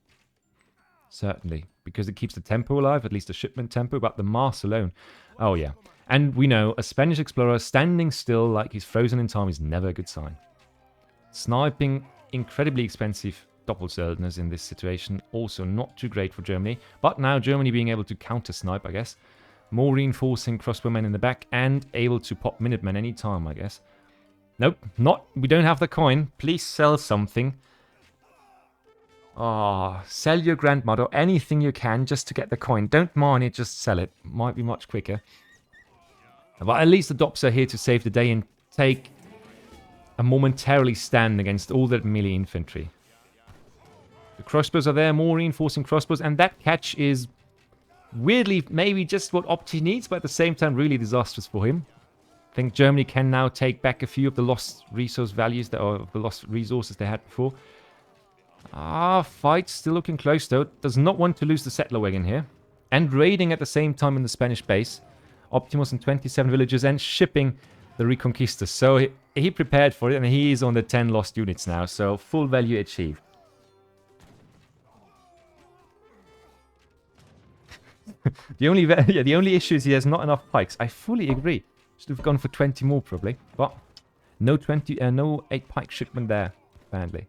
Speaker 1: Certainly, because it keeps the tempo alive, at least the shipment tempo, but the mass alone. Oh yeah. And we know a Spanish explorer standing still like he's frozen in time is never a good sign. Sniping incredibly expensive Doppelsöldners in this situation, also not too great for Germany. But now Germany being able to counter-snipe, I guess. More reinforcing crossbowmen in the back and able to pop Minutemen anytime, I guess. Nope, not. We don't have the coin. Please sell something. Ah, sell your grandmother, anything you can just to get the coin. Don't mine it, just sell it. Might be much quicker. But at least the Dops are here to save the day and take a momentarily stand against all that melee infantry. The crossbows are there, more reinforcing crossbows, and that catch is weirdly maybe just what Opti needs, but at the same time really disastrous for him. I think Germany can now take back a few of the lost resource values that are the lost resources they had before. Ah, fight still looking close though. Does not want to lose the settler wagon here. And raiding at the same time in the Spanish base. Optimus and 27 villagers and shipping the Reconquistas. So he prepared for it and he is on the 10 lost units now. So full value achieved. the only issue is he has not enough pikes. I fully agree. Should have gone for 20 more probably. But no 8 pike shipment there, apparently.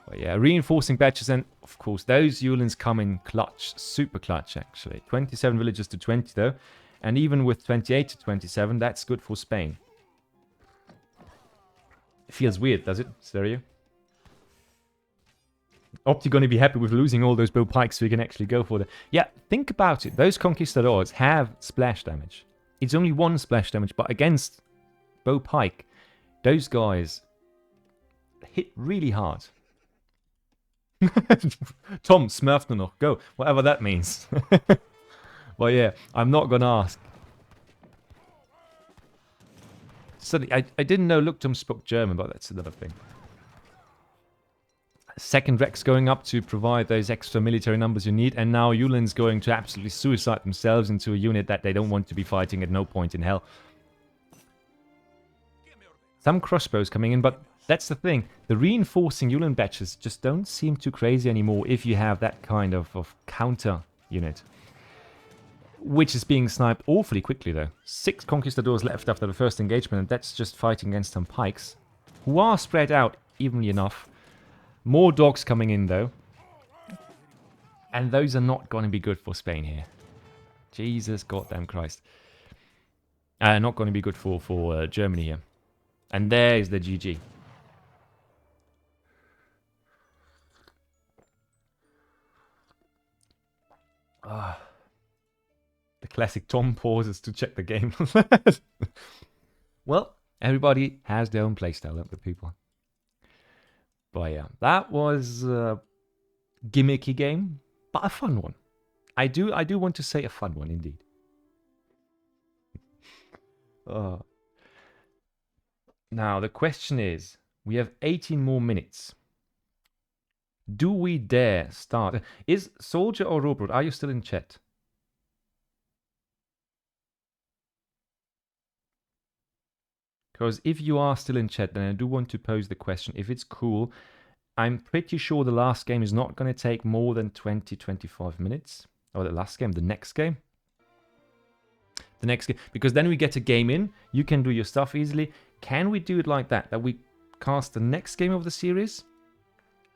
Speaker 1: But yeah, reinforcing batches, and of course those Yulins come in clutch, super clutch actually. 27 villagers to 20 though, and even with 28 to 27, that's good for Spain. It feels weird, does it, Stereo? Opti going to be happy with losing all those bow pikes so he can actually go for the... Yeah, think about it. Those conquistadors have splash damage. It's only 1 splash damage, but against bow pike, those guys hit really hard. Tom, smurf nur noch, go. Whatever that means. Well, yeah, I'm not going to ask. Suddenly, I didn't know Looktom spoke German, but that's another thing. Second Rex going up to provide those extra military numbers you need, and now Yulin's going to absolutely suicide themselves into a unit that they don't want to be fighting at no point in hell. Some crossbows coming in, but that's the thing. The reinforcing Yulin batches just don't seem too crazy anymore if you have that kind of counter unit. Which is being sniped awfully quickly though. 6 conquistadors left after the first engagement, and that's just fighting against some pikes. Who are spread out evenly enough. More dogs coming in though. And those are not going to be good for Spain here. Jesus goddamn Christ. Not going to be good for Germany here. And there is the GG. The classic Tom pauses to check the game. Well, everybody has their own playstyle, don't the people? But yeah, that was a gimmicky game, but a fun one. I do want to say a fun one indeed. Now the question is, we have 18 more minutes. Do we dare start? Is Soldier or Rohbrot, are you still in chat? Because if you are still in chat, then I do want to pose the question. If it's cool, I'm pretty sure the last game is not going to take more than 20-25 minutes. Or the last game, the next game. The next game. Because then we get a game in. You can do your stuff easily. Can we do it like that? That we cast the next game of the series?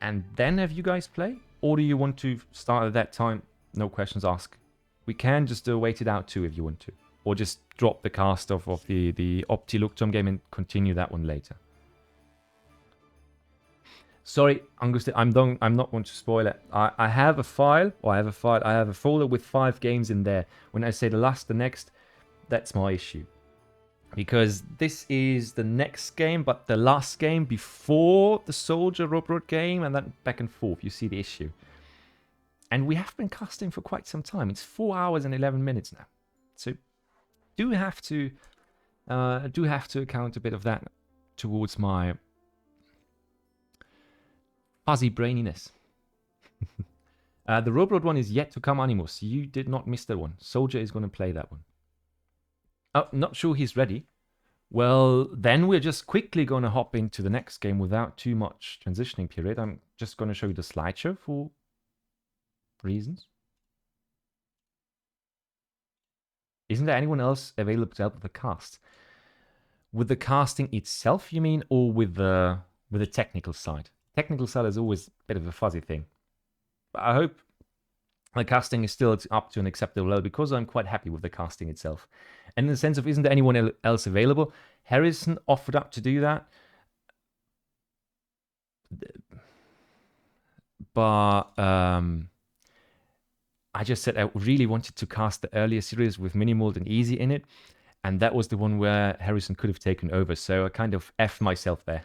Speaker 1: And then have you guys play? Or do you want to start at that time? No questions asked. We can just wait it out too if you want to. Or just drop the cast of the Opti Looktom game and continue that one later. Sorry, Ungurs, I'm not going to spoil it. I have a file, I have a folder with 5 games in there. When I say the last, the next, that's my issue. Because this is the next game, but the last game before the Soldier Rohbrot game, and then back and forth. You see the issue. And we have been casting for quite some time. It's 4 hours and 11 minutes now. So do have to account a bit of that towards my fuzzy braininess. The Rohbrot one is yet to come, Animus. You did not miss that one. Soldier is going to play that one. Oh, not sure he's ready. Well, then we're just quickly going to hop into the next game without too much transitioning period. I'm just going to show you the slideshow for reasons. Isn't there anyone else available to help with the cast? With the casting itself, you mean, or with the technical side? Technical side is always a bit of a fuzzy thing. But I hope the casting is still up to an acceptable level because I'm quite happy with the casting itself. And in the sense of, isn't there anyone else available? Harrison offered up to do that. But I just said I really wanted to cast the earlier series with Minimoult and Easy in it. And that was the one where Harrison could have taken over. So I kind of F'd myself there.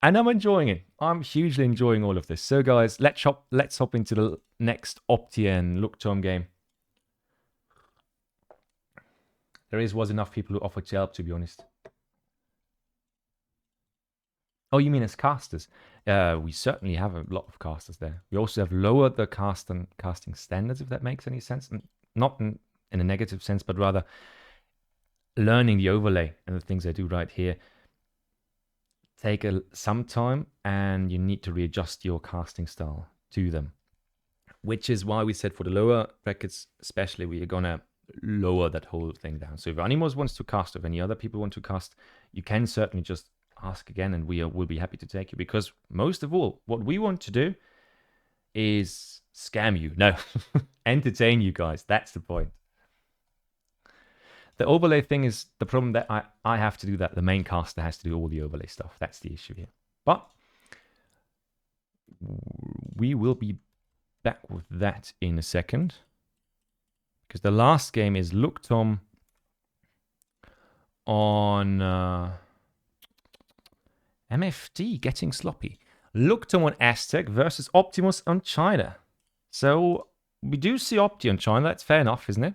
Speaker 1: And I'm enjoying it. I'm hugely enjoying all of this. So guys, let's hop into the next Opti and Looktom game. There was enough people who offered to help, to be honest. Oh, you mean as casters? We certainly have a lot of casters there. We also have lowered the casting standards, if that makes any sense. Not in a negative sense, but rather learning the overlay and the things I do right here take some time, and you need to readjust your casting style to them. Which is why we said for the lower brackets, especially, we are going to lower that whole thing down. So if Animos wants to cast, if any other people want to cast, you can certainly just ask again, and will be happy to take you. Because most of all, what we want to do is scam you. No, entertain you guys. That's the point. The overlay thing is the problem that I have to do that. The main caster has to do all the overlay stuff. That's the issue here. But we will be back with that in a second. Because the last game is Looktom on MFD, getting sloppy. Looktom on Aztec versus Optimus on China. So we do see Opti on China. That's fair enough, isn't it?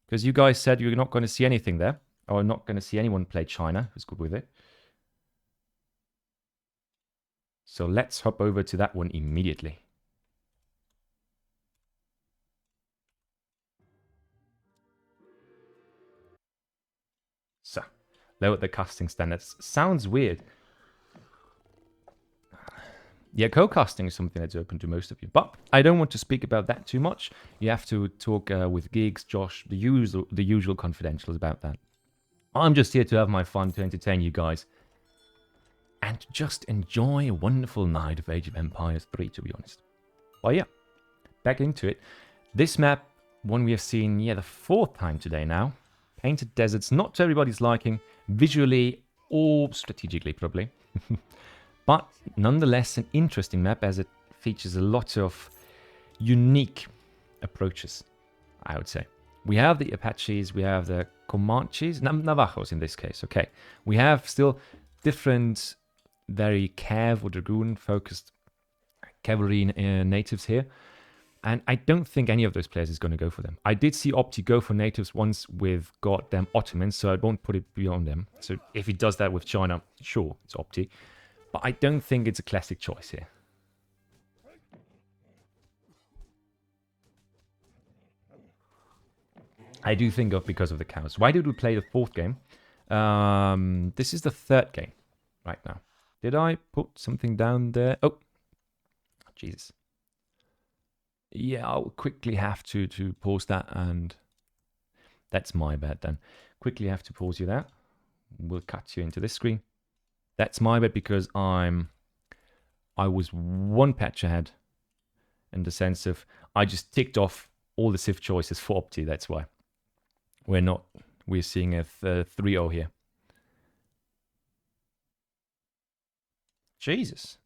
Speaker 1: Because you guys said you're not going to see anything there. Or not going to see anyone play China who's good with it. So let's hop over to that one immediately. So, lower the casting standards. Sounds weird. Yeah, co-casting is something that's open to most of you. But I don't want to speak about that too much. You have to talk with Gigs, Josh, the usual confidentials about that. I'm just here to have my fun, to entertain you guys. And to just enjoy a wonderful night of Age of Empires 3, to be honest. Well, yeah, back into it. This map, one we have seen, the 4th time today now. Painted Deserts, not to everybody's liking, visually or strategically, probably. But nonetheless, an interesting map as it features a lot of unique approaches, I would say. We have the Apaches, we have the Comanches, Navajos in this case, okay. We have still different, very Cav or Dragoon-focused cavalry natives here. And I don't think any of those players is going to go for them. I did see Opti go for natives once with goddamn Ottomans, so I won't put it beyond them. So if he does that with China, sure, it's Opti. But I don't think it's a classic choice here. I do think of because of the cows. Why did we play the 4th game? This is the 3rd game right now. Did I put something down there? Oh, Jesus. Yeah, I'll quickly have to pause that, and that's my bad then. Quickly have to pause you there. We'll cut you into this screen. That's my bad because I was one patch ahead in the sense of I just ticked off all the Civ choices for Opti. That's why we're seeing a 3-0 here. Jesus.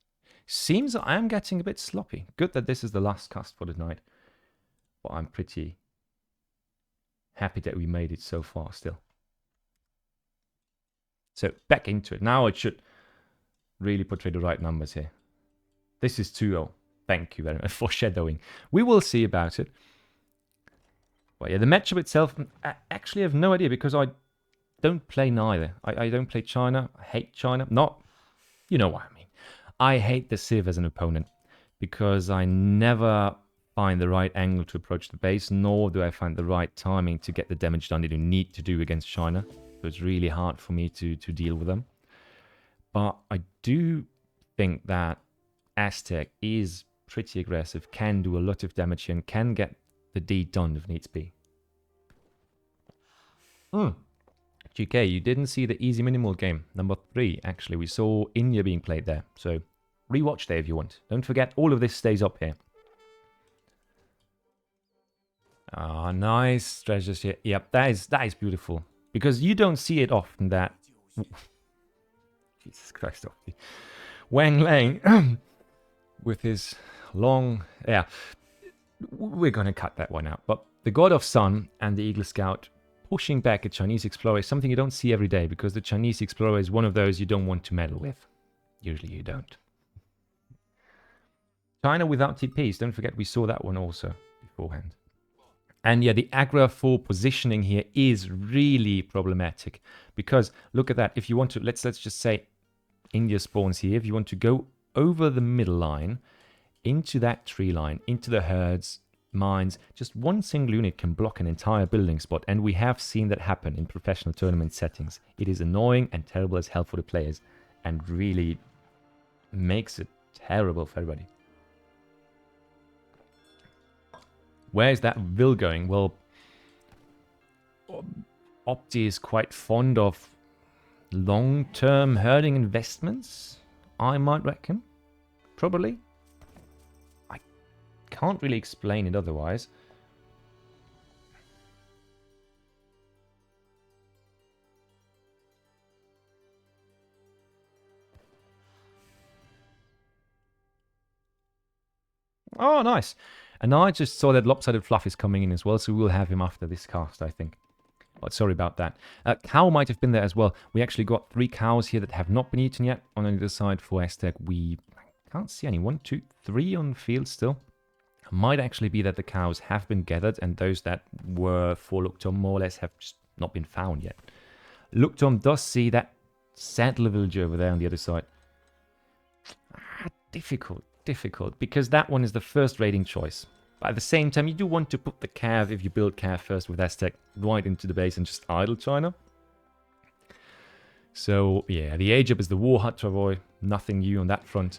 Speaker 1: Seems I am getting a bit sloppy. Good that this is the last cast for the night. But I'm pretty happy that we made it so far still. So back into it. Now I should really portray the right numbers here. This is 2-0. Thank you very much for shadowing. We will see about it. Well, yeah, the matchup itself, I actually have no idea because I don't play neither. I don't play China. I hate China. Not, you know what I mean. I hate the Civ as an opponent because I never find the right angle to approach the base, nor do I find the right timing to get the damage done that you need to do against China. So it's really hard for me to deal with them. But I do think that Aztec is pretty aggressive, can do a lot of damage here, and can get the deed done if needs be. GK, you didn't see the easy Minimoult game, number 3. Actually, we saw India being played there. So rewatch there if you want. Don't forget, all of this stays up here. Ah, nice treasures here. Yep, that is beautiful. Because you don't see it often that... Jesus Christ, Opti. Wang Lang, with his long... Yeah, we're going to cut that one out. But the God of Sun and the Eagle Scout pushing back a Chinese explorer is something you don't see every day, because the Chinese explorer is one of those you don't want to meddle with. Usually you don't. China without TPs. Don't forget we saw that one also beforehand. And yeah, the aggro for positioning here is really problematic, because look at that. If you want to, let's just say India spawns here. If you want to go over the middle line, into that tree line, into the herds, mines, just one single unit can block an entire building spot. And we have seen that happen in professional tournament settings. It is annoying and terrible as hell for the players, and really makes it terrible for everybody. Where is that will going? Well, Opti is quite fond of long-term herding investments, I might reckon. Probably. I can't really explain it otherwise. Oh, nice. And I just saw that Lopsided Fluff is coming in as well, so we'll have him after this cast, I think. But sorry about that. Cow might have been there as well. We actually got 3 cows here that have not been eaten yet. On the other side for Aztec, we can't see any. 1, 2, 3 on the field still. Might actually be that the cows have been gathered, and those that were for Looktom more or less have just not been found yet. Looktom does see that settler villager over there on the other side. Difficult, because that one is the first raiding choice. But at the same time, you do want to put the cav, if you build cav first with Aztec, right into the base and just idle China. So, yeah, the age up is the war hut, Travoy. Nothing new on that front.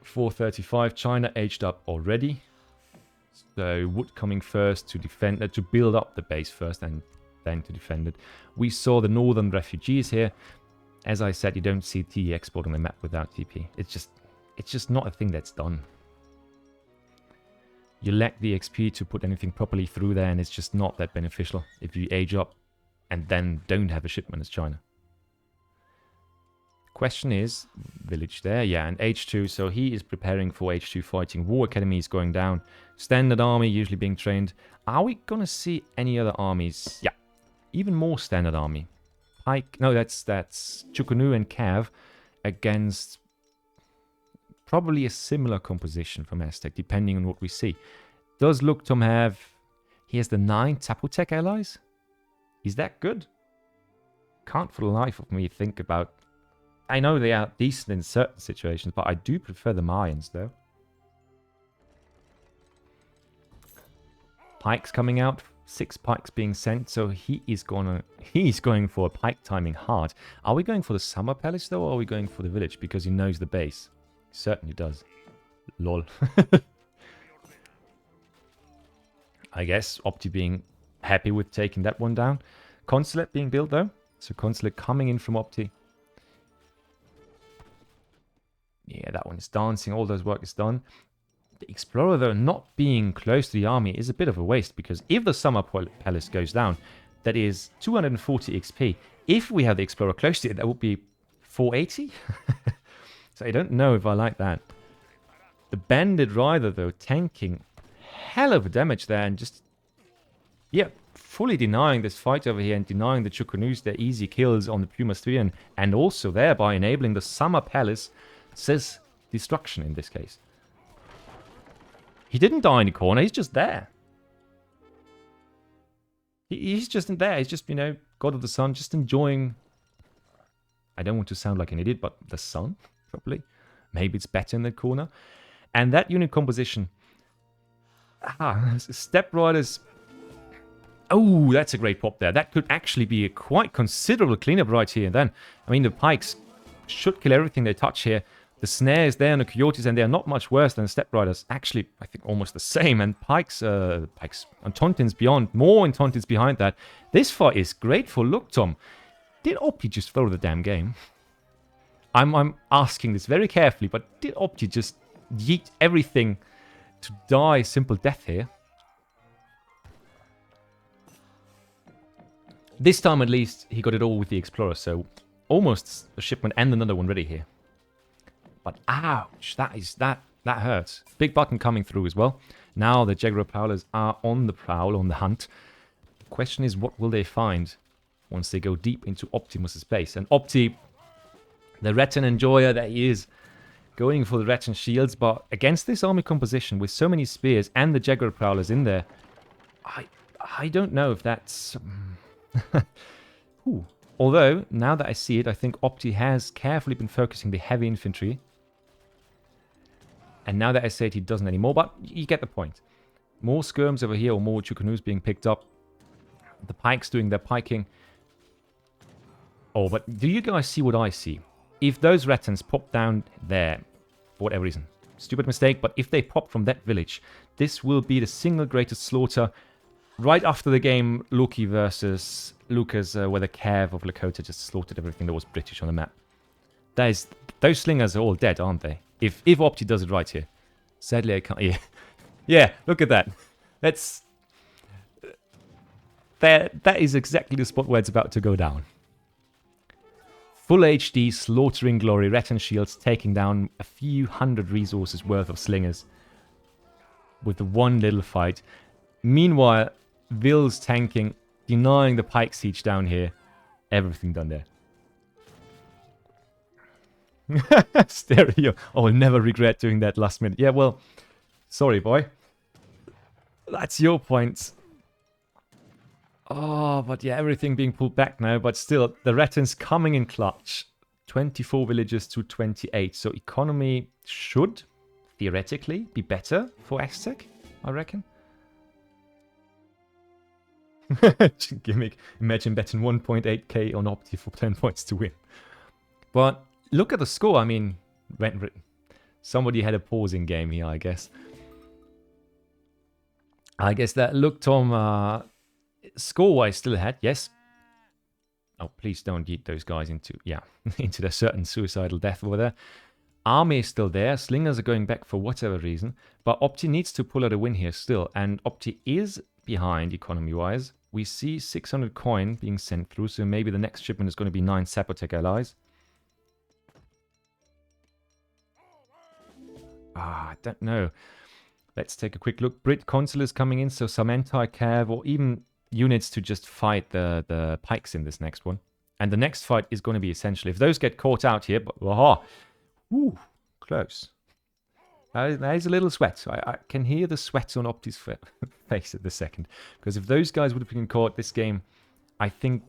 Speaker 1: 435, China aged up already. So, wood coming first to defend, to build up the base first and then to defend it. We saw the northern refugees here. As I said, you don't see TE export on the map without TP. It's just not a thing that's done. You lack the XP to put anything properly through there, and it's just not that beneficial if you age up and then don't have a shipment as China. Question is, village there, yeah, and H2, so he is preparing for H2 fighting. War Academy is going down. Standard army usually being trained. Are we gonna see any other armies? Yeah, even more standard army. Pike, no, that's Chukunu and Cav against probably a similar composition from Aztec, depending on what we see. Does Looktom have... He has the 9 Taputec allies? Is that good? Can't for the life of me think about... I know they are decent in certain situations, but I do prefer the Mayans, though. Pikes coming out. 6 pikes being sent, so he's going for a pike timing hard. Are we going for the summer palace, though, or are we going for the village? Because he knows the base. He certainly does. Lol. I guess Opti being happy with taking that one down. Consulate being built, though. So Consulate coming in from Opti. Yeah, that one is dancing. All those work is done. The Explorer, though, not being close to the army is a bit of a waste, because if the Summer Palace goes down, that is 240 XP. If we have the Explorer close to it, that would be 480. So I don't know if I like that. The Bandit Rider, though, tanking hell of a damage there, and just, yeah, fully denying this fight over here and denying the Chukunus their easy kills on the Puma Strian, and also thereby enabling the Summer Palace's destruction in this case. He didn't die in the corner, he's just there. He's just in there, he's just, you know, God of the Sun, just enjoying... I don't want to sound like an idiot, but the sun, probably. Maybe it's better in that corner. And that unit composition. Step Riders. Oh, that's a great pop there. That could actually be a quite considerable cleanup right here and then. I mean, the pikes should kill everything they touch here. The snares there and the coyotes, and they're not much worse than Step Riders. Actually, I think almost the same. And pikes and Tontins beyond. More in Tontins behind that. This fight is great for Looktom. Did Opti just throw the damn game? I'm asking this very carefully, but did Opti just yeet everything to die simple death here? This time at least, he got it all with the Explorer, so almost a shipment and another one ready here. But ouch, that hurts. Big button coming through as well. Now the Jaguar Prowlers are on the prowl, on the hunt. The question is, what will they find once they go deep into Optimus's base? And Opti, the Retin enjoyer that he is, going for the Retin shields, but against this army composition with so many spears and the Jaguar Prowlers in there, I don't know if that's... Ooh. Although, now that I see it, I think Opti has carefully been focusing the heavy infantry. And now that I say it, he doesn't anymore, but you get the point. More skirms over here, or more Chukanus being picked up. The pikes doing their piking. Oh, but do you guys see what I see? If those Retins pop down there, for whatever reason, stupid mistake, but if they pop from that village, this will be the single greatest slaughter. Right after the game, Loki versus Lukas, where the Cav of Lakota just slaughtered everything that was British on the map. Those slingers are all dead, aren't they? If Opti does it right here. Sadly, I can't... Yeah, yeah, look at that. That is exactly the spot where it's about to go down. Full HD, slaughtering glory, Retin shields taking down a few hundred resources worth of slingers. With the one little fight. Meanwhile, Ville's tanking, denying the pike siege down here. Everything done there. Stereo. Oh, I'll never regret doing that last minute. Yeah, well, sorry, boy. That's your point. Oh, but yeah, everything being pulled back now. But still, the Retins coming in clutch. 24 villages to 28. So economy should, theoretically, be better for Aztec, I reckon. Gimmick. Imagine betting 1.8k on Opti for 10 points to win. But look at the score. I mean, somebody had a pausing game here, I guess. I guess that Looktom score-wise still had, yes. Oh, please don't yeet those guys into, into their certain suicidal death over there. Army is still there. Slingers are going back for whatever reason. But Opti needs to pull out a win here still. And Opti is behind economy-wise. We see 600 coin being sent through, so maybe the next shipment is going to be 9 Sapotec allies. I don't know. Let's take a quick look. Brit Consul is coming in, so some anti-cav or even units to just fight the pikes in this next one. And the next fight is going to be essential. If those get caught out here, but ooh, close. That is a little sweat. I can hear the sweat on Opti's face at the second. Because if those guys would have been caught this game, I think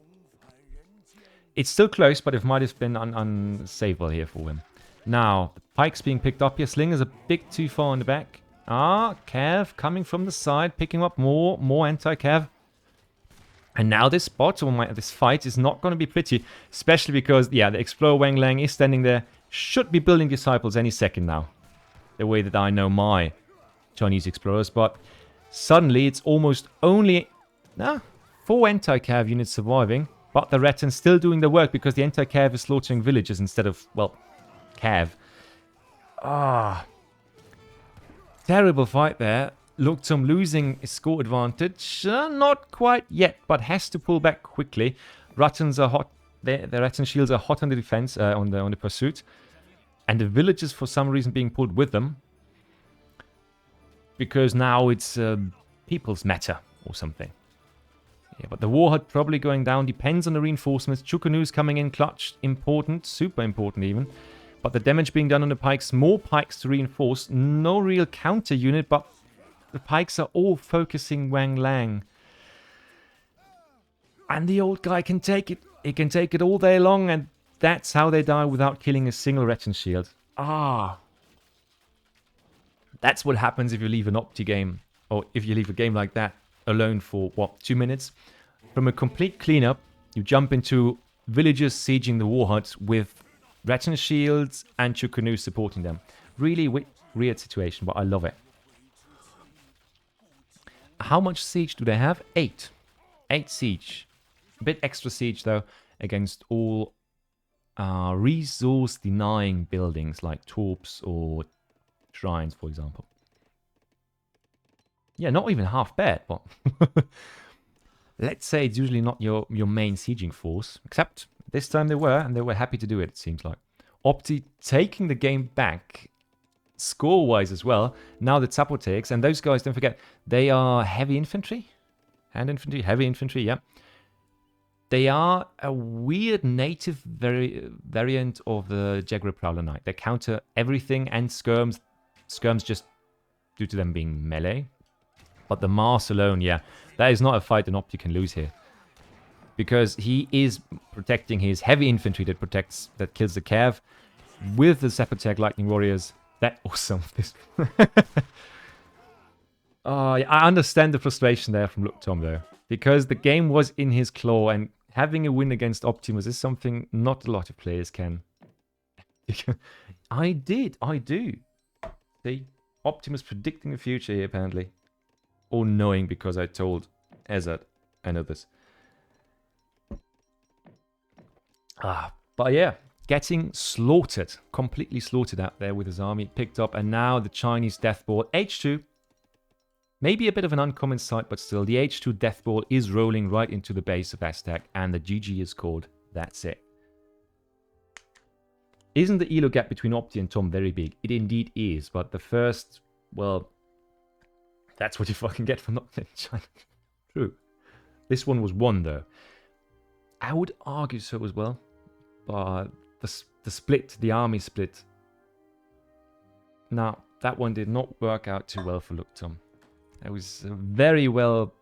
Speaker 1: it's still close, but it might have been unsavable here for him. Now, the pikes being picked up here. Slinger's a bit too far in the back. Cav coming from the side, picking up more anti-cav. And now this spot, or this fight, is not going to be pretty. Especially because, the Explorer Wang Lang is standing there. Should be building disciples any second now. The way that I know my Chinese explorers. But suddenly it's almost only 4 anti-cav units surviving. But the Retin's still doing the work because the anti-cav is slaughtering villages instead of, well, cav. Terrible fight there. Looktom losing his score advantage. Not quite yet, but has to pull back quickly. Ruttons are hot. The Retin shields are hot on the defense, on the pursuit. And the villagers, for some reason, being pulled with them. Because now it's people's matter or something. Yeah, but the warhead probably going down. Depends on the reinforcements. Chukanus coming in clutch. Important. Super important even. But the damage being done on the pikes. More pikes to reinforce. No real counter unit, but the pikes are all focusing Wang Lang. And the old guy can take it. He can take it all day long, and that's how they die without killing a single Retin shield. That's what happens if you leave an Opti game, or if you leave a game like that alone for, what, 2 minutes? From a complete cleanup, you jump into villagers sieging the war huts with retina shields and your canoe supporting them. Really weird situation, but I love it. How much siege do they have? 8. 8 siege. A bit extra siege, though, against all resource-denying buildings like torps or shrines, for example. Yeah, not even half bad, but let's say it's usually not your main sieging force, except this time they were, and they were happy to do it, it seems like. Opti taking the game back, score-wise as well. Now the Zappo takes, and those guys, don't forget, they are heavy infantry? Hand infantry? Heavy infantry, yeah. They are a weird native variant of the Jaguar Prowler Knight. They counter everything and skirms. Skirms just due to them being melee. But the Mars alone, yeah, that is not a fight an Opti can lose here. Because he is protecting his heavy infantry that kills the Cav with the Zapotec Lightning Warriors. That awesome. This. I understand the frustration there from Looktom though. Because the game was in his claw, and having a win against Optimus is something not a lot of players can. I do. See? Optimus predicting the future here, apparently. Or knowing because I told Ezard and others. But yeah, getting slaughtered. Completely slaughtered out there with his army picked up. And now the Chinese Death Ball. H2. Maybe a bit of an uncommon sight, but still. The H2 Death Ball is rolling right into the base of Aztec. And the GG is called. That's it. Isn't the elo gap between Opti and Tom very big? It indeed is. But the first, well, that's what you fucking get for not playing China. True. This one was 1 though. I would argue so as well. But the split, the army split. Now, that one did not work out too well for Looktom. It was a very well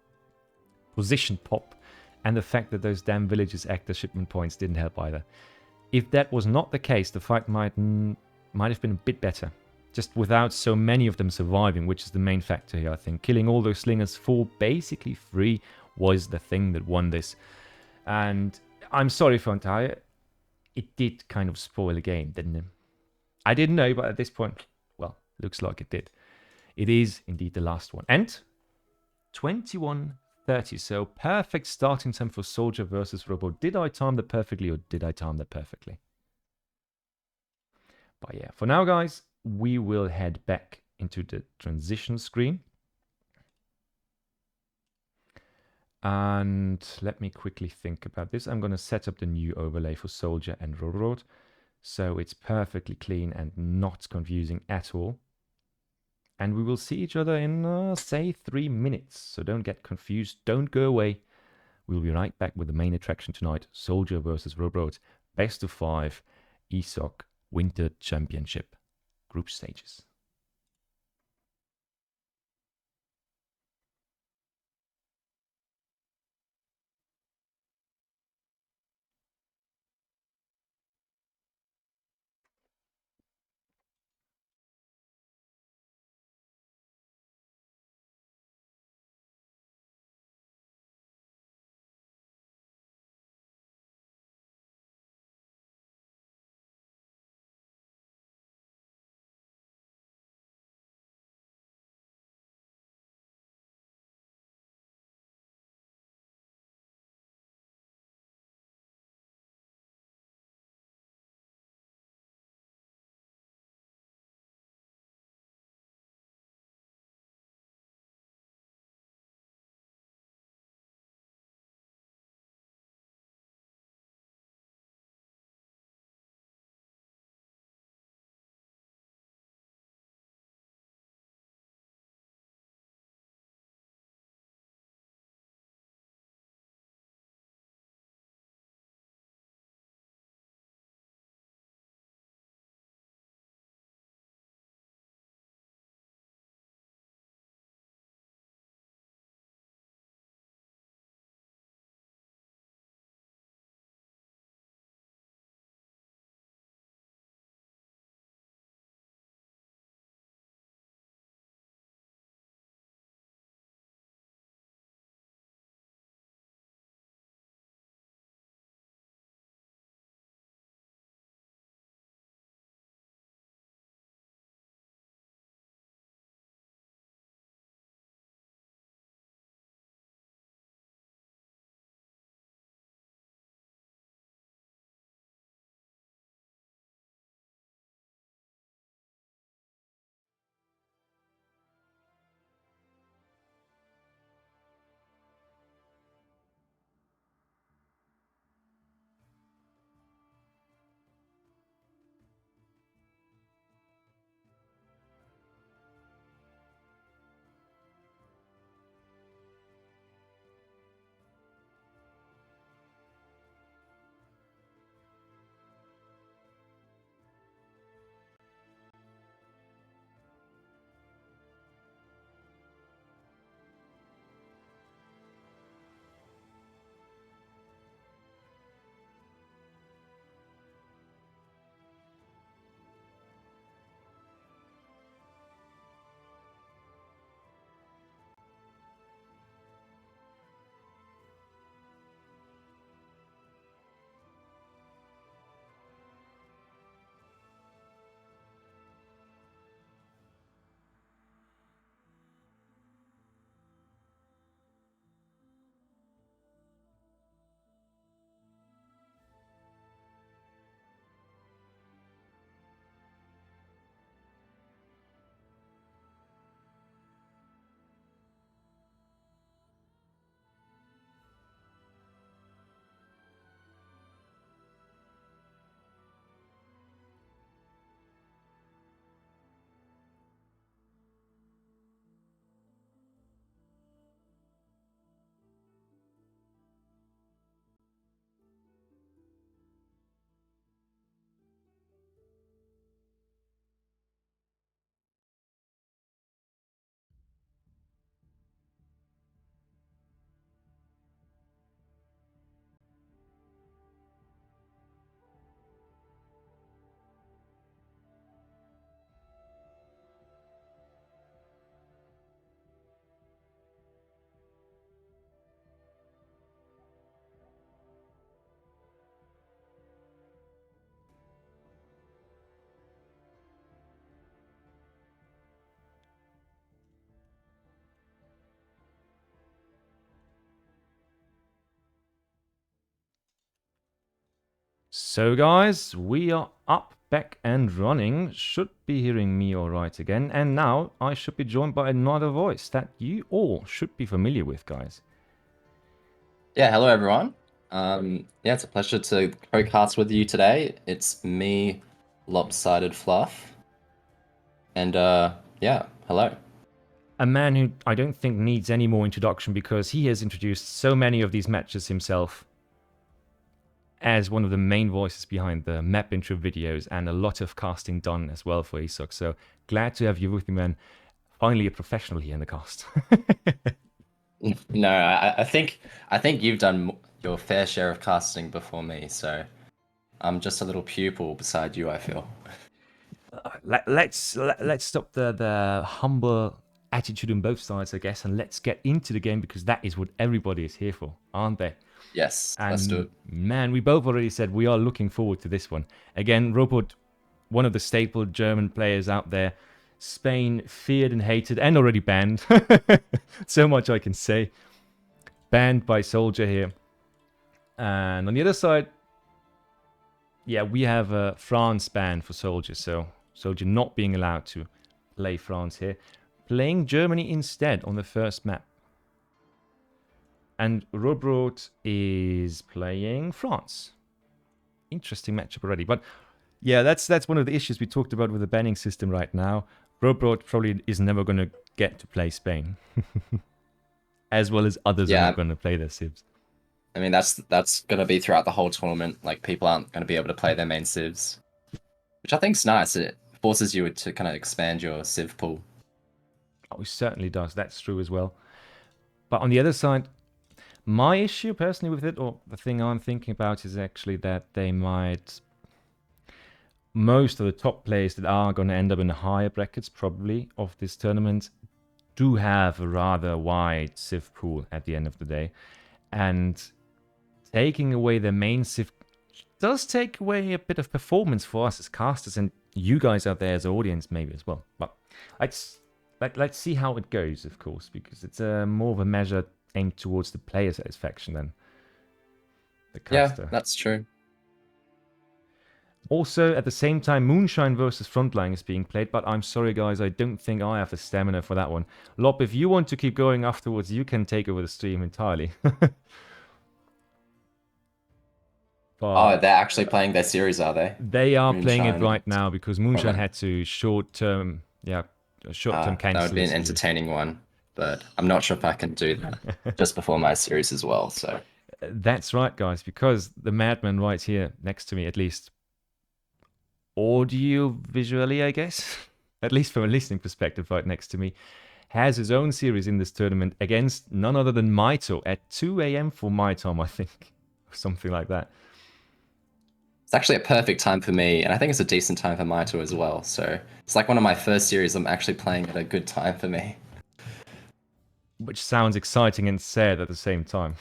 Speaker 1: positioned pop. And the fact that those damn villages act as shipment points didn't help either. If that was not the case, the fight might have been a bit better. Just without so many of them surviving, which is the main factor here, I think. Killing all those slingers for basically free was the thing that won this. And I'm sorry for Antaya. It did kind of spoil the game, didn't it? I didn't know, but at this point, well, looks like it did. It is indeed the last one. And 21:30, so perfect starting time for Soldier versus Rohbrot. Did I time that perfectly, or did I time that perfectly? But yeah, for now, guys, we will head back into the transition screen. And let me quickly think about this. I'm going to set up the new overlay for Soldier and Rohbrot, so it's perfectly clean and not confusing at all. And we will see each other in, say, 3 minutes. So don't get confused. Don't go away. We'll be right back with the main attraction tonight. Soldier versus Rohbrot. Best of 5. ESOC Winter Championship. Group stages. So guys, we are up, back and running. Should be hearing me all right again. And now I should be joined by another voice that you all should be familiar with, guys.
Speaker 3: Yeah, hello everyone. Yeah, it's a pleasure to co-cast with you today. It's me, Lopsided Fluff. And yeah, hello.
Speaker 1: A man who I don't think needs any more introduction because he has introduced so many of these matches himself as one of the main voices behind the map intro videos and a lot of casting done as well for ESOC. So glad to have you with me, man. Finally a professional here in the cast.
Speaker 3: No, I think you've done your fair share of casting before me, so I'm just a little pupil beside you, I feel.
Speaker 1: Let's stop the humble attitude on both sides, I guess, and let's get into the game because that is what everybody is here for, aren't they?
Speaker 3: Yes,
Speaker 1: And
Speaker 3: let's do it.
Speaker 1: man, we both already said we are looking forward to this one. Again, Rohbrot, one of the staple German players out there. Spain feared and hated and already banned. So much I can say. Banned by Soldier here. And on the other side, yeah, we have a France ban for Soldier. So Soldier not being allowed to play France here. Playing Germany instead on the first map. And Rohbrot is playing France. Interesting matchup already. But yeah, that's one of the issues we talked about with the banning system right now. Rohbrot probably is never going to get to play Spain. As well as others are not going to play their civs.
Speaker 3: I mean, that's going to be throughout the whole tournament. Like, people aren't going to be able to play their main civs. Which I think's nice. It forces you to kind of expand your civ pool.
Speaker 1: Oh, it certainly does. That's true as well. But on the other side, my issue personally with it, or the thing I'm thinking about, is actually that they might... Most of the top players that are going to end up in the higher brackets, probably, of this tournament, do have a rather wide civ pool at the end of the day. And taking away their main civ does take away a bit of performance for us as casters, and you guys out there as audience maybe as well. But let's see how it goes, of course, because it's more of a measure aimed towards the player satisfaction than the caster.
Speaker 3: Yeah, that's true.
Speaker 1: Also, at the same time, Moonshine versus Frontline is being played, but I'm sorry, guys, I don't think I have the stamina for that one. Lop, if you want to keep going afterwards, you can take over the stream entirely.
Speaker 3: Oh, they're actually playing their series, are they?
Speaker 1: They are playing it right now because Moonshine had to short-term cancel.
Speaker 3: That would be an entertaining one, but I'm not sure if I can do that just before my series as well. So
Speaker 1: that's right, guys, because the madman right here next to me, at least audio visually, I guess, at least from a listening perspective, right next to me, has his own series in this tournament against none other than Maito at 2 a.m. for my time, I think, something like that.
Speaker 3: It's actually a perfect time for me, and I think it's a decent time for Maito as well. So it's like one of my first series I'm actually playing at a good time for me.
Speaker 1: Which sounds exciting and sad at the same time.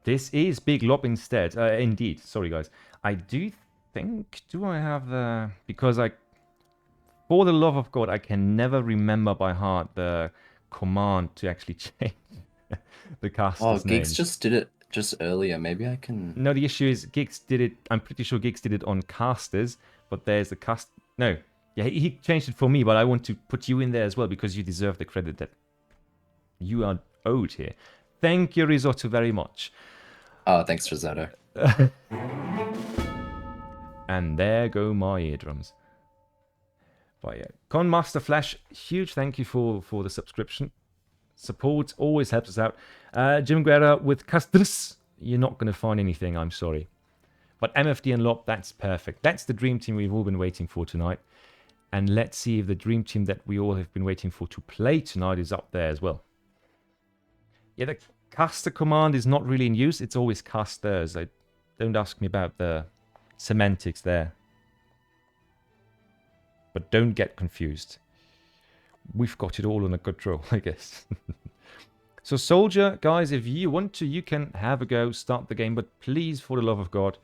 Speaker 1: This is Big Lop instead. Indeed. Sorry, guys. I do think... Do I have the... Because I... For the love of God, I can never remember by heart the command to actually change the caster's name.
Speaker 3: Gigs just did it just earlier. Maybe I can...
Speaker 1: No, the issue is Gigs did it... I'm pretty sure Gigs did it on casters, but there's the cast... No. Yeah, he changed it for me, but I want to put you in there as well because you deserve the credit that you are owed here. Thank you, Risotto, very much.
Speaker 3: Oh, thanks, Risotto.
Speaker 1: And there go my eardrums. But yeah, Conmaster Flash, huge thank you for the subscription. Support always helps us out. Jim Guerra with Castris, you're not going to find anything, I'm sorry. But MFD and Lop, that's perfect. That's the dream team we've all been waiting for tonight. And let's see if the dream team that we all have been waiting for to play tonight is up there as well. Yeah, the caster command is not really in use. It's always casters. Don't ask me about the semantics there. But don't get confused. We've got it all under control, I guess. So Soldier, guys, if you want to, you can have a go, start the game. But please, for the love of God,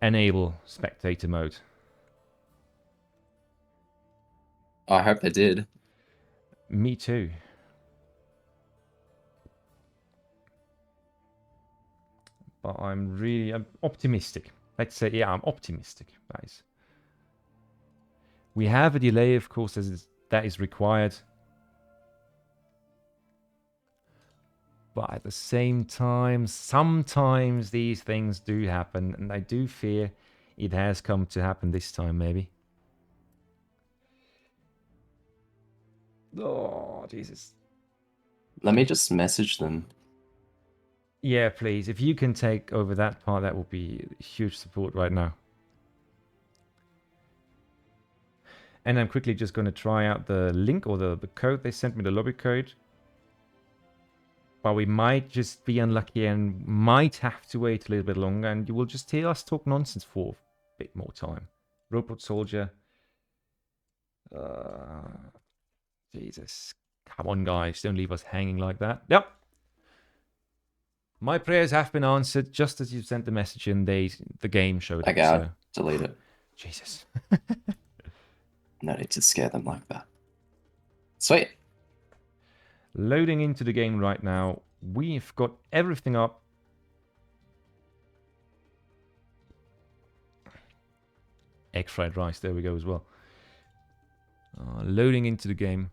Speaker 1: enable spectator mode.
Speaker 3: I hope they did.
Speaker 1: Me too. But I'm optimistic. Let's say, yeah, I'm optimistic, guys. We have a delay, of course, that is required. But at the same time, sometimes these things do happen, and I do fear it has come to happen this time, maybe. Oh, Jesus.
Speaker 3: Let me just message them.
Speaker 1: Yeah, please. If you can take over that part, that would be huge support right now. And I'm quickly just going to try out the link or the code they sent me, the lobby code. But we might just be unlucky and might have to wait a little bit longer, and you will just hear us talk nonsense for a bit more time. Rohbrot soldier. Jesus. Come on, guys. Don't leave us hanging like that. Yep. My prayers have been answered just as you sent the message in. The game showed
Speaker 3: Okay,
Speaker 1: up.
Speaker 3: I'll delete it.
Speaker 1: Jesus.
Speaker 3: No need to scare them like that. Sweet.
Speaker 1: Loading into the game right now. We've got everything up. Egg fried rice. There we go as well. Loading into the game.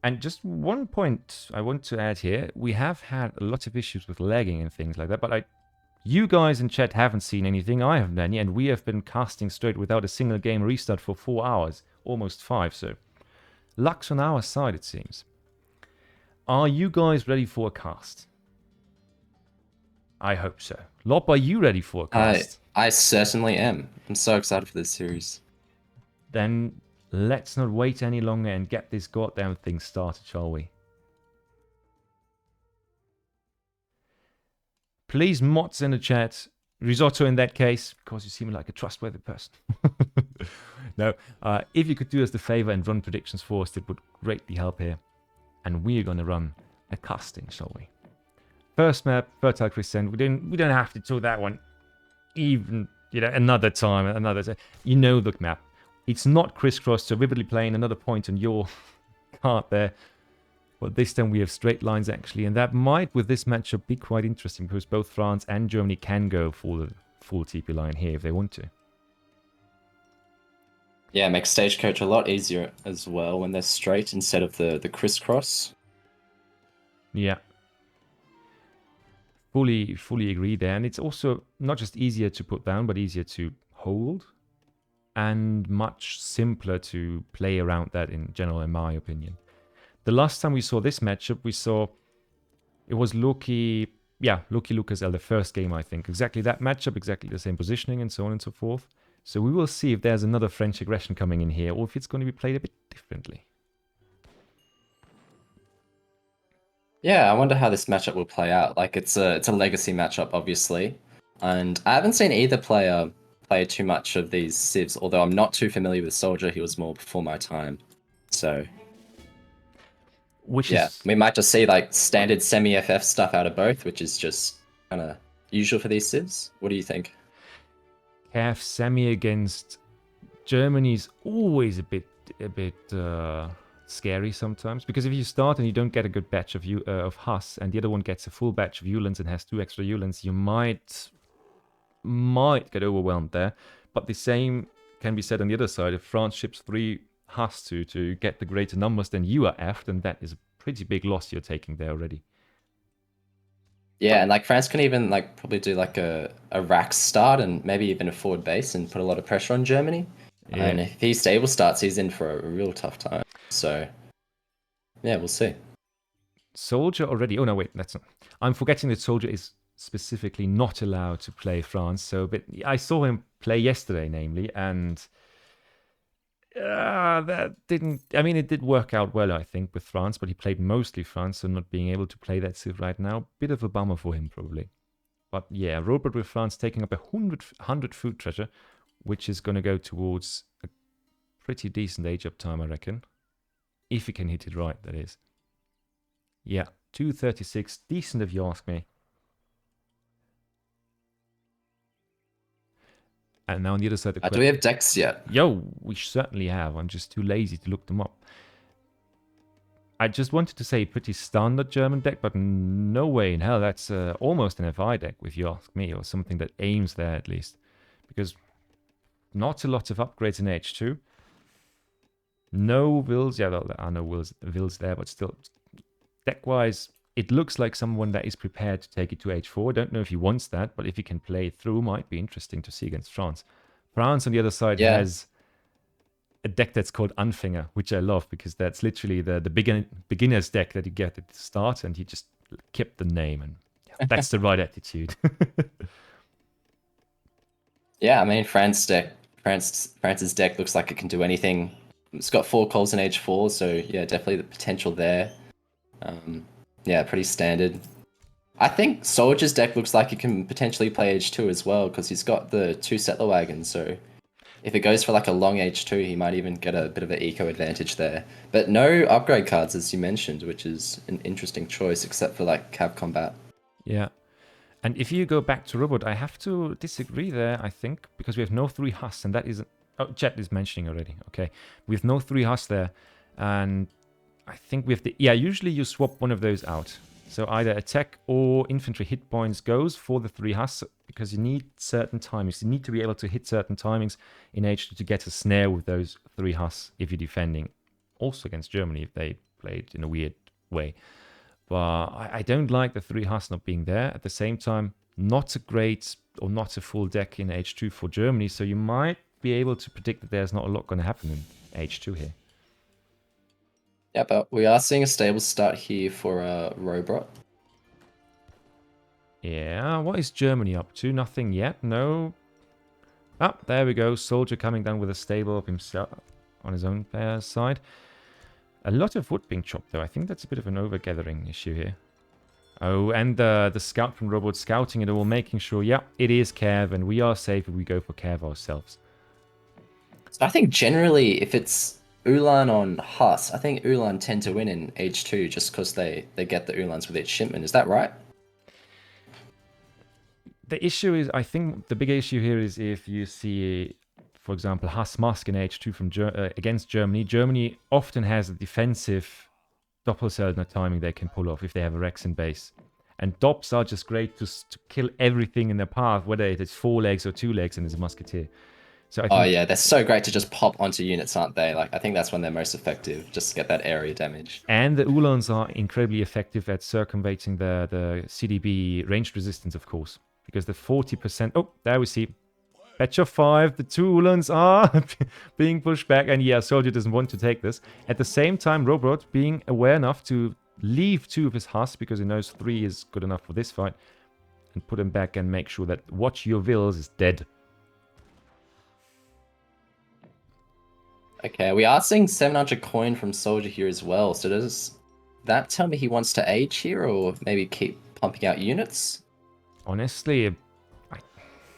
Speaker 1: And just one point I want to add here. We have had a lot of issues with lagging and things like that. But you guys in chat haven't seen anything. I haven't any. And we have been casting straight without a single game restart for 4 hours. Almost 5. So luck's on our side, it seems. Are you guys ready for a cast? I hope so. Lop, are you ready for a cast?
Speaker 3: I certainly am. I'm so excited for this series.
Speaker 1: Then let's not wait any longer and get this goddamn thing started, shall we? Please, mods in the chat. Risotto in that case, because you seem like a trustworthy person. No, if you could do us the favor and run predictions for us, it would greatly help here. And we're going to run a casting, shall we? First map, Fertile Crescent. We don't have to do that one. Even, another time. You know the map. It's not crisscross, so vividly playing another point on your card there. But this time we have straight lines, actually. And that might, with this matchup, be quite interesting, because both France and Germany can go for the full TP line here if they want to.
Speaker 3: Yeah, it makes Stagecoach a lot easier as well when they're straight instead of the crisscross.
Speaker 1: Yeah. Fully agree there. And it's also not just easier to put down, but easier to hold. And much simpler to play around that in general, in my opinion. The last time we saw this matchup, it was Loki, LukasL, the first game, I think. Exactly that matchup, exactly the same positioning, and so on and so forth. So we will see if there's another French aggression coming in here, or if it's going to be played a bit differently.
Speaker 3: Yeah, I wonder how this matchup will play out. Like, it's a legacy matchup, obviously. And I haven't seen either player play too much of these civs, although I'm not too familiar with Soldier. He was more before my time. So... we might just see like standard semi-FF stuff out of both, which is just kind of usual for these civs. What do you think?
Speaker 1: KF semi against Germany's always a bit scary sometimes, because if you start and you don't get a good batch of Huss, and the other one gets a full batch of Uhlans and has 2 extra Uhlans, you might get overwhelmed there. But the same can be said on the other side. If France ships 3 Huss to get the greater numbers than you are effed, and that is a pretty big loss you're taking there already.
Speaker 3: Yeah, and like France can even like probably do like a rack start and maybe even a forward base and put a lot of pressure on Germany. Yeah. And if he stable starts, he's in for a real tough time. So yeah, we'll see.
Speaker 1: Soldier already. Oh no, wait, that's not. I'm forgetting that Soldier is specifically not allowed to play France. So, but I saw him play yesterday, namely, and. That didn't... I mean, it did work out well, I think, with France, but he played mostly France, so not being able to play that civ right now, bit of a bummer for him, probably. But yeah, Rohbrot with France taking up 100 food treasure, which is going to go towards a pretty decent age up time, I reckon. If he can hit it right, that is. Yeah, 236, decent if you ask me. And now on the other side,
Speaker 3: Do we have decks yet?
Speaker 1: Yo, we certainly have. I'm just too lazy to look them up. I just wanted to say pretty standard German deck, but no way in hell. That's almost an FI deck, if you ask me, or something that aims there at least. Because not a lot of upgrades in H2. No wills. Yeah, well, there are no wills there, but still, deck-wise, it looks like someone that is prepared to take it to H4. I don't know if he wants that, but if he can play it through, might be interesting to see against France. France, on the other side, has a deck that's called Anfänger, which I love because that's literally the beginner's deck that you get at the start, and he just kept the name, and that's the right attitude.
Speaker 3: Yeah, I mean, France's deck looks like it can do anything. It's got 4 calls in H4, so yeah, definitely the potential there. Yeah, pretty standard. I think Soldier's deck looks like it can potentially play H2 as well, because he's got the 2 settler wagons, so if it goes for like a long H2, he might even get a bit of an eco advantage there. But no upgrade cards, as you mentioned, which is an interesting choice, except for like Cav Combat.
Speaker 1: Yeah. And if you go back to Rohbrot, I have to disagree there, I think, because we have no 3 Hus, and that is... Oh, Chet is mentioning already. Okay. We have no 3 Hus there, and I think we have the... Yeah, usually you swap one of those out. So either attack or infantry hit points goes for the 3 Hus, because you need certain timings. You need to be able to hit certain timings in H2 to get a snare with those 3 Hus if you're defending. Also against Germany if they played in a weird way. But I don't like the 3 Hus not being there. At the same time, not a great or not a full deck in H2 for Germany, so you might be able to predict that there's not a lot going to happen in H2 here.
Speaker 3: Yeah, but we are seeing a stable start here for Rohbrot.
Speaker 1: Yeah, what is Germany up to? Nothing yet, no. Ah, there we go. Soldier coming down with a stable of himself on his own side. A lot of wood being chopped, though. I think that's a bit of an overgathering issue here. Oh, and the scout from Rohbrot scouting it all, making sure, yeah, it is Cav, and we are safe if we go for Cav ourselves.
Speaker 3: So I think generally, if it's Ulan on Hus, I think Ulan tend to win in H2 just because they get the Ulans with each shipment. Is that right?
Speaker 1: The issue is, I think the big issue here is if you see, for example, Hus Musk in H2 from against Germany. Germany often has a defensive Doppelsöldner timing they can pull off if they have a Rex in base. And Dops are just great to kill everything in their path, whether it's 4 legs or 2 legs and there's a musketeer. So I think,
Speaker 3: oh yeah, they're so great to just pop onto units, aren't they? Like I think that's when they're most effective, just to get that area damage.
Speaker 1: And the Ulans are incredibly effective at circumventing the CDB ranged resistance, of course. Because the 40%... Oh, there we see. Batch of 5. The 2 Ulans are being pushed back. And yeah, Soldier doesn't want to take this. At the same time, Rohbrot being aware enough to leave 2 of his Hus, because he knows 3 is good enough for this fight, and put him back and make sure that Watch Your Wills is dead.
Speaker 3: Okay, we are seeing 700 coin from Soldier here as well. So does that tell me he wants to age here, or maybe keep pumping out units?
Speaker 1: Honestly,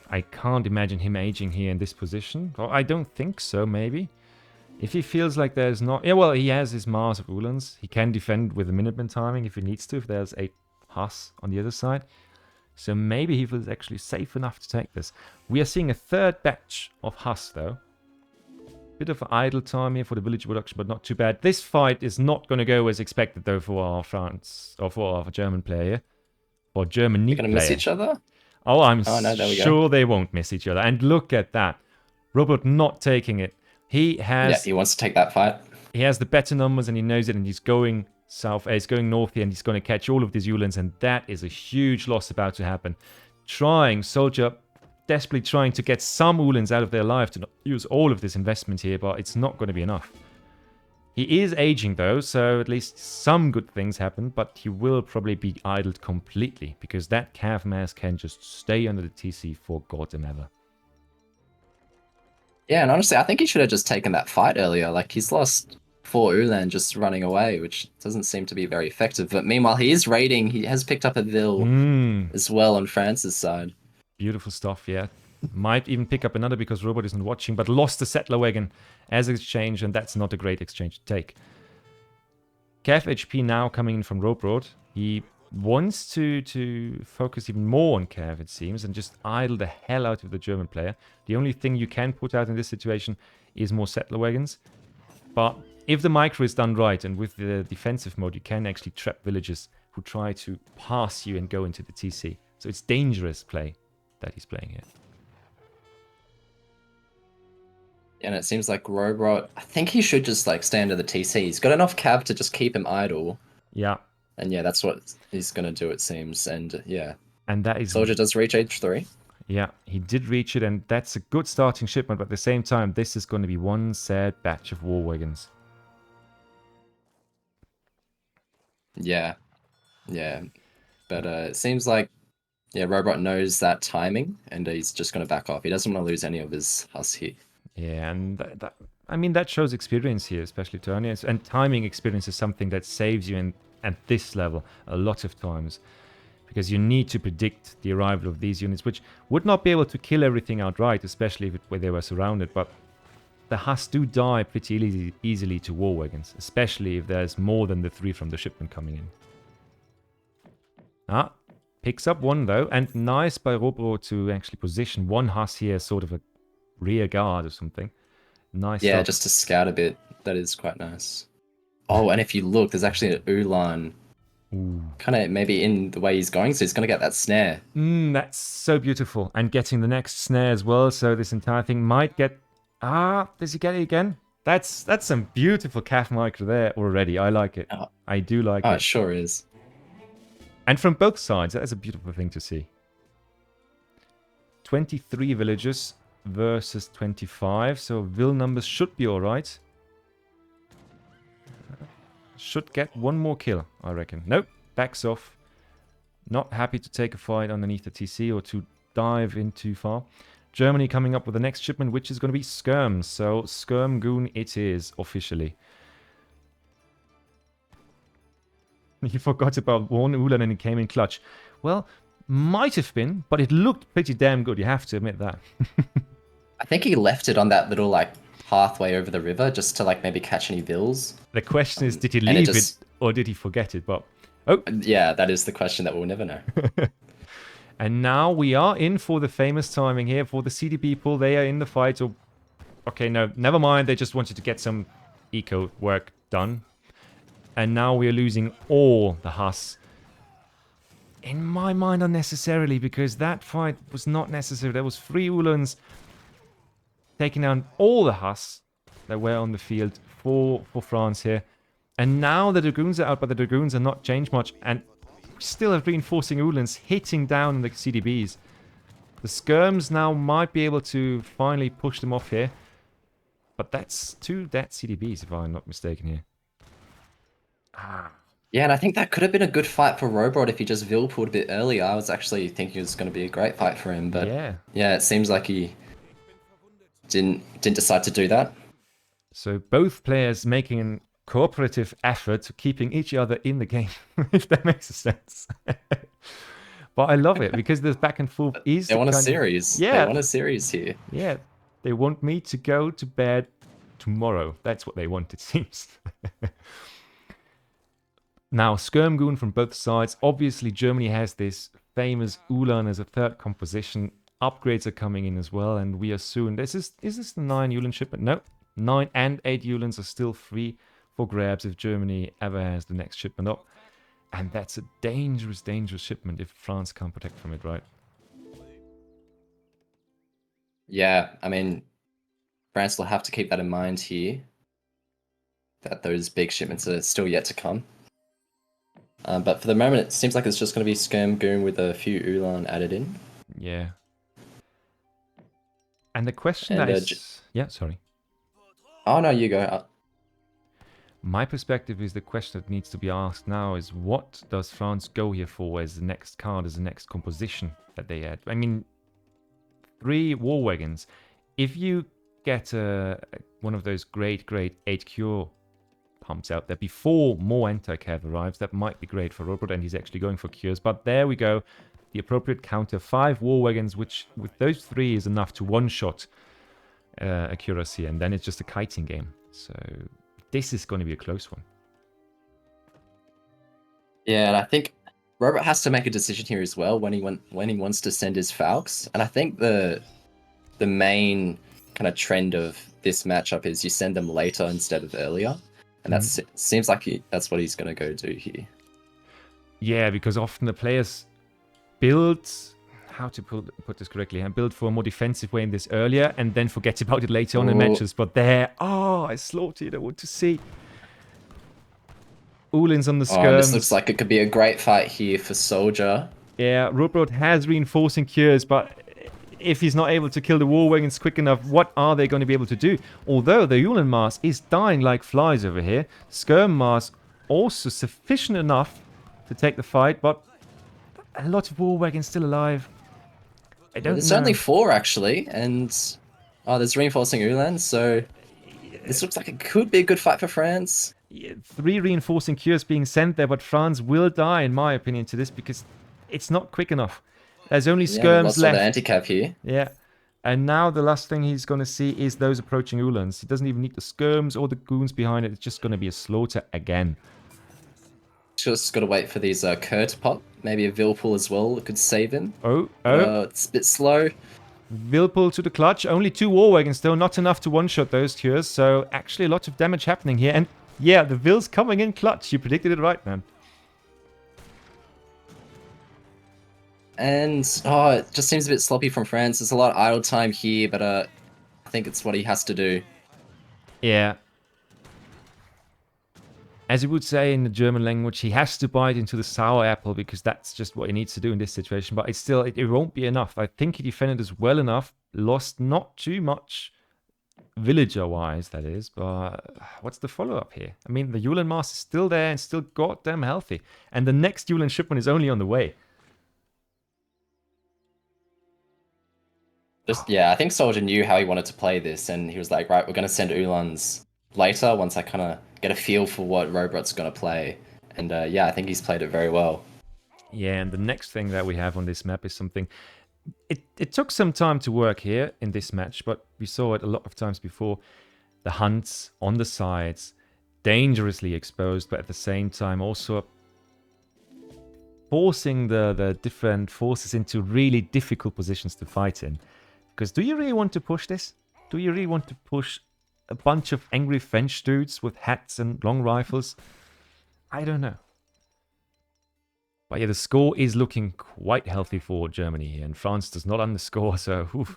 Speaker 1: I can't imagine him aging here in this position. Well, I don't think so, maybe. If he feels like there's not... Yeah, well, he has his Mars of Ulans. He can defend with a Minuteman timing if he needs to, if there's a Hus on the other side. So maybe he feels actually safe enough to take this. We are seeing a 3rd batch of Hus, though. Bit of idle time here for the village production, but not too bad. This fight is not going to go as expected, though, for our France... Or for our German player here. Or German
Speaker 3: They're going to miss each other?
Speaker 1: Oh, I'm
Speaker 3: no, there we
Speaker 1: sure
Speaker 3: go.
Speaker 1: they won't miss each other. And look at that. Rohbrot not taking it. He has...
Speaker 3: Yeah, he wants to take that fight.
Speaker 1: He has the better numbers and he knows it, and he's going south. He's going north here, and he's going to catch all of these Ulans, and that is a huge loss about to happen. Soldier desperately trying to get some Ulans out of their life to not use all of this investment here, but it's not going to be enough. He is aging, though, so at least some good things happen, but he will probably be idled completely, because that Cav Mass can just stay under the TC for goddamn ever. Yeah,
Speaker 3: and honestly, I think he should have just taken that fight earlier. Like, he's lost 4 Ulan just running away, which doesn't seem to be very effective. But meanwhile, he is raiding. He has picked up a Vil as well on France's side.
Speaker 1: Beautiful stuff, yeah. Might even pick up another because Rohbrot isn't watching, but lost the settler wagon as exchange, and that's not a great exchange to take. Cav HP now coming in from Rohbrot. He wants to focus even more on Cav, it seems, and just idle the hell out of the German player. The only thing you can put out in this situation is more settler wagons. But if the micro is done right, and with the defensive mode, you can actually trap villagers who try to pass you and go into the TC. So it's dangerous play that he's playing here.
Speaker 3: And it seems like Rohbrot, I think he should just like stay under the TC. He's got enough cav to just keep him idle.
Speaker 1: Yeah.
Speaker 3: And yeah, that's what he's going to do, it seems. And yeah.
Speaker 1: And that is...
Speaker 3: Soldier does reach H3.
Speaker 1: Yeah, he did reach it, and that's a good starting shipment, but at the same time, this is going to be one sad batch of war wagons.
Speaker 3: Yeah. Yeah. But it seems like, yeah, Rohbrot knows that timing, and he's just going to back off. He doesn't want to lose any of his Hus here.
Speaker 1: Yeah, and I mean, that shows experience here, especially to Anya. And timing experience is something that saves you at this level a lot of times. Because you need to predict the arrival of these units, which would not be able to kill everything outright, especially if they were surrounded. But the Hus do die pretty easily to war wagons, especially if there's more than the 3 from the shipment coming in. Ah, picks up one though, and nice by Rohbrot to actually position one Hus here, sort of a rear guard or something. Nice.
Speaker 3: Yeah, just to scout a bit. That is quite nice. Oh, and if you look, there's actually an Ulan. Kind of maybe in the way he's going, so he's going to get that snare.
Speaker 1: That's so beautiful. And getting the next snare as well, so this entire thing might get... Ah, does he get it again? That's some beautiful calf micro there already. I like it.
Speaker 3: Oh.
Speaker 1: I do like it.
Speaker 3: Oh, it sure is.
Speaker 1: And from both sides, that is a beautiful thing to see. 23 villagers versus 25, so vill numbers should be alright. Should get one more kill, I reckon. Nope, backs off. Not happy to take a fight underneath the TC or to dive in too far. Germany coming up with the next shipment, which is going to be Skirm. So Skirm Goon it is, officially. He forgot about one Ulan and it came in clutch. Well, might have been, but it looked pretty damn good, you have to admit that.
Speaker 3: I think he left it on that little, like, pathway over the river just to, like, maybe catch any vills.
Speaker 1: The question is, did he leave it or did he forget it? But oh,
Speaker 3: yeah, that is the question that we'll never know.
Speaker 1: And now we are in for the famous timing here for the CD people. They are in the fight. Or okay, no, never mind. They just wanted to get some eco work done. And now we are losing all the Hus. In my mind, unnecessarily, because that fight was not necessary. There was 3 Ulans taking down all the Hus that were on the field for France here. And now the Dragoons are out, but the Dragoons are not changed much. And we still have reinforcing Ulans hitting down the CDBs. The Skirms now might be able to finally push them off here. But that's 2 dead CDBs, if I'm not mistaken here.
Speaker 3: Yeah, and I think that could have been a good fight for Rohbrot if he just Vill pulled a bit earlier. I was actually thinking it was going to be a great fight for him, but yeah, it seems like he didn't decide to do that.
Speaker 1: So both players making a cooperative effort to keeping each other in the game, if that makes sense. But I love it because this back and forth is...
Speaker 3: They want a series.
Speaker 1: Yeah.
Speaker 3: They want a series here.
Speaker 1: Yeah, they want me to go to bed tomorrow. That's what they want, it seems. Now, Skirmgoon from both sides. Obviously, Germany has this famous Ulan as a 3rd composition. Upgrades are coming in as well, and we are soon... Is this the 9 Ulan shipment? No. 9 and 8 Ulans are still free for grabs if Germany ever has the next shipment up. And that's a dangerous, dangerous shipment if France can't protect from it, right?
Speaker 3: Yeah, I mean, France will have to keep that in mind here. That those big shipments are still yet to come. But for the moment, it seems like it's just going to be Skirmgoon with a few Ulan added in.
Speaker 1: Yeah. And the question that is... Yeah, sorry.
Speaker 3: Oh, no, you go.
Speaker 1: My perspective is the question that needs to be asked now is what does France go here for as the next card, as the next composition that they add? I mean, 3 war wagons. If you get one of those great 8 cure pumps out there before more anti-cav arrives, that might be great for Rohbrot, and he's actually going for cures. But there we go. The appropriate counter. 5 war wagons, which with those 3 is enough to one-shot accuracy, and then it's just a kiting game. So this is going to be a close one.
Speaker 3: Yeah, and I think Rohbrot has to make a decision here as well when he wants to send his Falcons. And I think the main kind of trend of this matchup is you send them later instead of earlier, and that seems like that's what he's going to go do here.
Speaker 1: Yeah, because often the players build, how to put this correctly, and build for a more defensive way in this earlier, and then forget about it later on in matches. But there, I slaughtered. I want to see. Ulin's on the skirms.
Speaker 3: This looks like it could be a great fight here for Soldier.
Speaker 1: Yeah, Rohbrot has reinforcing cures, but if he's not able to kill the war wagons quick enough, what are they going to be able to do? Although the Ulan Mars is dying like flies over here. Skirm Mars also sufficient enough to take the fight, but a lot of war wagons still alive. I don't know.
Speaker 3: There's only 4 actually, and there's reinforcing Ulan, so this looks like it could be a good fight for France.
Speaker 1: 3 reinforcing cures being sent there, but France will die, in my opinion, to this because it's not quick enough. There's only skirms left.
Speaker 3: The anti-cap here.
Speaker 1: Yeah. And now the last thing he's going to see is those approaching Ulans. He doesn't even need the skirms or the goons behind it. It's just going to be a slaughter again.
Speaker 3: Just got to wait for these Kerr to pop. Maybe a Vilpool as well that could save him.
Speaker 1: It's
Speaker 3: a bit slow.
Speaker 1: Vilpool to the clutch. Only 2 war wagons still. Not enough to one-shot those cures. So actually a lot of damage happening here. And yeah, the Vil's coming in clutch. You predicted it right, man.
Speaker 3: And, it just seems a bit sloppy from France. There's a lot of idle time here, but I think it's what he has to do.
Speaker 1: Yeah. As you would say in the German language, he has to bite into the sour apple because that's just what he needs to do in this situation. But it's still, it won't be enough. I think he defended us well enough. Lost not too much villager-wise, that is. But what's the follow-up here? I mean, the Ulan Mars is still there and still goddamn healthy. And the next Ulan shipment is only on the way.
Speaker 3: I think Soldier knew how he wanted to play this, and he was like, right, we're going to send Ulans later once I kind of get a feel for what Rohbrot's going to play. And I think he's played it very well.
Speaker 1: Yeah, and the next thing that we have on this map is something... It took some time to work here in this match, but we saw it a lot of times before. The hunts on the sides, dangerously exposed, but at the same time also forcing the different forces into really difficult positions to fight in. Because do you really want to push this? Do you really want to push a bunch of angry French dudes with hats and long rifles? I don't know. But yeah, the score is looking quite healthy for Germany here, and France does not underscore, so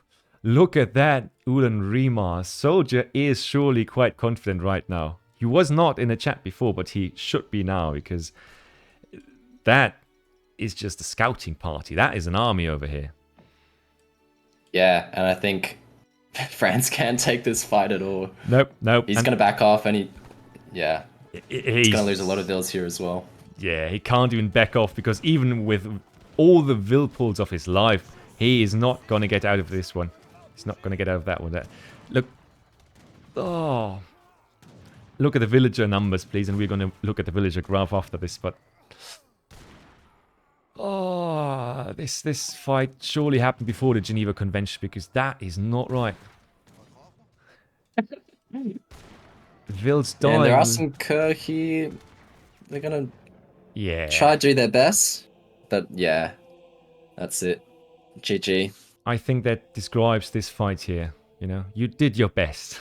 Speaker 1: look at that Ulan Remar. Soldier is surely quite confident right now. He was not in the chat before, but he should be now, because that is just a scouting party. That is an army over here.
Speaker 3: Yeah, and I think France can't take this fight at all.
Speaker 1: Nope.
Speaker 3: He's going to back off, and he's going to lose a lot of vills here as well.
Speaker 1: Yeah, he can't even back off, because even with all the Vilpools of his life, he is not going to get out of this one. He's not going to get out of that one. Look. Oh. Look at the villager numbers, please, and we're going to look at the villager graph after this, but... Oh, this fight surely happened before the Geneva Convention, because that is not right. Vil's dying.
Speaker 3: Yeah, there are some Kerr here. They're gonna try to do their best, but yeah, that's it. GG.
Speaker 1: I think that describes this fight here. You know, you did your best.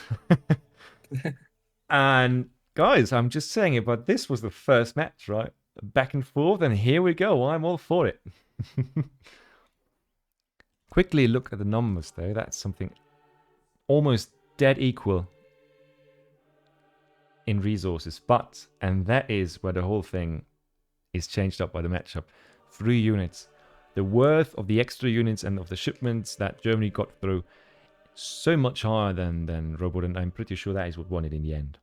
Speaker 1: And guys, I'm just saying it, but this was the first match, right? Back and forth, and here we go. I'm all for it. Quickly look at the numbers, though. That's something almost dead equal in resources. But, and that is where the whole thing is changed up by the matchup. 3 units. The worth of the extra units and of the shipments that Germany got through, so much higher than Rohbrot, and I'm pretty sure that is what won it in the end.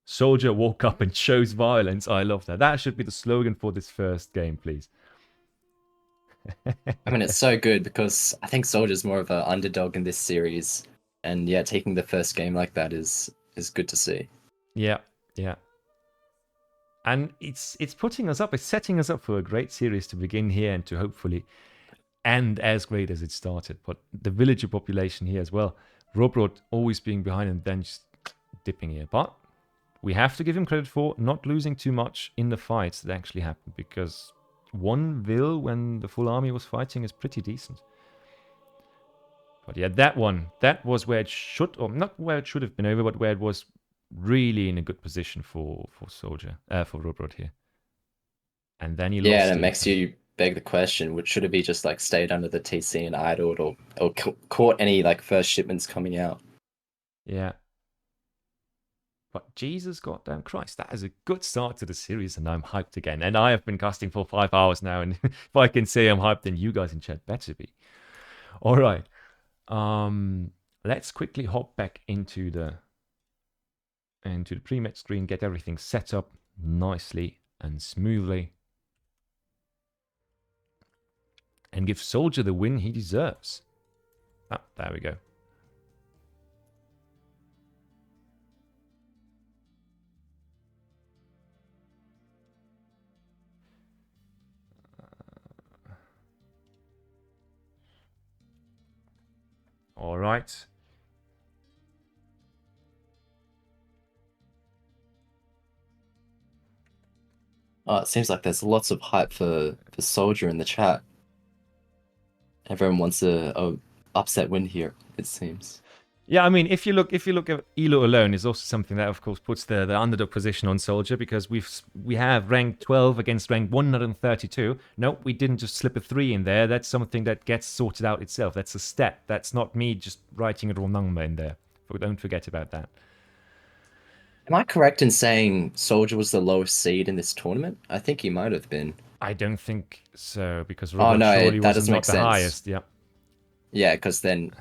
Speaker 1: Soldier woke up and chose violence. I love that. That should be the slogan for this first game, please.
Speaker 3: I mean, it's so good because I think Soldier's more of an underdog in this series. And yeah, taking the first game like that is good to see.
Speaker 1: Yeah. And it's putting us up, it's setting us up for a great series to begin here and to hopefully end as great as it started. But the villager population here as well. Rohbrot always being behind and then just dipping here. But we have to give him credit for not losing too much in the fights that actually happened, because one Vil when the full army was fighting is pretty decent. But yeah, that was where it should, or not where it should have been over, but where it was really in a good position for Soldier, for Rohbrot here. And then he
Speaker 3: Yeah,
Speaker 1: lost
Speaker 3: and it
Speaker 1: it.
Speaker 3: makes you beg the question: should it be just like stayed under the TC and idled, or caught any like first shipments coming out?
Speaker 1: Yeah. But Jesus goddamn Christ, that is a good start to the series, and I'm hyped again. And I have been casting for 5 hours now, and if I can say I'm hyped, then you guys in chat better be. All right. Let's quickly hop back into the pre-match screen, get everything set up nicely and smoothly, and give Soldier the win he deserves. Ah, there we go. All right.
Speaker 3: It seems like there's lots of hype for Soldier in the chat. Everyone wants a upset win here, it seems.
Speaker 1: Yeah, I mean, if you look at Elo alone, is also something that, of course, puts the underdog position on Soldier, because we have rank 12 against rank 132. No, we didn't just slip a 3 in there. That's something that gets sorted out itself. That's a stat. That's not me just writing a wrong number in there. Don't forget about that.
Speaker 3: Am I correct in saying Soldier was the lowest seed in this tournament? I think he might have been.
Speaker 1: I don't think so, because
Speaker 3: Oh
Speaker 1: Robert
Speaker 3: no,
Speaker 1: surely
Speaker 3: that
Speaker 1: was
Speaker 3: doesn't
Speaker 1: not
Speaker 3: make
Speaker 1: the
Speaker 3: sense.
Speaker 1: highest. Yeah.
Speaker 3: Yeah, because then,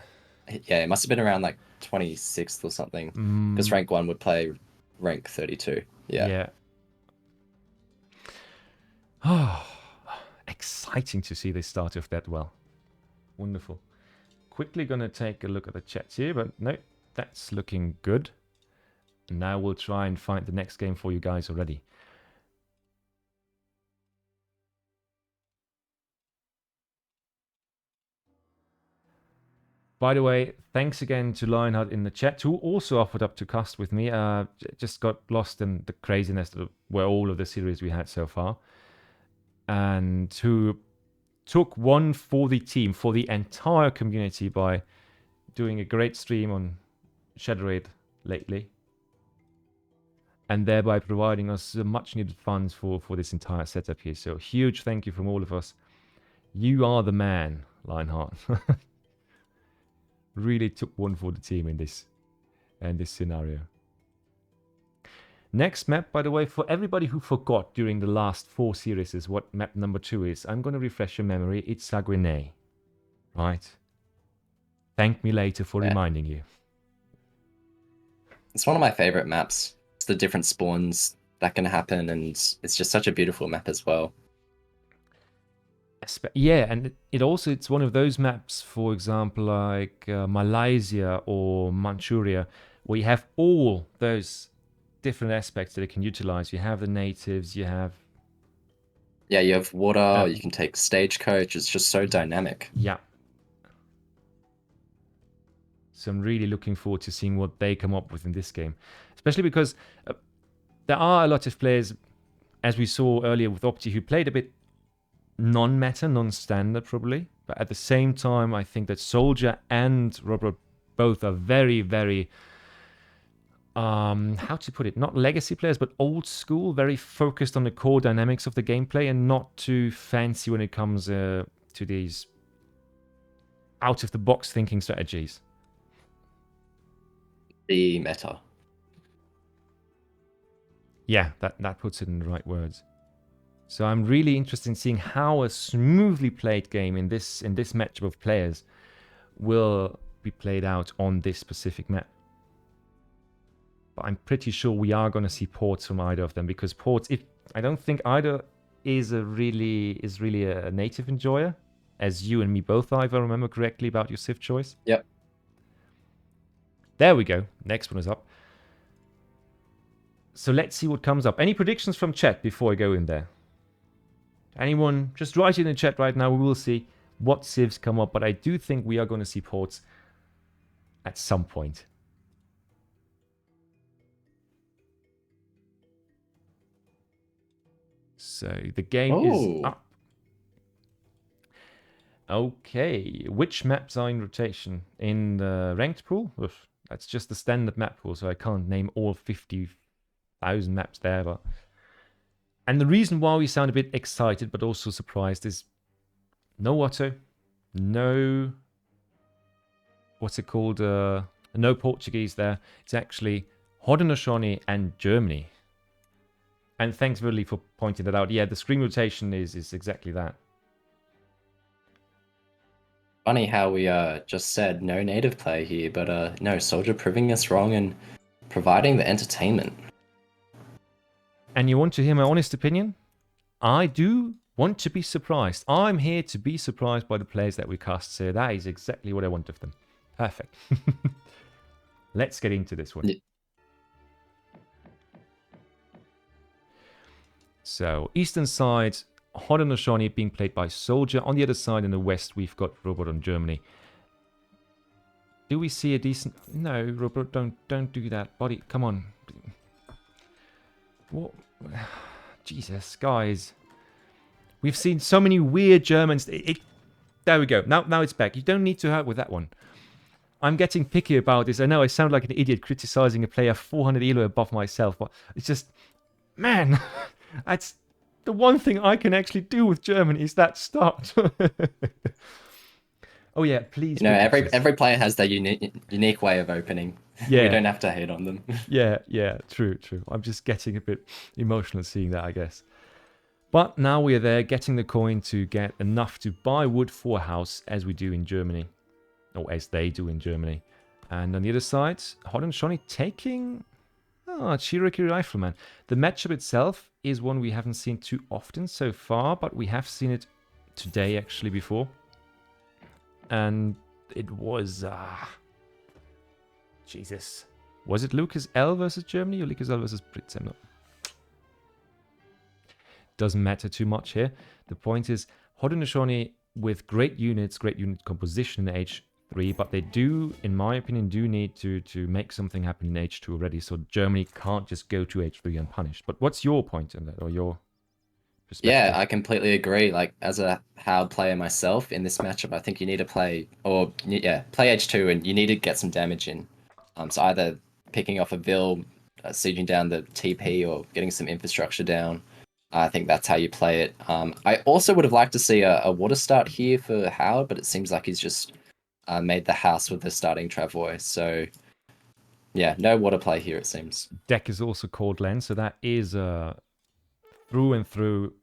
Speaker 3: yeah, it must have been around like 26th or something. Because rank 1 would play rank 32. Yeah.
Speaker 1: Yeah. Oh, exciting to see they start off that well. Wonderful. Quickly gonna take a look at the chats here, but no, that's looking good. Now we'll try and find the next game for you guys already. By the way, thanks again to Lionheart in the chat, who also offered up to cast with me. Just got lost in the craziness of where all of the series we had so far. And who took one for the team, for the entire community, by doing a great stream on Shadow Raid lately. And thereby providing us much needed funds for this entire setup here. So huge thank you from all of us. You are the man, Lionheart. Really took one for the team in this scenario. Next map, by the way, for everybody who forgot during the last 4 series is what map number 2 is, I'm going to refresh your memory. It's Saguenay. Right? Thank me later for reminding you.
Speaker 3: It's one of my favorite maps. It's the different spawns that can happen, and it's just such a beautiful map as well.
Speaker 1: Yeah, and it's one of those maps, for example, like Malaysia or Manchuria, where you have all those different aspects that it can utilize. You have the natives, you have...
Speaker 3: Yeah, you have water, you can take stagecoach, it's just so dynamic.
Speaker 1: Yeah. So I'm really looking forward to seeing what they come up with in this game. Especially because there are a lot of players, as we saw earlier with Opti, who played a bit non-meta, non-standard probably. But at the same time, I think that Soldier and Rohbrot both are very, very... how to put it? Not legacy players, but old school, very focused on the core dynamics of the gameplay and not too fancy when it comes to these out-of-the-box thinking strategies.
Speaker 3: The meta.
Speaker 1: Yeah, that puts it in the right words. So I'm really interested in seeing how a smoothly played game in this matchup of players will be played out on this specific map. But I'm pretty sure we are going to see ports from either of them, because ports, I don't think either is really a native enjoyer, as you and me both are, if I remember correctly about your Civ choice.
Speaker 3: Yep.
Speaker 1: There we go. Next one is up. So let's see what comes up. Any predictions from chat before I go in there? Anyone? Just write it in the chat right now. We will see what civs come up, but I do think we are going to see ports at some point. So the game is up Okay, which maps are in rotation? In the ranked pool? Oof, that's just the standard map pool, so I can't name all 50,000 maps there. But and the reason why we sound a bit excited but also surprised is no Otto, no, what's it called? No Portuguese there. It's actually Haudenosaunee and Germany. And thanks, Willie, for pointing that out. Yeah, the screen rotation is exactly that.
Speaker 3: Funny how we just said no native play here, but no, Soldier proving us wrong and providing the entertainment.
Speaker 1: And you want to hear my honest opinion? I do want to be surprised. I'm here to be surprised by the players that we cast, so that is exactly what I want of them. Perfect. Let's get into this one.
Speaker 3: Yeah.
Speaker 1: So, eastern side, Haudenosaunee being played by Soldier. On the other side, in the west, we've got Rohbrot on Germany. Do we see a decent... No, Rohbrot, don't do that. Buddy, come on. What? Jesus, guys. We've seen so many weird Germans. There we go. Now it's back. You don't need to hurt with that one. I'm getting picky about this. I know I sound like an idiot criticizing a player 400 elo above myself, but it's just... Man, that's... The one thing I can actually do with Germany is that start. Oh yeah, please.
Speaker 3: You know, every player has their unique way of opening.
Speaker 1: Yeah.
Speaker 3: We don't have to hate on them.
Speaker 1: Yeah, true. I'm just getting a bit emotional seeing that, I guess. But now we are there, getting the coin to get enough to buy wood for a house, as we do in Germany. Or as they do in Germany. And on the other side, Haudenosaunee taking... Oh, Cherokee Rifleman. The matchup itself is one we haven't seen too often so far, but we have seen it today actually before. And it was... Jesus. Was it LukasL versus Germany or LukasL versus Brits? I'm not... Doesn't matter too much here. The point is, Haudenosaunee with great unit composition in H3, but they do, in my opinion, need to make something happen in H2 already, so Germany can't just go to H3 unpunished. But what's your point on that, or your perspective?
Speaker 3: Yeah, I completely agree. Like, as a Howd player myself, in this matchup, I think you need to play H2, and you need to get some damage in. So either picking off a Vil, sieging down the TP, or getting some infrastructure down. I think that's how you play it. I also would have liked to see a water start here for Howd, but it seems like he's just made the house with the starting Travois. So, yeah, no water play here, it seems.
Speaker 1: Deck is also called Len, so that is a through and through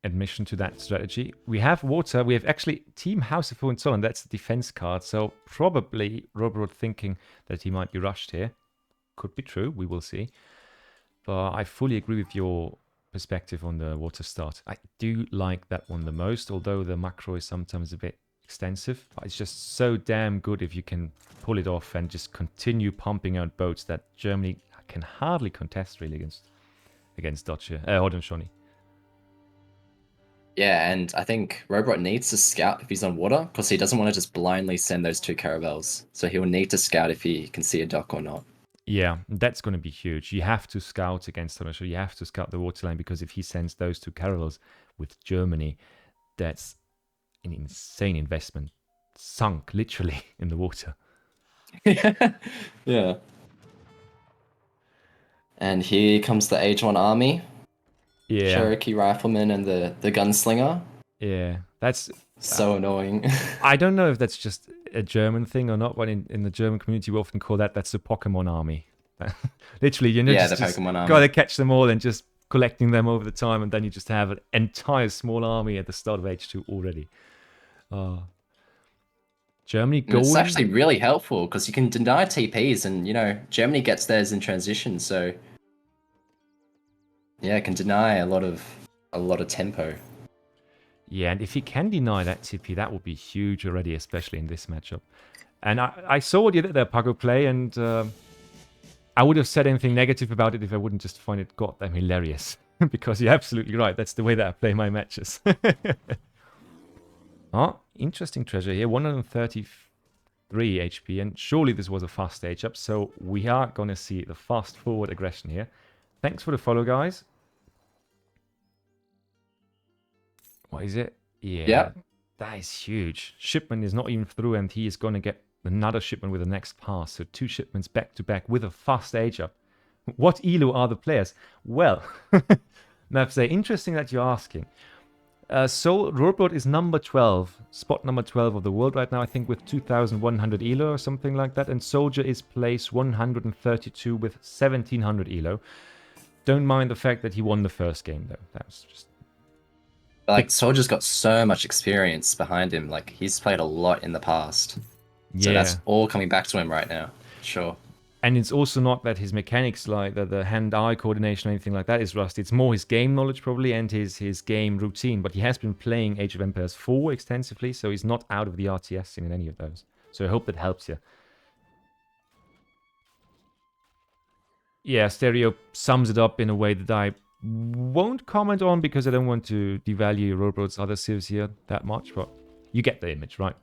Speaker 1: admission to that strategy. We have water. We have actually Team House of Hohenzollern. That's the defense card. So probably Rohbrot thinking that he might be rushed here. Could be true. We will see. But I fully agree with your perspective on the water start. I do like that one the most, although the macro is sometimes a bit extensive. But it's just so damn good if you can pull it off and just continue pumping out boats that Germany can hardly contest really against Haudenosaunee.
Speaker 3: Yeah, and I think Rohbrot needs to scout if he's on water, because he doesn't want to just blindly send those two caravels. So he'll need to scout if he can see a dock or not.
Speaker 1: Yeah, that's going to be huge. You have to scout against Haudenosaunee. You have to scout the water line, because if he sends those two caravels with Germany, that's an insane investment. Sunk, literally, in the water.
Speaker 3: Yeah. And here comes the H1 army.
Speaker 1: Yeah.
Speaker 3: Cherokee Rifleman and the Gunslinger.
Speaker 1: Yeah, that's...
Speaker 3: So annoying.
Speaker 1: I don't know if that's just a German thing or not, but in the German community we often call that's the Pokemon army. Literally, you know,
Speaker 3: yeah,
Speaker 1: just,
Speaker 3: the Pokemon army.
Speaker 1: Gotta catch them all and just collecting them over the time, and then you just have an entire small army at the start of H2 already. Germany going...
Speaker 3: It's actually really helpful, because you can deny TPs, and, you know, Germany gets theirs in transition, so... Yeah, it can deny a lot of tempo.
Speaker 1: Yeah, and if he can deny that TP, that would be huge already, especially in this matchup. And I saw what you did there, Pago Play, and I would have said anything negative about it if I wouldn't just find it goddamn hilarious. Because you're absolutely right, that's the way that I play my matches. Oh, interesting treasure here, 133 HP, and surely this was a fast stage up, so we are going to see the fast forward aggression here. Thanks for the follow, guys. What is it? Yeah.
Speaker 3: Yep.
Speaker 1: That is huge. Shipment is not even through, and he is going to get another shipment with the next pass. So 2 shipments back to back with a fast age up. What elo are the players? Well, Mavsay, interesting that you're asking. So Rohbrot is number 12, spot number 12 of the world right now, I think with 2,100 elo or something like that. And Soldier is place 132 with 1,700 elo. Don't mind the fact that he won the first game, though. That was just...
Speaker 3: Like, Soldier's got so much experience behind him. Like, he's played a lot in the past. So that's all coming back to him right now. Sure.
Speaker 1: And it's also not that his mechanics, like the hand-eye coordination or anything like that, is rusty. It's more his game knowledge, probably, and his game routine. But he has been playing Age of Empires 4 extensively, so he's not out of the RTS scene in any of those. So I hope that helps you. Yeah, Stereo sums it up in a way that I won't comment on because I don't want to devalue Rohbrot's other civs here that much, but you get the image, right?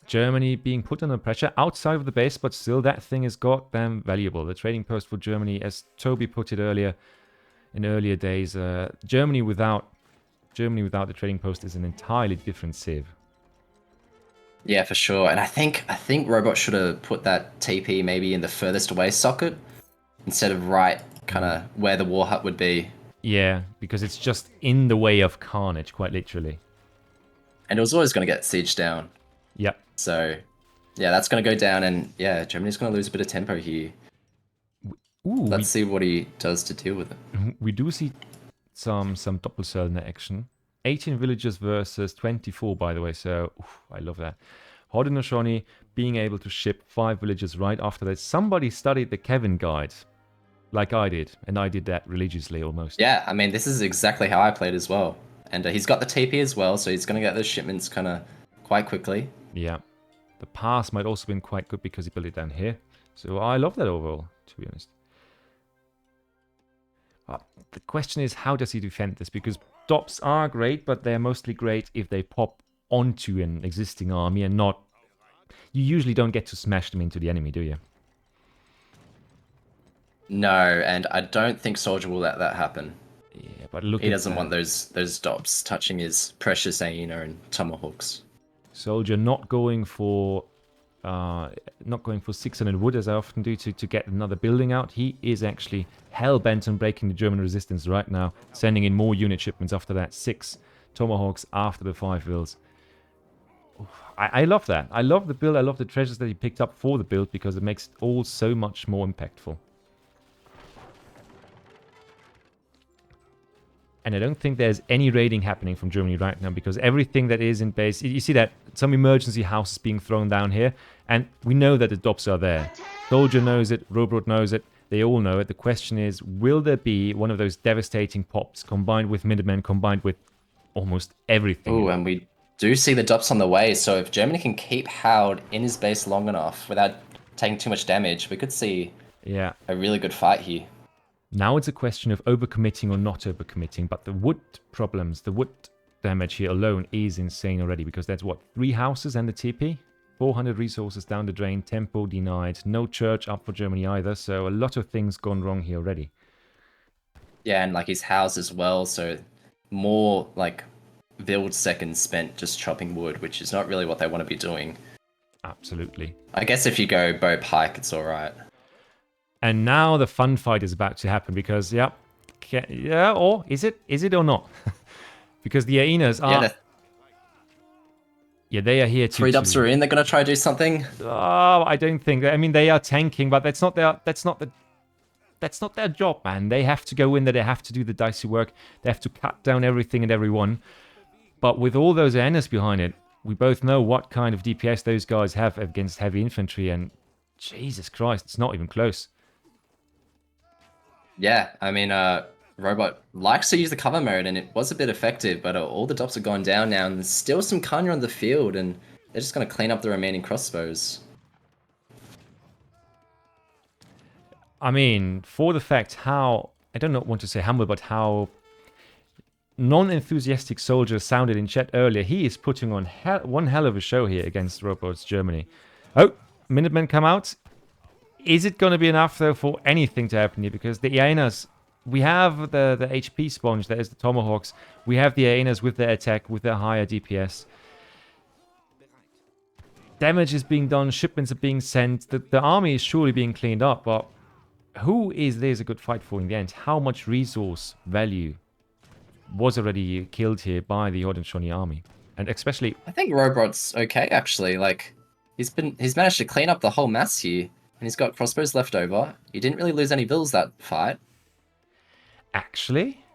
Speaker 1: Germany being put under pressure outside of the base, but still that thing is goddamn valuable. The trading post for Germany, as Toby put it earlier, in earlier days, Germany without the trading post is an entirely different civ.
Speaker 3: Yeah, for sure. And I think Rohbrot should have put that TP maybe in the furthest away socket instead of right kind of where the war hut would be.
Speaker 1: Yeah, because it's just in the way of carnage, quite literally.
Speaker 3: And it was always going to get sieged down.
Speaker 1: Yep.
Speaker 3: So, yeah, that's going to go down, and yeah, Germany's going to lose a bit of tempo here.
Speaker 1: Ooh,
Speaker 3: Let's see what he does to deal with it.
Speaker 1: We do see some Doppelsöldner action. 18 villagers versus 24, by the way, so I love that. Haudenosaunee being able to ship 5 villagers right after that. Somebody studied the Kevin guide, like I did, and I did that religiously almost.
Speaker 3: Yeah, I mean, this is exactly how I played as well. And he's got the TP as well, so he's going to get those shipments kind of quite quickly.
Speaker 1: Yeah. The pass might also have been quite good because he built it down here. So I love that overall, to be honest. The question is, how does he defend this? Because Dops are great, but they're mostly great if they pop onto an existing army and not... You usually don't get to smash them into the enemy, do you?
Speaker 3: No, and I don't think Soldier will let that happen.
Speaker 1: Yeah, but look,
Speaker 3: he doesn't want those Dops touching his precious Aina and Tomahawks.
Speaker 1: Soldier not going for 600 wood as I often do to get another building out. He is actually hell-bent on breaking the German resistance right now, sending in more unit shipments after that. 6 Tomahawks after the 5 vills. I love that. I love the build. I love the treasures that he picked up for the build because it makes it all so much more impactful. And I don't think there's any raiding happening from Germany right now because everything that is in base... You see that some emergency houses being thrown down here. And we know that the Dops are there. Soldier knows it. Rohbrot knows it. They all know it. The question is, will there be one of those devastating pops combined with Minutemen, combined with almost everything?
Speaker 3: Oh, and we do see the Dops on the way. So if Germany can keep Howard in his base long enough without taking too much damage, we could see a really good fight here.
Speaker 1: Now it's a question of overcommitting or not overcommitting, but the wood problems, the wood damage here alone is insane already, because that's what, 3 houses and the TP? 400 resources down the drain, tempo denied, no church up for Germany either, so a lot of things gone wrong here already.
Speaker 3: Yeah, and like his house as well, so more like build seconds spent just chopping wood, which is not really what they want to be doing.
Speaker 1: Absolutely.
Speaker 3: I guess if you go bow pike, it's alright.
Speaker 1: And now the fun fight is about to happen because, or is it or not? Because the Hyenas are... Yeah, they are here to...
Speaker 3: 3 Dops are in, they're going to try to do something?
Speaker 1: Oh, I don't think... I mean, they are tanking, but that's not their job, man. They have to go in there, they have to do the dicey work, they have to cut down everything and everyone. But with all those Hyenas behind it, we both know what kind of DPS those guys have against heavy infantry, and Jesus Christ, it's not even close.
Speaker 3: Yeah, I mean, Rohbrot likes to use the cover mode, and it was a bit effective, but all the Dops are gone down now, and there's still some Kanya on the field, and they're just going to clean up the remaining crossbows.
Speaker 1: I mean, for the fact how, I don't want to say humble, but how non-enthusiastic Soldier sounded in chat earlier, he is putting on one hell of a show here against Rohbrot's Germany. Oh, Minutemen come out. Is it going to be enough, though, for anything to happen here? Because the Hyenas we have the HP sponge. There's the Tomahawks. We have the Aenas with their attack, with their higher DPS. Damage is being done. Shipments are being sent. The army is surely being cleaned up. But who is there's a good fight for in the end? How much resource value was already killed here by the Haudenosaunee army? And especially...
Speaker 3: I think Rohbrot's okay, actually. Like, he's managed to clean up the whole mass here. And he's got crossbows left over. He didn't really lose any vills that fight.
Speaker 1: Actually,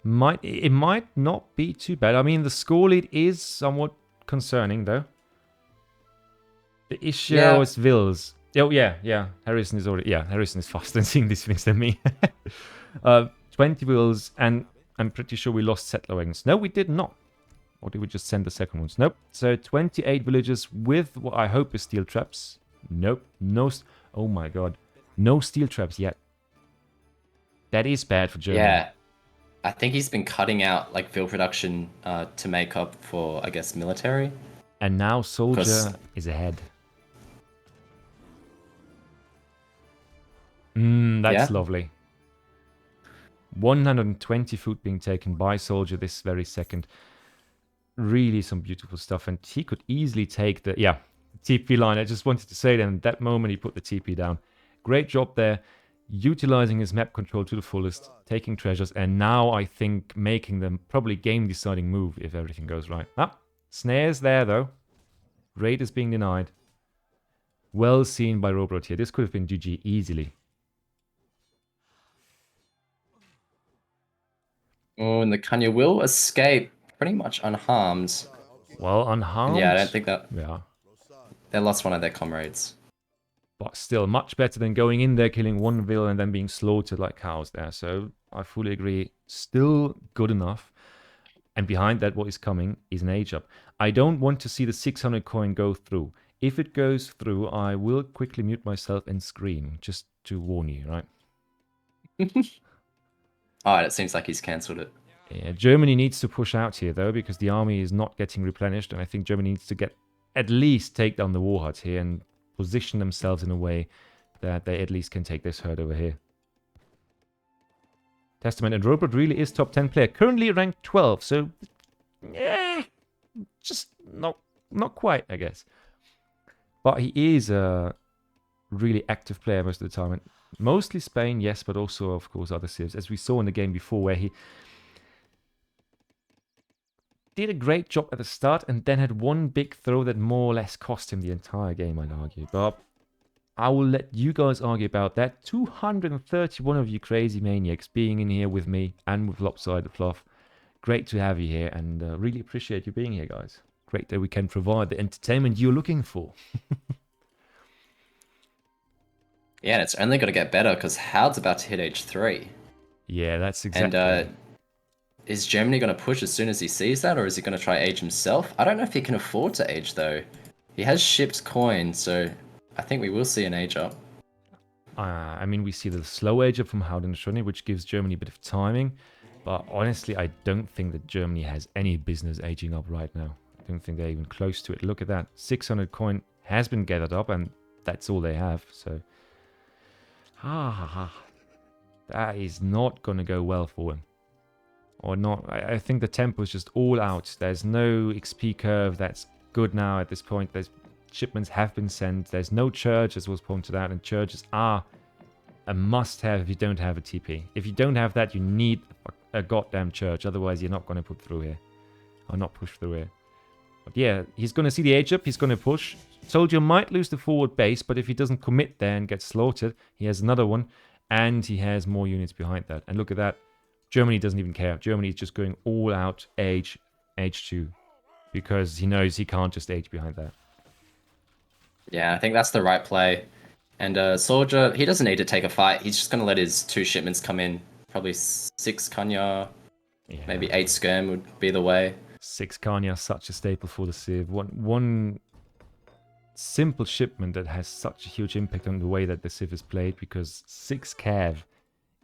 Speaker 1: it might not be too bad. I mean, the score lead is somewhat concerning, though. The issue is vills. Oh, yeah. Harrison is already... Yeah, Harrison is faster in seeing these things than me. 20 vills, and I'm pretty sure we lost settler wagons. No, we did not. Or did we just send the second ones? Nope. So 28 villagers with what I hope is steel traps. Nope. No. Oh my god. No steel traps yet. That is bad for Germany.
Speaker 3: Yeah. I think he's been cutting out like vill production to make up for, I guess, military.
Speaker 1: And now soldier is ahead. That's lovely. 120 food being taken by soldier this very second. Really some beautiful stuff. And he could easily take the... Yeah. TP line. I just wanted to say that at that moment he put the TP down. Great job there, utilizing his map control to the fullest, taking treasures, and now I think making them probably game deciding move if everything goes right. Snares there though. Raid is being denied. Well seen by Rohbrot here. This could have been GG easily.
Speaker 3: Oh, and the Kanya will escape pretty much unharmed.
Speaker 1: Well, unharmed.
Speaker 3: Yeah, I don't think that...
Speaker 1: Yeah.
Speaker 3: They lost one of their comrades.
Speaker 1: But still, much better than going in there, killing one villain and then being slaughtered like cows there. So, I fully agree. Still good enough. And behind that, what is coming is an age up. I don't want to see the 600 coin go through. If it goes through, I will quickly mute myself and scream. Just to warn you, right?
Speaker 3: Alright, it seems like he's cancelled it.
Speaker 1: Yeah, Germany needs to push out here, though, because the army is not getting replenished. And I think Germany needs to at least take down the war huts here and position themselves in a way that they at least can take this herd over here. Testament and Rohbrot really is top 10 player. Currently ranked 12, so... just not quite, I guess. But he is a really active player most of the time. And mostly Spain, yes, but also, of course, other civs. As we saw in the game before, where he... did a great job at the start and then had one big throw that more or less cost him the entire game, I'd argue. But I will let you guys argue about that. 231 of you crazy maniacs being in here with me and with Lopsided Fluff. Great to have you here and really appreciate you being here, guys. Great that we can provide the entertainment you're looking for.
Speaker 3: Yeah, and it's only going to get better because Howard's about to hit age 3.
Speaker 1: Yeah, that's exactly
Speaker 3: And is Germany going to push as soon as he sees that, or is he going to try age himself? I don't know if he can afford to age, though. He has shipped coin, so I think we will see an age up.
Speaker 1: I mean, we see the slow age up from Haudenosaunee, which gives Germany a bit of timing. But honestly, I don't think that Germany has any business aging up right now. I don't think they're even close to it. Look at that. 600 coin has been gathered up, and that's all they have. So, that is not going to go well for him. Or not. I think the tempo is just all out. There's no XP curve that's good now at this point. There's shipments have been sent. There's no church, as was pointed out, and churches are a must-have if you don't have a TP. If you don't have that, you need a goddamn church. Otherwise, you're not going to put through here. Or not push through here. But yeah, he's going to see the age up. He's going to push. Soldier might lose the forward base, but if he doesn't commit there and get slaughtered, he has another one. And he has more units behind that. And look at that. Germany doesn't even care. Germany is just going all out age 2. Because he knows he can't just age behind that.
Speaker 3: Yeah, I think that's the right play. And Soldier, he doesn't need to take a fight. He's just going to let his 2 shipments come in. Probably 6 Kanya, maybe 8 Skirm would be the way.
Speaker 1: 6 Kanya, such a staple for the Civ. One simple shipment that has such a huge impact on the way that the Civ is played, because 6 Cav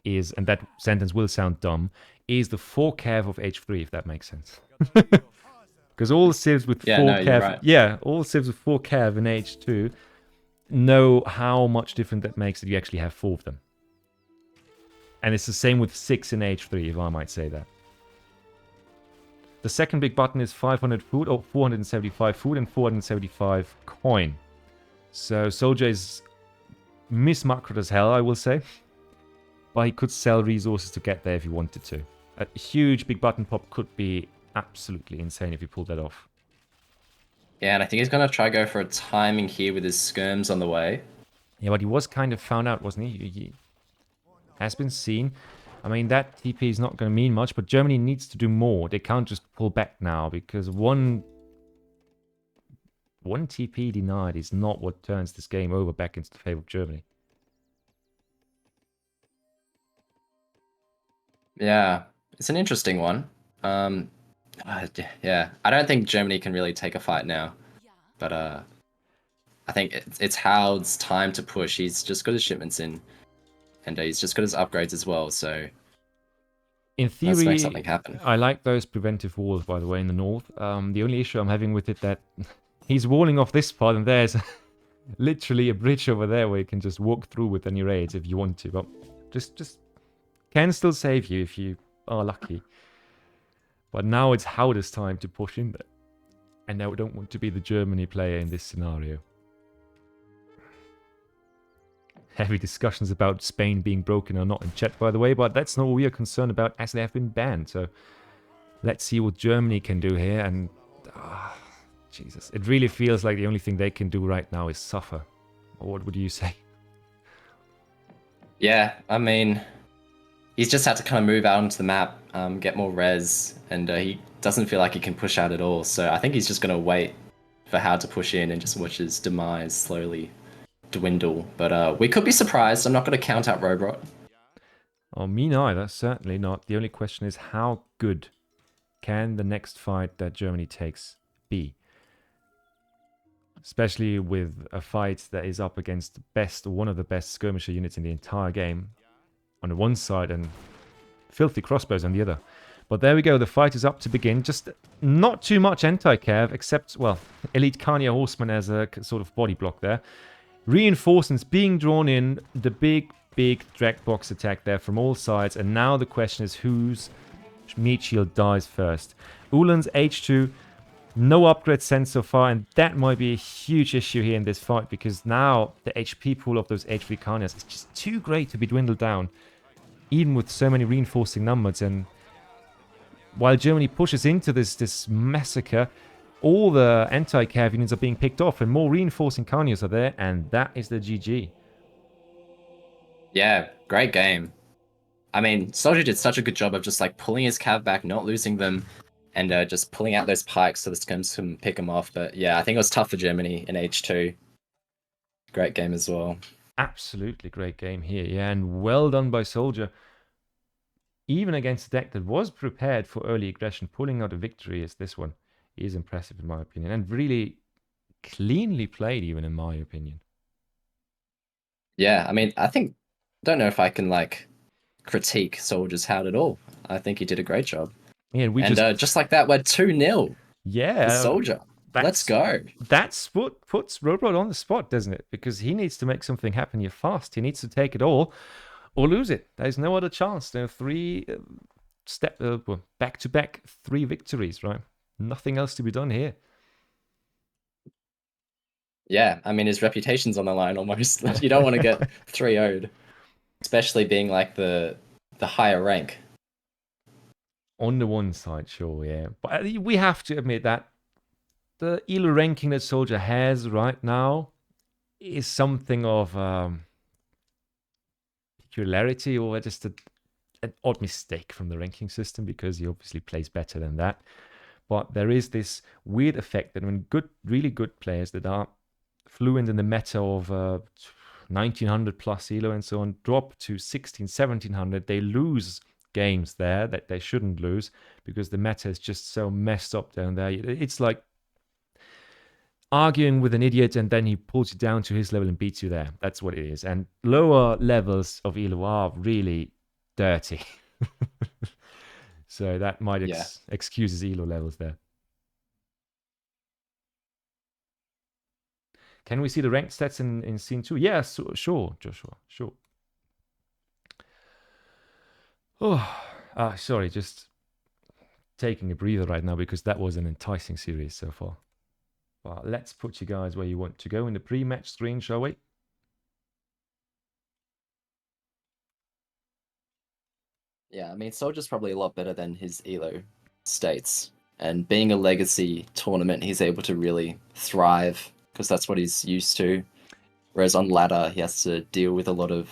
Speaker 1: is, and that sentence will sound dumb, is the 4 Cav of H3, if that makes sense. Because all the Civs with 4 Cav,
Speaker 3: right.
Speaker 1: yeah, all Civs with 4 Cav in H2 know how much different that makes that you actually have 4 of them. And it's the same with 6 in H3, if I might say that. The second big button is 500 food, or 475 food and 475 coin. So Soldier is mismacroed as hell, I will say. But he could sell resources to get there if he wanted to. A huge big button pop could be absolutely insane if he pulled that off.
Speaker 3: Yeah, and I think he's going to try go for a timing here with his skirms on the way.
Speaker 1: Yeah, but he was kind of found out, wasn't he? He has been seen. I mean, that TP is not going to mean much, but Germany needs to do more. They can't just pull back now, because one TP denied is not what turns this game over back into the favor of Germany.
Speaker 3: Yeah, it's an interesting one. Yeah, I don't think Germany can really take a fight now. But I think it's Howard's time to push. He's just got his shipments in, and he's just got his upgrades as well, so
Speaker 1: in theory,
Speaker 3: let's make something happen.
Speaker 1: I like those preventive walls, by the way, in the north. The only issue I'm having with it that he's walling off this part, and there's literally a bridge over there where you can just walk through with any raids if you want to. But just can still save you if you are lucky. But now it's Howard's time to push in there. And now we don't want to be the Germany player in this scenario. Heavy discussions about Spain being broken or not in chat, by the way, but that's not what we are concerned about, as they have been banned. So let's see what Germany can do here. And Jesus, it really feels like the only thing they can do right now is suffer. Or what would you say?
Speaker 3: Yeah, I mean, he's just had to kind of move out onto the map, get more res, and he doesn't feel like he can push out at all. So I think he's just going to wait for Howard to push in and just watch his demise slowly dwindle. But we could be surprised. I'm not going to count out Rohbrot.
Speaker 1: Oh, me neither. Certainly not. The only question is, how good can the next fight that Germany takes be? Especially with a fight that is up against one of the best skirmisher units in the entire game on the one side and filthy crossbows on the other. But there we go, the fight is up to begin. Just not too much anti-cav, except, well, Elite Kanya Horseman as a sort of body block there. Reinforcements being drawn in, the big drag box attack there from all sides, and now the question is whose meat shield dies first. Ulan's H2, no upgrade sent so far, and that might be a huge issue here in this fight, because now the HP pool of those H3 Kanyas is just too great to be dwindled down, even with so many reinforcing numbers. And while Germany pushes into this massacre, all the anti-cav units are being picked off, and more reinforcing Kanyas are there, and that is the GG.
Speaker 3: Yeah, great game. I mean, Soldier did such a good job of just like pulling his cav back, not losing them, and just pulling out those pikes so the skims can pick them off. But yeah, I think it was tough for Germany in H2. Great game as well.
Speaker 1: Absolutely great game here, yeah, and well done by Soldier. Even against a deck that was prepared for early aggression, pulling out a victory as this one is impressive in my opinion, and really cleanly played even in my opinion.
Speaker 3: Yeah, I mean, don't know if I can like critique Soldier's Hound at all. I think he did a great job.
Speaker 1: Yeah,
Speaker 3: just like that, we're 2-0.
Speaker 1: Yeah,
Speaker 3: Soldier. Let's go.
Speaker 1: That's what puts Rohbrot on the spot, doesn't it? Because he needs to make something happen here fast. He needs to take it all or lose it. There's no other chance. There are back-to-back 3 victories, right? Nothing else to be done here.
Speaker 3: Yeah, I mean, his reputation's on the line almost. You don't want to get 3-0'd, especially being like the higher rank.
Speaker 1: On the one side, sure, yeah. But we have to admit that the ELO ranking that Soldier has right now is something of peculiarity, or just an odd mistake from the ranking system, because he obviously plays better than that. But there is this weird effect that when really good players that are fluent in the meta of 1900 plus ELO and so on drop to 1600, 1700, they lose games there that they shouldn't lose, because the meta is just so messed up down there. It's like arguing with an idiot, and then he pulls you down to his level and beats you there. That's what it is. And lower levels of ELO are really dirty. So that might excuse his ELO levels there. Can we see the ranked stats in scene 2? Yeah, sure, Joshua, sure. Oh, sorry, just taking a breather right now because that was an enticing series so far. But let's put you guys where you want to go in the pre-match screen, shall we?
Speaker 3: Yeah, I mean, Soldier's probably a lot better than his Elo states. And being a legacy tournament, he's able to really thrive because that's what he's used to. Whereas on ladder, he has to deal with a lot of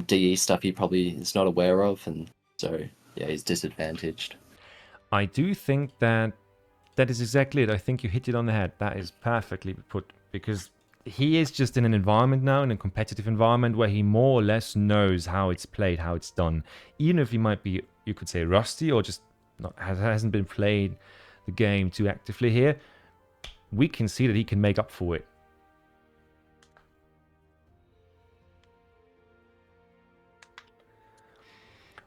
Speaker 3: DE stuff he probably is not aware of, and so yeah, he's disadvantaged.
Speaker 1: I do think that is exactly it. I think you hit it on the head. That is perfectly put because he is just in an environment now, in a competitive environment where he more or less knows how it's played, how it's done. Even if he might be, you could say, rusty or just hasn't been played the game too actively here, we can see that he can make up for it.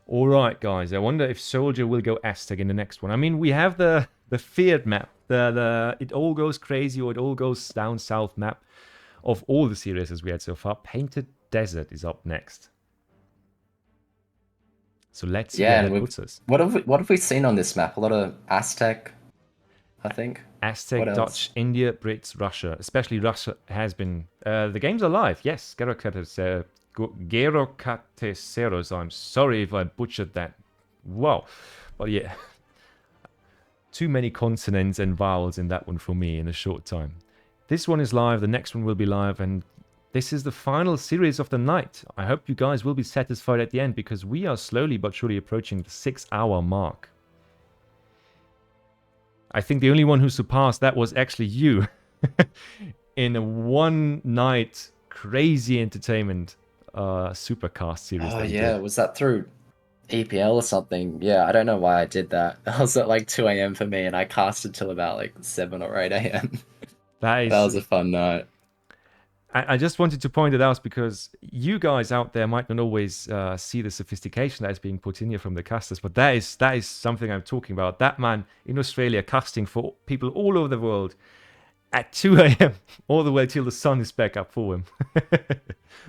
Speaker 1: All right, guys. I wonder if Soldier will go Aztec in the next one. I mean, we have the feared map, the it all goes crazy or it all goes down south map of all the series as we had so far. Painted Desert is up next. So let's see where that puts us.
Speaker 3: What have we seen on this map? A lot of Aztec, I think.
Speaker 1: Aztec, Dutch, India, Brits, Russia. Especially Russia has been... the games are live. Yes, Gerocateseros. I'm sorry if I butchered that. Wow. But yeah. Too many consonants and vowels in that one for me in a short time. This one is live. The next one will be live. And this is the final series of the night. I hope you guys will be satisfied at the end because we are slowly but surely approaching the 6-hour mark. I think the only one who surpassed that was actually you. In a one-night crazy entertainment supercast series.
Speaker 3: Oh yeah, was that through EPL or something? Yeah, I don't know why I did that. That was at like 2 a.m. for me and I casted till about like 7 or 8 a.m. That was a fun night.
Speaker 1: I just wanted to point it out because you guys out there might not always see the sophistication that is being put in here from the casters, but that is something I'm talking about. That man in Australia casting for people all over the world at 2 a.m. all the way till the sun is back up for him.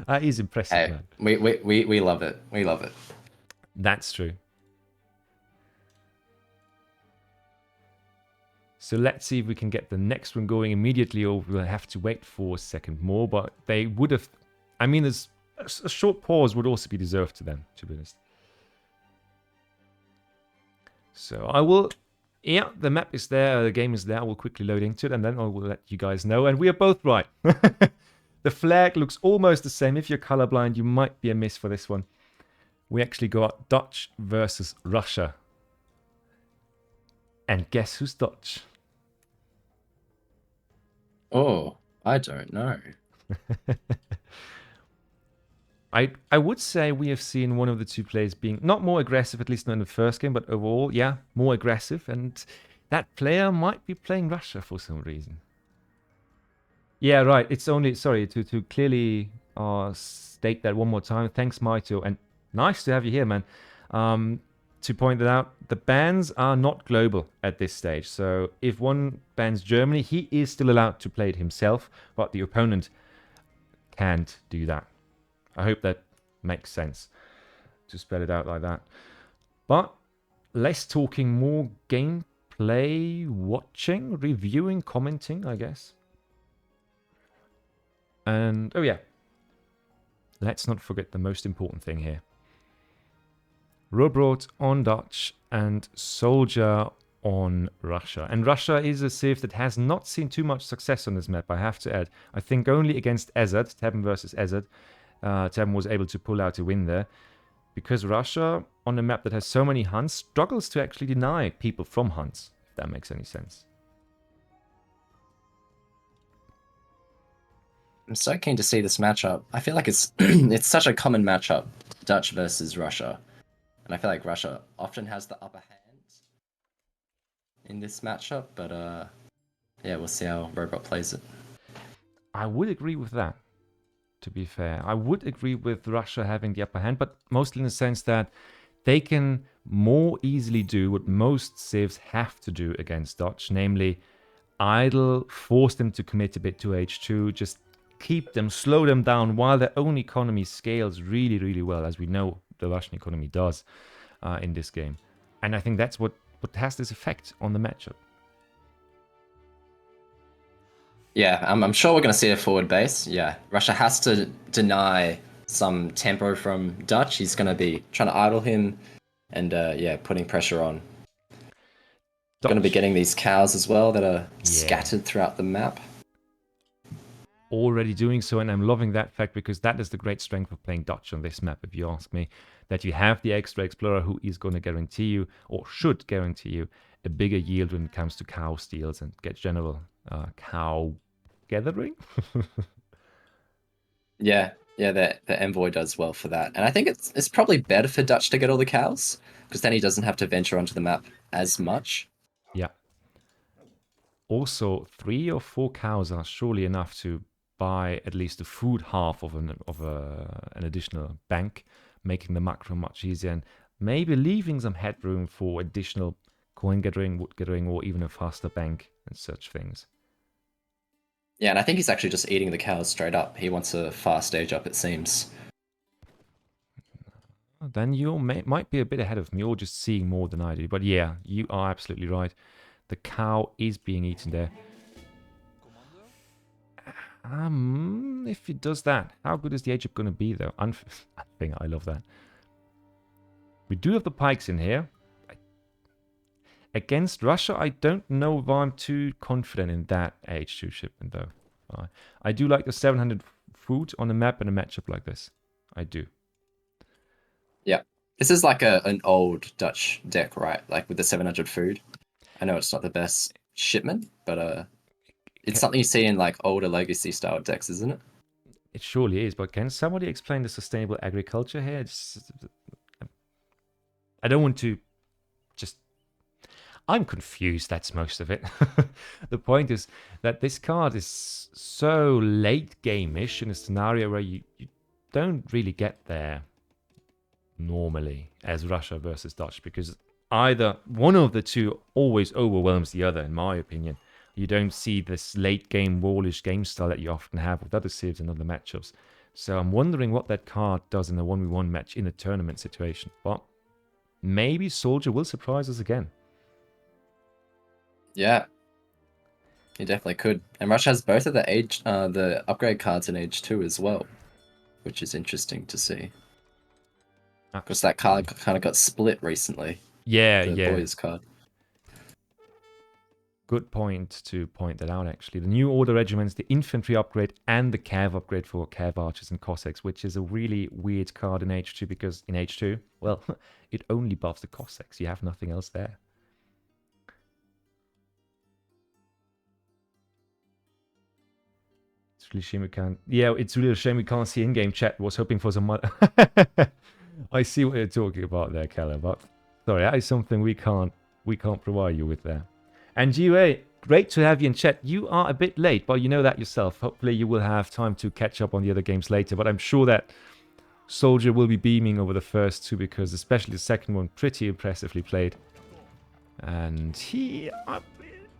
Speaker 1: That is impressive,
Speaker 3: hey,
Speaker 1: man.
Speaker 3: We love it. We love it.
Speaker 1: That's true. So let's see if we can get the next one going immediately, or we'll have to wait for a second more. But they would have... I mean, there's a short pause would also be deserved to them, to be honest. So I will... Yeah, the map is there, the game is there. I will quickly load into it, and then I will let you guys know. And we are both right. The flag looks almost the same. If you're colorblind, you might be a miss for this one. We actually got Dutch versus Russia. And guess who's Dutch?
Speaker 3: Oh, I don't know.
Speaker 1: I would say we have seen one of the two players being not more aggressive, at least not in the first game, but overall, yeah, more aggressive. And that player might be playing Russia for some reason. Yeah, right. It's only, sorry, to clearly state that one more time. Thanks, Maito. And nice to have you here, man. To point that out, the bans are not global at this stage. So if one bans Germany, he is still allowed to play it himself, but the opponent can't do that. I hope that makes sense to spell it out like that. But less talking, more gameplay, watching, reviewing, commenting, I guess. And, oh yeah, let's not forget the most important thing here. Rohbrot on Dutch and Soldier on Russia. And Russia is a civ that has not seen too much success on this map, I have to add. I think only against Ezad, Tabben versus Ezad, Tabben was able to pull out a win there. Because Russia, on a map that has so many hunts, struggles to actually deny people from hunts, if that makes any sense.
Speaker 3: I'm so keen to see this matchup. I feel like it's it's such a common matchup, Dutch versus Russia. And I feel like Russia often has the upper hand in this matchup, but yeah, we'll see how Rohbrot plays it.
Speaker 1: I would agree with that, to be fair. I would agree with Russia having the upper hand, but mostly in the sense that they can more easily do what most civs have to do against Dutch, namely idle, force them to commit a bit to H2, just keep them, slow them down while their own economy scales really, really well, as we know the Russian economy does. in this game. And I think that's what has this effect on the matchup.
Speaker 3: Yeah, I'm sure we're going to see a forward base. Yeah, Russia has to deny some tempo from Dutch. He's going to be trying to idle him and, yeah, putting pressure on. Going to be getting these cows as well that are scattered throughout the map.
Speaker 1: Already doing so, and I'm loving that fact because that is the great strength of playing Dutch on this map, if you ask me. That you have the extra explorer who is going to guarantee you, or should guarantee you, a bigger yield when it comes to cow steals and get general cow gathering.
Speaker 3: Yeah, the envoy does well for that. And I think it's probably better for Dutch to get all the cows, because then he doesn't have to venture onto the map as much.
Speaker 1: Yeah. Also, 3 or 4 cows are surely enough to buy at least the food half of an additional bank, making the macro much easier, and maybe leaving some headroom for additional coin gathering, wood gathering, or even a faster bank and such things.
Speaker 3: Yeah, and I think he's actually just eating the cows straight up. He wants a fast age up, it seems.
Speaker 1: Then you might be a bit ahead of me, or just seeing more than I do. But yeah, you are absolutely right. The cow is being eaten there. If it does that, how good is the age up going to be, though? I think I love that. We do have the pikes in here. Against Russia, I don't know if I'm too confident in that H2 shipment, though. I do like the 700 food on a map and a matchup like this. I do.
Speaker 3: Yeah. This is like an old Dutch deck, right? Like with the 700 food. I know it's not the best shipment, but it's something you see in like older legacy style decks, isn't it?
Speaker 1: It surely is, but can somebody explain the sustainable agriculture here? I don't want to just... I'm confused, that's most of it. The point is that this card is so late game-ish in a scenario where you don't really get there normally as Russia versus Dutch, because either one of the two always overwhelms the other, in my opinion. You don't see this late game wallish game style that you often have with other civs and other matchups. So I'm wondering what that card does in a 1v1 match in a tournament situation. But maybe Soldier will surprise us again.
Speaker 3: Yeah, he definitely could. And Russia has both of the upgrade cards in Age 2 as well, which is interesting to see. Because that card kind of got split recently.
Speaker 1: Yeah,
Speaker 3: the boys card.
Speaker 1: Good point to point that out, actually. The new order regiments, the infantry upgrade and the cav upgrade for cav archers and Cossacks, which is a really weird card in H2 because in H2, well, it only buffs the Cossacks. You have nothing else there. It's really a shame we can't... Yeah, it's really a shame we can't see in-game chat. Was hoping for some... I see what you're talking about there, Keller, but sorry, that is something we can't provide you with there. And GUA, great to have you in chat. You are a bit late, but you know that yourself. Hopefully you will have time to catch up on the other games later, but I'm sure that Soldier will be beaming over the first two because especially the second one pretty impressively played. And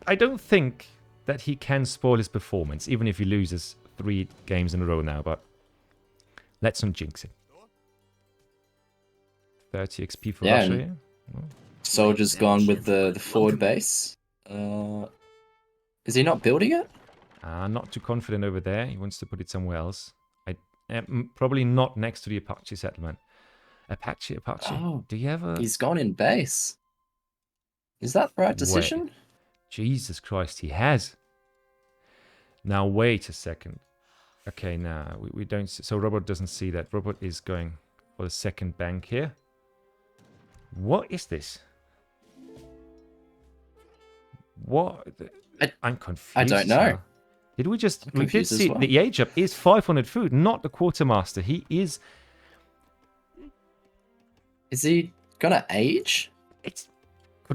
Speaker 1: I don't think that he can spoil his performance, even if he loses 3 games in a row now, but let's not jinx it. 30 XP for Russia here. Oh.
Speaker 3: Soldier's gone with the forward base. Is he not building it?
Speaker 1: Not too confident over there. He wants to put it somewhere else. Probably not next to the Apache settlement. Apache.
Speaker 3: Oh,
Speaker 1: do you have a...
Speaker 3: He's gone in base. Is that the right decision?
Speaker 1: Wait. Jesus Christ, he has. Now, wait a second. Okay, now, we don't... So, Rohbrot doesn't see that. Rohbrot is going for the second bank here. What is this? What? I'm confused.
Speaker 3: I don't know.
Speaker 1: Did we just... We did see well. The age up is 500 food, not the quartermaster. He is...
Speaker 3: Is he gonna age?
Speaker 1: It's...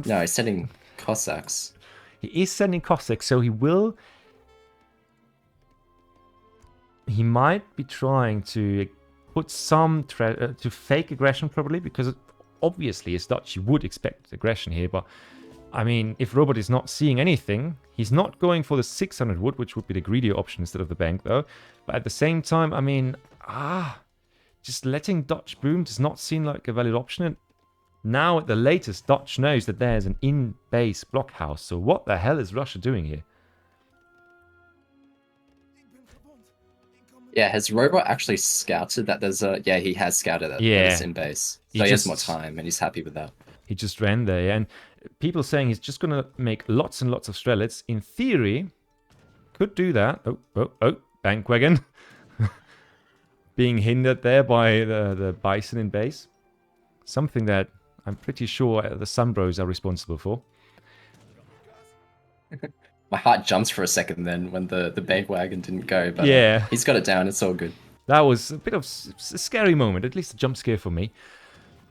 Speaker 3: No, he's sending Cossacks.
Speaker 1: He is sending Cossacks, so he will... He might be trying to put some... to fake aggression, probably, because obviously, as Dutch, you would expect aggression here, but... I mean, if Rohbrot is not seeing anything, he's not going for the 600 wood, which would be the greedier option instead of the bank, though. But at the same time, I mean, just letting Dutch boom does not seem like a valid option. And Now at the latest, Dutch knows that there's an in-base blockhouse. So what the hell is Russia doing here?
Speaker 3: Yeah, has Rohbrot actually scouted that there's a... Yeah, he has scouted that there's in base. So he has more time, and he's happy with that.
Speaker 1: He just ran there, yeah. And people saying he's just going to make lots and lots of Strelets. In theory, could do that. Oh, Bankwagon. Being hindered there by the Bison in base. Something that I'm pretty sure the Sunbros are responsible for.
Speaker 3: My heart jumps for a second then when the bandwagon didn't go, but
Speaker 1: yeah,
Speaker 3: he's got it down. It's all good.
Speaker 1: That was a bit of a scary moment, at least a jump scare for me.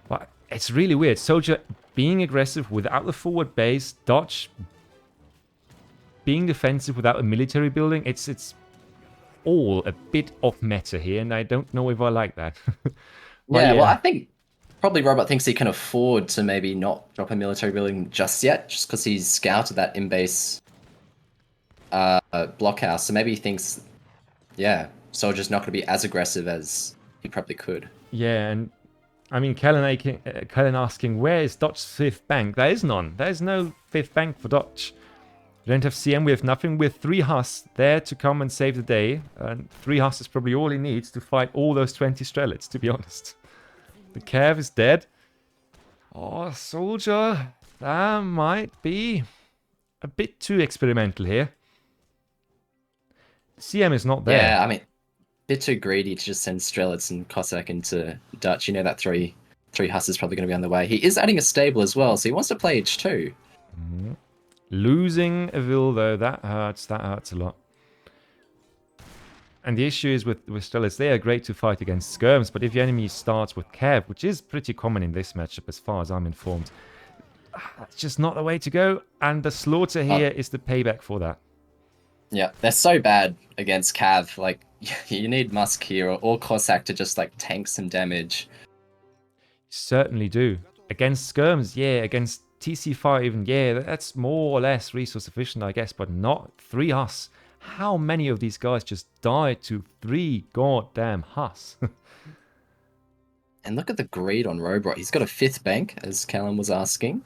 Speaker 1: But it's really weird. Soldier being aggressive without the forward base, Dutch being defensive without a military building. It's all a bit off meta here, and I don't know if I like that.
Speaker 3: Yeah, well, I think probably Rohbrot thinks he can afford to maybe not drop a military building just yet, just because he's scouted that in-base blockhouse. So maybe he thinks, yeah, Soldier's not going to be as aggressive as he probably could.
Speaker 1: Yeah, and I mean, Kellen asking, where is Dutch's 5th bank? There is none. There is no 5th bank for Dutch. We don't have CM, we have nothing. We have 3 Huss there to come and save the day. And 3 Huss is probably all he needs to fight all those 20 Strelets, to be honest. The Cav is dead. Oh, Soldier, that might be a bit too experimental here. CM is not there.
Speaker 3: Yeah, I mean, bit too greedy to just send Strelets and Cossack into Dutch. You know that 3 Huss is probably going to be on the way. He is adding a stable as well, so he wants to play H2.
Speaker 1: Mm-hmm. Losing a Vil, though, that hurts a lot. And the issue is with Strelets, they are great to fight against skirms, but if your enemy starts with Cav, which is pretty common in this matchup as far as I'm informed, that's just not the way to go, and the slaughter here is the payback for that.
Speaker 3: Yeah, they're so bad against Cav. Like, you need Musk here or Cossack to just, like, tank some damage.
Speaker 1: Certainly do. Against skirms, yeah. Against TC5 even, yeah, that's more or less resource efficient, I guess, but not 3 Huss. How many of these guys just died to 3 goddamn Huss?
Speaker 3: And look at the greed on Rohbrot. He's got a 5th bank, as Callum was asking.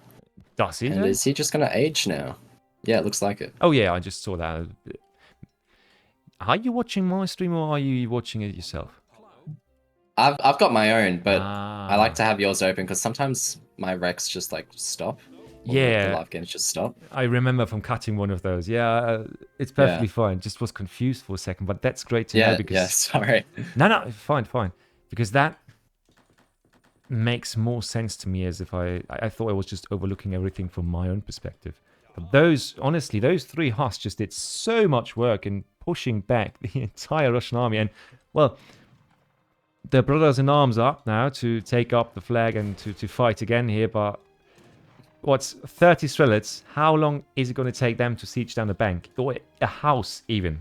Speaker 1: Does he?
Speaker 3: And is he just going to age now? Yeah, it looks like it.
Speaker 1: Oh yeah, I just saw that. Are you watching my stream or are you watching it yourself?
Speaker 3: I've got my own, but I like to have yours open because sometimes my recs just like stop.
Speaker 1: Yeah,
Speaker 3: the live games just stop.
Speaker 1: I remember from cutting one of those. Yeah, it's perfectly fine. Just was confused for a second, but that's great to know because.
Speaker 3: Yeah, sorry.
Speaker 1: No, fine. Because that makes more sense to me as if I thought I was just overlooking everything from my own perspective. But those 3 Huss just did so much work in pushing back the entire Russian army. And, well, the brothers in arms are up now to take up the flag and to fight again here. But what's 30 Strelets? How long is it going to take them to siege down a bank? Or a house, even?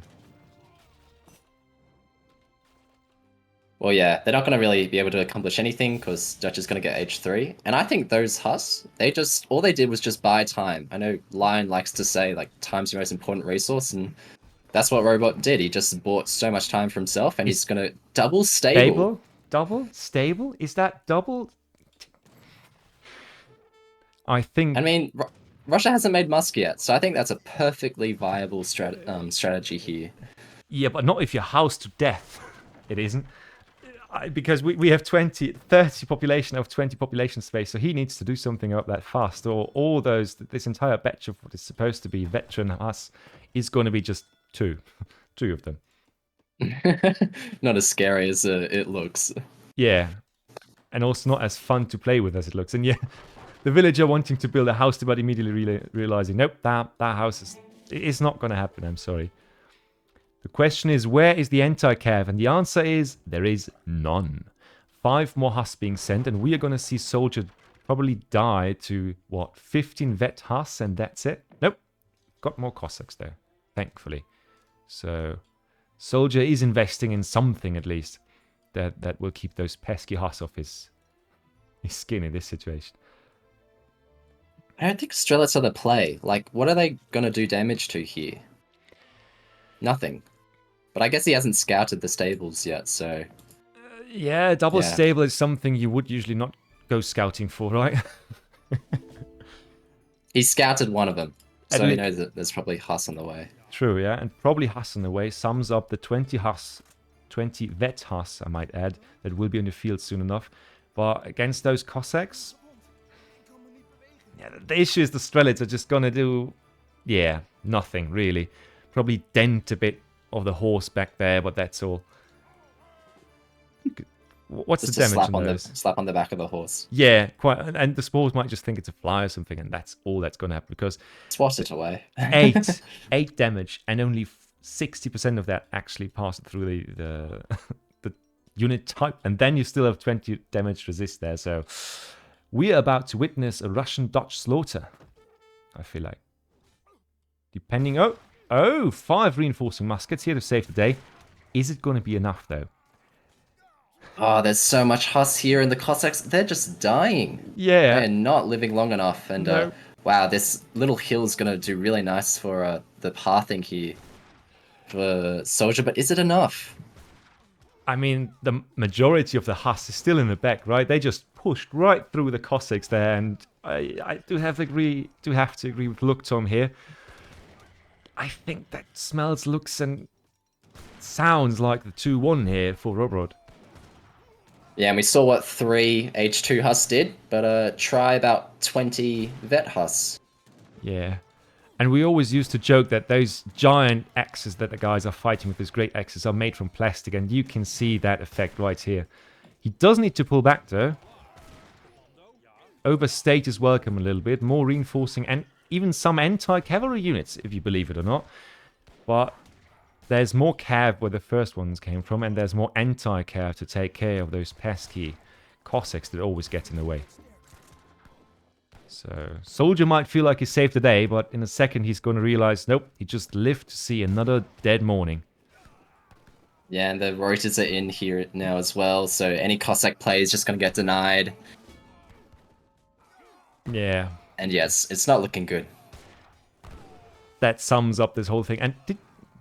Speaker 3: Well, yeah, they're not going to really be able to accomplish anything because Dutch is going to get H3. And I think those Huss, all they did was just buy time. I know Lion likes to say, like, time's your most important resource, and that's what Rohbrot did. He just bought so much time for himself, and he's going to double stable.
Speaker 1: Double? Stable? Is that double? I think...
Speaker 3: I mean, Russia hasn't made Musk yet, so I think that's a perfectly viable strategy here.
Speaker 1: Yeah, but not if you're housed to death. It isn't. Because we have 30 population of 20 population space, so he needs to do something up that fast, or all this entire batch of what is supposed to be veteran Huss is going to be just 2 of them.
Speaker 3: Not as scary as it looks.
Speaker 1: Yeah, and also not as fun to play with as it looks. And yeah, the villager wanting to build a house, but immediately realizing, nope, that house is not going to happen. I'm sorry. The question is, where is the anti-cav? And the answer is, there is none. 5 more Huss being sent, and we are going to see Soldier probably die to, 15 vet Huss, and that's it? Nope. Got more Cossacks, though, thankfully. So, Soldier is investing in something, at least, that will keep those pesky Huss off his skin in this situation.
Speaker 3: I don't think Strelets are the play. Like, what are they going to do damage to here? Nothing. But I guess he hasn't scouted the stables yet, so...
Speaker 1: Yeah, double stable is something you would usually not go scouting for, right?
Speaker 3: He scouted one of them,
Speaker 1: At
Speaker 3: so he
Speaker 1: lea-
Speaker 3: knows that there's probably Huss on the way.
Speaker 1: True, yeah, and probably Huss in a way sums up the 20 Huss, 20 vet Huss, I might add, that will be on the field soon enough. But against those Cossacks, yeah, the issue is the Strelids are just gonna do, yeah, nothing really. Probably dent a bit of the horse back there, but that's all. What's
Speaker 3: Just
Speaker 1: the
Speaker 3: to
Speaker 1: damage
Speaker 3: slap
Speaker 1: on
Speaker 3: on
Speaker 1: those?
Speaker 3: the slap on the back of the horse.
Speaker 1: Yeah, quite. And the spores might just think it's a fly or something, and that's all that's going to happen because
Speaker 3: Swat it away.
Speaker 1: eight damage, and only 60% of that actually passed through the the unit type, and then you still have 20 damage resist there. So we are about to witness a Russian-Dutch slaughter. I feel like, depending. Oh, 5 reinforcing muskets here to save the day. Is it going to be enough though?
Speaker 3: Oh, there's so much Huss here, and the Cossacks, they're just dying.
Speaker 1: Yeah.
Speaker 3: They're not living long enough, and
Speaker 1: No.
Speaker 3: wow, this little hill's gonna do really nice for the pathing here for Soldier, but is it enough?
Speaker 1: I mean, the majority of the Huss is still in the back, right? They just pushed right through the Cossacks there, and I do have to agree with Looktom here. I think that smells, looks, and sounds like the 2-1 here for Rohbrot.
Speaker 3: Yeah, and we saw what 3 H2 Huss did, but try about 20 Vet Huss.
Speaker 1: Yeah. And we always used to joke that those giant axes that the guys are fighting with, those great axes, are made from plastic, and you can see that effect right here. He does need to pull back, though. Overstate his welcome a little bit, more reinforcing, and even some anti-cavalry units, if you believe it or not. But there's more cav where the first ones came from, and there's more anti-cav to take care of those pesky Cossacks that always get in the way. So, Soldier might feel like he saved the day, but in a second he's going to realize, nope, he just lived to see another dead morning.
Speaker 3: Yeah, and the Reuters are in here now as well, so any Cossack play is just going to get denied.
Speaker 1: Yeah.
Speaker 3: And yes, it's not looking good.
Speaker 1: That sums up this whole thing. And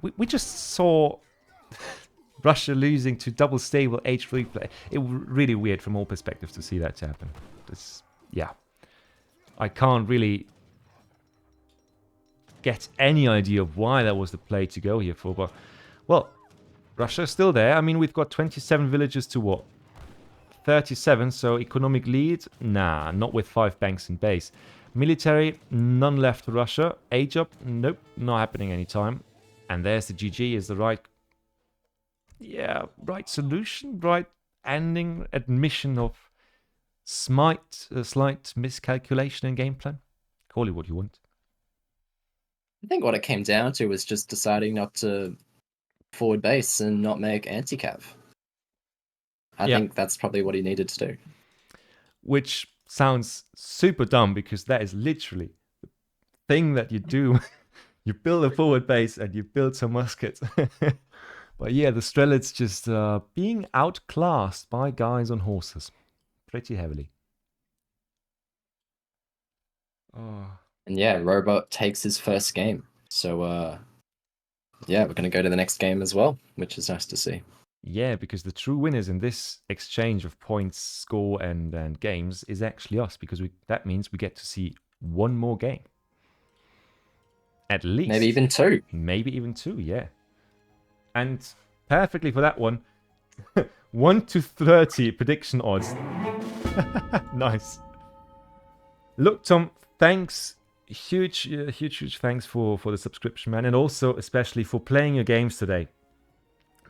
Speaker 1: we just saw Russia losing to double stable H3 play. It was really weird from all perspectives to see that happen. Yeah. I can't really get any idea of why that was the play to go here for, but, well, Russia's still there. I mean, we've got 27 villages to what? 37, so economic lead? Nah, not with 5 banks in base. Military, none left for Russia. Age up? Nope, not happening anytime. And there's the GG is the right... Yeah, right solution, right ending, admission of a slight miscalculation in game plan. Call it what you want.
Speaker 3: I think what it came down to was just deciding not to forward base and not make anti-cav. I think that's probably what he needed to do.
Speaker 1: Which sounds super dumb because that is literally the thing that you do. You build a forward base and you build some muskets. But yeah, the Strelids just being outclassed by guys on horses. Pretty heavily. Oh.
Speaker 3: And yeah, Rohbrot takes his first game. So yeah, we're going to go to the next game as well, which is nice to see.
Speaker 1: Yeah, because the true winners in this exchange of points, score, and games is actually us, because that means we get to see one more game. At least.
Speaker 3: Maybe even 2.
Speaker 1: Maybe even 2, yeah. And perfectly for that one, 1 to 30 prediction odds. Nice. Look, Tom, thanks. Huge thanks for the subscription, man. And also, especially for playing your games today.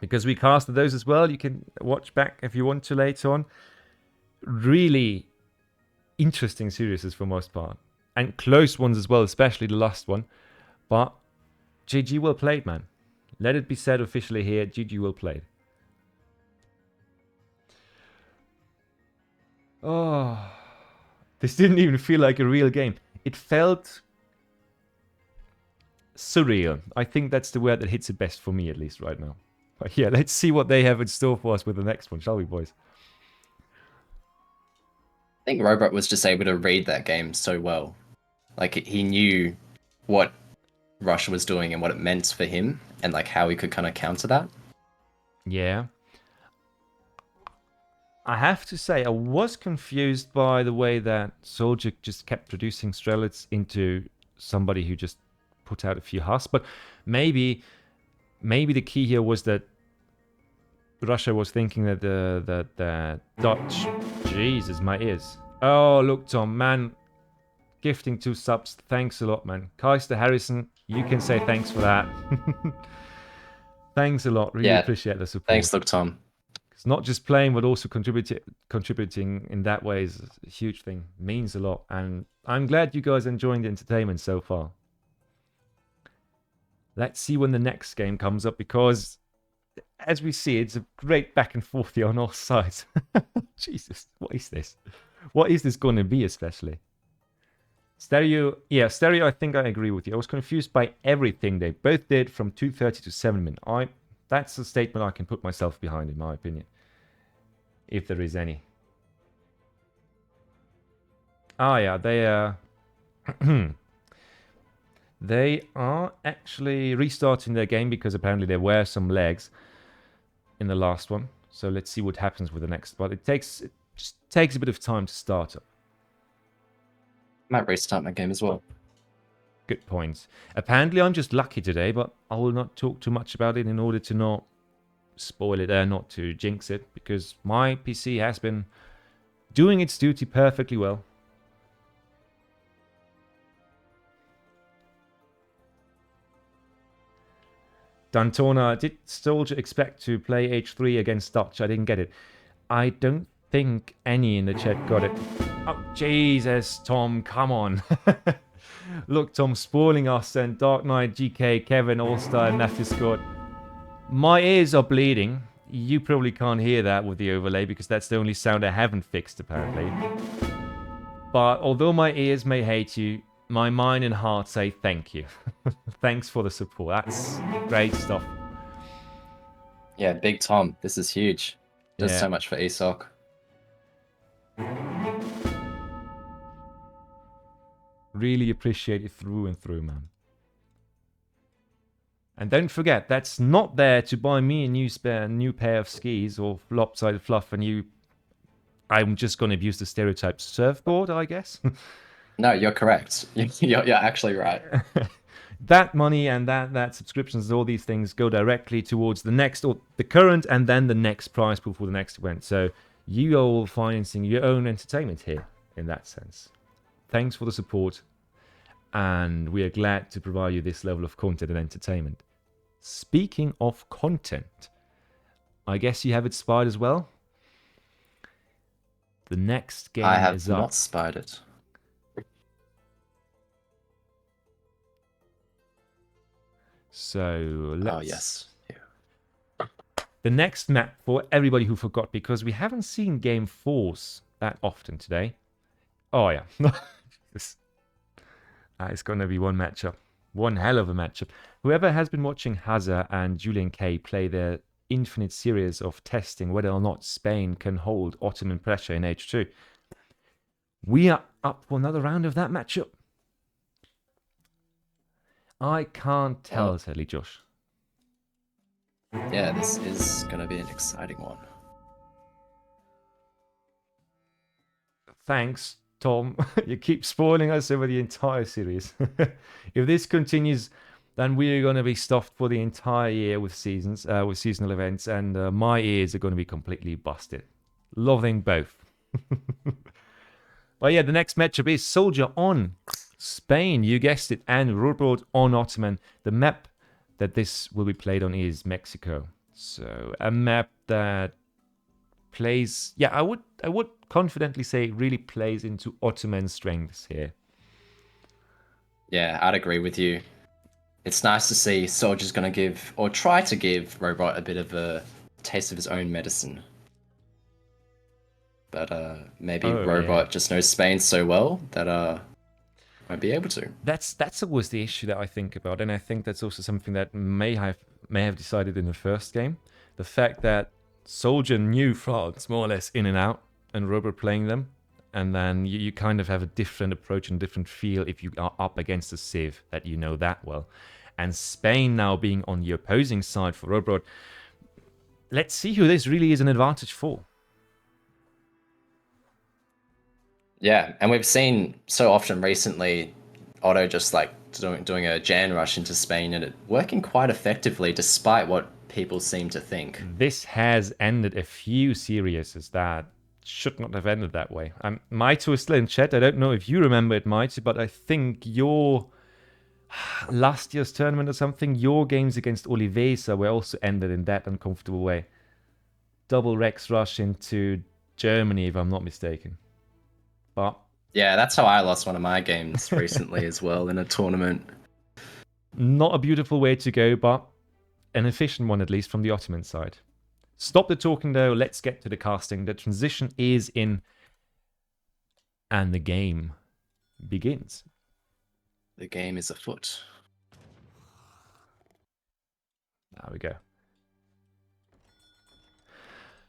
Speaker 1: Because we casted those as well. You can watch back if you want to later on. Really interesting series for most part. And close ones as well, especially the last one. But GG well played, man. Let it be said officially here, GG well played. Oh, this didn't even feel like a real game. It felt surreal. I think that's the word that hits it best for me, at least right now. But yeah, let's see what they have in store for us with the next one, shall we, boys?
Speaker 3: I think Rohbrot was just able to read that game so well. Like, he knew what Russia was doing and what it meant for him, and like how he could kind of counter that.
Speaker 1: Yeah. I have to say, I was confused by the way that Soldier just kept reducing Strelitz into somebody who just put out a few husks. But maybe the key here was that Russia was thinking that the Dutch... Jesus, my ears. Oh, Looktom, man. Gifting 2 subs. Thanks a lot, man. Kaister Harrison, you can say thanks for that. Thanks a lot. Really appreciate the support.
Speaker 3: Thanks, Looktom.
Speaker 1: It's not just playing, but also contributing in that way is a huge thing. Means a lot. And I'm glad you guys are enjoying the entertainment so far. Let's see when the next game comes up, because as we see, it's a great back and forth here on all sides. Jesus, what is this? What is this going to be, especially? Stereo, Stereo, I think I agree with you. I was confused by everything they both did from 2:30 to 7 min. That's a statement I can put myself behind, in my opinion. If there is any. Oh yeah, they are actually restarting their game because apparently there were some lags in the last one. So let's see what happens with the next one. It just takes a bit of time to start up.
Speaker 3: Might restart my game as well.
Speaker 1: Good point. Apparently I'm just lucky today, but I will not talk too much about it in order to not spoil it, not to jinx it, because my PC has been doing its duty perfectly well. Dantona, did Soldier expect to play H3 against Dutch? I didn't get it. I don't think any in the chat got it. Oh, Jesus, Tom, come on. Look, Tom, spoiling us, and Dark Knight, GK, Kevin, All-Star, and Matthew Scott. My ears are bleeding. You probably can't hear that with the overlay, because that's the only sound I haven't fixed, apparently. But although my ears may hate you, my mind and heart say thank you. Thanks for the support. That's great stuff.
Speaker 3: Yeah, Big Tom, this is huge. Does
Speaker 1: Yeah.
Speaker 3: so much for ESOC.
Speaker 1: Really appreciate it through and through, man. And don't forget, that's not there to buy me a new pair of skis or Lopsided Fluff, and I'm just going to abuse the stereotype surfboard, I guess.
Speaker 3: No, you're correct. You're actually right.
Speaker 1: That money and that subscriptions, all these things go directly towards the next, or the current, and then the next prize pool for the next event. So you are all financing your own entertainment here, in that sense. Thanks for the support, and we are glad to provide you this level of content and entertainment. Speaking of content, I guess you have it spied as well? The next game is up.
Speaker 3: I have not spied it.
Speaker 1: So let's...
Speaker 3: Oh, yes. Yeah.
Speaker 1: The next map for everybody who forgot, because we haven't seen Game Force that often today. Oh, yeah. It's going to be one matchup. One hell of a matchup. Whoever has been watching Hazard and Julian K play their infinite series of testing whether or not Spain can hold Ottoman pressure in H2. We are up for another round of that matchup. I can't tell, sadly, Josh.
Speaker 3: Yeah, this is going to be an exciting one.
Speaker 1: Thanks, Tom. You keep spoiling us over the entire series. If this continues, then we're going to be stuffed for the entire year with seasonal events, and my ears are going to be completely busted. Loving both. But yeah, the next matchup is Soldier on Spain, you guessed it, and Rohbrot on Ottoman. The map that this will be played on is Mexico. So a map that plays, yeah, I would confidently say it really plays into Ottoman strengths here.
Speaker 3: Yeah, I'd agree with you. It's nice to see Soldier's going to give, or try to give, Rohbrot a bit of a taste of his own medicine. But maybe Rohbrot just knows Spain so well that won't be able to.
Speaker 1: That's always the issue that I think about, and I think that's also something that may have decided in the first game. The fact that Soldier knew France more or less in and out, and Rohbrot playing them, and then you kind of have a different approach and different feel if you are up against a Civ that you know that well. And Spain now being on the opposing side for Rohbrot, let's see who this really is an advantage for.
Speaker 3: Yeah, and we've seen so often recently Otto just like doing a Jan rush into Spain and it working quite effectively despite what people seem to think.
Speaker 1: This has ended a few series that should not have ended that way. Mighty was still in chat. I don't know if you remember it, Mighty, but I think your last year's tournament or something, your games against Olivesa were also ended in that uncomfortable way. Double Rex rush into Germany, if I'm not mistaken. But
Speaker 3: yeah, that's how I lost one of my games recently as well in a tournament.
Speaker 1: Not a beautiful way to go, but an efficient one at least from the Ottoman side. Stop the talking though, let's get to the casting. The transition is in, and the game begins.
Speaker 3: The game is afoot.
Speaker 1: There we go.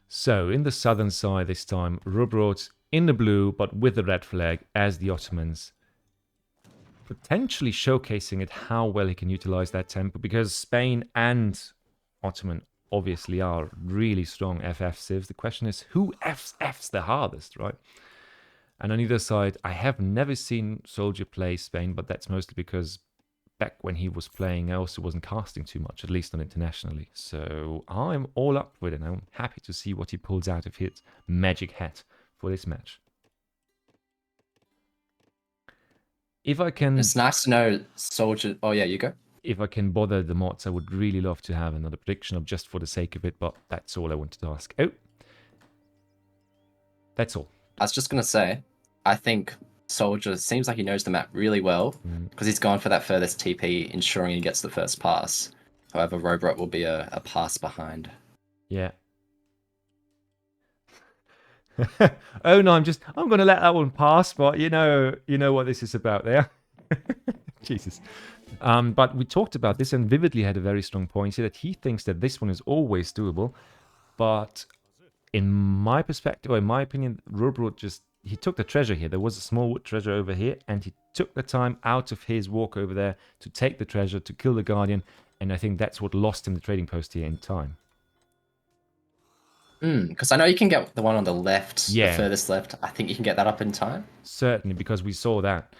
Speaker 1: So, in the southern side this time, Rohbrot in the blue, but with the red flag as the Ottomans. Potentially showcasing it how well he can utilize that tempo, because Spain and Ottoman obviously are really strong FF civs. The question is, who F's the hardest, right? And on either side, I have never seen Soldier play Spain, but that's mostly because back when he was playing, I also wasn't casting too much, at least not internationally. So I'm all up with it. I'm happy to see what he pulls out of his magic hat for this match. If I can...
Speaker 3: It's nice to know Soldier... Oh, yeah, you go.
Speaker 1: If I can bother the mods, I would really love to have another prediction of just for the sake of it, but that's all I wanted to ask. Oh. That's all.
Speaker 3: I was just going to say, I think Soldier seems like he knows the map really well because he's gone for that furthest TP, ensuring he gets the first pass. However, Rohbrot will be a pass behind.
Speaker 1: Yeah. Oh no, I'm going to let that one pass, but you know what this is about there. Jesus. But we talked about this, and Vividly had a very strong point here that he thinks that this one is always doable. But in my perspective, or in my opinion, Rohbrot he took the treasure here. There was a small wood treasure over here, and he took the time out of his walk over there to take the treasure, to kill the Guardian, and I think that's what lost him the trading post here in time.
Speaker 3: Because I know you can get the one on the left,
Speaker 1: yeah,
Speaker 3: the furthest left. I think you can get that up in time.
Speaker 1: Certainly, because we saw that.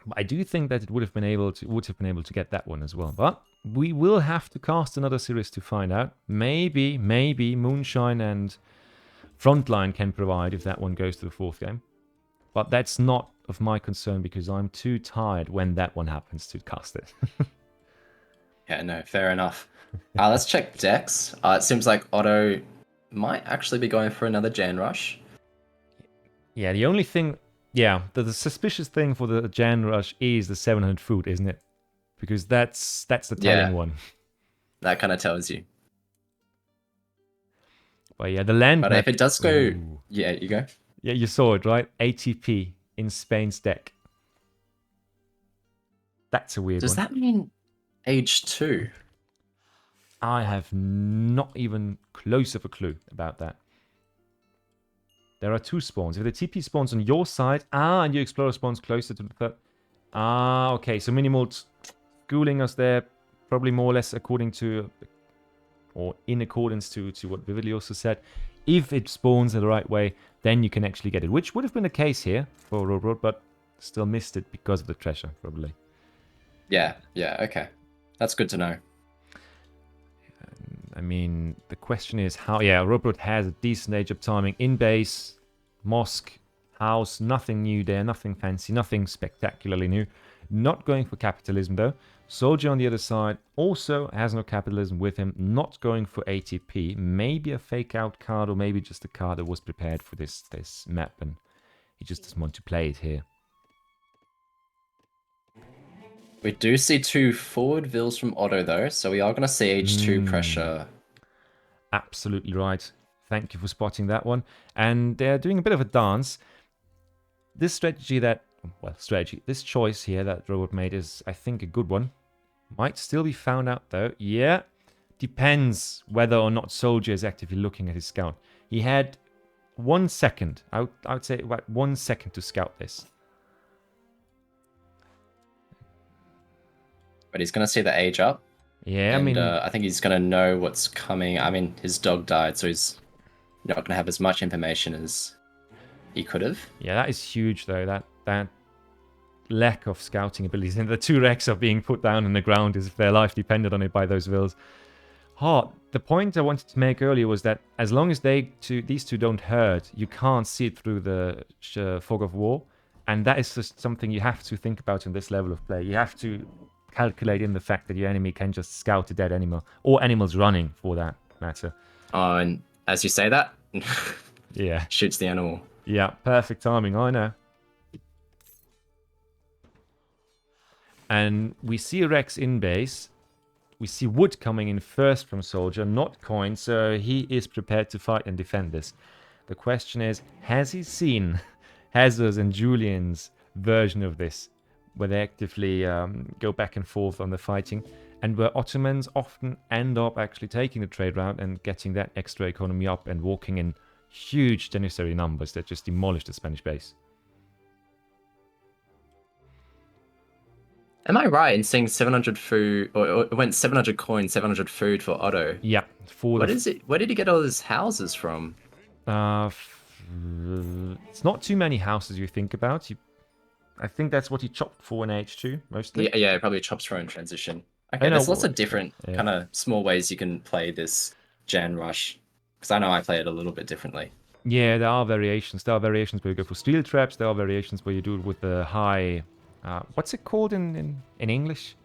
Speaker 1: But I do think that it would have been able to get that one as well. But we will have to cast another series to find out. Maybe Moonshine and Frontline can provide if that one goes to the fourth game. But that's not of my concern because I'm too tired when that one happens to cast it.
Speaker 3: Yeah, no, fair enough. Let's check decks. It seems like Otto might actually be going for another Jan Rush.
Speaker 1: Yeah, the only thing... Yeah, the suspicious thing for the Jan Rush is the 700 food, isn't it? Because that's the telling one.
Speaker 3: That kind of tells you.
Speaker 1: But yeah, the land...
Speaker 3: But
Speaker 1: map...
Speaker 3: if it does go... Ooh. Yeah, you go.
Speaker 1: Yeah, you saw it, right? ATP in Spain's deck. That's a weird one.
Speaker 3: Does that mean age 2?
Speaker 1: I have not even close of a clue about that. There are 2 spawns. If the TP spawns on your side, and your Explorer spawns closer to the third... okay, so Minimoult schooling us there, probably more or less according to, or in accordance to what Vividly also said. If it spawns in the right way, then you can actually get it, which would have been the case here for Rohbrot, but still missed it because of the treasure, probably.
Speaker 3: Yeah, okay. That's good to know.
Speaker 1: I mean, the question is how... Yeah, Rohbrot has a decent age of timing in base, mosque, house, nothing new there, nothing fancy, nothing spectacularly new. Not going for capitalism though. Soldier on the other side also has no capitalism with him, not going for ATP. Maybe a fake out card or maybe just a card that was prepared for this map and he just doesn't want to play it here.
Speaker 3: We do see 2 forward vills from Otto though, so we are going to see H2 pressure.
Speaker 1: Absolutely right. Thank you for spotting that one. And they're doing a bit of a dance. This strategy this choice here that Rohbrot made is, I think, a good one. Might still be found out though. Yeah, depends whether or not Soldier is actively looking at his scout. He had 1 second, I would say about 1 second to scout this.
Speaker 3: But he's going to see the age up.
Speaker 1: Yeah,
Speaker 3: and,
Speaker 1: I mean...
Speaker 3: I think he's going to know what's coming. I mean, his dog died, so he's not going to have as much information as he could have.
Speaker 1: Yeah, that is huge though. That lack of scouting abilities, and the 2 wrecks are being put down on the ground as if their life depended on it by those vills. The point I wanted to make earlier was that as long as these two don't hurt, you can't see it through the fog of war, and that is just something you have to think about in this level of play. You have to calculate in the fact that your enemy can just scout a dead animal, or animals running for that matter.
Speaker 3: Oh, and as you say that,
Speaker 1: Yeah,
Speaker 3: shoots the animal.
Speaker 1: yeah, perfect timing. I know. And we see Rex in base. We see Wood coming in first from Soldier, not Coin, so he is prepared to fight and defend this. The question is, has he seen Hazard's and Julian's version of this, where they actively go back and forth on the fighting, and where Ottomans often end up actually taking the trade route and getting that extra economy up and walking in huge Janissary numbers that just demolish the Spanish base?
Speaker 3: Am I right in saying 700 food, or it went 700 coins, 700 food for Otto?
Speaker 1: Yeah.
Speaker 3: What is it? Where did he get all his houses from?
Speaker 1: It's not too many houses you think about. I think that's what he chopped for in H2, mostly.
Speaker 3: Yeah, probably chops for in transition. Okay, there's lots of different kind of small ways you can play this Jan Rush. Because I know I play it a little bit differently.
Speaker 1: Yeah, there are variations. There are variations where you go for steel traps. There are variations where you do it with the high... what's it called in English?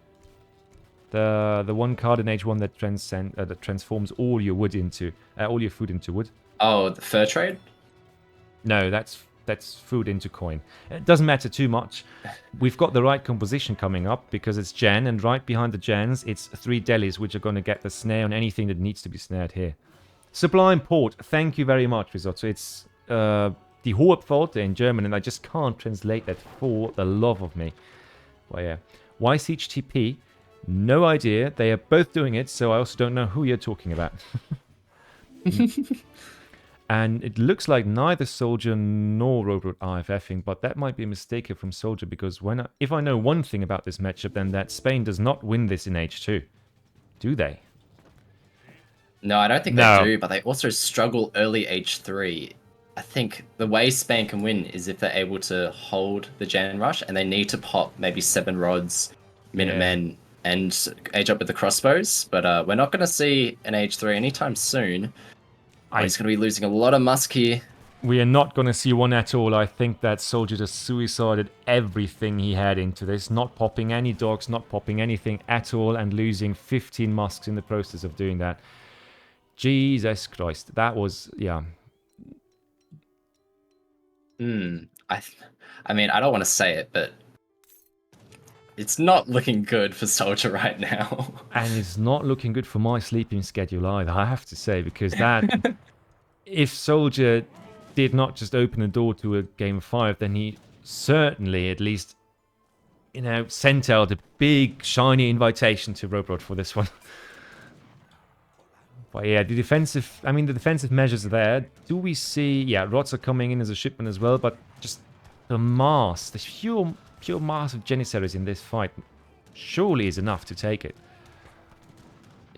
Speaker 1: The one card in H1 that transforms all your wood into all your food into wood.
Speaker 3: Oh, the fur trade?
Speaker 1: No, that's food into coin. It doesn't matter too much. We've got the right composition coming up because it's Jan, and right behind the Jans, it's 3 delis which are going to get the snare on anything that needs to be snared here. Sublime Port. Thank you very much, Risotto. It's Die Hohefalte in German, and I just can't translate that for the love of me. Well, yeah. Why Siege TP? No idea. They are both doing it, so I also don't know who you're talking about. And it looks like neither Soldier nor Rohbrot are IFFing, but that might be a mistake here from Soldier, because if I know one thing about this matchup, then that Spain does not win this in H2. Do they?
Speaker 3: No, I don't think they do, but they also struggle early H3. I think the way Spain can win is if they're able to hold the Jan Rush, and they need to pop maybe 7 rods, Minutemen, and age up with the crossbows. But we're not going to see an H3 anytime soon. He's going to be losing a lot of musk here.
Speaker 1: We are not going to see one at all. I think that Soldier just suicided everything he had into this, not popping any dogs, not popping anything at all, and losing 15 musks in the process of doing that. Jesus Christ, that was, yeah.
Speaker 3: I mean, I don't want to say it, but it's not looking good for Soldier right now.
Speaker 1: And it's not looking good for my sleeping schedule either, I have to say, because that... if Soldier did not just open the door to a game 5, then he certainly at least, sent out a big, shiny invitation to Rohbrot for this one. But yeah, the defensive measures are there. Do we see... Yeah, rods are coming in as a shipment as well, but just the mass, the pure mass of Janissaries in this fight surely is enough to take it.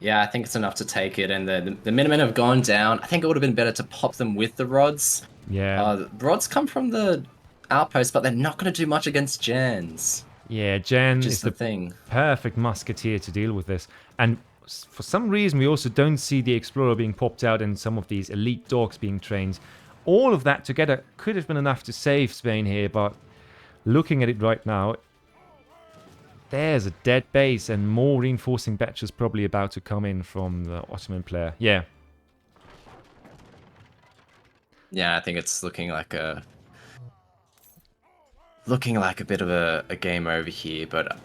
Speaker 3: Yeah, I think it's enough to take it, and the Minutemen have gone down. I think it would have been better to pop them with the rods.
Speaker 1: Yeah.
Speaker 3: The rods come from the outpost, but they're not going to do much against Jans.
Speaker 1: Yeah, Jan is the
Speaker 3: thing.
Speaker 1: Perfect musketeer to deal with this. And for some reason, we also don't see the Explorer being popped out and some of these elite dogs being trained. All of that together could have been enough to save Spain here, but looking at it right now, there's a dead base and more reinforcing batches probably about to come in from the Ottoman player. Yeah.
Speaker 3: Yeah, I think it's looking like a bit of a game over here, but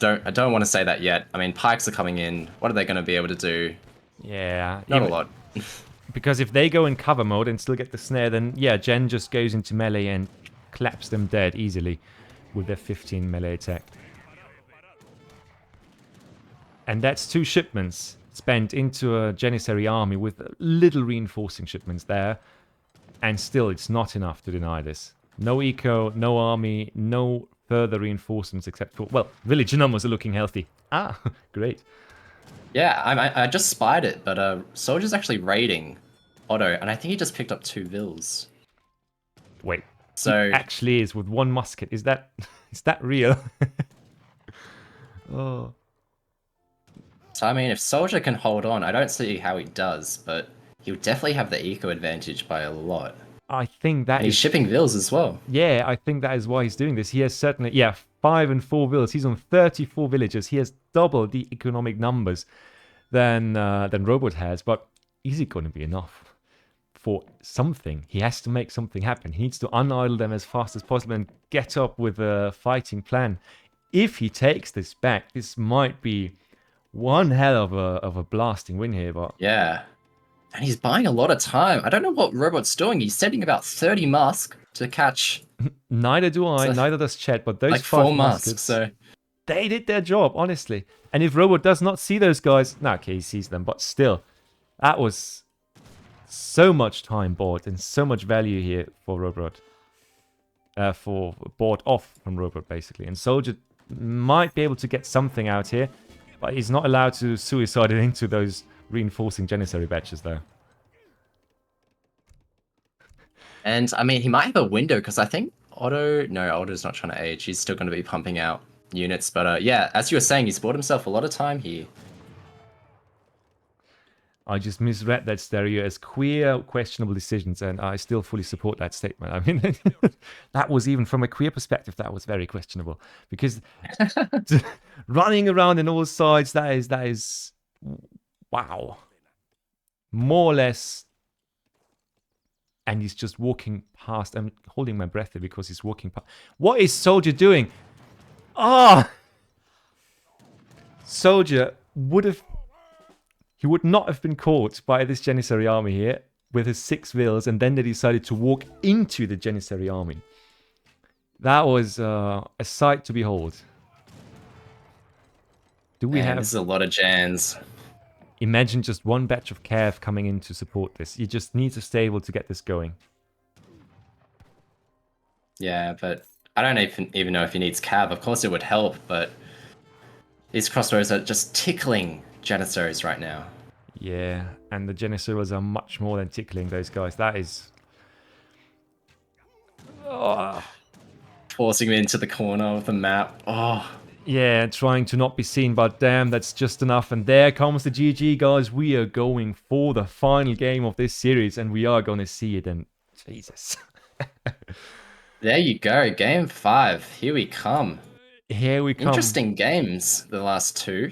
Speaker 3: I don't want to say that yet. I mean, pikes are coming in. What are they going to be able to do?
Speaker 1: Yeah.
Speaker 3: Not a lot.
Speaker 1: Because if they go in cover mode and still get the snare, then yeah, Jen just goes into melee and claps them dead easily with their 15 melee attack. And that's 2 shipments spent into a Janissary army with little reinforcing shipments there. And still, it's not enough to deny this. No eco, no army, no further reinforcements except for... Well, village numbers are looking healthy. Ah, great.
Speaker 3: Yeah, I just spied it, but Soldier's actually raiding Otto, and I think he just picked up 2 vills.
Speaker 1: Wait,
Speaker 3: So
Speaker 1: he actually is with one musket. Is that is that real? Oh,
Speaker 3: So I mean, if Soldier can hold on, I don't see how he does, but he'll definitely have the eco advantage by a lot.
Speaker 1: I think that
Speaker 3: And he's
Speaker 1: is.
Speaker 3: shipping vills as well.
Speaker 1: Yeah, I think that is why he's doing this. He has certainly, yeah, 5 and 4 villas. He's on 34 villages. He has double the economic numbers than Rohbrot has. But is it going to be enough for something? He has to make something happen. He needs to unidle them as fast as possible and get up with a fighting plan. If he takes this back, this might be one hell of a blasting win here. But
Speaker 3: Yeah. And he's buying a lot of time. I don't know what Rohbrot's doing. He's sending about 30 musk to catch
Speaker 1: neither do I,
Speaker 3: So-
Speaker 1: neither does Chet. But those
Speaker 3: like
Speaker 1: 5
Speaker 3: 4
Speaker 1: muskets,
Speaker 3: musks. So
Speaker 1: they did their job, honestly. And if Rohbrot does not see those guys, no, okay, he sees them, but still, that was so much time bought and so much value here for Rohbrot. For bought off from Rohbrot, basically. And Soldier might be able to get something out here, but he's not allowed to suicide it into those reinforcing Janissary batches, though.
Speaker 3: And I mean, he might have a window because I think Otto's not trying to age. He's still going to be pumping out units. But yeah, as you were saying, he's bought himself a lot of time here.
Speaker 1: I just misread that stereo as queer, questionable decisions, and I still fully support that statement. I mean, that was even from a queer perspective, that was very questionable. Because running around in all sides, that is, wow. More or less. And he's just walking past. I'm holding my breath there because he's walking past. What is Soldier doing? Ah! Soldier would have... He would not have been caught by this Janissary army here with his 6 vills, and then they decided to walk into the Janissary army. That was a sight to behold. Do we have...
Speaker 3: This is a lot of Jans.
Speaker 1: Imagine just one batch of Cav coming in to support this. You just need to stay able to get this going.
Speaker 3: Yeah, but I don't even know if he needs Cav. Of course it would help, but these crossroads are just tickling Janissaries right now.
Speaker 1: Yeah, and the Janissaries are much more than tickling those guys. That is... Oh.
Speaker 3: Forcing him into the corner of the map. Oh.
Speaker 1: Yeah, trying to not be seen, but damn, that's just enough. And there comes the GG, guys. We are going for the final game of this series, and we are going to see it. And Jesus.
Speaker 3: There you go. Game 5. Here we come.
Speaker 1: Here we come.
Speaker 3: Interesting games, the last 2.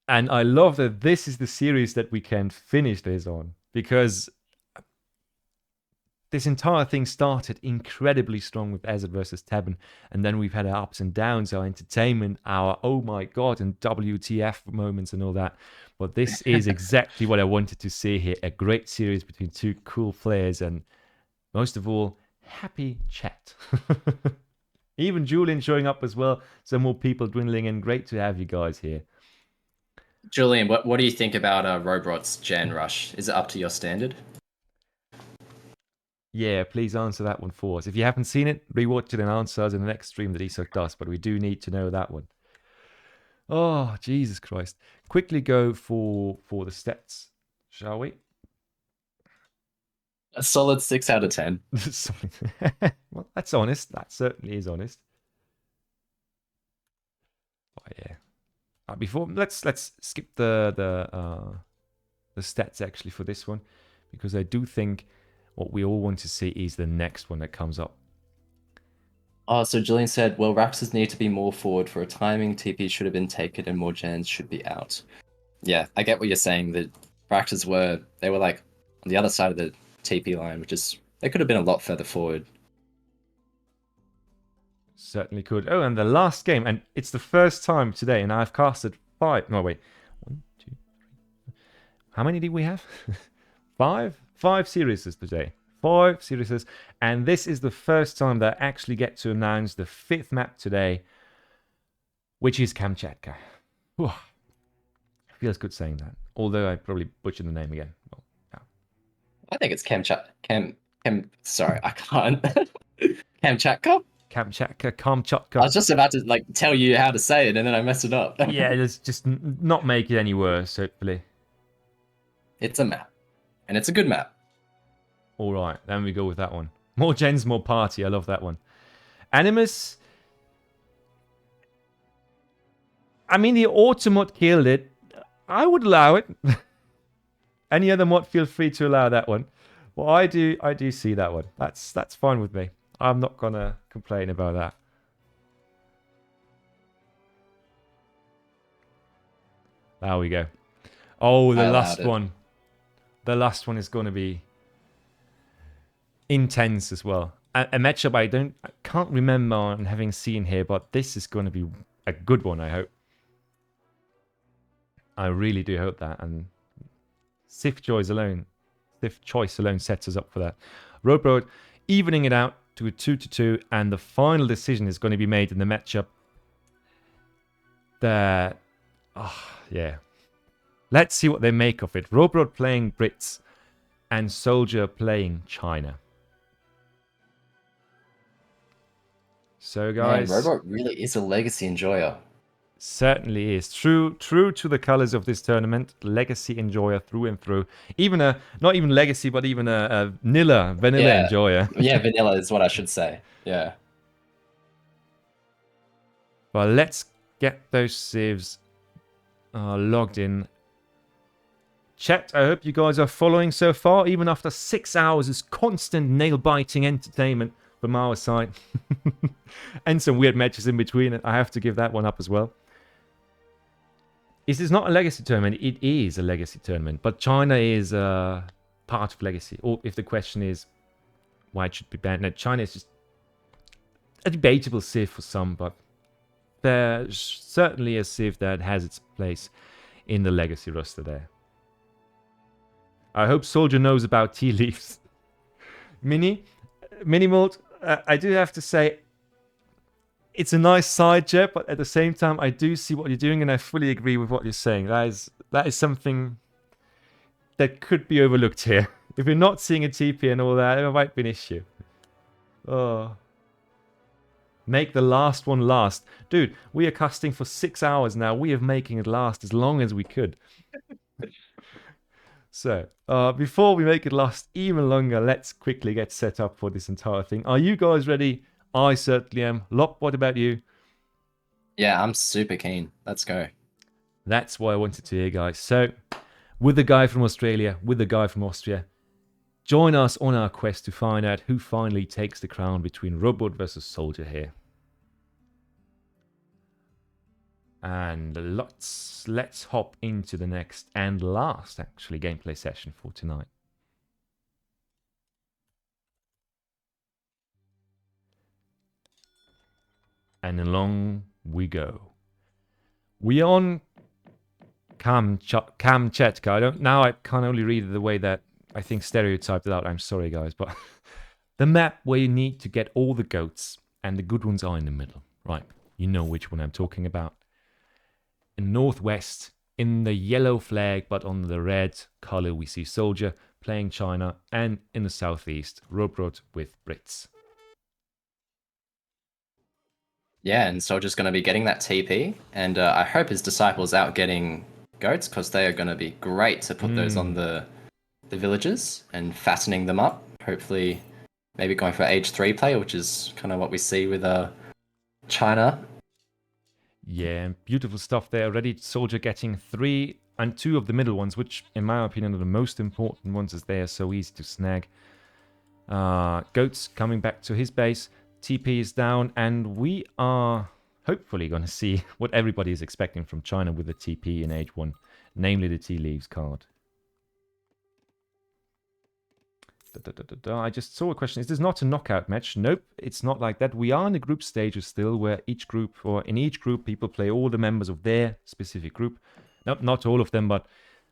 Speaker 1: And I love that this is the series that we can finish this on. Because this entire thing started incredibly strong with Azad versus Tabin, and then we've had our ups and downs, our entertainment, our oh my god and WTF moments and all that. But this is exactly what I wanted to see here. A great series between 2 cool players, and most of all, happy chat. Even Julian showing up as well. Some more people dwindling in. Great to have you guys here.
Speaker 3: Julian, what do you think about Rohbrot's Jan Rush? Is it up to your standard?
Speaker 1: Yeah, please answer that one for us. If you haven't seen it, rewatch it and answer us in the next stream that ESOC does, but we do need to know that one. Oh, Jesus Christ. Quickly go for the stats, shall we?
Speaker 3: A solid 6 out of 10.
Speaker 1: Well, that's honest. That certainly is honest. Oh, yeah. Before let's skip the stats actually for this one, because I do think what we all want to see is the next one that comes up.
Speaker 3: Oh, so Julian said, well, Raptors need to be more forward for a timing. TP should have been taken and more Jans should be out. Yeah, I get what you're saying. The Raptors were like on the other side of the TP line, which is, they could have been a lot further forward.
Speaker 1: Certainly could. Oh, and the last game, and it's the first time today, and I've casted 5. No, wait. 1, 2, 3. How many did we have? 5? 5 series today. 5 series. And this is the first time that I actually get to announce the 5th map today, which is Kamchatka. Whew. Feels good saying that. Although I probably butchered the name again. Well, yeah.
Speaker 3: I think it's sorry, I can't. Kamchatka?
Speaker 1: Kamchatka.
Speaker 3: I was just about to tell you how to say it and then I messed it up.
Speaker 1: Yeah, just not make it any worse, hopefully.
Speaker 3: It's a map. And it's a good map.
Speaker 1: All right, then we go with that one. More gens, more party. I love that one. Animus. I mean, the auto mod killed it. I would allow it. Any other mod, feel free to allow that one. Well, I do see that one. That's fine with me. I'm not gonna complain about that. There we go. Oh, the last one. The last one is going to be intense as well. A matchup I can't remember on having seen here, but this is going to be a good one, I hope. I really do hope that. And Sith Choice alone sets us up for that. Rohbrot evening it out to a 2-2, and the final decision is going to be made in the matchup. Yeah. Let's see what they make of it. Rohbrot playing Brits and Soldier playing China. So, guys,
Speaker 3: Man, Rohbrot really is a legacy enjoyer.
Speaker 1: Certainly is. True to the colors of this tournament. Legacy enjoyer through and through. Not even legacy, but even a vanilla enjoyer.
Speaker 3: Yeah, vanilla is what I should say. Yeah.
Speaker 1: Well, let's get those civs logged in. Chat, I hope you guys are following so far, even after 6 hours of constant nail-biting entertainment from our side. And some weird matches in between. I have to give that one up as well. Is this not a legacy tournament? It is a legacy tournament, but China is part of legacy. Or if the question is why it should be banned, no, China is just a debatable civ for some, but there's certainly a civ that has its place in the legacy roster there. I hope Soldier knows about tea leaves. Minimoult, I do have to say, it's a nice side jet, but at the same time, I do see what you're doing, and I fully agree with what you're saying. That is something that could be overlooked here. If you're not seeing a TP and all that, it might be an issue. Oh. Make the last one last. Dude, we are casting for 6 hours now. We are making it last as long as we could. So, before we make it last even longer, let's quickly get set up for this entire thing. Are you guys ready? I certainly am. Lop, what about you?
Speaker 3: Yeah, I'm super keen. Let's go.
Speaker 1: That's what I wanted to hear, guys. So, with the guy from Australia, with the guy from Austria, join us on our quest to find out who finally takes the crown between Rohbrot versus Soldier here. And let's hop into the next and last, actually, gameplay session for tonight. And along we go. We on Kamchatka. Now I can't only read it the way that I think stereotyped it out. I'm sorry, guys, but the map where you need to get all the goats and the good ones are in the middle. Right, you know which one I'm talking about. In northwest, in the yellow flag, but on the red color, we see Soldier playing China, and in the southeast, Rohbrot with Brits.
Speaker 3: Yeah, and Soldier's going to be getting that TP, and I hope his disciples out getting goats, because they are going to be great to put those on the villages and fattening them up. Hopefully, maybe going for age 3 play, which is kind of what we see with China.
Speaker 1: Yeah, beautiful stuff there already. Soldier getting 3 and 2 of the middle ones, which in my opinion are the most important ones, as they are so easy to snag. Goats coming back to his base. TP is down, and we are hopefully going to see what everybody is expecting from China with the TP in age 1, namely the tea leaves card. I just saw a question. Is this not a knockout match? Nope, it's not like that. We are in the group stages still, where each group, or in each group, people play all the members of their specific group. Nope, not all of them, but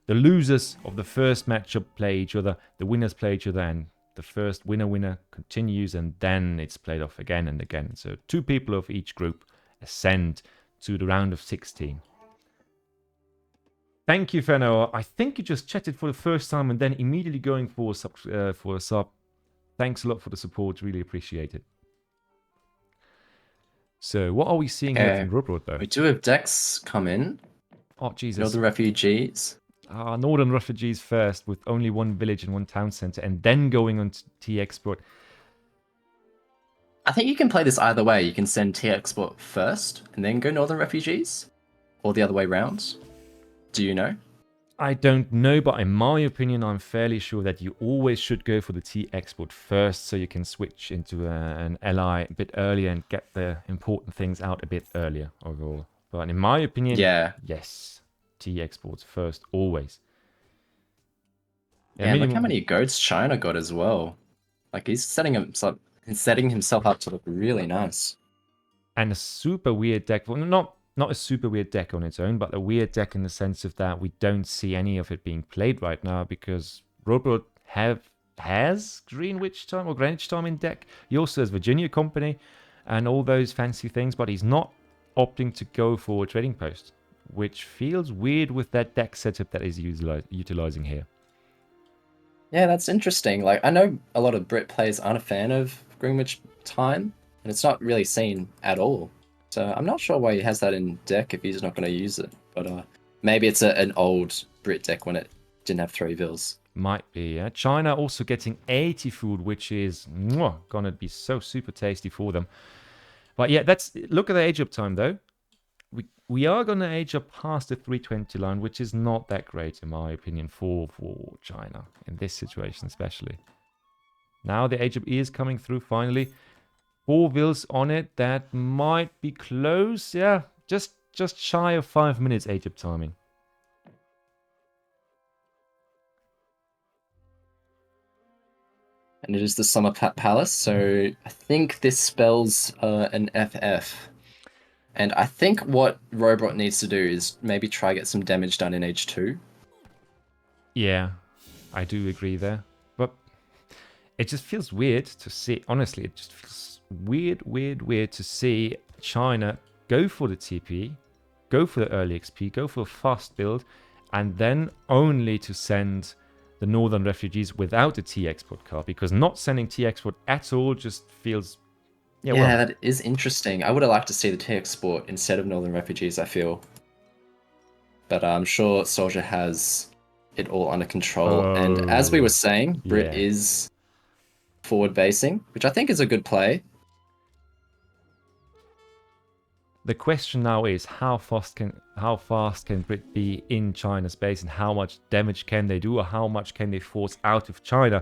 Speaker 1: the losers of the first matchup play each other, the winners play each other, and the first winner continues, and then it's played off again and again. So 2 people of each group ascend to the round of 16. Thank you, Fenor. I think you just chatted for the first time and then immediately going for a sub. Thanks a lot for the support. Really appreciate it. So, what are we seeing here from Rohbrot, though?
Speaker 3: We do have decks come in.
Speaker 1: Oh, Jesus.
Speaker 3: Northern refugees.
Speaker 1: Northern refugees first, with only 1 village and 1 town center, and then going on to T export.
Speaker 3: I think you can play this either way. You can send T Export first and then go Northern Refugees, or the other way round. Do you know?
Speaker 1: I don't know, but in my opinion, I'm fairly sure that you always should go for the T export first, so you can switch into an LI a bit earlier and get the important things out a bit earlier overall. But in my opinion,
Speaker 3: Yeah.
Speaker 1: yes, T exports first, always.
Speaker 3: Yeah, and look how many goats China got as well. Like he's setting himself up to look really nice.
Speaker 1: And a super weird deck. Well, not a super weird deck on its own, but a weird deck in the sense of that we don't see any of it being played right now because Rohbrot has Greenwich time or Greenwich time in deck. He also has Virginia Company and all those fancy things, but he's not opting to go for a trading post, which feels weird with that deck setup that he's utilizing here.
Speaker 3: Yeah, that's interesting. Like I know a lot of Brit players aren't a fan of Greenwich time, and it's not really seen at all. So I'm not sure why he has that in deck if he's not going to use it. But maybe it's an old Brit deck when it didn't have 3 vills.
Speaker 1: Might be, yeah. China also getting 80 food, which is gonna be so super tasty for them. But yeah, look at the age up time though. We are gonna age up past the 320 line, which is not that great in my opinion for China in this situation especially. Now the age up is coming through finally. 4 vills on it. That might be close. Yeah, just shy of 5 minutes age up timing.
Speaker 3: And it is the Summer Palace, so I think this spells an FF. And I think what Rohbrot needs to do is maybe try get some damage done in age 2.
Speaker 1: Yeah, I do agree there. But it just feels weird to see, honestly, it just feels weird to see China go for the TP, go for the early XP, go for a fast build, and then only to send the Northern Refugees without a T export card, because not sending T export at all just feels...
Speaker 3: Yeah, that is interesting. I would have liked to see the T export instead of Northern Refugees, I feel. But I'm sure Soldier has it all under control. And as we were saying, Brit is forward basing, which I think is a good play.
Speaker 1: The question now is how fast can Brit be in China's base, and how much damage can they do, or how much can they force out of China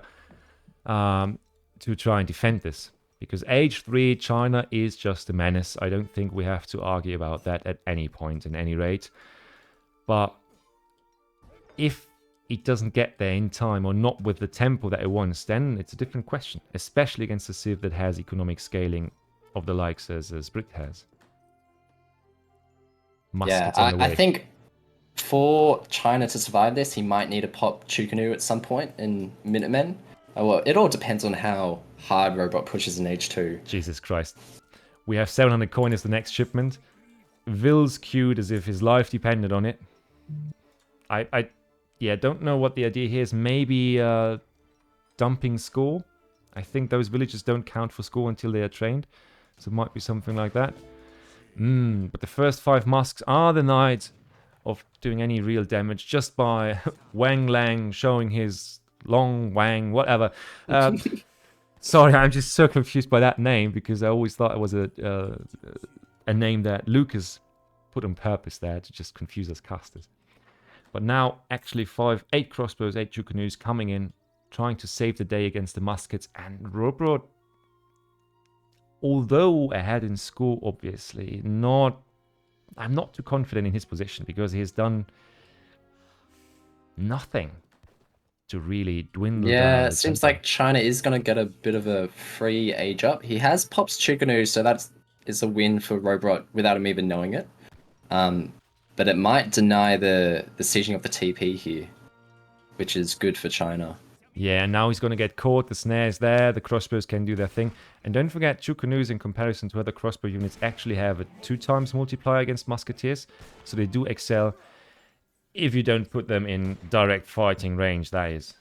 Speaker 1: to try and defend this? Because age 3 China is just a menace. I don't think we have to argue about that at any point, in any rate. But if it doesn't get there in time, or not with the tempo that it wants, then it's a different question, especially against a civ that has economic scaling of the likes as Brit has.
Speaker 3: Yeah, I think for China to survive this, he might need to pop Chukanu at some point in Minutemen. Well, it all depends on how hard Rohbrot pushes in age 2.
Speaker 1: Jesus Christ. We have 700 coin as the next shipment. Vill's queued as if his life depended on it. I don't know what the idea here is. Maybe dumping score. I think those villagers don't count for score until they are trained. So it might be something like that. But the first 5 musks are denied of doing any real damage just by Wang Lang showing his long Wang, whatever. Sorry, I'm just so confused by that name because I always thought it was a name that Lucas put on purpose there to just confuse us casters. But now, actually, 8 crossbows, 8 Chukanus coming in, trying to save the day against the muskets, and Rohbrot, although ahead in score, obviously, I'm not too confident in his position because he has done nothing to really dwindle down.
Speaker 3: Yeah, it seems like China is going to get a bit of a free age up. He has pops Chukanu, so is a win for Rohbrot without him even knowing it. But it might deny the sieging of the TP here, which is good for China.
Speaker 1: Yeah, now he's going to get caught. The snare's there. The crossbows can do their thing. And don't forget, Chukanus, in comparison to other crossbow units, actually have a 2x multiplier against musketeers. So they do excel if you don't put them in direct fighting range, that is.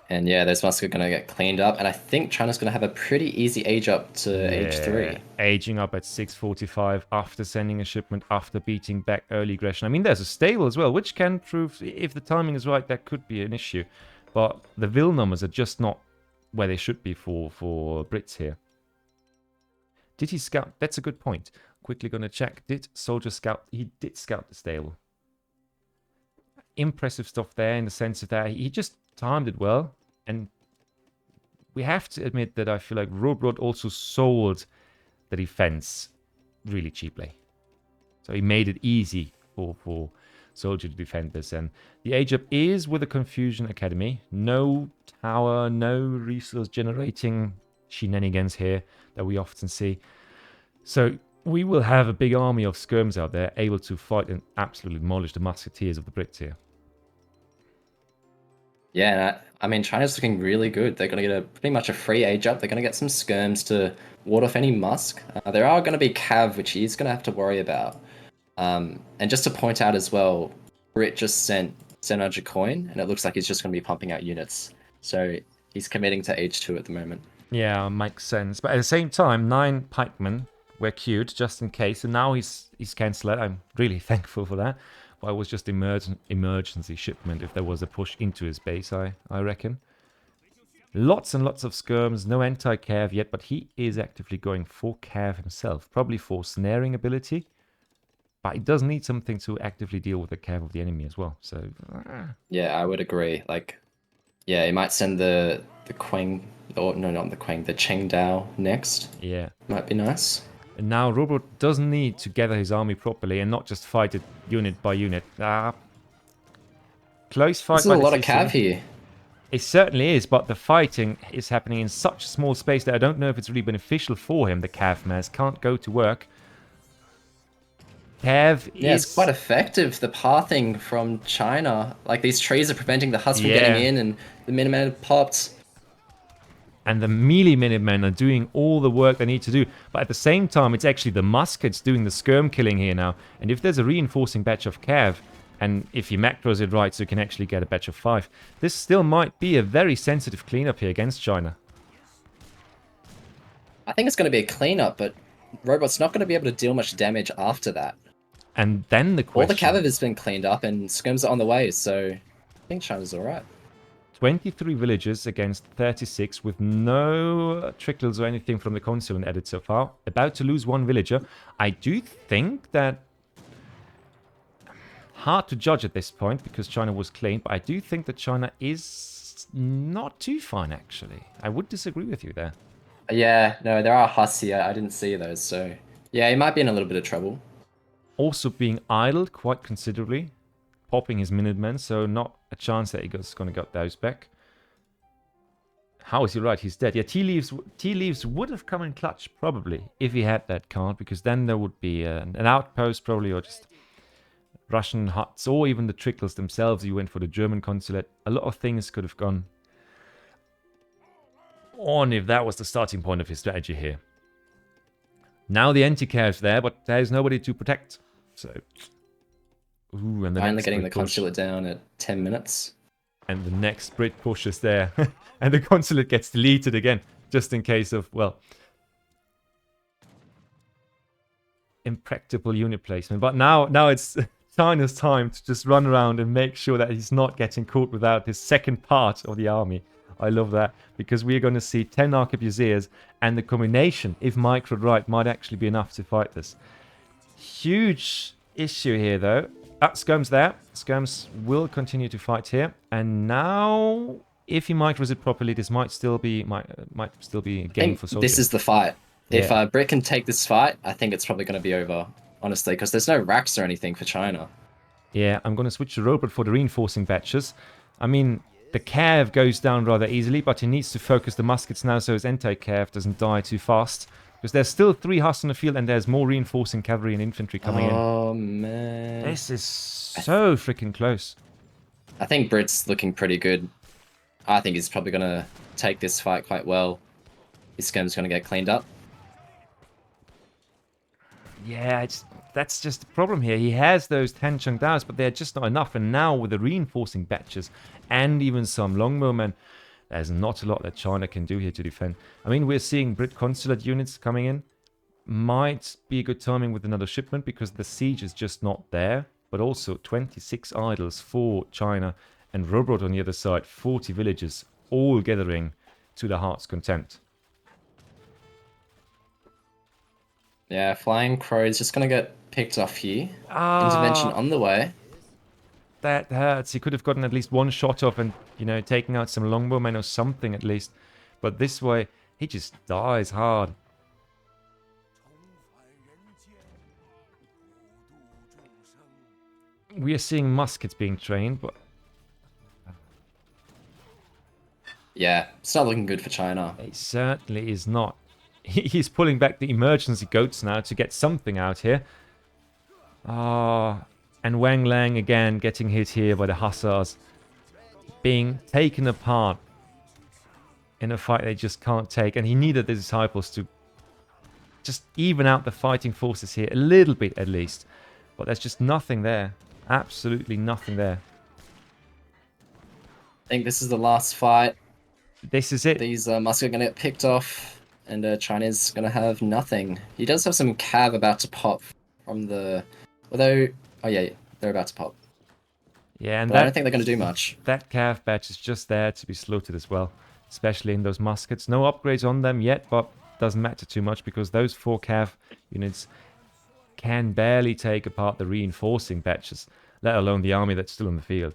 Speaker 3: And yeah, those musks are going to get cleaned up. And I think China's going to have a pretty easy age up to age 3.
Speaker 1: Aging up at 645 after sending a shipment, after beating back early aggression. I mean, there's a stable as well, which can prove, if the timing is right, that could be an issue. But the Vil numbers are just not where they should be for Brits here. Did he scout? That's a good point. Quickly going to check. Did Soldier scout? He did scout the stable. Impressive stuff there in the sense of that he just timed it well. And we have to admit that I feel like Rohbrot also sold the defense really cheaply. So he made it easy for Soldier to defend this. And the age up is with the Confusion Academy. No tower, no resource generating shenanigans here that we often see. So we will have a big army of skirms out there able to fight and absolutely demolish the musketeers of the Brits here.
Speaker 3: Yeah, I mean, China's looking really good. They're going to get pretty much a free age up. They're going to get some skirms to ward off any musk. There are going to be cav, which he's going to have to worry about. And just to point out as well, Brit just sent 700 coin, and it looks like he's just going to be pumping out units. So he's committing to H2 at the moment.
Speaker 1: Yeah, makes sense. But at the same time, 9 pikemen were queued just in case, and now he's cancelled it. I'm really thankful for that. But it was just emergency shipment if there was a push into his base, I reckon. Lots and lots of skirms, no anti-cav yet, but he is actively going for cav himself. Probably for snaring ability. But he does need something to actively deal with the cav of the enemy as well. So
Speaker 3: yeah, I would agree. Like, yeah, he might send the Quang, or no, not the Quang, the Chengdao next.
Speaker 1: Yeah,
Speaker 3: might be nice.
Speaker 1: And now Rohbrot does need to gather his army properly and not just fight it unit by unit. Close fight.
Speaker 3: There's a lot of cav here.
Speaker 1: It certainly is, but the fighting is happening in such a small space that I don't know if it's really beneficial for him. The cav mass can't go to work. Cav
Speaker 3: yeah, it's quite effective. The pathing from China, like these trees are preventing the huts from getting in, and the Minutemen popped.
Speaker 1: And the melee Minutemen are doing all the work they need to do. But at the same time, it's actually the muskets doing the skirm killing here now. And if there's a reinforcing batch of cav, and if he macros it right so you can actually get a batch of 5, this still might be a very sensitive cleanup here against China.
Speaker 3: I think it's going to be a cleanup, but Rohbrot's not going to be able to deal much damage after that.
Speaker 1: And then the question...
Speaker 3: All the cav has been cleaned up and skirms are on the way, so I think China's alright.
Speaker 1: 23 villages against 36 with no trickles or anything from the consulate added so far. About to lose 1 villager. I do think that... Hard to judge at this point because China was claimed, but I do think that China is not too fine actually. I would disagree with you there.
Speaker 3: Yeah, no, there are huts here. I didn't see those, so... Yeah, he might be in a little bit of trouble.
Speaker 1: Also being idled quite considerably. Popping his Minutemen, so not a chance that he's going to get those back. How is he right? He's dead. Yeah, tea leaves would have come in clutch, probably, if he had that card, because then there would be an outpost, probably, or just Russian huts, or even the trickles themselves. You went for the German consulate. A lot of things could have gone on if that was the starting point of his strategy here. Now the anti-cav's there, but there's nobody to protect, so... Ooh, and the
Speaker 3: finally getting the consulate down at 10 minutes.
Speaker 1: And the next Brit push is there. And the consulate gets deleted again, just in case of, well, impractical unit placement. But now it's China's time to just run around and make sure that he's not getting caught without his second part of the army. I love that, because we're going to see 10 arquebusiers, and the combination, if microed right, might actually be enough to fight this. Huge issue here, though. Skirm's there. Skirms will continue to fight here. And now, if he micros it properly, this might still be a game for Soldier.
Speaker 3: This is the fight.
Speaker 1: Yeah.
Speaker 3: If Brit can take this fight, I think it's probably going to be over, honestly, because there's no racks or anything for China.
Speaker 1: Yeah, I'm going to switch to Rohbrot for the reinforcing batches. I mean, the cav goes down rather easily, but he needs to focus the muskets now so his anti-cav doesn't die too fast. Because there's still 3 huts on the field, and there's more reinforcing cavalry and infantry coming in.
Speaker 3: Oh, man.
Speaker 1: This is so freaking close.
Speaker 3: I think Brit's looking pretty good. I think he's probably going to take this fight quite well. His skirm's going to get cleaned up.
Speaker 1: Yeah, that's just the problem here. He has those 10 Chengdaos, but they're just not enough. And now with the reinforcing batches and even some longbowmen, there's not a lot that China can do here to defend. I mean, we're seeing Brit consulate units coming in. Might be a good timing with another shipment because the siege is just not there. But also 26 idols for China, and Rohbrot on the other side, 40 villages, all gathering to the heart's content.
Speaker 3: Yeah, Flying Crow's just gonna get picked off here. Intervention on the way.
Speaker 1: That hurts. He could have gotten at least one shot off and, you know, taking out some longbowmen or something at least. But this way, he just dies hard. We are seeing muskets being trained, but...
Speaker 3: Yeah, it's not looking good for China.
Speaker 1: It certainly is not. He's pulling back the emergency goats now to get something out here. And Wang Lang again getting hit here by the hussars. Being taken apart in a fight they just can't take. And he needed the disciples to just even out the fighting forces here a little bit at least. But there's just nothing there. Absolutely nothing there.
Speaker 3: I think this is the last fight.
Speaker 1: This is it.
Speaker 3: These muskets are going to get picked off, and China's going to have nothing. He does have some cav about to pop from the... Although... Oh, yeah, they're about to pop.
Speaker 1: Yeah, and
Speaker 3: I don't think they're going to do much.
Speaker 1: That cav batch is just there to be slaughtered as well, especially in those muskets. No upgrades on them yet, but doesn't matter too much because those 4 cav units can barely take apart the reinforcing batches, let alone the army that's still on the field.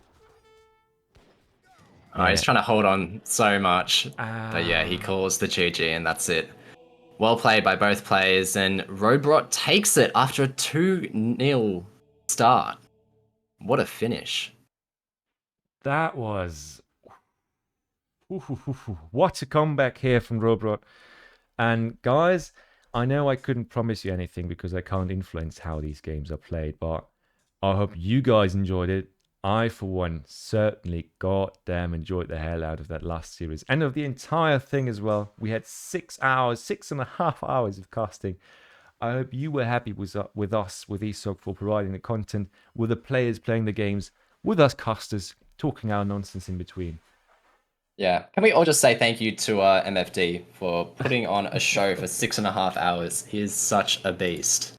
Speaker 3: Oh, he's trying to hold on so much. But yeah, he calls the GG and that's it. Well played by both players, and Rohbrot takes it after a 2-0 start. What a finish.
Speaker 1: That was... What a comeback here from Rohbrot. And guys, I know I couldn't promise you anything because I can't influence how these games are played, but I hope you guys enjoyed it. I, for one, certainly goddamn enjoyed the hell out of that last series. And of the entire thing as well. We had 6 hours, 6.5 hours of casting. I hope you were happy with us, with ESOC, for providing the content, with the players playing the games, with us casters talking our nonsense in between.
Speaker 3: Yeah, can we all just say thank you to MFD for putting on a show for 6.5 hours. He is such a beast.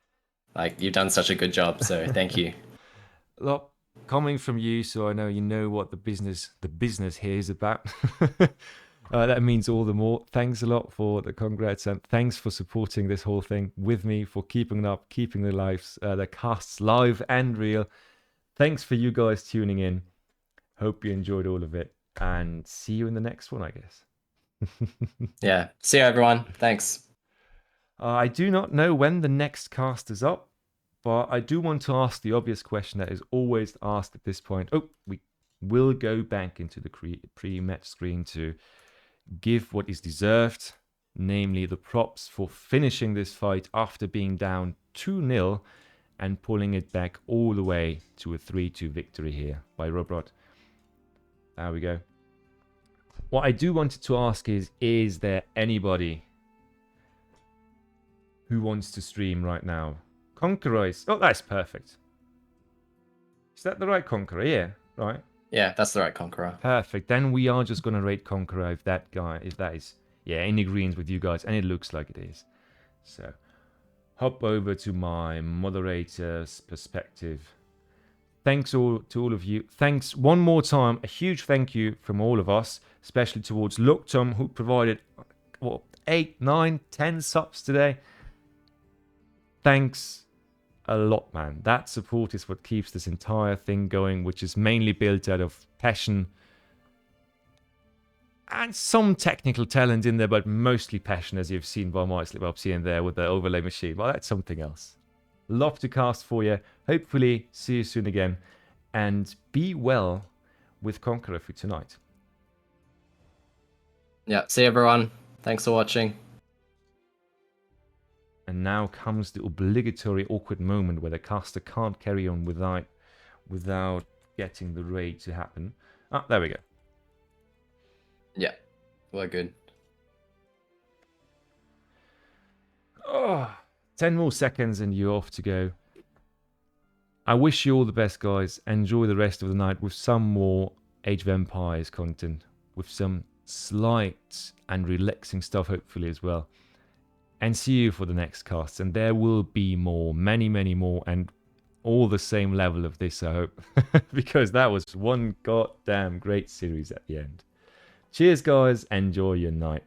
Speaker 3: Like, you've done such a good job, so thank you.
Speaker 1: Look, coming from you, so I know you know what the business here is about. That means all the more. Thanks a lot for the congrats, and thanks for supporting this whole thing with me, for keeping it up, keeping the casts live and real. Thanks for you guys tuning in. Hope you enjoyed all of it, and see you in the next one, I guess.
Speaker 3: Yeah, see you everyone. Thanks.
Speaker 1: I do not know when the next cast is up, but I do want to ask the obvious question that is always asked at this point. Oh, we will go back into the pre-match screen to give what is deserved, namely the props for finishing this fight after being down 2-0 and pulling it back all the way to a 3-2 victory here by Rohbrot. There we go. What I do wanted to ask is there anybody who wants to stream right now? Conqueror is... Oh, that's perfect. Is that the right Conqueror? Yeah, right.
Speaker 3: Yeah, that's the right Conqueror.
Speaker 1: Perfect. Then we are just going to rate Conqueror if that is, yeah, in agreement with you guys. And it looks like it is. So, hop over to my moderator's perspective. Thanks to all of you. Thanks one more time. A huge thank you from all of us, especially towards Looktom, who provided, what, 8, 9, 10 subs today. Thanks a lot, man. That support is what keeps this entire thing going, which is mainly built out of passion and some technical talent in there, but mostly passion, as you've seen by my slip-ups here and there with the overlay machine. Well, that's something else. Love to cast for you. Hopefully, see you soon again. And be well with Conqueror for tonight.
Speaker 3: Yeah, see everyone. Thanks for watching.
Speaker 1: And now comes the obligatory awkward moment where the caster can't carry on without getting the raid to happen. Ah, there we go.
Speaker 3: Yeah, we're good.
Speaker 1: Oh, 10 more seconds and you're off to go. I wish you all the best, guys. Enjoy the rest of the night with some more Age of Empires content, with some slight and relaxing stuff, hopefully, as well. And see you for the next cast. And there will be more, many, many more, and all the same level of this, I hope. Because that was one goddamn great series at the end. Cheers, guys. Enjoy your night.